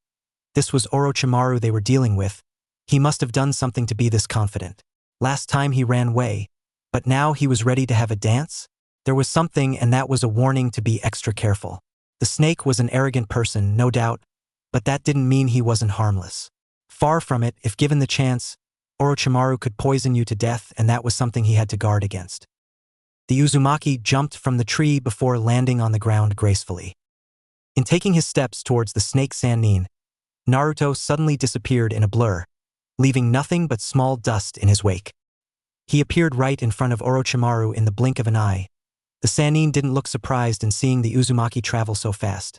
Speaker 1: This was Orochimaru they were dealing with. He must have done something to be this confident. Last time he ran away, but now he was ready to have a dance? There was something, and that was a warning to be extra careful. The snake was an arrogant person, no doubt, but that didn't mean he wasn't harmless. Far from it. If given the chance, Orochimaru could poison you to death, and that was something he had to guard against. The Uzumaki jumped from the tree before landing on the ground gracefully. In taking his steps towards the snake Sannin, Naruto suddenly disappeared in a blur, leaving nothing but small dust in his wake. He appeared right in front of Orochimaru in the blink of an eye. The Sannin didn't look surprised in seeing the Uzumaki travel so fast.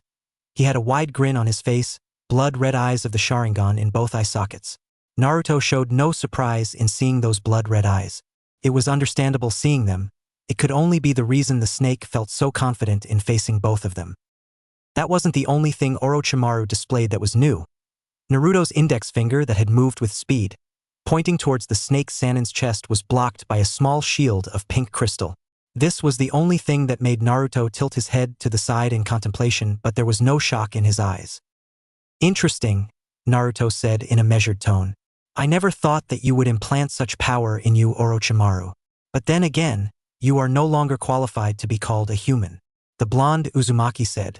Speaker 1: He had a wide grin on his face, blood-red eyes of the Sharingan in both eye sockets. Naruto showed no surprise in seeing those blood-red eyes. It was understandable seeing them. It could only be the reason the snake felt so confident in facing both of them. That wasn't the only thing Orochimaru displayed that was new. Naruto's index finger that had moved with speed, pointing towards the snake Sannin's chest, was blocked by a small shield of pink crystal. This was the only thing that made Naruto tilt his head to the side in contemplation, but there was no shock in his eyes. Interesting, Naruto said in a measured tone. I never thought that you would implant such power in you, Orochimaru. But then again, you are no longer qualified to be called a human, the blonde Uzumaki said.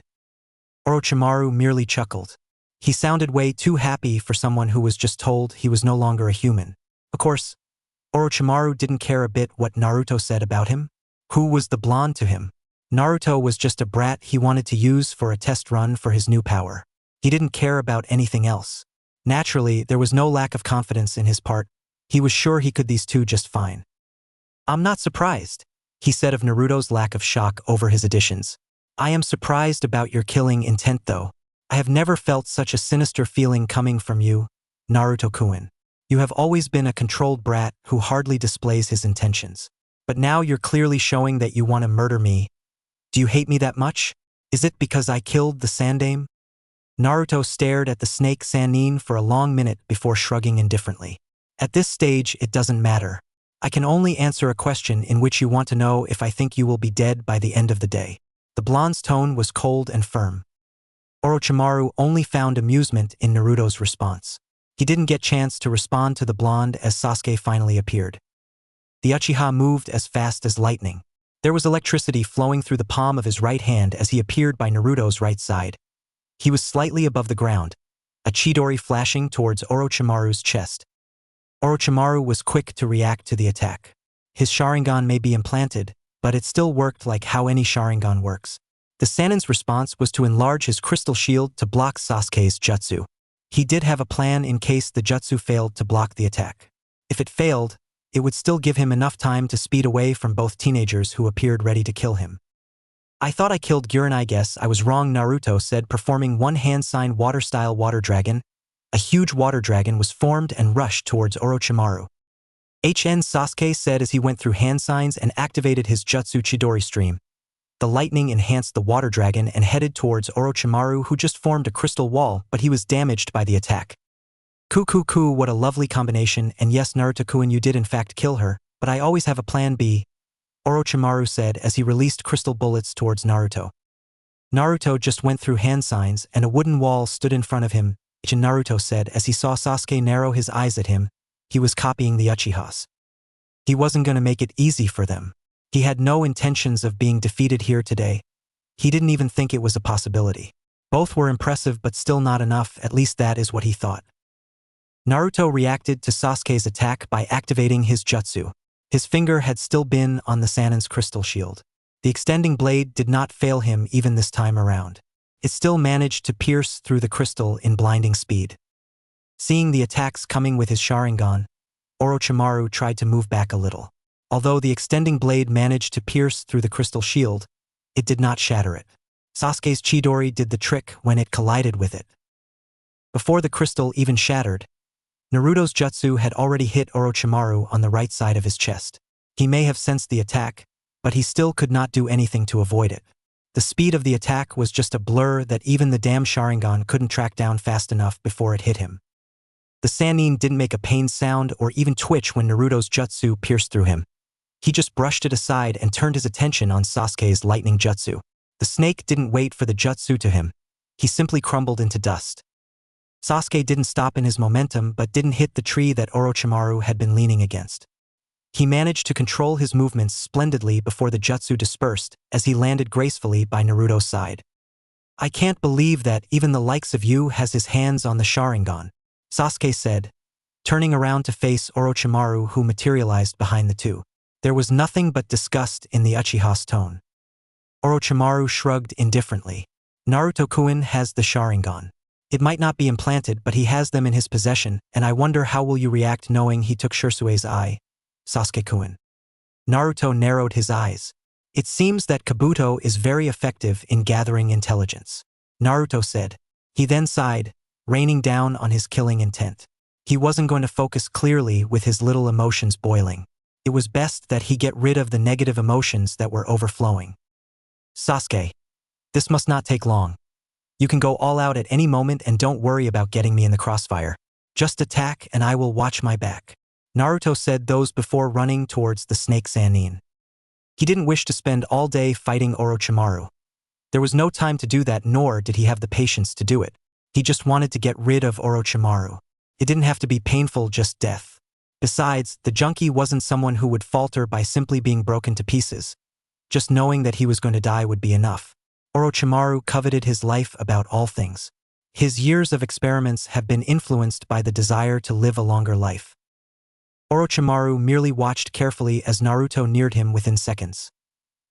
Speaker 1: Orochimaru merely chuckled. He sounded way too happy for someone who was just told he was no longer a human. Of course, Orochimaru didn't care a bit what Naruto said about him. Who was the blonde to him? Naruto was just a brat he wanted to use for a test run for his new power. He didn't care about anything else. Naturally, there was no lack of confidence in his part. He was sure he could these two just fine. I'm not surprised, he said of Naruto's lack of shock over his additions. I am surprised about your killing intent though. I have never felt such a sinister feeling coming from you, Naruto-kun. You have always been a controlled brat who hardly displays his intentions. But now you're clearly showing that you want to murder me. Do you hate me that much? Is it because I killed the Sandaime? Naruto stared at the snake Sannin for a long minute before shrugging indifferently. At this stage, it doesn't matter. I can only answer a question in which you want to know if I think you will be dead by the end of the day. The blonde's tone was cold and firm. Orochimaru only found amusement in Naruto's response. He didn't get chance to respond to the blonde as Sasuke finally appeared. The Uchiha moved as fast as lightning. There was electricity flowing through the palm of his right hand as he appeared by Naruto's right side. He was slightly above the ground, a Chidori flashing towards Orochimaru's chest. Orochimaru was quick to react to the attack. His Sharingan may be implanted, but it still worked like how any Sharingan works. The Sannin's response was to enlarge his crystal shield to block Sasuke's jutsu. He did have a plan in case the jutsu failed to block the attack. If it failed, it would still give him enough time to speed away from both teenagers who appeared ready to kill him. I thought I killed Guren. I guess I was wrong, Naruto said, performing one hand sign water-style water dragon. A huge water dragon was formed and rushed towards Orochimaru. Sasuke said as he went through hand signs and activated his jutsu Chidori stream. The lightning enhanced the water dragon and headed towards Orochimaru, who just formed a crystal wall, but he was damaged by the attack. Ku, what a lovely combination, and yes, Naruto-kun, you did in fact kill her, but I always have a plan B, Orochimaru said as he released crystal bullets towards Naruto. Naruto just went through hand signs and a wooden wall stood in front of him, Naruto said as he saw Sasuke narrow his eyes at him. He was copying the Uchihas. He wasn't going to make it easy for them. He had no intentions of being defeated here today. He didn't even think it was a possibility. Both were impressive but still not enough, at least that is what he thought. Naruto reacted to Sasuke's attack by activating his jutsu. His finger had still been on the Sannin's crystal shield. The extending blade did not fail him even this time around. It still managed to pierce through the crystal in blinding speed. Seeing the attacks coming with his Sharingan, Orochimaru tried to move back a little. Although the extending blade managed to pierce through the crystal shield, it did not shatter it. Sasuke's Chidori did the trick when it collided with it. Before the crystal even shattered, Naruto's jutsu had already hit Orochimaru on the right side of his chest. He may have sensed the attack, but he still could not do anything to avoid it. The speed of the attack was just a blur that even the damn Sharingan couldn't track down fast enough before it hit him. The Sannin didn't make a pain sound or even twitch when Naruto's jutsu pierced through him. He just brushed it aside and turned his attention on Sasuke's lightning jutsu. The snake didn't wait for the jutsu to him. He simply crumbled into dust. Sasuke didn't stop in his momentum but didn't hit the tree that Orochimaru had been leaning against. He managed to control his movements splendidly before the jutsu dispersed as he landed gracefully by Naruto's side. "I can't believe that even the likes of you has his hands on the Sharingan," Sasuke said, turning around to face Orochimaru, who materialized behind the two. There was nothing but disgust in the Uchiha's tone. Orochimaru shrugged indifferently. "Naruto-kun has the Sharingan. It might not be implanted, but he has them in his possession, and I wonder how will you react knowing he took Shirsue's eye, Sasuke-kun." Naruto narrowed his eyes. "It seems that Kabuto is very effective in gathering intelligence," Naruto said. He then sighed, raining down on his killing intent. He wasn't going to focus clearly with his little emotions boiling. It was best that he get rid of the negative emotions that were overflowing. "Sasuke, this must not take long. You can go all out at any moment and don't worry about getting me in the crossfire. Just attack and I will watch my back," Naruto said those before running towards the snake Sannin. He didn't wish to spend all day fighting Orochimaru. There was no time to do that, nor did he have the patience to do it. He just wanted to get rid of Orochimaru. It didn't have to be painful, just death. Besides, the junkie wasn't someone who would falter by simply being broken to pieces. Just knowing that he was going to die would be enough. Orochimaru coveted his life about all things. His years of experiments have been influenced by the desire to live a longer life. Orochimaru merely watched carefully as Naruto neared him within seconds.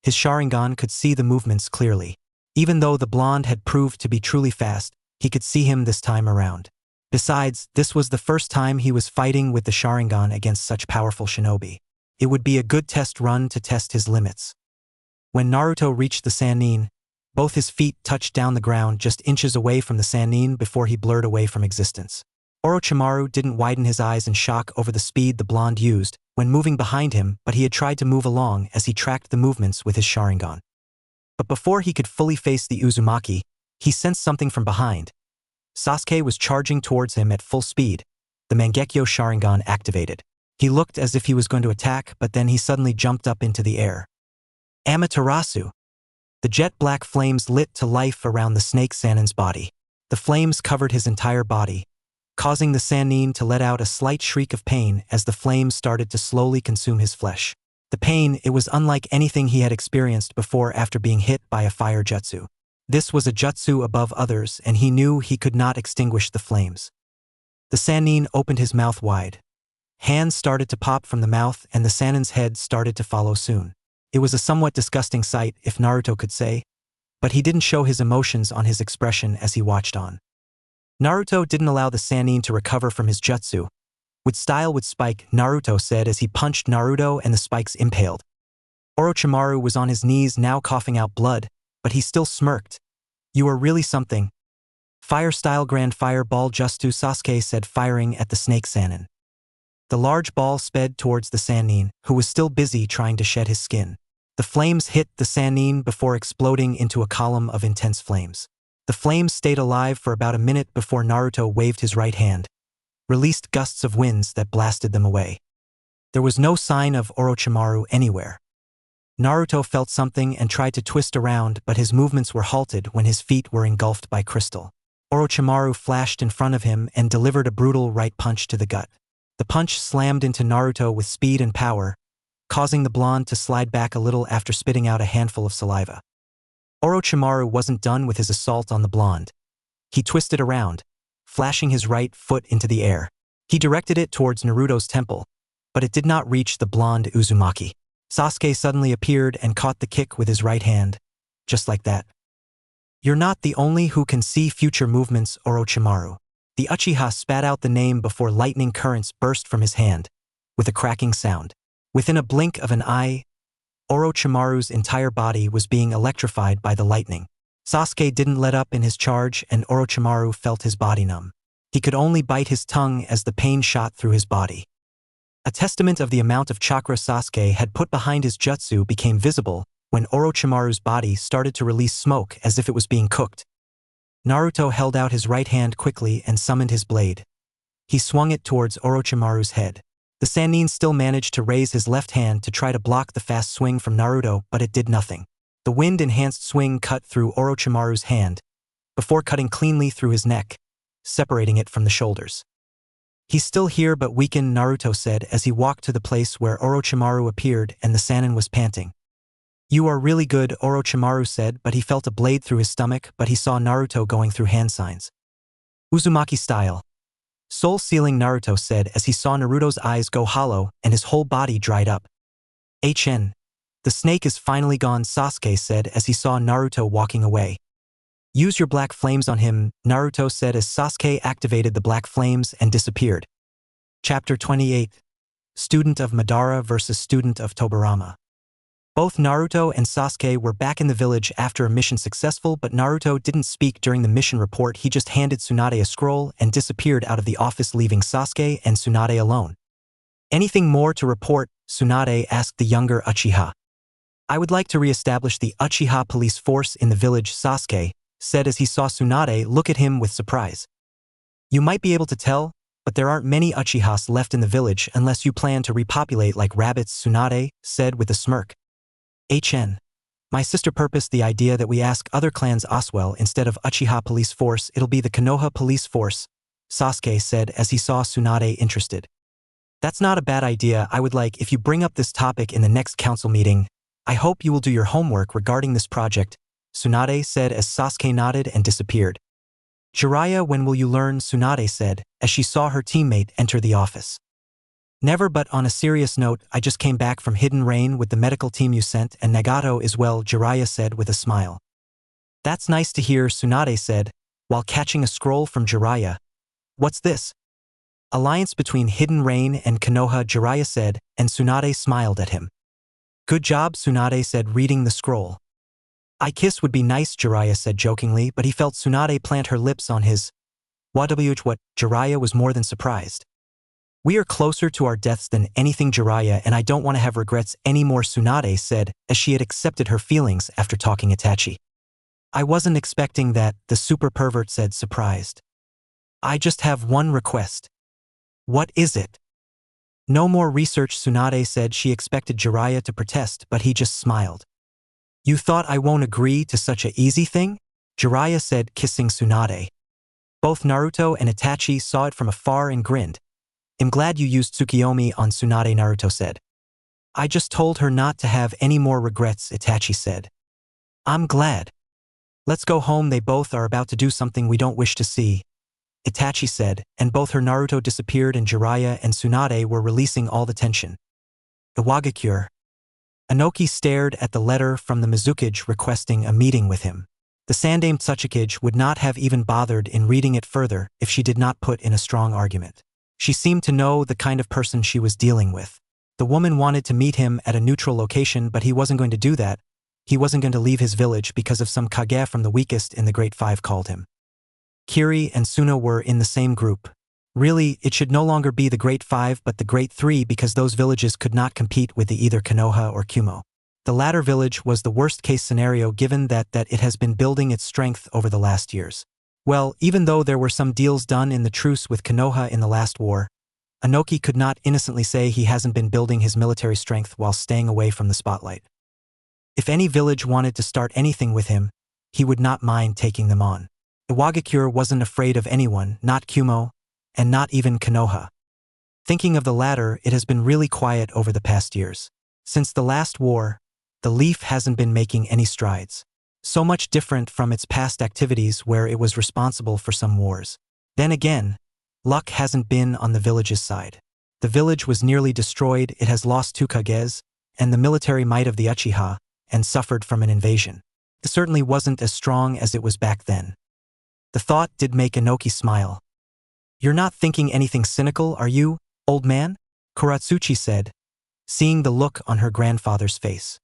Speaker 1: His Sharingan could see the movements clearly. Even though the blonde had proved to be truly fast, he could see him this time around. Besides, this was the first time he was fighting with the Sharingan against such powerful shinobi. It would be a good test run to test his limits. When Naruto reached the Sannin, both his feet touched down the ground just inches away from the Sannin before he blurred away from existence. Orochimaru didn't widen his eyes in shock over the speed the blonde used when moving behind him, but he had tried to move along as he tracked the movements with his Sharingan. But before he could fully face the Uzumaki, he sensed something from behind. Sasuke was charging towards him at full speed, the Mangekyo Sharingan activated. He looked as if he was going to attack, but then he suddenly jumped up into the air. Amaterasu! The jet black flames lit to life around the snake Sannin's body. The flames covered his entire body, causing the Sannin to let out a slight shriek of pain as the flames started to slowly consume his flesh. The pain, it was unlike anything he had experienced before after being hit by a fire jutsu. This was a jutsu above others, and he knew he could not extinguish the flames. The Sannin opened his mouth wide. Hands started to pop from the mouth, and the Sannin's head started to follow soon. It was a somewhat disgusting sight, if Naruto could say, but he didn't show his emotions on his expression as he watched on. Naruto didn't allow the Sannin to recover from his jutsu. "With style, with spike," Naruto said as he punched Naruto and the spikes impaled. Orochimaru was on his knees now, coughing out blood, but he still smirked. "You are really something." "Fire style grand fire ball jutsu," Sasuke said, firing at the snake Sannin. The large ball sped towards the Sannin, who was still busy trying to shed his skin. The flames hit the Sannin before exploding into a column of intense flames. The flames stayed alive for about a minute before Naruto waved his right hand, released gusts of winds that blasted them away. There was no sign of Orochimaru anywhere. Naruto felt something and tried to twist around, but his movements were halted when his feet were engulfed by crystal. Orochimaru flashed in front of him and delivered a brutal right punch to the gut. The punch slammed into Naruto with speed and power, causing the blonde to slide back a little after spitting out a handful of saliva. Orochimaru wasn't done with his assault on the blonde. He twisted around, flashing his right foot into the air. He directed it towards Naruto's temple, but it did not reach the blonde Uzumaki. Sasuke suddenly appeared and caught the kick with his right hand, just like that. You're not the only who can see future movements, Orochimaru. The Uchiha spat out the name before lightning currents burst from his hand, with a cracking sound. Within a blink of an eye, Orochimaru's entire body was being electrified by the lightning. Sasuke didn't let up in his charge and Orochimaru felt his body numb. He could only bite his tongue as the pain shot through his body. A testament of the amount of chakra Sasuke had put behind his jutsu became visible when Orochimaru's body started to release smoke as if it was being cooked. Naruto held out his right hand quickly and summoned his blade. He swung it towards Orochimaru's head. The Sannin still managed to raise his left hand to try to block the fast swing from Naruto, but it did nothing. The wind-enhanced swing cut through Orochimaru's hand, before cutting cleanly through his neck, separating it from the shoulders. He's still here but weakened, Naruto said as he walked to the place where Orochimaru appeared and the Sannin was panting. You are really good, Orochimaru said, but he felt a blade through his stomach, but he saw Naruto going through hand signs. Uzumaki style. Soul-sealing, Naruto said as he saw Naruto's eyes go hollow and his whole body dried up. HN. The snake is finally gone, Sasuke said as he saw Naruto walking away. Use your black flames on him, Naruto said as Sasuke activated the black flames and disappeared. Chapter 28. Student of Madara versus Student of Tobirama. Both Naruto and Sasuke were back in the village after a mission successful, but Naruto didn't speak during the mission report. He just handed Tsunade a scroll and disappeared out of the office, leaving Sasuke and Tsunade alone. Anything more to report? Tsunade asked the younger Uchiha. I would like to re-establish the Uchiha police force in the village, Sasuke said as he saw Tsunade look at him with surprise. You might be able to tell, but there aren't many Uchihas left in the village unless you plan to repopulate like rabbits, Tsunade said with a smirk. HN. My sister purposed the idea that we ask other clans as well instead of Uchiha police force, it'll be the Konoha police force, Sasuke said as he saw Tsunade interested. That's not a bad idea. I would like if you bring up this topic in the next council meeting. I hope you will do your homework regarding this project, Tsunade said as Sasuke nodded and disappeared. Jiraiya, when will you learn? Tsunade said as she saw her teammate enter the office. Never, but on a serious note, I just came back from Hidden Rain with the medical team you sent and Nagato as well, Jiraiya said with a smile. That's nice to hear, Tsunade said, while catching a scroll from Jiraiya. What's this? Alliance between Hidden Rain and Konoha, Jiraiya said, and Tsunade smiled at him. Good job, Tsunade said, reading the scroll. I kiss would be nice, Jiraiya said jokingly, but he felt Tsunade plant her lips on his. What? Jiraiya was more than surprised. We are closer to our deaths than anything, Jiraiya, and I don't want to have regrets anymore, Tsunade said as she had accepted her feelings after talking Itachi. I wasn't expecting that, the super pervert said, surprised. I just have one request. What is it? No more research, Tsunade said. She expected Jiraiya to protest, but he just smiled. You thought I won't agree to such a easy thing? Jiraiya said, kissing Tsunade. Both Naruto and Itachi saw it from afar and grinned. I'm glad you used Tsukiyomi on Tsunade, Naruto said. I just told her not to have any more regrets, Itachi said. I'm glad. Let's go home, they both are about to do something we don't wish to see, Itachi said, and both her Naruto disappeared and Jiraiya and Tsunade were releasing all the tension. Iwagakure. Inoki stared at the letter from the Mizukage requesting a meeting with him. The Sandaime Tsuchikage would not have even bothered in reading it further if she did not put in a strong argument. She seemed to know the kind of person she was dealing with. The woman wanted to meet him at a neutral location, but he wasn't going to do that. He wasn't going to leave his village because of some Kage from the weakest in the Great Five called him. Kiri and Suna were in the same group. Really, it should no longer be the Great Five but the Great Three because those villages could not compete with either Konoha or Kumo. The latter village was the worst-case scenario given that it has been building its strength over the last years. Well, even though there were some deals done in the truce with Konoha in the last war, Inoki could not innocently say he hasn't been building his military strength while staying away from the spotlight. If any village wanted to start anything with him, he would not mind taking them on. Iwagakure wasn't afraid of anyone, not Kumo, and not even Konoha. Thinking of the latter, it has been really quiet over the past years. Since the last war, the Leaf hasn't been making any strides. So much different from its past activities where it was responsible for some wars. Then again, luck hasn't been on the village's side. The village was nearly destroyed, it has lost 2 Kages, and the military might of the Uchiha, and suffered from an invasion. It certainly wasn't as strong as it was back then. The thought did make Inoki smile. "You're not thinking anything cynical, are you, old man?" Kuratsuchi said, seeing the look on her grandfather's face.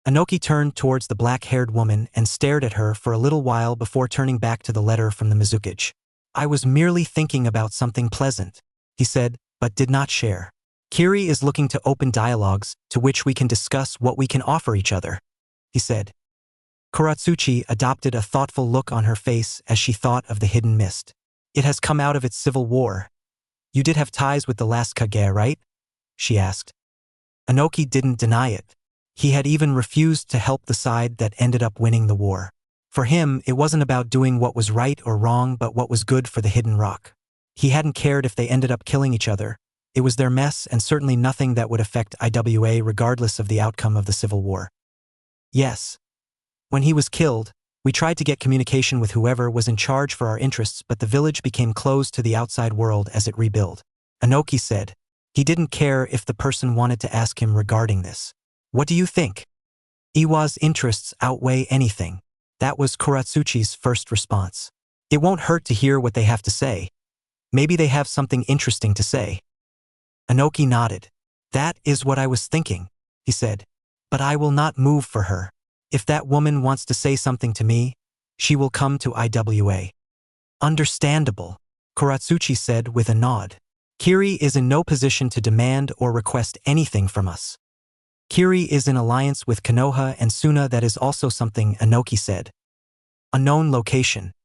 Speaker 1: Inoki turned towards the black-haired woman and stared at her for a little while before turning back to the letter from the Mizukage. "I was merely thinking about something pleasant," he said, but did not share. "Kiri is looking to open dialogues to which we can discuss what we can offer each other," he said. Kuratsuchi adopted a thoughtful look on her face as she thought of the hidden mist. "It has come out of its civil war. You did have ties with the last Kage, right?" she asked. Inoki didn't deny it. He had even refused to help the side that ended up winning the war. For him, it wasn't about doing what was right or wrong but what was good for the Hidden Rock. He hadn't cared if they ended up killing each other. It was their mess and certainly nothing that would affect IWA regardless of the outcome of the Civil War. "Yes. When he was killed, we tried to get communication with whoever was in charge for our interests, but the village became closed to the outside world as it rebuilt," Inoki said. He didn't care if the person wanted to ask him regarding this. "What do you think?" "Iwa's interests outweigh anything." That was Kuratsuchi's first response. "It won't hurt to hear what they have to say. Maybe they have something interesting to say." Inoki nodded. "That is what I was thinking," he said. "But I will not move for her. If that woman wants to say something to me, she will come to IWA." "Understandable," Kuratsuchi said with a nod. "Kiri is in no position to demand or request anything from us." "Kiri is in alliance with Konoha and Suna, that is also something," Inoki said. Unknown location.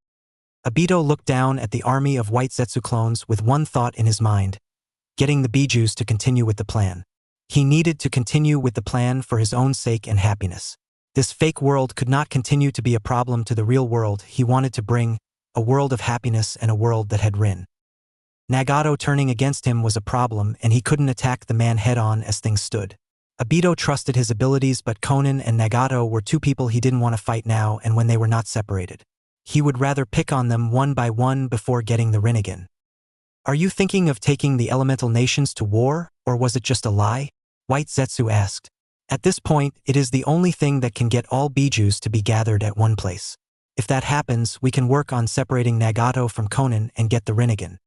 Speaker 1: Obito looked down at the army of white Zetsu clones with one thought in his mind: getting the Bijus to continue with the plan. He needed to continue with the plan for his own sake and happiness. This fake world could not continue to be a problem to the real world. He wanted to bring a world of happiness and a world that had Rin. Nagato turning against him was a problem, and he couldn't attack the man head-on as things stood. Obito trusted his abilities, but Konan and Nagato were two people he didn't want to fight now and when they were not separated. He would rather pick on them one by one before getting the Rinnegan. "Are you thinking of taking the elemental nations to war, or was it just a lie?" White Zetsu asked. "At this point, it is the only thing that can get all Bijus to be gathered at one place. If that happens, we can work on separating Nagato from Konan and get the Rinnegan.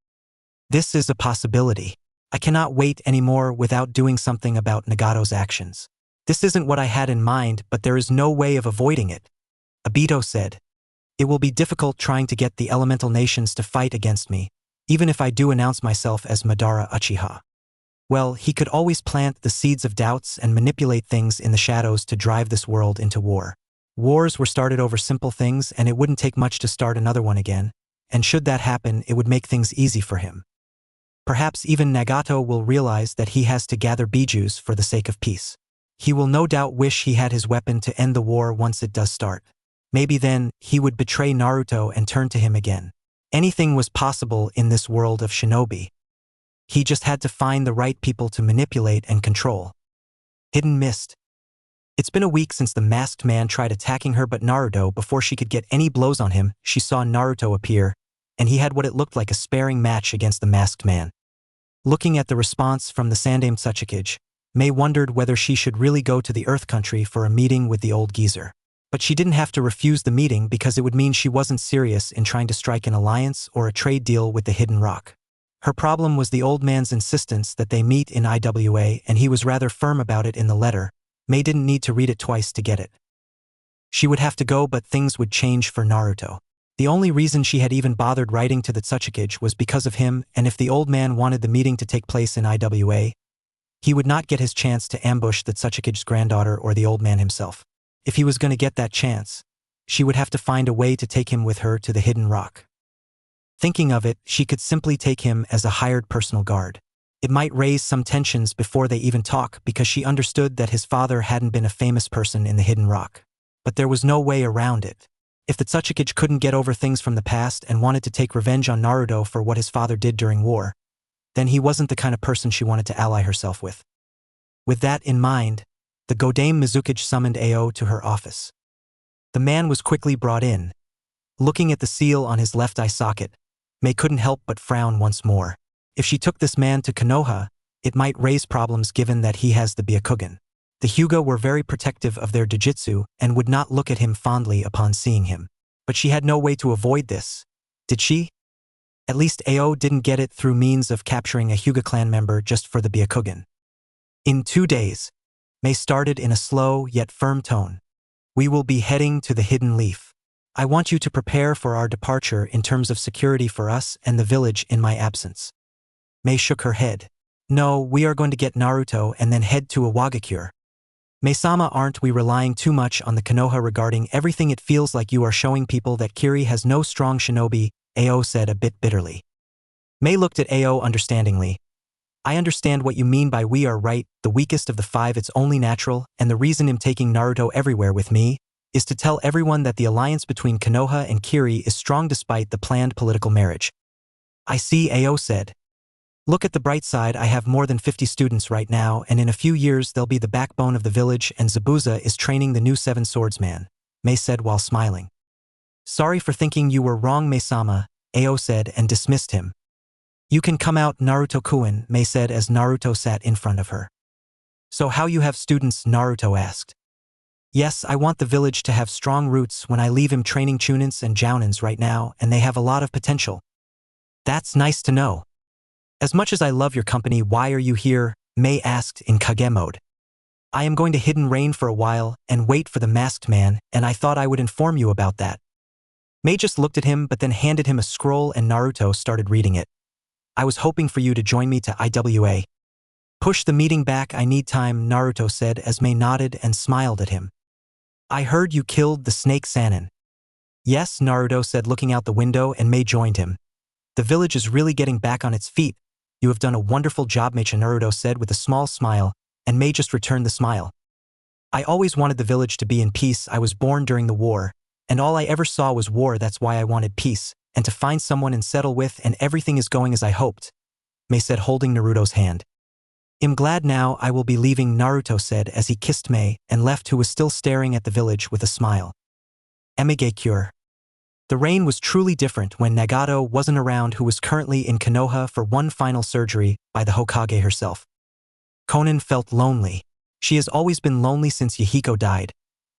Speaker 1: This is a possibility. I cannot wait anymore without doing something about Nagato's actions. This isn't what I had in mind, but there is no way of avoiding it," Obito said. "It will be difficult trying to get the elemental nations to fight against me, even if I do announce myself as Madara Uchiha." Well, he could always plant the seeds of doubts and manipulate things in the shadows to drive this world into war. Wars were started over simple things, and it wouldn't take much to start another one again, and should that happen, it would make things easy for him. Perhaps even Nagato will realize that he has to gather Bijus for the sake of peace. He will no doubt wish he had his weapon to end the war once it does start. Maybe then, he would betray Naruto and turn to him again. Anything was possible in this world of Shinobi. He just had to find the right people to manipulate and control. Hidden Mist. It's been a week since the masked man tried attacking her, but Naruto, before she could get any blows on him, she saw Naruto appear, and he had what it looked like a sparring match against the masked man. Looking at the response from the Sandaime Tsuchikage, Mei wondered whether she should really go to the Earth Country for a meeting with the old geezer. But she didn't have to refuse the meeting because it would mean she wasn't serious in trying to strike an alliance or a trade deal with the Hidden Rock. Her problem was the old man's insistence that they meet in IWA, and he was rather firm about it in the letter. Mei didn't need to read it twice to get it. She would have to go, but things would change for Naruto. The only reason she had even bothered writing to the Tsuchikage was because of him, and if the old man wanted the meeting to take place in IWA, he would not get his chance to ambush the Tsuchikage's granddaughter or the old man himself. If he was going to get that chance, she would have to find a way to take him with her to the Hidden Rock. Thinking of it, she could simply take him as a hired personal guard. It might raise some tensions before they even talk because she understood that his father hadn't been a famous person in the Hidden Rock. But there was no way around it. If the Tsuchikage couldn't get over things from the past and wanted to take revenge on Naruto for what his father did during war, then he wasn't the kind of person she wanted to ally herself with. With that in mind, the Godame Mizukage summoned Ao to her office. The man was quickly brought in. Looking at the seal on his left eye socket, Mei couldn't help but frown once more. If she took this man to Konoha, it might raise problems given that he has the Byakugan. The Hyuga were very protective of their Jujutsu and would not look at him fondly upon seeing him. But she had no way to avoid this. Did she? At least Ao didn't get it through means of capturing a Hyuga clan member just for the Byakugan. In 2 days, Mei started in a slow yet firm tone. We will be heading to the Hidden Leaf. I want you to prepare for our departure in terms of security for us and the village in my absence. Mei shook her head. No, we are going to get Naruto and then head to Iwagakure. Mei-sama, aren't we relying too much on the Konoha regarding everything? It feels like you are showing people that Kiri has no strong shinobi, Ao said a bit bitterly. Mei looked at Ao understandingly. I understand what you mean by we are right, the weakest of the 5, it's only natural, and the reason I'm taking Naruto everywhere with me is to tell everyone that the alliance between Konoha and Kiri is strong despite the planned political marriage. I see, Ao said. Look at the bright side, I have more than 50 students right now, and in a few years they'll be the backbone of the village, and Zabuza is training the new 7 swordsman, Mei said while smiling. Sorry for thinking you were wrong, Mei-sama, Ao said and dismissed him. You can come out, Naruto-kun, Mei said as Naruto sat in front of her. So how you have students? Naruto asked. Yes, I want the village to have strong roots when I leave. Him training Chunins and Jounins right now, and they have a lot of potential. That's nice to know. As much as I love your company, why are you here? Mei asked in Kage mode. I am going to Hidden Rain for a while and wait for the masked man, and I thought I would inform you about that. Mei just looked at him but then handed him a scroll and Naruto started reading it. I was hoping for you to join me to IWA. Push the meeting back, I need time, Naruto said as Mei nodded and smiled at him. I heard you killed the snake Sannin. Yes, Naruto said looking out the window, and Mei joined him. The village is really getting back on its feet. You have done a wonderful job, Mei, Naruto said with a small smile, and Mei just returned the smile. I always wanted the village to be in peace. I was born during the war, and all I ever saw was war. That's why I wanted peace, and to find someone and settle with, and everything is going as I hoped, Mei said holding Naruto's hand. I'm glad now I will be leaving, Naruto said as he kissed Mei and left, who was still staring at the village with a smile. Emigekure. The rain was truly different when Nagato wasn't around, who was currently in Konoha for one final surgery by the Hokage herself. Konan felt lonely. She has always been lonely since Yahiko died,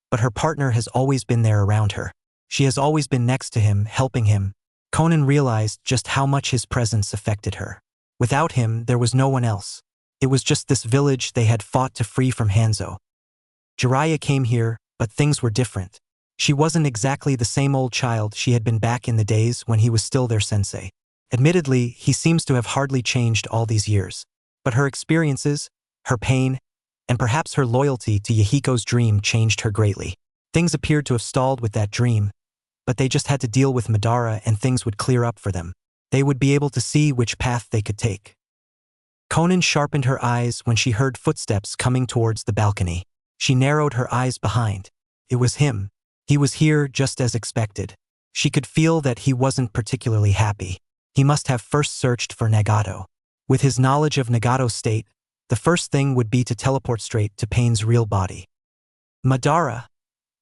Speaker 1: but her partner has always been there around her. She has always been next to him, helping him. Konan realized just how much his presence affected her. Without him, there was no one else. It was just this village they had fought to free from Hanzo. Jiraiya came here, but things were different. She wasn't exactly the same old child she had been back in the days when he was still their sensei. Admittedly, he seems to have hardly changed all these years. But her experiences, her pain, and perhaps her loyalty to Yahiko's dream changed her greatly. Things appeared to have stalled with that dream, but they just had to deal with Madara and things would clear up for them. They would be able to see which path they could take. Konan sharpened her eyes when she heard footsteps coming towards the balcony. She narrowed her eyes behind. It was him. He was here just as expected. She could feel that he wasn't particularly happy. He must have first searched for Nagato. With his knowledge of Nagato's state, the first thing would be to teleport straight to Pain's real body. Madara,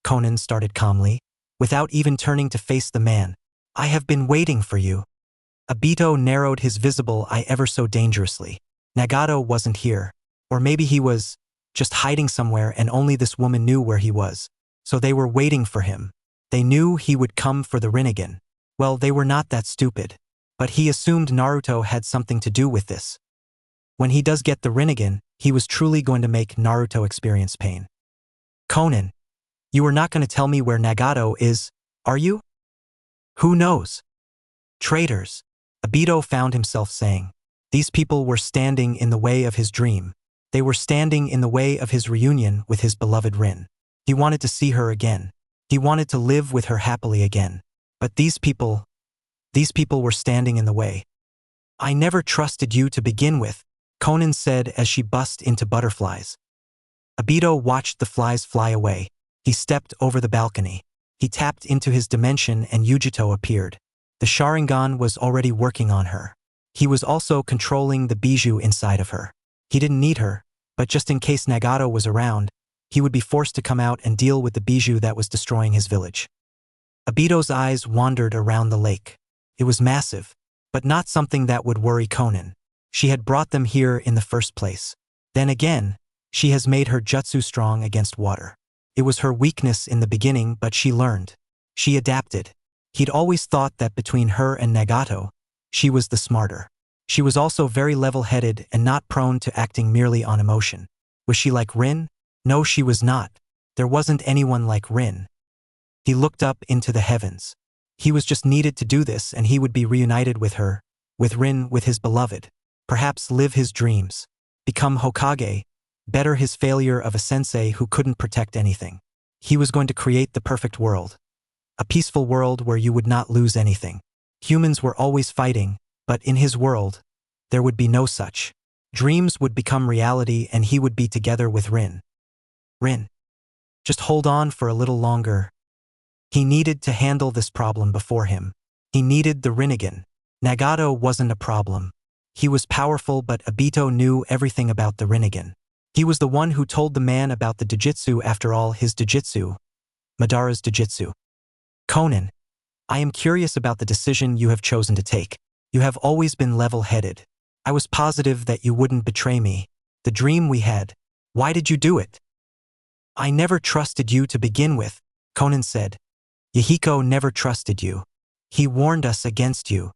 Speaker 1: Konan started calmly, without even turning to face the man. I have been waiting for you. Obito narrowed his visible eye ever so dangerously. Nagato wasn't here. Or maybe he was just hiding somewhere and only this woman knew where he was. So they were waiting for him. They knew he would come for the Rinnegan. Well, they were not that stupid. But he assumed Naruto had something to do with this. When he does get the Rinnegan, he was truly going to make Naruto experience pain. Konan, you are not going to tell me where Nagato is, are you? Who knows? Traitors, Obito found himself saying. These people were standing in the way of his dream. They were standing in the way of his reunion with his beloved Rin. He wanted to see her again. He wanted to live with her happily again. But these people were standing in the way. I never trusted you to begin with, Konan said as she bust into butterflies. Obito watched the flies fly away. He stepped over the balcony. He tapped into his dimension and Yujito appeared. The Sharingan was already working on her. He was also controlling the bijou inside of her. He didn't need her, but just in case Nagato was around, he would be forced to come out and deal with the bijou that was destroying his village. Obito's eyes wandered around the lake. It was massive, but not something that would worry Konan. She had brought them here in the first place. Then again, She has made her jutsu strong against water. It was her weakness in the beginning, but she learned. She adapted. He'd always thought that between her and Nagato, she was the smarter. She was also very level-headed and not prone to acting merely on emotion. Was she like Rin? No, she was not. There wasn't anyone like Rin. He looked up into the heavens. He was just needed to do this and he would be reunited with her, with Rin, with his beloved. Perhaps live his dreams. Become Hokage. Better his failure of a sensei who couldn't protect anything. He was going to create the perfect world. A peaceful world where you would not lose anything. Humans were always fighting, but in his world, there would be no such. Dreams would become reality and he would be together with Rin. Rin. Just hold on for a little longer. He needed to handle this problem before him. He needed the Rinnegan. Nagato wasn't a problem. He was powerful, but Obito knew everything about the Rinnegan. He was the one who told the man about the Dojutsu, after all, his Dojutsu. Madara's Dojutsu. Conan, I am curious about the decision you have chosen to take. You have always been level-headed. I was positive that you wouldn't betray me. The dream we had. Why did you do it? I never trusted you to begin with, Conan said. Yahiko never trusted you. He warned us against you.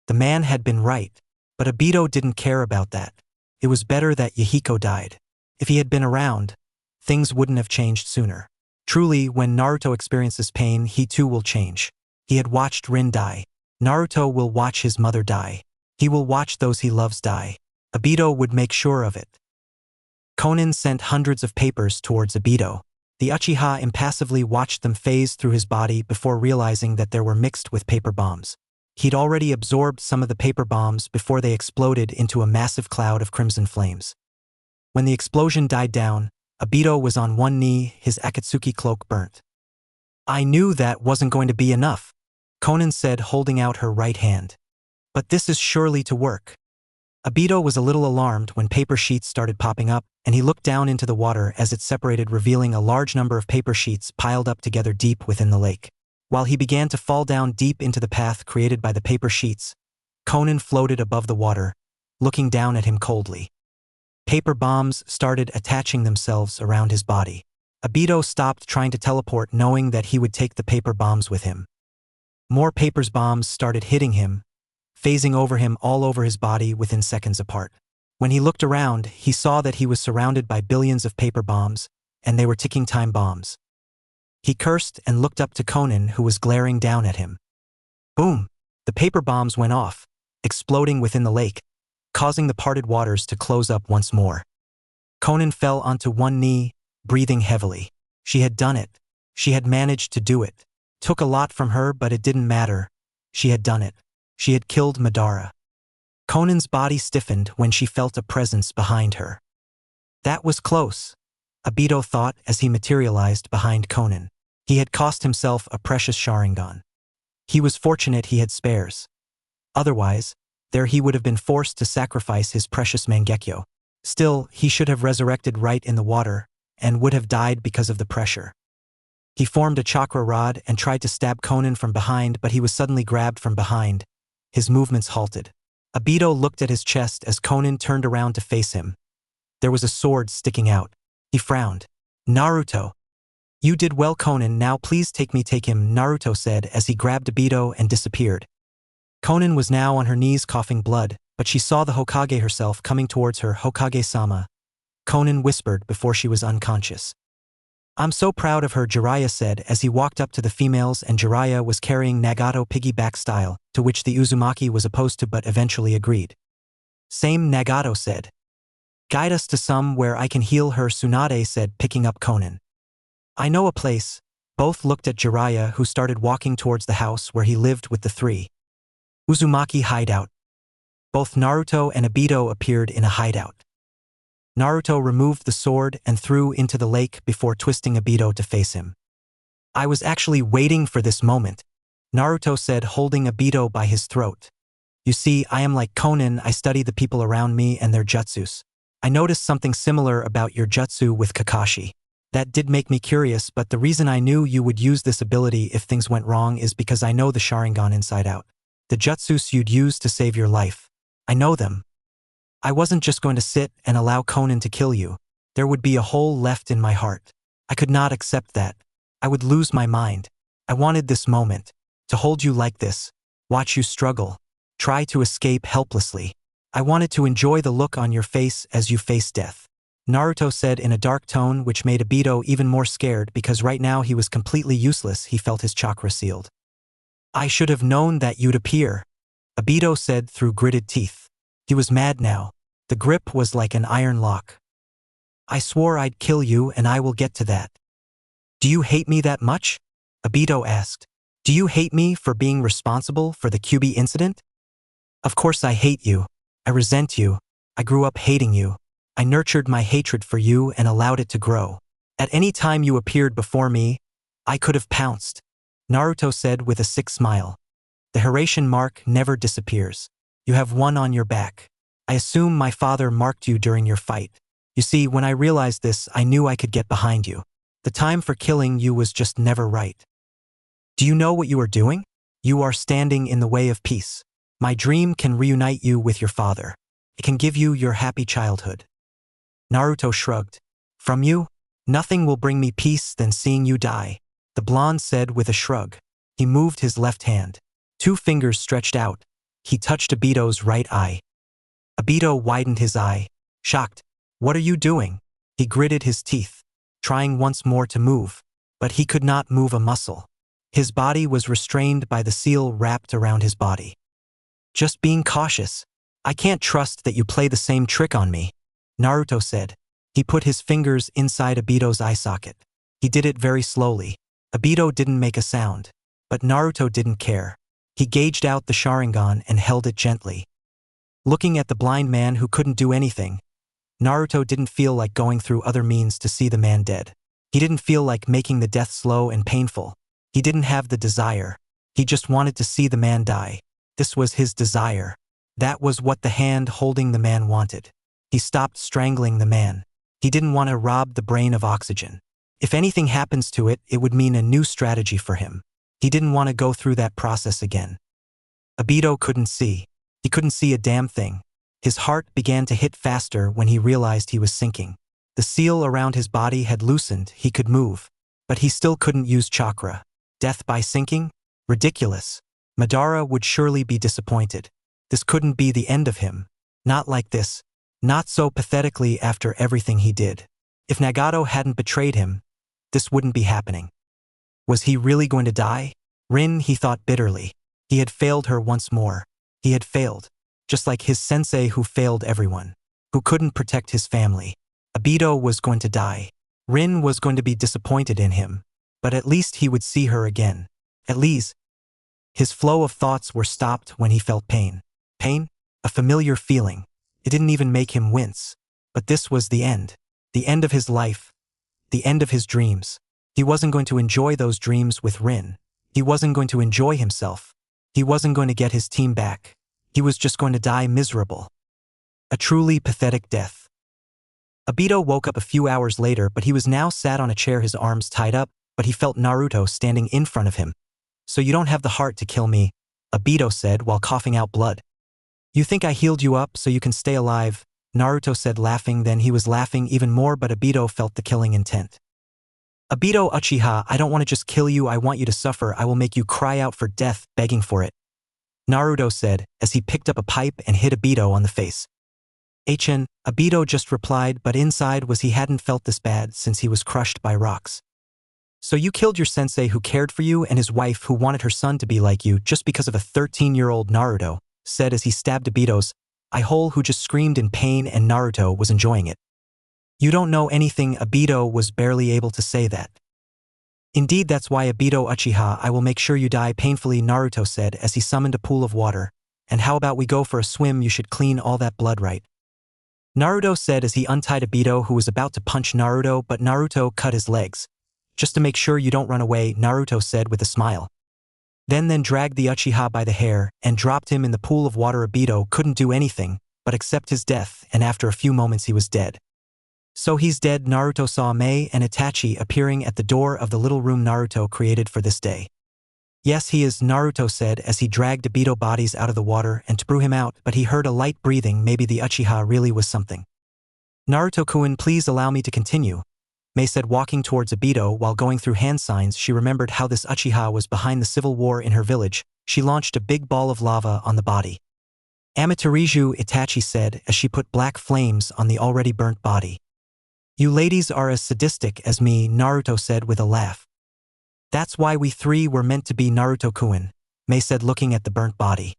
Speaker 1: The man had been right, but Obito didn't care about that. It was better that Yahiko died. If he had been around, things wouldn't have changed sooner. Truly, when Naruto experiences pain, he too will change. He had watched Rin die. Naruto will watch his mother die. He will watch those he loves die. Obito would make sure of it. Conan sent hundreds of papers towards Obito. The Uchiha impassively watched them phase through his body before realizing that they were mixed with paper bombs. He'd already absorbed some of the paper bombs before they exploded into a massive cloud of crimson flames. When the explosion died down, Obito was on one knee, his Akatsuki cloak burnt. I knew that wasn't going to be enough, Conan said, holding out her right hand. But this is surely to work. Obito was a little alarmed when paper sheets started popping up, and he looked down into the water as it separated, revealing a large number of paper sheets piled up together deep within the lake. While he began to fall down deep into the path created by the paper sheets, Conan floated above the water, looking down at him coldly. Paper bombs started attaching themselves around his body. Obito stopped trying to teleport, knowing that he would take the paper bombs with him. More paper bombs started hitting him, phasing over him all over his body within seconds apart. When he looked around, he saw that he was surrounded by billions of paper bombs, and they were ticking time bombs. He cursed and looked up to Conan, who was glaring down at him. Boom! The paper bombs went off, exploding within the lake, causing the parted waters to close up once more. Conan fell onto one knee, breathing heavily. She had done it. She had managed to do it. Took a lot from her, but it didn't matter. She had done it. She had killed Madara. Conan's body stiffened when she felt a presence behind her. That was close, Obito thought as he materialized behind Conan. He had cost himself a precious Sharingan. He was fortunate he had spares. Otherwise, there he would have been forced to sacrifice his precious Mangekyo. Still, he should have resurrected right in the water, and would have died because of the pressure. He formed a chakra rod and tried to stab Conan from behind, but he was suddenly grabbed from behind. His movements halted. Obito looked at his chest as Conan turned around to face him. There was a sword sticking out. He frowned. Naruto. You did well, Conan, now please take him, Naruto said as he grabbed Obito and disappeared. Conan was now on her knees coughing blood, but she saw the Hokage herself coming towards her. Hokage-sama, Conan whispered before she was unconscious. I'm so proud of her, Jiraiya said as he walked up to the females, and Jiraiya was carrying Nagato piggyback style, to which the Uzumaki was opposed to but eventually agreed. Same, Nagato said. Guide us to somewhere I can heal her, Tsunade said, picking up Conan. I know a place. Both looked at Jiraiya, who started walking towards the house where he lived with the three. Uzumaki hideout. Both Naruto and Obito appeared in a hideout. Naruto removed the sword and threw into the lake before twisting Obito to face him. I was actually waiting for this moment, Naruto said, holding Obito by his throat. You see, I am like Conan. I study the people around me and their jutsus. I noticed something similar about your jutsu with Kakashi. That did make me curious, but the reason I knew you would use this ability if things went wrong is because I know the Sharingan inside out. The jutsus you'd use to save your life. I know them. I wasn't just going to sit and allow Conan to kill you. There would be a hole left in my heart. I could not accept that. I would lose my mind. I wanted this moment. To hold you like this. Watch you struggle. Try to escape helplessly. I wanted to enjoy the look on your face as you face death. Naruto said in a dark tone which made Obito even more scared because right now he was completely useless. He felt his chakra sealed. I should have known that you'd appear, Obito said through gritted teeth. He was mad now. The grip was like an iron lock. I swore I'd kill you and I will get to that. Do you hate me that much? Obito asked. Do you hate me for being responsible for the QB incident? Of course I hate you. I resent you. I grew up hating you. I nurtured my hatred for you and allowed it to grow. At any time you appeared before me, I could have pounced, Naruto said with a sick smile. The Hiratian mark never disappears. You have one on your back. I assume my father marked you during your fight. You see, when I realized this, I knew I could get behind you. The time for killing you was just never right. Do you know what you are doing? You are standing in the way of peace. My dream can reunite you with your father. It can give you your happy childhood. Naruto shrugged. From you? Nothing will bring me peace than seeing you die, the blonde said with a shrug. He moved his left hand. 2 fingers stretched out. He touched Obito's right eye. Obito widened his eye, shocked. What are you doing? He gritted his teeth, trying once more to move, but he could not move a muscle. His body was restrained by the seal wrapped around his body. Just being cautious. I can't trust that you play the same trick on me, Naruto said. He put his fingers inside Obito's eye socket. He did it very slowly. Obito didn't make a sound, but Naruto didn't care. He gauged out the Sharingan and held it gently. Looking at the blind man who couldn't do anything, Naruto didn't feel like going through other means to see the man dead. He didn't feel like making the death slow and painful. He didn't have the desire. He just wanted to see the man die. This was his desire. That was what the hand holding the man wanted. He stopped strangling the man. He didn't want to rob the brain of oxygen. If anything happens to it, it would mean a new strategy for him. He didn't want to go through that process again. Obito couldn't see. He couldn't see a damn thing. His heart began to hit faster when he realized he was sinking. The seal around his body had loosened. He could move, but he still couldn't use chakra. Death by sinking? Ridiculous. Madara would surely be disappointed. This couldn't be the end of him. Not like this. Not so pathetically after everything he did. If Nagato hadn't betrayed him, this wouldn't be happening. Was he really going to die? Rin, he thought bitterly. He had failed her once more. He had failed. Just like his sensei who failed everyone. Who couldn't protect his family. Obito was going to die. Rin was going to be disappointed in him. But at least he would see her again. At least. His flow of thoughts were stopped when he felt pain. Pain? A familiar feeling. It didn't even make him wince. But this was the end. The end of his life. The end of his dreams. He wasn't going to enjoy those dreams with Rin. He wasn't going to enjoy himself. He wasn't going to get his team back. He was just going to die miserable. A truly pathetic death. Obito woke up a few hours later, but he was now sat on a chair, his arms tied up, but he felt Naruto standing in front of him. So you don't have the heart to kill me, Obito said while coughing out blood. You think I healed you up so you can stay alive, Naruto said laughing. Then he was laughing even more, but Obito felt the killing intent. Obito Uchiha, I don't want to just kill you, I want you to suffer. I will make you cry out for death, begging for it, Naruto said as he picked up a pipe and hit Obito on the face. Obito just replied, but inside was he hadn't felt this bad since he was crushed by rocks. So you killed your sensei who cared for you and his wife who wanted her son to be like you just because of a 13-year-old, Naruto said as he stabbed Obito's eye hole, who just screamed in pain, and Naruto was enjoying it. You don't know anything. Obito was barely able to say that. Indeed, that's why Obito Uchiha, I will make sure you die painfully, Naruto said as he summoned a pool of water. And how about we go for a swim? You should clean all that blood, right? Naruto said as he untied Obito, who was about to punch Naruto, but Naruto cut his legs. Just to make sure you don't run away, Naruto said with a smile. Then dragged the Uchiha by the hair and dropped him in the pool of water. Obito couldn't do anything but accept his death, and after a few moments he was dead. So he's dead. Naruto saw Mei and Itachi appearing at the door of the little room Naruto created for this day. Yes, he is, Naruto said as he dragged Obito bodies out of the water and threw him out, but he heard a light breathing. Maybe the Uchiha really was something. Naruto-kun, please allow me to continue, Mei said, walking towards Obito. While going through hand signs, she remembered how this Uchiha was behind the civil war in her village. She launched a big ball of lava on the body. Amateriju, Itachi said as she put black flames on the already burnt body. You ladies are as sadistic as me, Naruto said with a laugh. That's why we three were meant to be, Naruto-kun, Mei said, looking at the burnt body.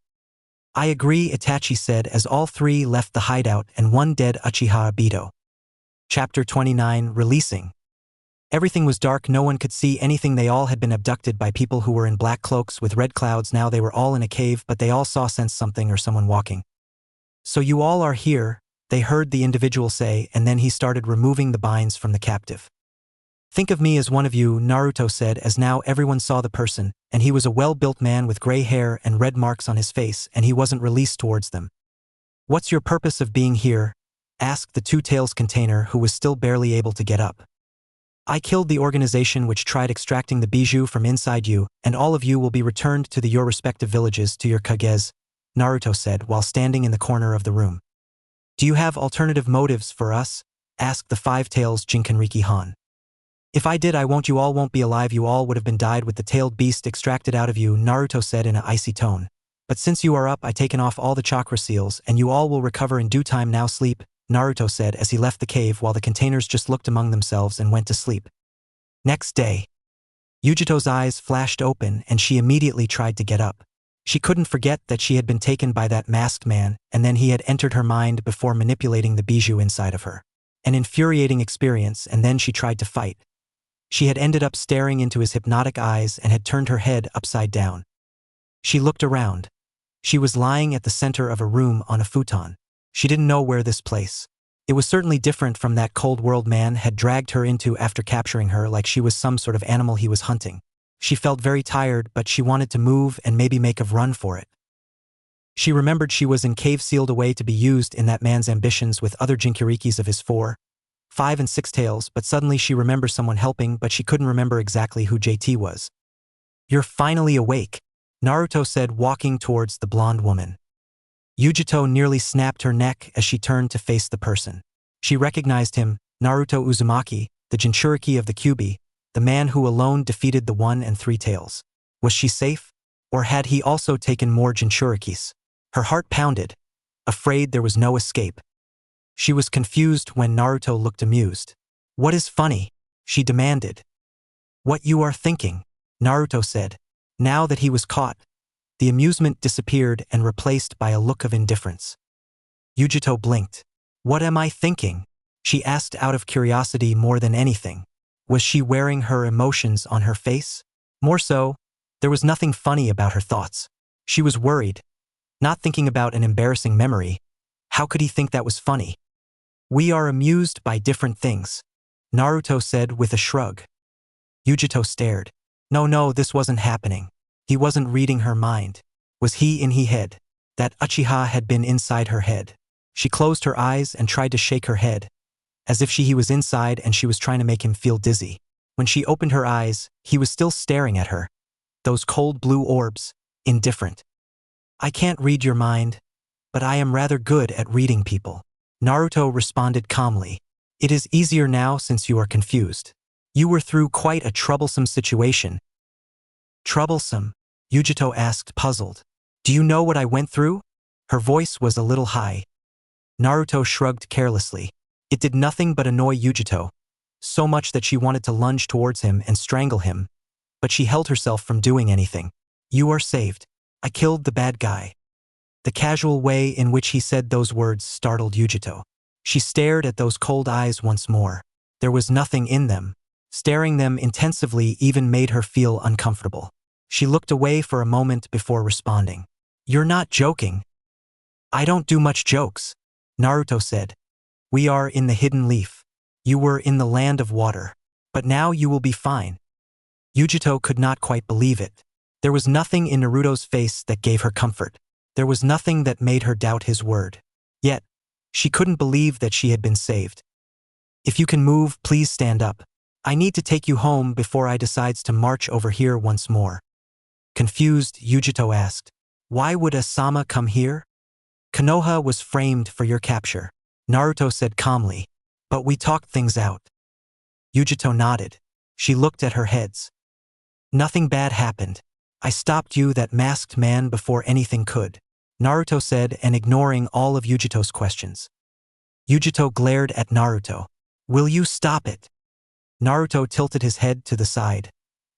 Speaker 1: I agree, Itachi said as all three left the hideout and one dead Uchiha Obito. Chapter 29, Releasing. Everything was dark, no one could see anything. They all had been abducted by people who were in black cloaks with red clouds. Now they were all in a cave, but they all sensed something or someone walking. So you all are here, they heard the individual say, and then he started removing the binds from the captive. Think of me as one of you, Naruto said as now everyone saw the person, and he was a well-built man with gray hair and red marks on his face, and he wasn't released towards them. What's your purpose of being here? Asked the two-tails container, who was still barely able to get up. I killed the organization which tried extracting the bijou from inside you, and all of you will be returned to your respective villages, to your kages, Naruto said while standing in the corner of the room. Do you have alternative motives for us? Asked the five-tails Jinkenriki Han. If I did, you all won't be alive. You all would have been died with the tailed beast extracted out of you, Naruto said in an icy tone. But since you are up, I taken off all the chakra seals, and you all will recover in due time. Now sleep, Naruto said as he left the cave while the containers just looked among themselves and went to sleep. Next day, Yujito's eyes flashed open and she immediately tried to get up. She couldn't forget that she had been taken by that masked man, and then he had entered her mind before manipulating the bijou inside of her. An infuriating experience, and then she tried to fight. She had ended up staring into his hypnotic eyes and had turned her head upside down. She looked around. She was lying at the center of a room on a futon. She didn't know where this place. It was certainly different from that cold world man had dragged her into after capturing her, like she was some sort of animal he was hunting. She felt very tired, but she wanted to move and maybe make a run for it. She remembered she was in cave, sealed away to be used in that man's ambitions with other Jinchurikis of his 4, 5 and 6 tails, but suddenly she remembers someone helping, but she couldn't remember exactly who JT was. You're finally awake, Naruto said, walking towards the blonde woman. Yujito nearly snapped her neck as she turned to face the person. She recognized him, Naruto Uzumaki, the Jinchuriki of the Kyuubi, the man who alone defeated the 1 and 3 tails. Was she safe? Or had he also taken more Jinchurikis? Her heart pounded, afraid there was no escape. She was confused when Naruto looked amused. What is funny? She demanded. What you are thinking, Naruto said. Now that he was caught, the amusement disappeared and replaced by a look of indifference. Yujito blinked. What am I thinking? She asked out of curiosity more than anything. Was she wearing her emotions on her face? More so, there was nothing funny about her thoughts. She was worried, not thinking about an embarrassing memory. How could he think that was funny? We are amused by different things, Naruto said with a shrug. Yujito stared. No, this wasn't happening. He wasn't reading her mind. Was he in he head? That Uchiha had been inside her head. She closed her eyes and tried to shake her head, as if he was inside and she was trying to make him feel dizzy. When she opened her eyes, he was still staring at her. Those cold blue orbs, indifferent. I can't read your mind, but I am rather good at reading people, Naruto responded calmly. It is easier now since you are confused. You were through quite a troublesome situation. Troublesome? Yujito asked, puzzled. Do you know what I went through? Her voice was a little high. Naruto shrugged carelessly. It did nothing but annoy Yujito, so much that she wanted to lunge towards him and strangle him, but she held herself from doing anything. You are saved. I killed the bad guy. The casual way in which he said those words startled Yujito. She stared at those cold eyes once more. There was nothing in them. Staring them intensively even made her feel uncomfortable. She looked away for a moment before responding. You're not joking. I don't do much jokes, Naruto said. We are in the hidden leaf. You were in the land of water. But now you will be fine. Yujito could not quite believe it. There was nothing in Naruto's face that gave her comfort. There was nothing that made her doubt his word. Yet, she couldn't believe that she had been saved. If you can move, please stand up. I need to take you home before I decides to march over here once more. Confused, Yujito asked. Why would Asama come here? Konoha was framed for your capture, Naruto said calmly. But we talked things out. Yujito nodded. She looked at her heads. Nothing bad happened. I stopped you, that masked man, before anything could, Naruto said, and ignoring all of Yujito's questions. Yujito glared at Naruto. Will you stop it? Naruto tilted his head to the side,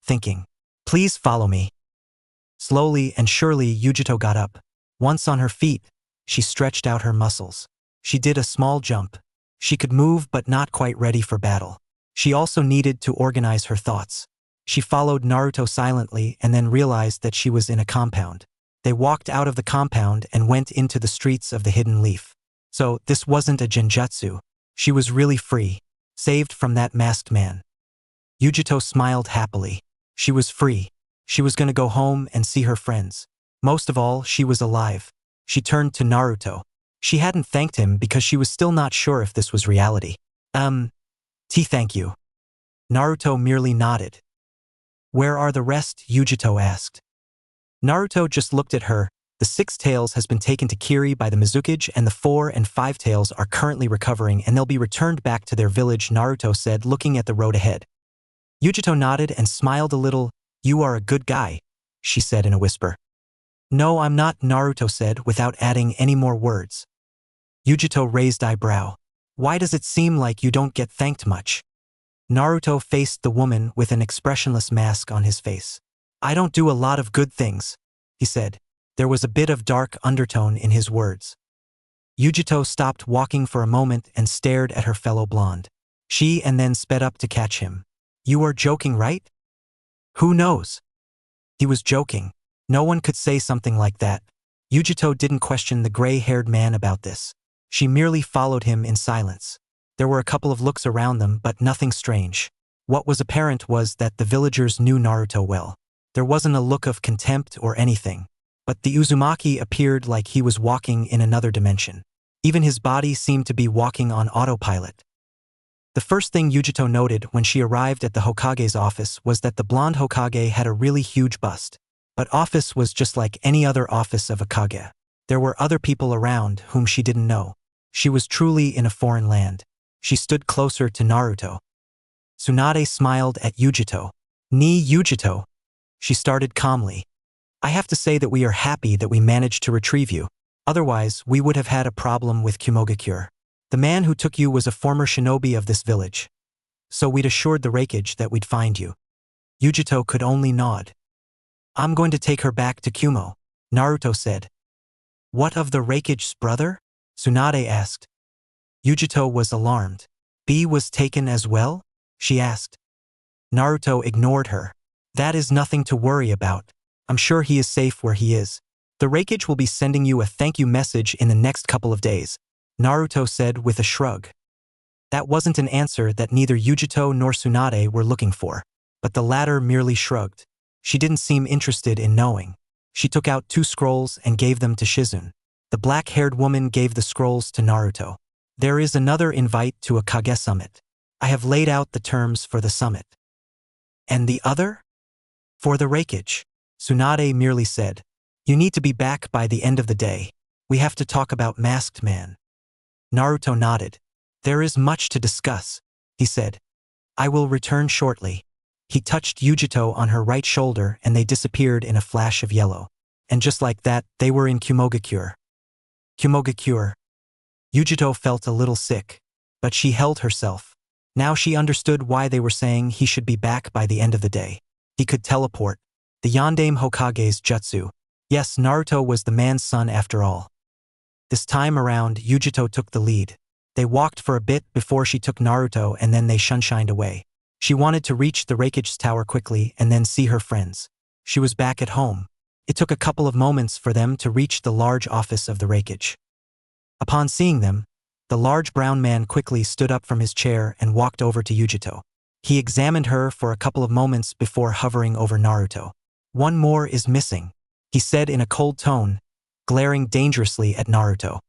Speaker 1: thinking, please follow me. Slowly and surely Yujito got up. Once on her feet, she stretched out her muscles. She did a small jump. She could move but not quite ready for battle. She also needed to organize her thoughts. She followed Naruto silently and then realized that she was in a compound. They walked out of the compound and went into the streets of the Hidden Leaf. So, this wasn't a genjutsu. She was really free, saved from that masked man. Yujito smiled happily. She was free. She was gonna go home and see her friends. Most of all, she was alive. She turned to Naruto. She hadn't thanked him because she was still not sure if this was reality. Thank you. Naruto merely nodded. Where are the rest? Yujito asked. Naruto just looked at her. The 6 tails has been taken to Kiri by the Mizukage, and the 4 and 5 tails are currently recovering and they'll be returned back to their village, Naruto said, looking at the road ahead. Yujito nodded and smiled a little. You are a good guy, she said in a whisper. No, I'm not, Naruto said without adding any more words. Yujito raised eyebrow. Why does it seem like you don't get thanked much? Naruto faced the woman with an expressionless mask on his face. I don't do a lot of good things, he said. There was a bit of dark undertone in his words. Yujito stopped walking for a moment and stared at her fellow blonde. She and then sped up to catch him. You are joking, right? Who knows? He was joking. No one could say something like that. Yujito didn't question the gray-haired man about this. She merely followed him in silence. There were a couple of looks around them, but nothing strange. What was apparent was that the villagers knew Naruto well. There wasn't a look of contempt or anything. But the Uzumaki appeared like he was walking in another dimension. Even his body seemed to be walking on autopilot. The first thing Yujito noted when she arrived at the Hokage's office was that the blonde Hokage had a really huge bust. But office was just like any other office of a Kage. There were other people around whom she didn't know. She was truly in a foreign land. She stood closer to Naruto. Tsunade smiled at Yujito. Ni Yujito. She started calmly. I have to say that we are happy that we managed to retrieve you. Otherwise, we would have had a problem with Kumogakure. The man who took you was a former shinobi of this village. So we'd assured the Raikage that we'd find you. Yujito could only nod. I'm going to take her back to Kumo, Naruto said. What of the Raikage's brother? Tsunade asked. Yujito was alarmed. B was taken as well? She asked. Naruto ignored her. That is nothing to worry about. I'm sure he is safe where he is. The Raikage will be sending you a thank you message in the next couple of days, Naruto said with a shrug. That wasn't an answer that neither Yujito nor Tsunade were looking for, but the latter merely shrugged. She didn't seem interested in knowing. She took out 2 scrolls and gave them to Shizune. The black-haired woman gave the scrolls to Naruto. There is another invite to a Kage summit. I have laid out the terms for the summit. And the other? For the Raikage. Tsunade merely said, you need to be back by the end of the day. We have to talk about Masked Man. Naruto nodded. There is much to discuss, he said. I will return shortly. He touched Yujito on her right shoulder and they disappeared in a flash of yellow. And just like that, they were in Kumogakure. Kumogakure. Yujito felt a little sick, but she held herself. Now she understood why they were saying he should be back by the end of the day. He could teleport. The Yondaime Hokage's jutsu. Yes, Naruto was the man's son after all. This time around, Yujito took the lead. They walked for a bit before she took Naruto and then they shunshined away. She wanted to reach the Raikage's tower quickly and then see her friends. She was back at home. It took a couple of moments for them to reach the large office of the Raikage. Upon seeing them, the large brown man quickly stood up from his chair and walked over to Yujito. He examined her for a couple of moments before hovering over Naruto. One more is missing, he said in a cold tone, glaring dangerously at Naruto.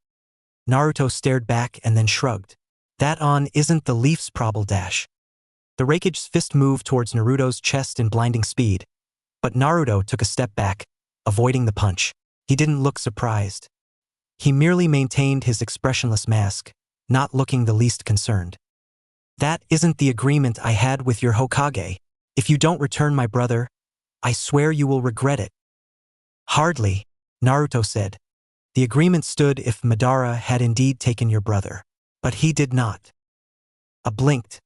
Speaker 1: Naruto stared back and then shrugged. That isn't the Leaf's probable dash. The Raikage's fist moved towards Naruto's chest in blinding speed, but Naruto took a step back, avoiding the punch. He didn't look surprised. He merely maintained his expressionless mask, not looking the least concerned. That isn't the agreement I had with your Hokage. If you don't return my brother, I swear you will regret it. Hardly, Naruto said. The agreement stood if Madara had indeed taken your brother. But he did not. A blinked.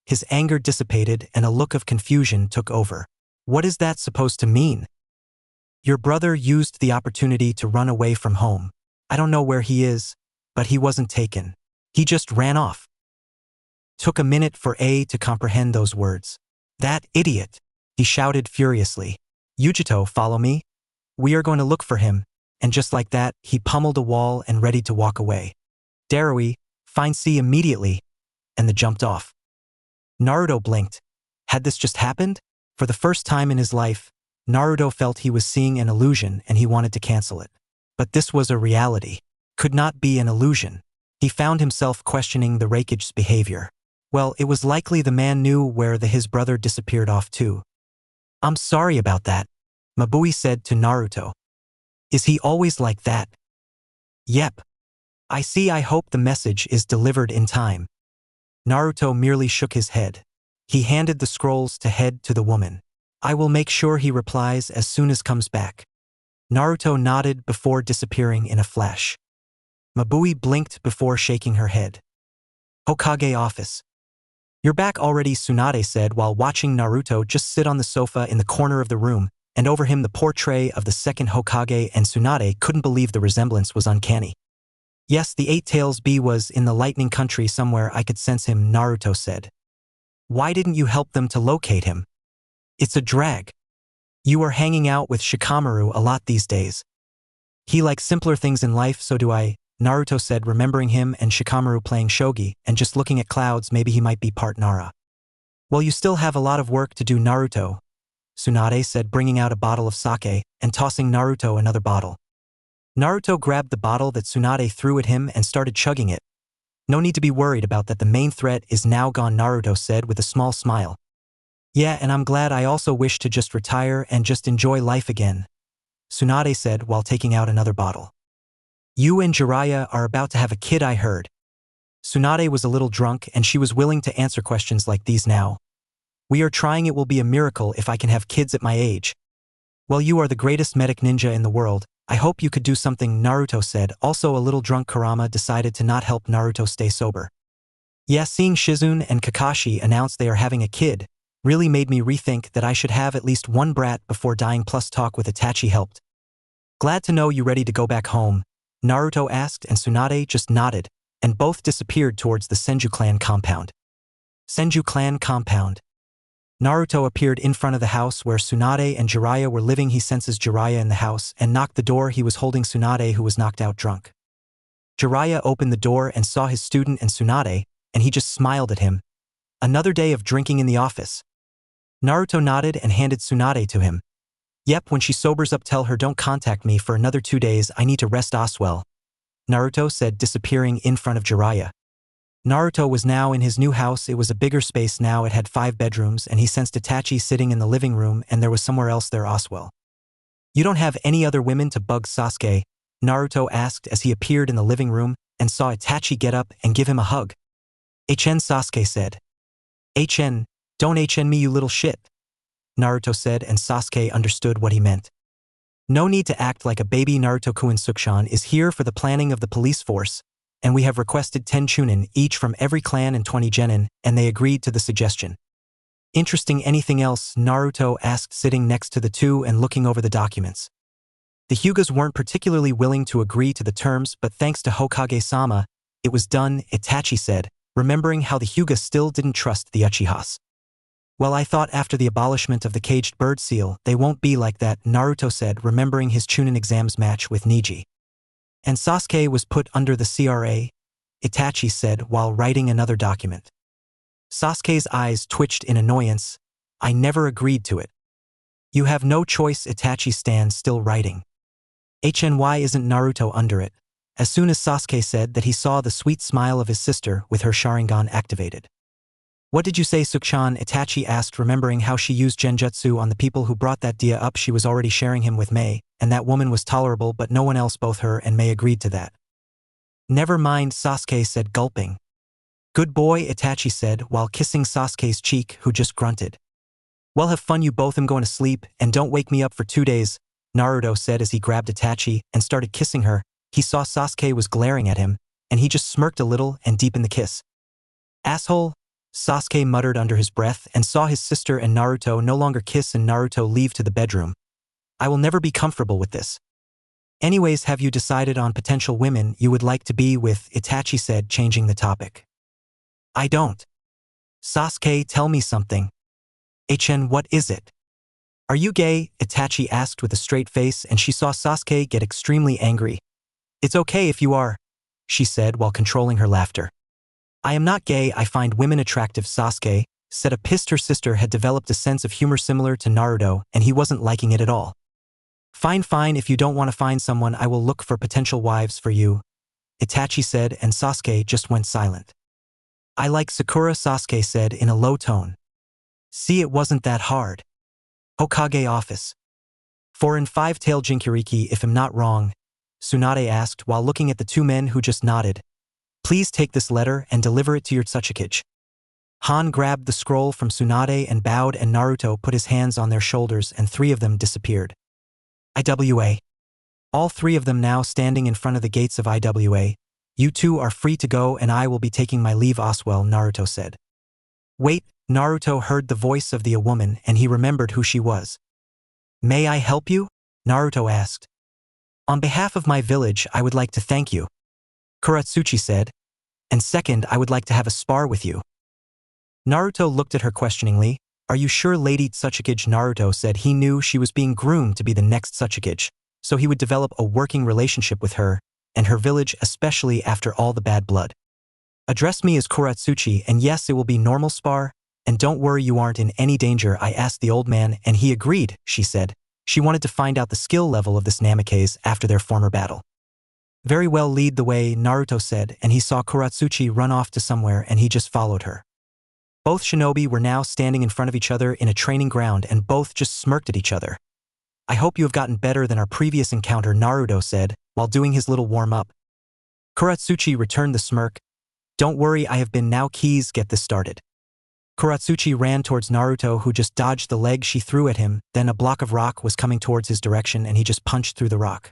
Speaker 1: His anger dissipated and a look of confusion took over. What is that supposed to mean? Your brother used the opportunity to run away from home. I don't know where he is, but he wasn't taken. He just ran off. Took a minute for A to comprehend those words. That idiot! He shouted furiously. Yujito, follow me. We are going to look for him. And just like that, he pummeled a wall and ready to walk away. Darui, find C immediately. And the jumped off. Naruto blinked. Had this just happened? For the first time in his life, Naruto felt he was seeing an illusion and he wanted to cancel it. But this was a reality. Could not be an illusion. He found himself questioning the Raikage's behavior. Well, it was likely the man knew where his brother disappeared off to. I'm sorry about that, Mabui said to Naruto. Is he always like that? Yep. I see. I hope the message is delivered in time. Naruto merely shook his head. He handed the scrolls to head to the woman. I will make sure he replies as soon as comes back. Naruto nodded before disappearing in a flash. Mabui blinked before shaking her head. Hokage office. You're back already, Tsunade said while watching Naruto just sit on the sofa in the corner of the room, and over him the portrait of the second Hokage, and Tsunade couldn't believe the resemblance was uncanny. Yes, the Eight Tails Bee was in the Lightning Country somewhere. I could sense him, Naruto said. Why didn't you help them to locate him? It's a drag. You are hanging out with Shikamaru a lot these days. He likes simpler things in life, so do I, Naruto said, remembering him and Shikamaru playing shogi, and just looking at clouds, maybe he might be part Nara. Well, you still have a lot of work to do, Naruto, Tsunade said, bringing out a bottle of sake and tossing Naruto another bottle. Naruto grabbed the bottle that Tsunade threw at him and started chugging it. No need to be worried about that, the main threat is now gone, Naruto said with a small smile. Yeah, and I'm glad. I also wish to just retire and just enjoy life again, Tsunade said while taking out another bottle. You and Jiraiya are about to have a kid, I heard. Tsunade was a little drunk and she was willing to answer questions like these now. We are trying. It will be a miracle if I can have kids at my age. Well, you are the greatest medic ninja in the world. I hope you could do something, Naruto said. Also a little drunk, Kurama decided to not help Naruto stay sober. Yeah, seeing Shizune and Kakashi announce they are having a kid really made me rethink that I should have at least one brat before dying, plus talk with Itachi helped. Glad to know you ready to go back home, Naruto asked, and Tsunade just nodded, and both disappeared towards the Senju clan compound. Senju clan compound. Naruto appeared in front of the house where Tsunade and Jiraiya were living. He senses Jiraiya in the house and knocked the door. He was holding Tsunade, who was knocked out drunk. Jiraiya opened the door and saw his student and Tsunade, and he just smiled at him. Another day of drinking in the office. Naruto nodded and handed Tsunade to him. Yep, when she sobers up tell her don't contact me for another 2 days. I need to rest Oswell, Naruto said, disappearing in front of Jiraiya. Naruto was now in his new house. It was a bigger space now. It had 5 bedrooms, and he sensed Itachi sitting in the living room, and there was somewhere else there, Oswell. You don't have any other women to bug Sasuke? Naruto asked as he appeared in the living room and saw Itachi get up and give him a hug. HN, Sasuke said. HN, don't HN me, you little shit, Naruto said, and Sasuke understood what he meant. No need to act like a baby. Naruto-kun Sukshan is here for the planning of the police force, and we have requested 10 chunin each from every clan and 20 genin, and they agreed to the suggestion. Interesting. Anything else? Naruto asked, sitting next to the two and looking over the documents. The Hyugas weren't particularly willing to agree to the terms, but thanks to Hokage-sama, it was done, Itachi said, remembering how the Hyuga still didn't trust the Uchihas. Well, I thought after the abolishment of the caged bird seal, they won't be like that, Naruto said, remembering his chunin exams match with Niji. And Sasuke was put under the CRA, Itachi said while writing another document. Sasuke's eyes twitched in annoyance. I never agreed to it. You have no choice, Itachi stands still writing. HNY isn't Naruto under it, as soon as Sasuke said that he saw the sweet smile of his sister with her Sharingan activated. What did you say, Sukshan? Itachi asked, remembering how she used genjutsu on the people who brought that dia up. She was already sharing him with Mei, and that woman was tolerable, but no one else. Both her and Mei agreed to that. Never mind, Sasuke said, gulping. Good boy, Itachi said while kissing Sasuke's cheek, who just grunted. Well, have fun, you both. I'm going to sleep, and don't wake me up for 2 days, Naruto said as he grabbed Itachi and started kissing her. He saw Sasuke was glaring at him, and he just smirked a little and deepened the kiss. Asshole, Sasuke muttered under his breath and saw his sister and Naruto no longer kiss and Naruto leave to the bedroom. I will never be comfortable with this. Anyways, have you decided on potential women you would like to be with? Itachi said, changing the topic. I don't. Sasuke, tell me something. What is it? Are you gay? Itachi asked with a straight face, and she saw Sasuke get extremely angry. It's okay if you are, she said while controlling her laughter. I am not gay, I find women attractive. Sasuke said. A pissed her sister had developed a sense of humor similar to Naruto, and he wasn't liking it at all. Fine, if you don't want to find someone, I will look for potential wives for you, Itachi said, and Sasuke just went silent. I like Sakura, Sasuke said in a low tone. See, it wasn't that hard. Hokage office. 4 and 5-tailed Jinchuriki, if I'm not wrong, Tsunade asked while looking at the two men who just nodded. Please take this letter and deliver it to your Tsuchikage. Han grabbed the scroll from Tsunade and bowed, and Naruto put his hands on their shoulders and 3 of them disappeared. IWA. All 3 of them now standing in front of the gates of IWA. You two are free to go and I will be taking my leave. Oswell, Naruto said. Wait, Naruto heard the voice of the woman and he remembered who she was. May I help you? Naruto asked. On behalf of my village, I would like to thank you, Kuratsuchi said. And second, I would like to have a spar with you. Naruto looked at her questioningly. Are you sure, Lady Tsuchikage? Naruto said he knew she was being groomed to be the next Tsuchikage, so he would develop a working relationship with her and her village, especially after all the bad blood. Address me as Kuratsuchi, and yes, it will be normal spar, and don't worry, you aren't in any danger. I asked the old man and he agreed, she said. She wanted to find out the skill level of this Namikaze after their former battle. Very well, lead the way, Naruto said, and he saw Kuratsuchi run off to somewhere and he just followed her. Both shinobi were now standing in front of each other in a training ground and both just smirked at each other. I hope you have gotten better than our previous encounter, Naruto said, while doing his little warm-up. Kuratsuchi returned the smirk. Don't worry, I have been now. Keys, get this started. Kuratsuchi ran towards Naruto, who just dodged the leg she threw at him. Then a block of rock was coming towards his direction and he just punched through the rock.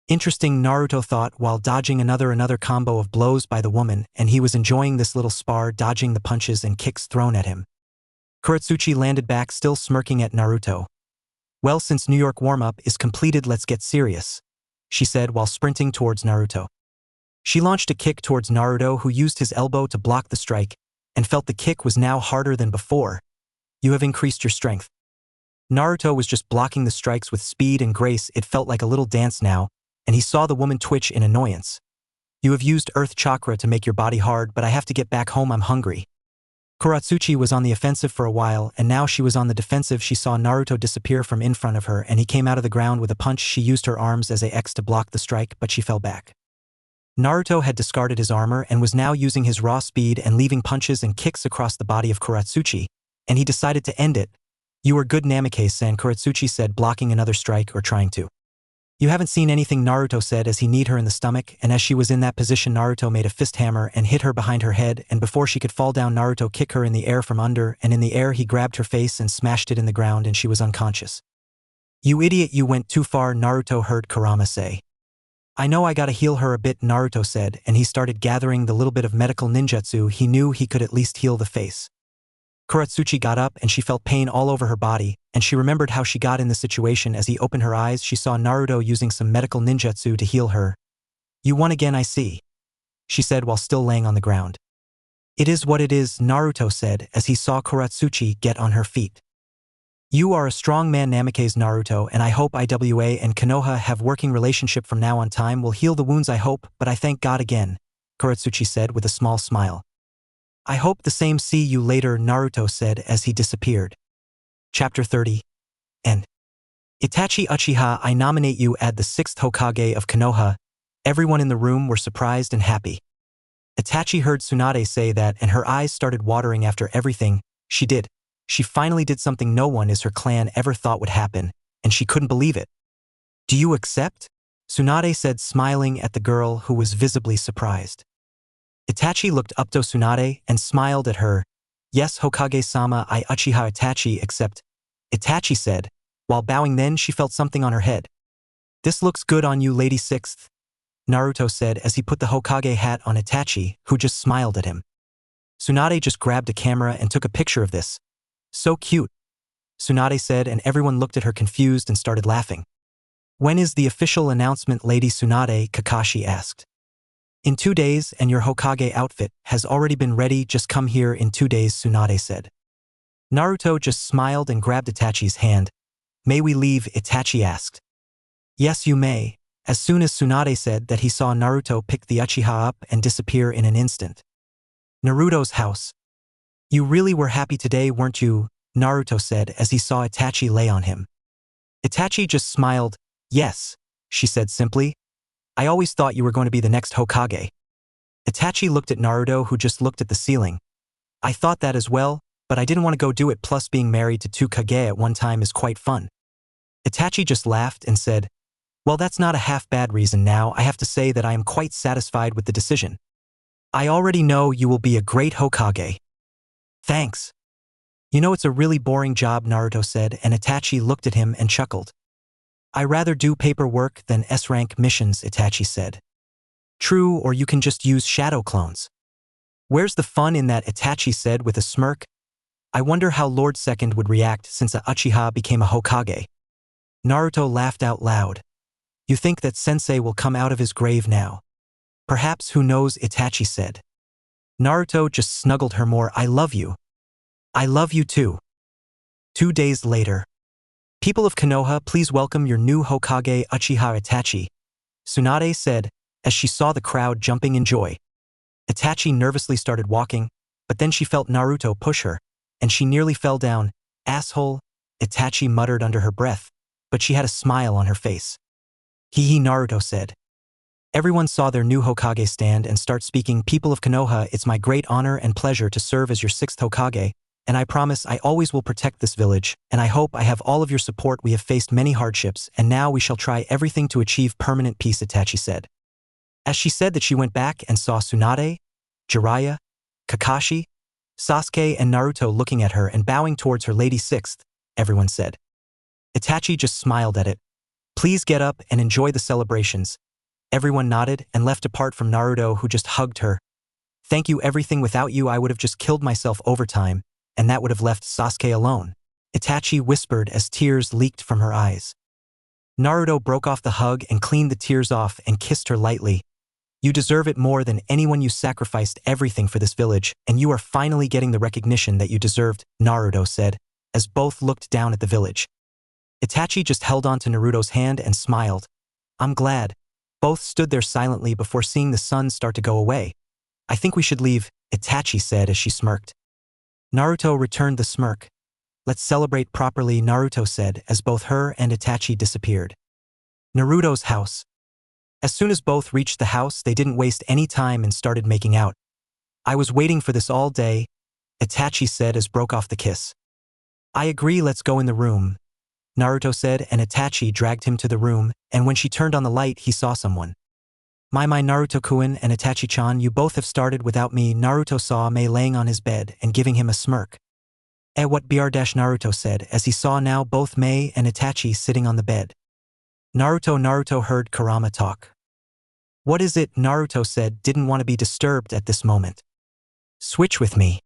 Speaker 1: Interesting, Naruto thought while dodging another combo of blows by the woman, and he was enjoying this little spar, dodging the punches and kicks thrown at him. Kuratsuchi landed back, still smirking at Naruto. Well, since New York warm-up is completed, let's get serious, she said while sprinting towards Naruto. She launched a kick towards Naruto, who used his elbow to block the strike, and felt the kick was now harder than before. You have increased your strength. Naruto was just blocking the strikes with speed and grace. It felt like a little dance now, and he saw the woman twitch in annoyance. You have used earth chakra to make your body hard, but I have to get back home, I'm hungry. Kuratsuchi was on the offensive for a while, and now she was on the defensive. She saw Naruto disappear from in front of her, and he came out of the ground with a punch. She used her arms as a X to block the strike, but she fell back. Naruto had discarded his armor and was now using his raw speed and leaving punches and kicks across the body of Kuratsuchi, and he decided to end it. You are good, Namikaze-san, Kuratsuchi said, blocking another strike or trying to. You haven't seen anything, Naruto said as he kneed her in the stomach, and as she was in that position, Naruto made a fist hammer and hit her behind her head, and before she could fall down, Naruto kicked her in the air from under, and in the air he grabbed her face and smashed it in the ground, and she was unconscious. You idiot, you went too far, Naruto heard Kurama say. I know, I gotta heal her a bit, Naruto said, and he started gathering the little bit of medical ninjutsu he knew he could at least heal the face. Kuratsuchi got up and she felt pain all over her body, and she remembered how she got in the situation. As he opened her eyes, she saw Naruto using some medical ninjutsu to heal her. You won again, I see, she said while still laying on the ground. It is what it is, Naruto said as he saw Kuratsuchi get on her feet. You are a strong man, Namikaze, Naruto, and I hope IWA and Konoha have working relationship from now on. Time will heal the wounds, I hope, but I thank God again, Kuratsuchi said with a small smile. I hope the same. See you later, Naruto said as he disappeared. Chapter 30. End. Itachi Uchiha, I nominate you as the 6th Hokage of Konoha. Everyone in the room were surprised and happy. Itachi heard Tsunade say that and her eyes started watering after everything she did. She finally did something no one in her clan ever thought would happen, and she couldn't believe it. Do you accept? Tsunade said, smiling at the girl who was visibly surprised. Itachi looked up to Tsunade and smiled at her. Yes, Hokage-sama, I Uchiha Itachi, except, Itachi said, while bowing. Then she felt something on her head. This looks good on you, Lady Sixth, Naruto said as he put the Hokage hat on Itachi, who just smiled at him. Tsunade just grabbed a camera and took a picture of this. So cute, Tsunade said, and everyone looked at her confused and started laughing. When is the official announcement, Lady Tsunade? Kakashi asked. In 2 days, and your Hokage outfit has already been ready. Just come here in 2 days, Tsunade said. Naruto just smiled and grabbed Itachi's hand. May we leave? Itachi asked. Yes, you may, as soon as Tsunade said that he saw Naruto pick the Uchiha up and disappear in an instant. Naruto's house. You really were happy today, weren't you? Naruto said as he saw Itachi lay on him. Itachi just smiled. Yes, she said simply. I always thought you were going to be the next Hokage. Itachi looked at Naruto, who just looked at the ceiling. I thought that as well, but I didn't want to go do it. Plus being married to 2 Kage at one time is quite fun. Itachi just laughed and said, well, that's not a half-bad reason. Now I have to say that I am quite satisfied with the decision. I already know you will be a great Hokage. Thanks. You know, it's a really boring job, Naruto said, and Itachi looked at him and chuckled. I rather do paperwork than S-rank missions, Itachi said. True, or you can just use shadow clones. Where's the fun in that? Itachi said with a smirk. I wonder how Lord Second would react since a Uchiha became a Hokage. Naruto laughed out loud. You think that Sensei will come out of his grave now? Perhaps, who knows, Itachi said. Naruto just snuggled her more. I love you. I love you too. 2 days later. People of Konoha, please welcome your new Hokage, Uchiha Itachi, Tsunade said as she saw the crowd jumping in joy. Itachi nervously started walking, but then she felt Naruto push her, and she nearly fell down. Asshole, Itachi muttered under her breath, but she had a smile on her face. Hee, Naruto said. Everyone saw their new Hokage stand and start speaking. People of Konoha, it's my great honor and pleasure to serve as your 6th Hokage, and I promise I always will protect this village, and I hope I have all of your support. We have faced many hardships, and now we shall try everything to achieve permanent peace, Itachi said. As she said that, she went back and saw Tsunade, Jiraiya, Kakashi, Sasuke, and Naruto looking at her and bowing towards her. Lady Sixth, everyone said. Itachi just smiled at it. Please get up and enjoy the celebrations. Everyone nodded and left apart from Naruto, who just hugged her. Thank you. Everything. Without you I would have just killed myself over time, and that would have left Sasuke alone, Itachi whispered as tears leaked from her eyes. Naruto broke off the hug and cleaned the tears off and kissed her lightly. You deserve it more than anyone. You sacrificed everything for this village, and you are finally getting the recognition that you deserved, Naruto said, as both looked down at the village. Itachi just held on to Naruto's hand and smiled. I'm glad. Both stood there silently before seeing the sun start to go away. I think we should leave, Itachi said as she smirked. Naruto returned the smirk. Let's celebrate properly, Naruto said as both her and Itachi disappeared. Naruto's house. As soon as both reached the house, they didn't waste any time and started making out. I was waiting for this all day, Itachi said as broke off the kiss. I agree, let's go in the room, Naruto said, and Itachi dragged him to the room, and when she turned on the light he saw someone. My Naruto-kun and Itachi-chan, you both have started without me. Naruto saw Mei laying on his bed and giving him a smirk. What br? Naruto said as he saw now both Mei and Itachi sitting on the bed. Naruto heard Kurama talk. What is it? Naruto said, didn't want to be disturbed at this moment. Switch with me.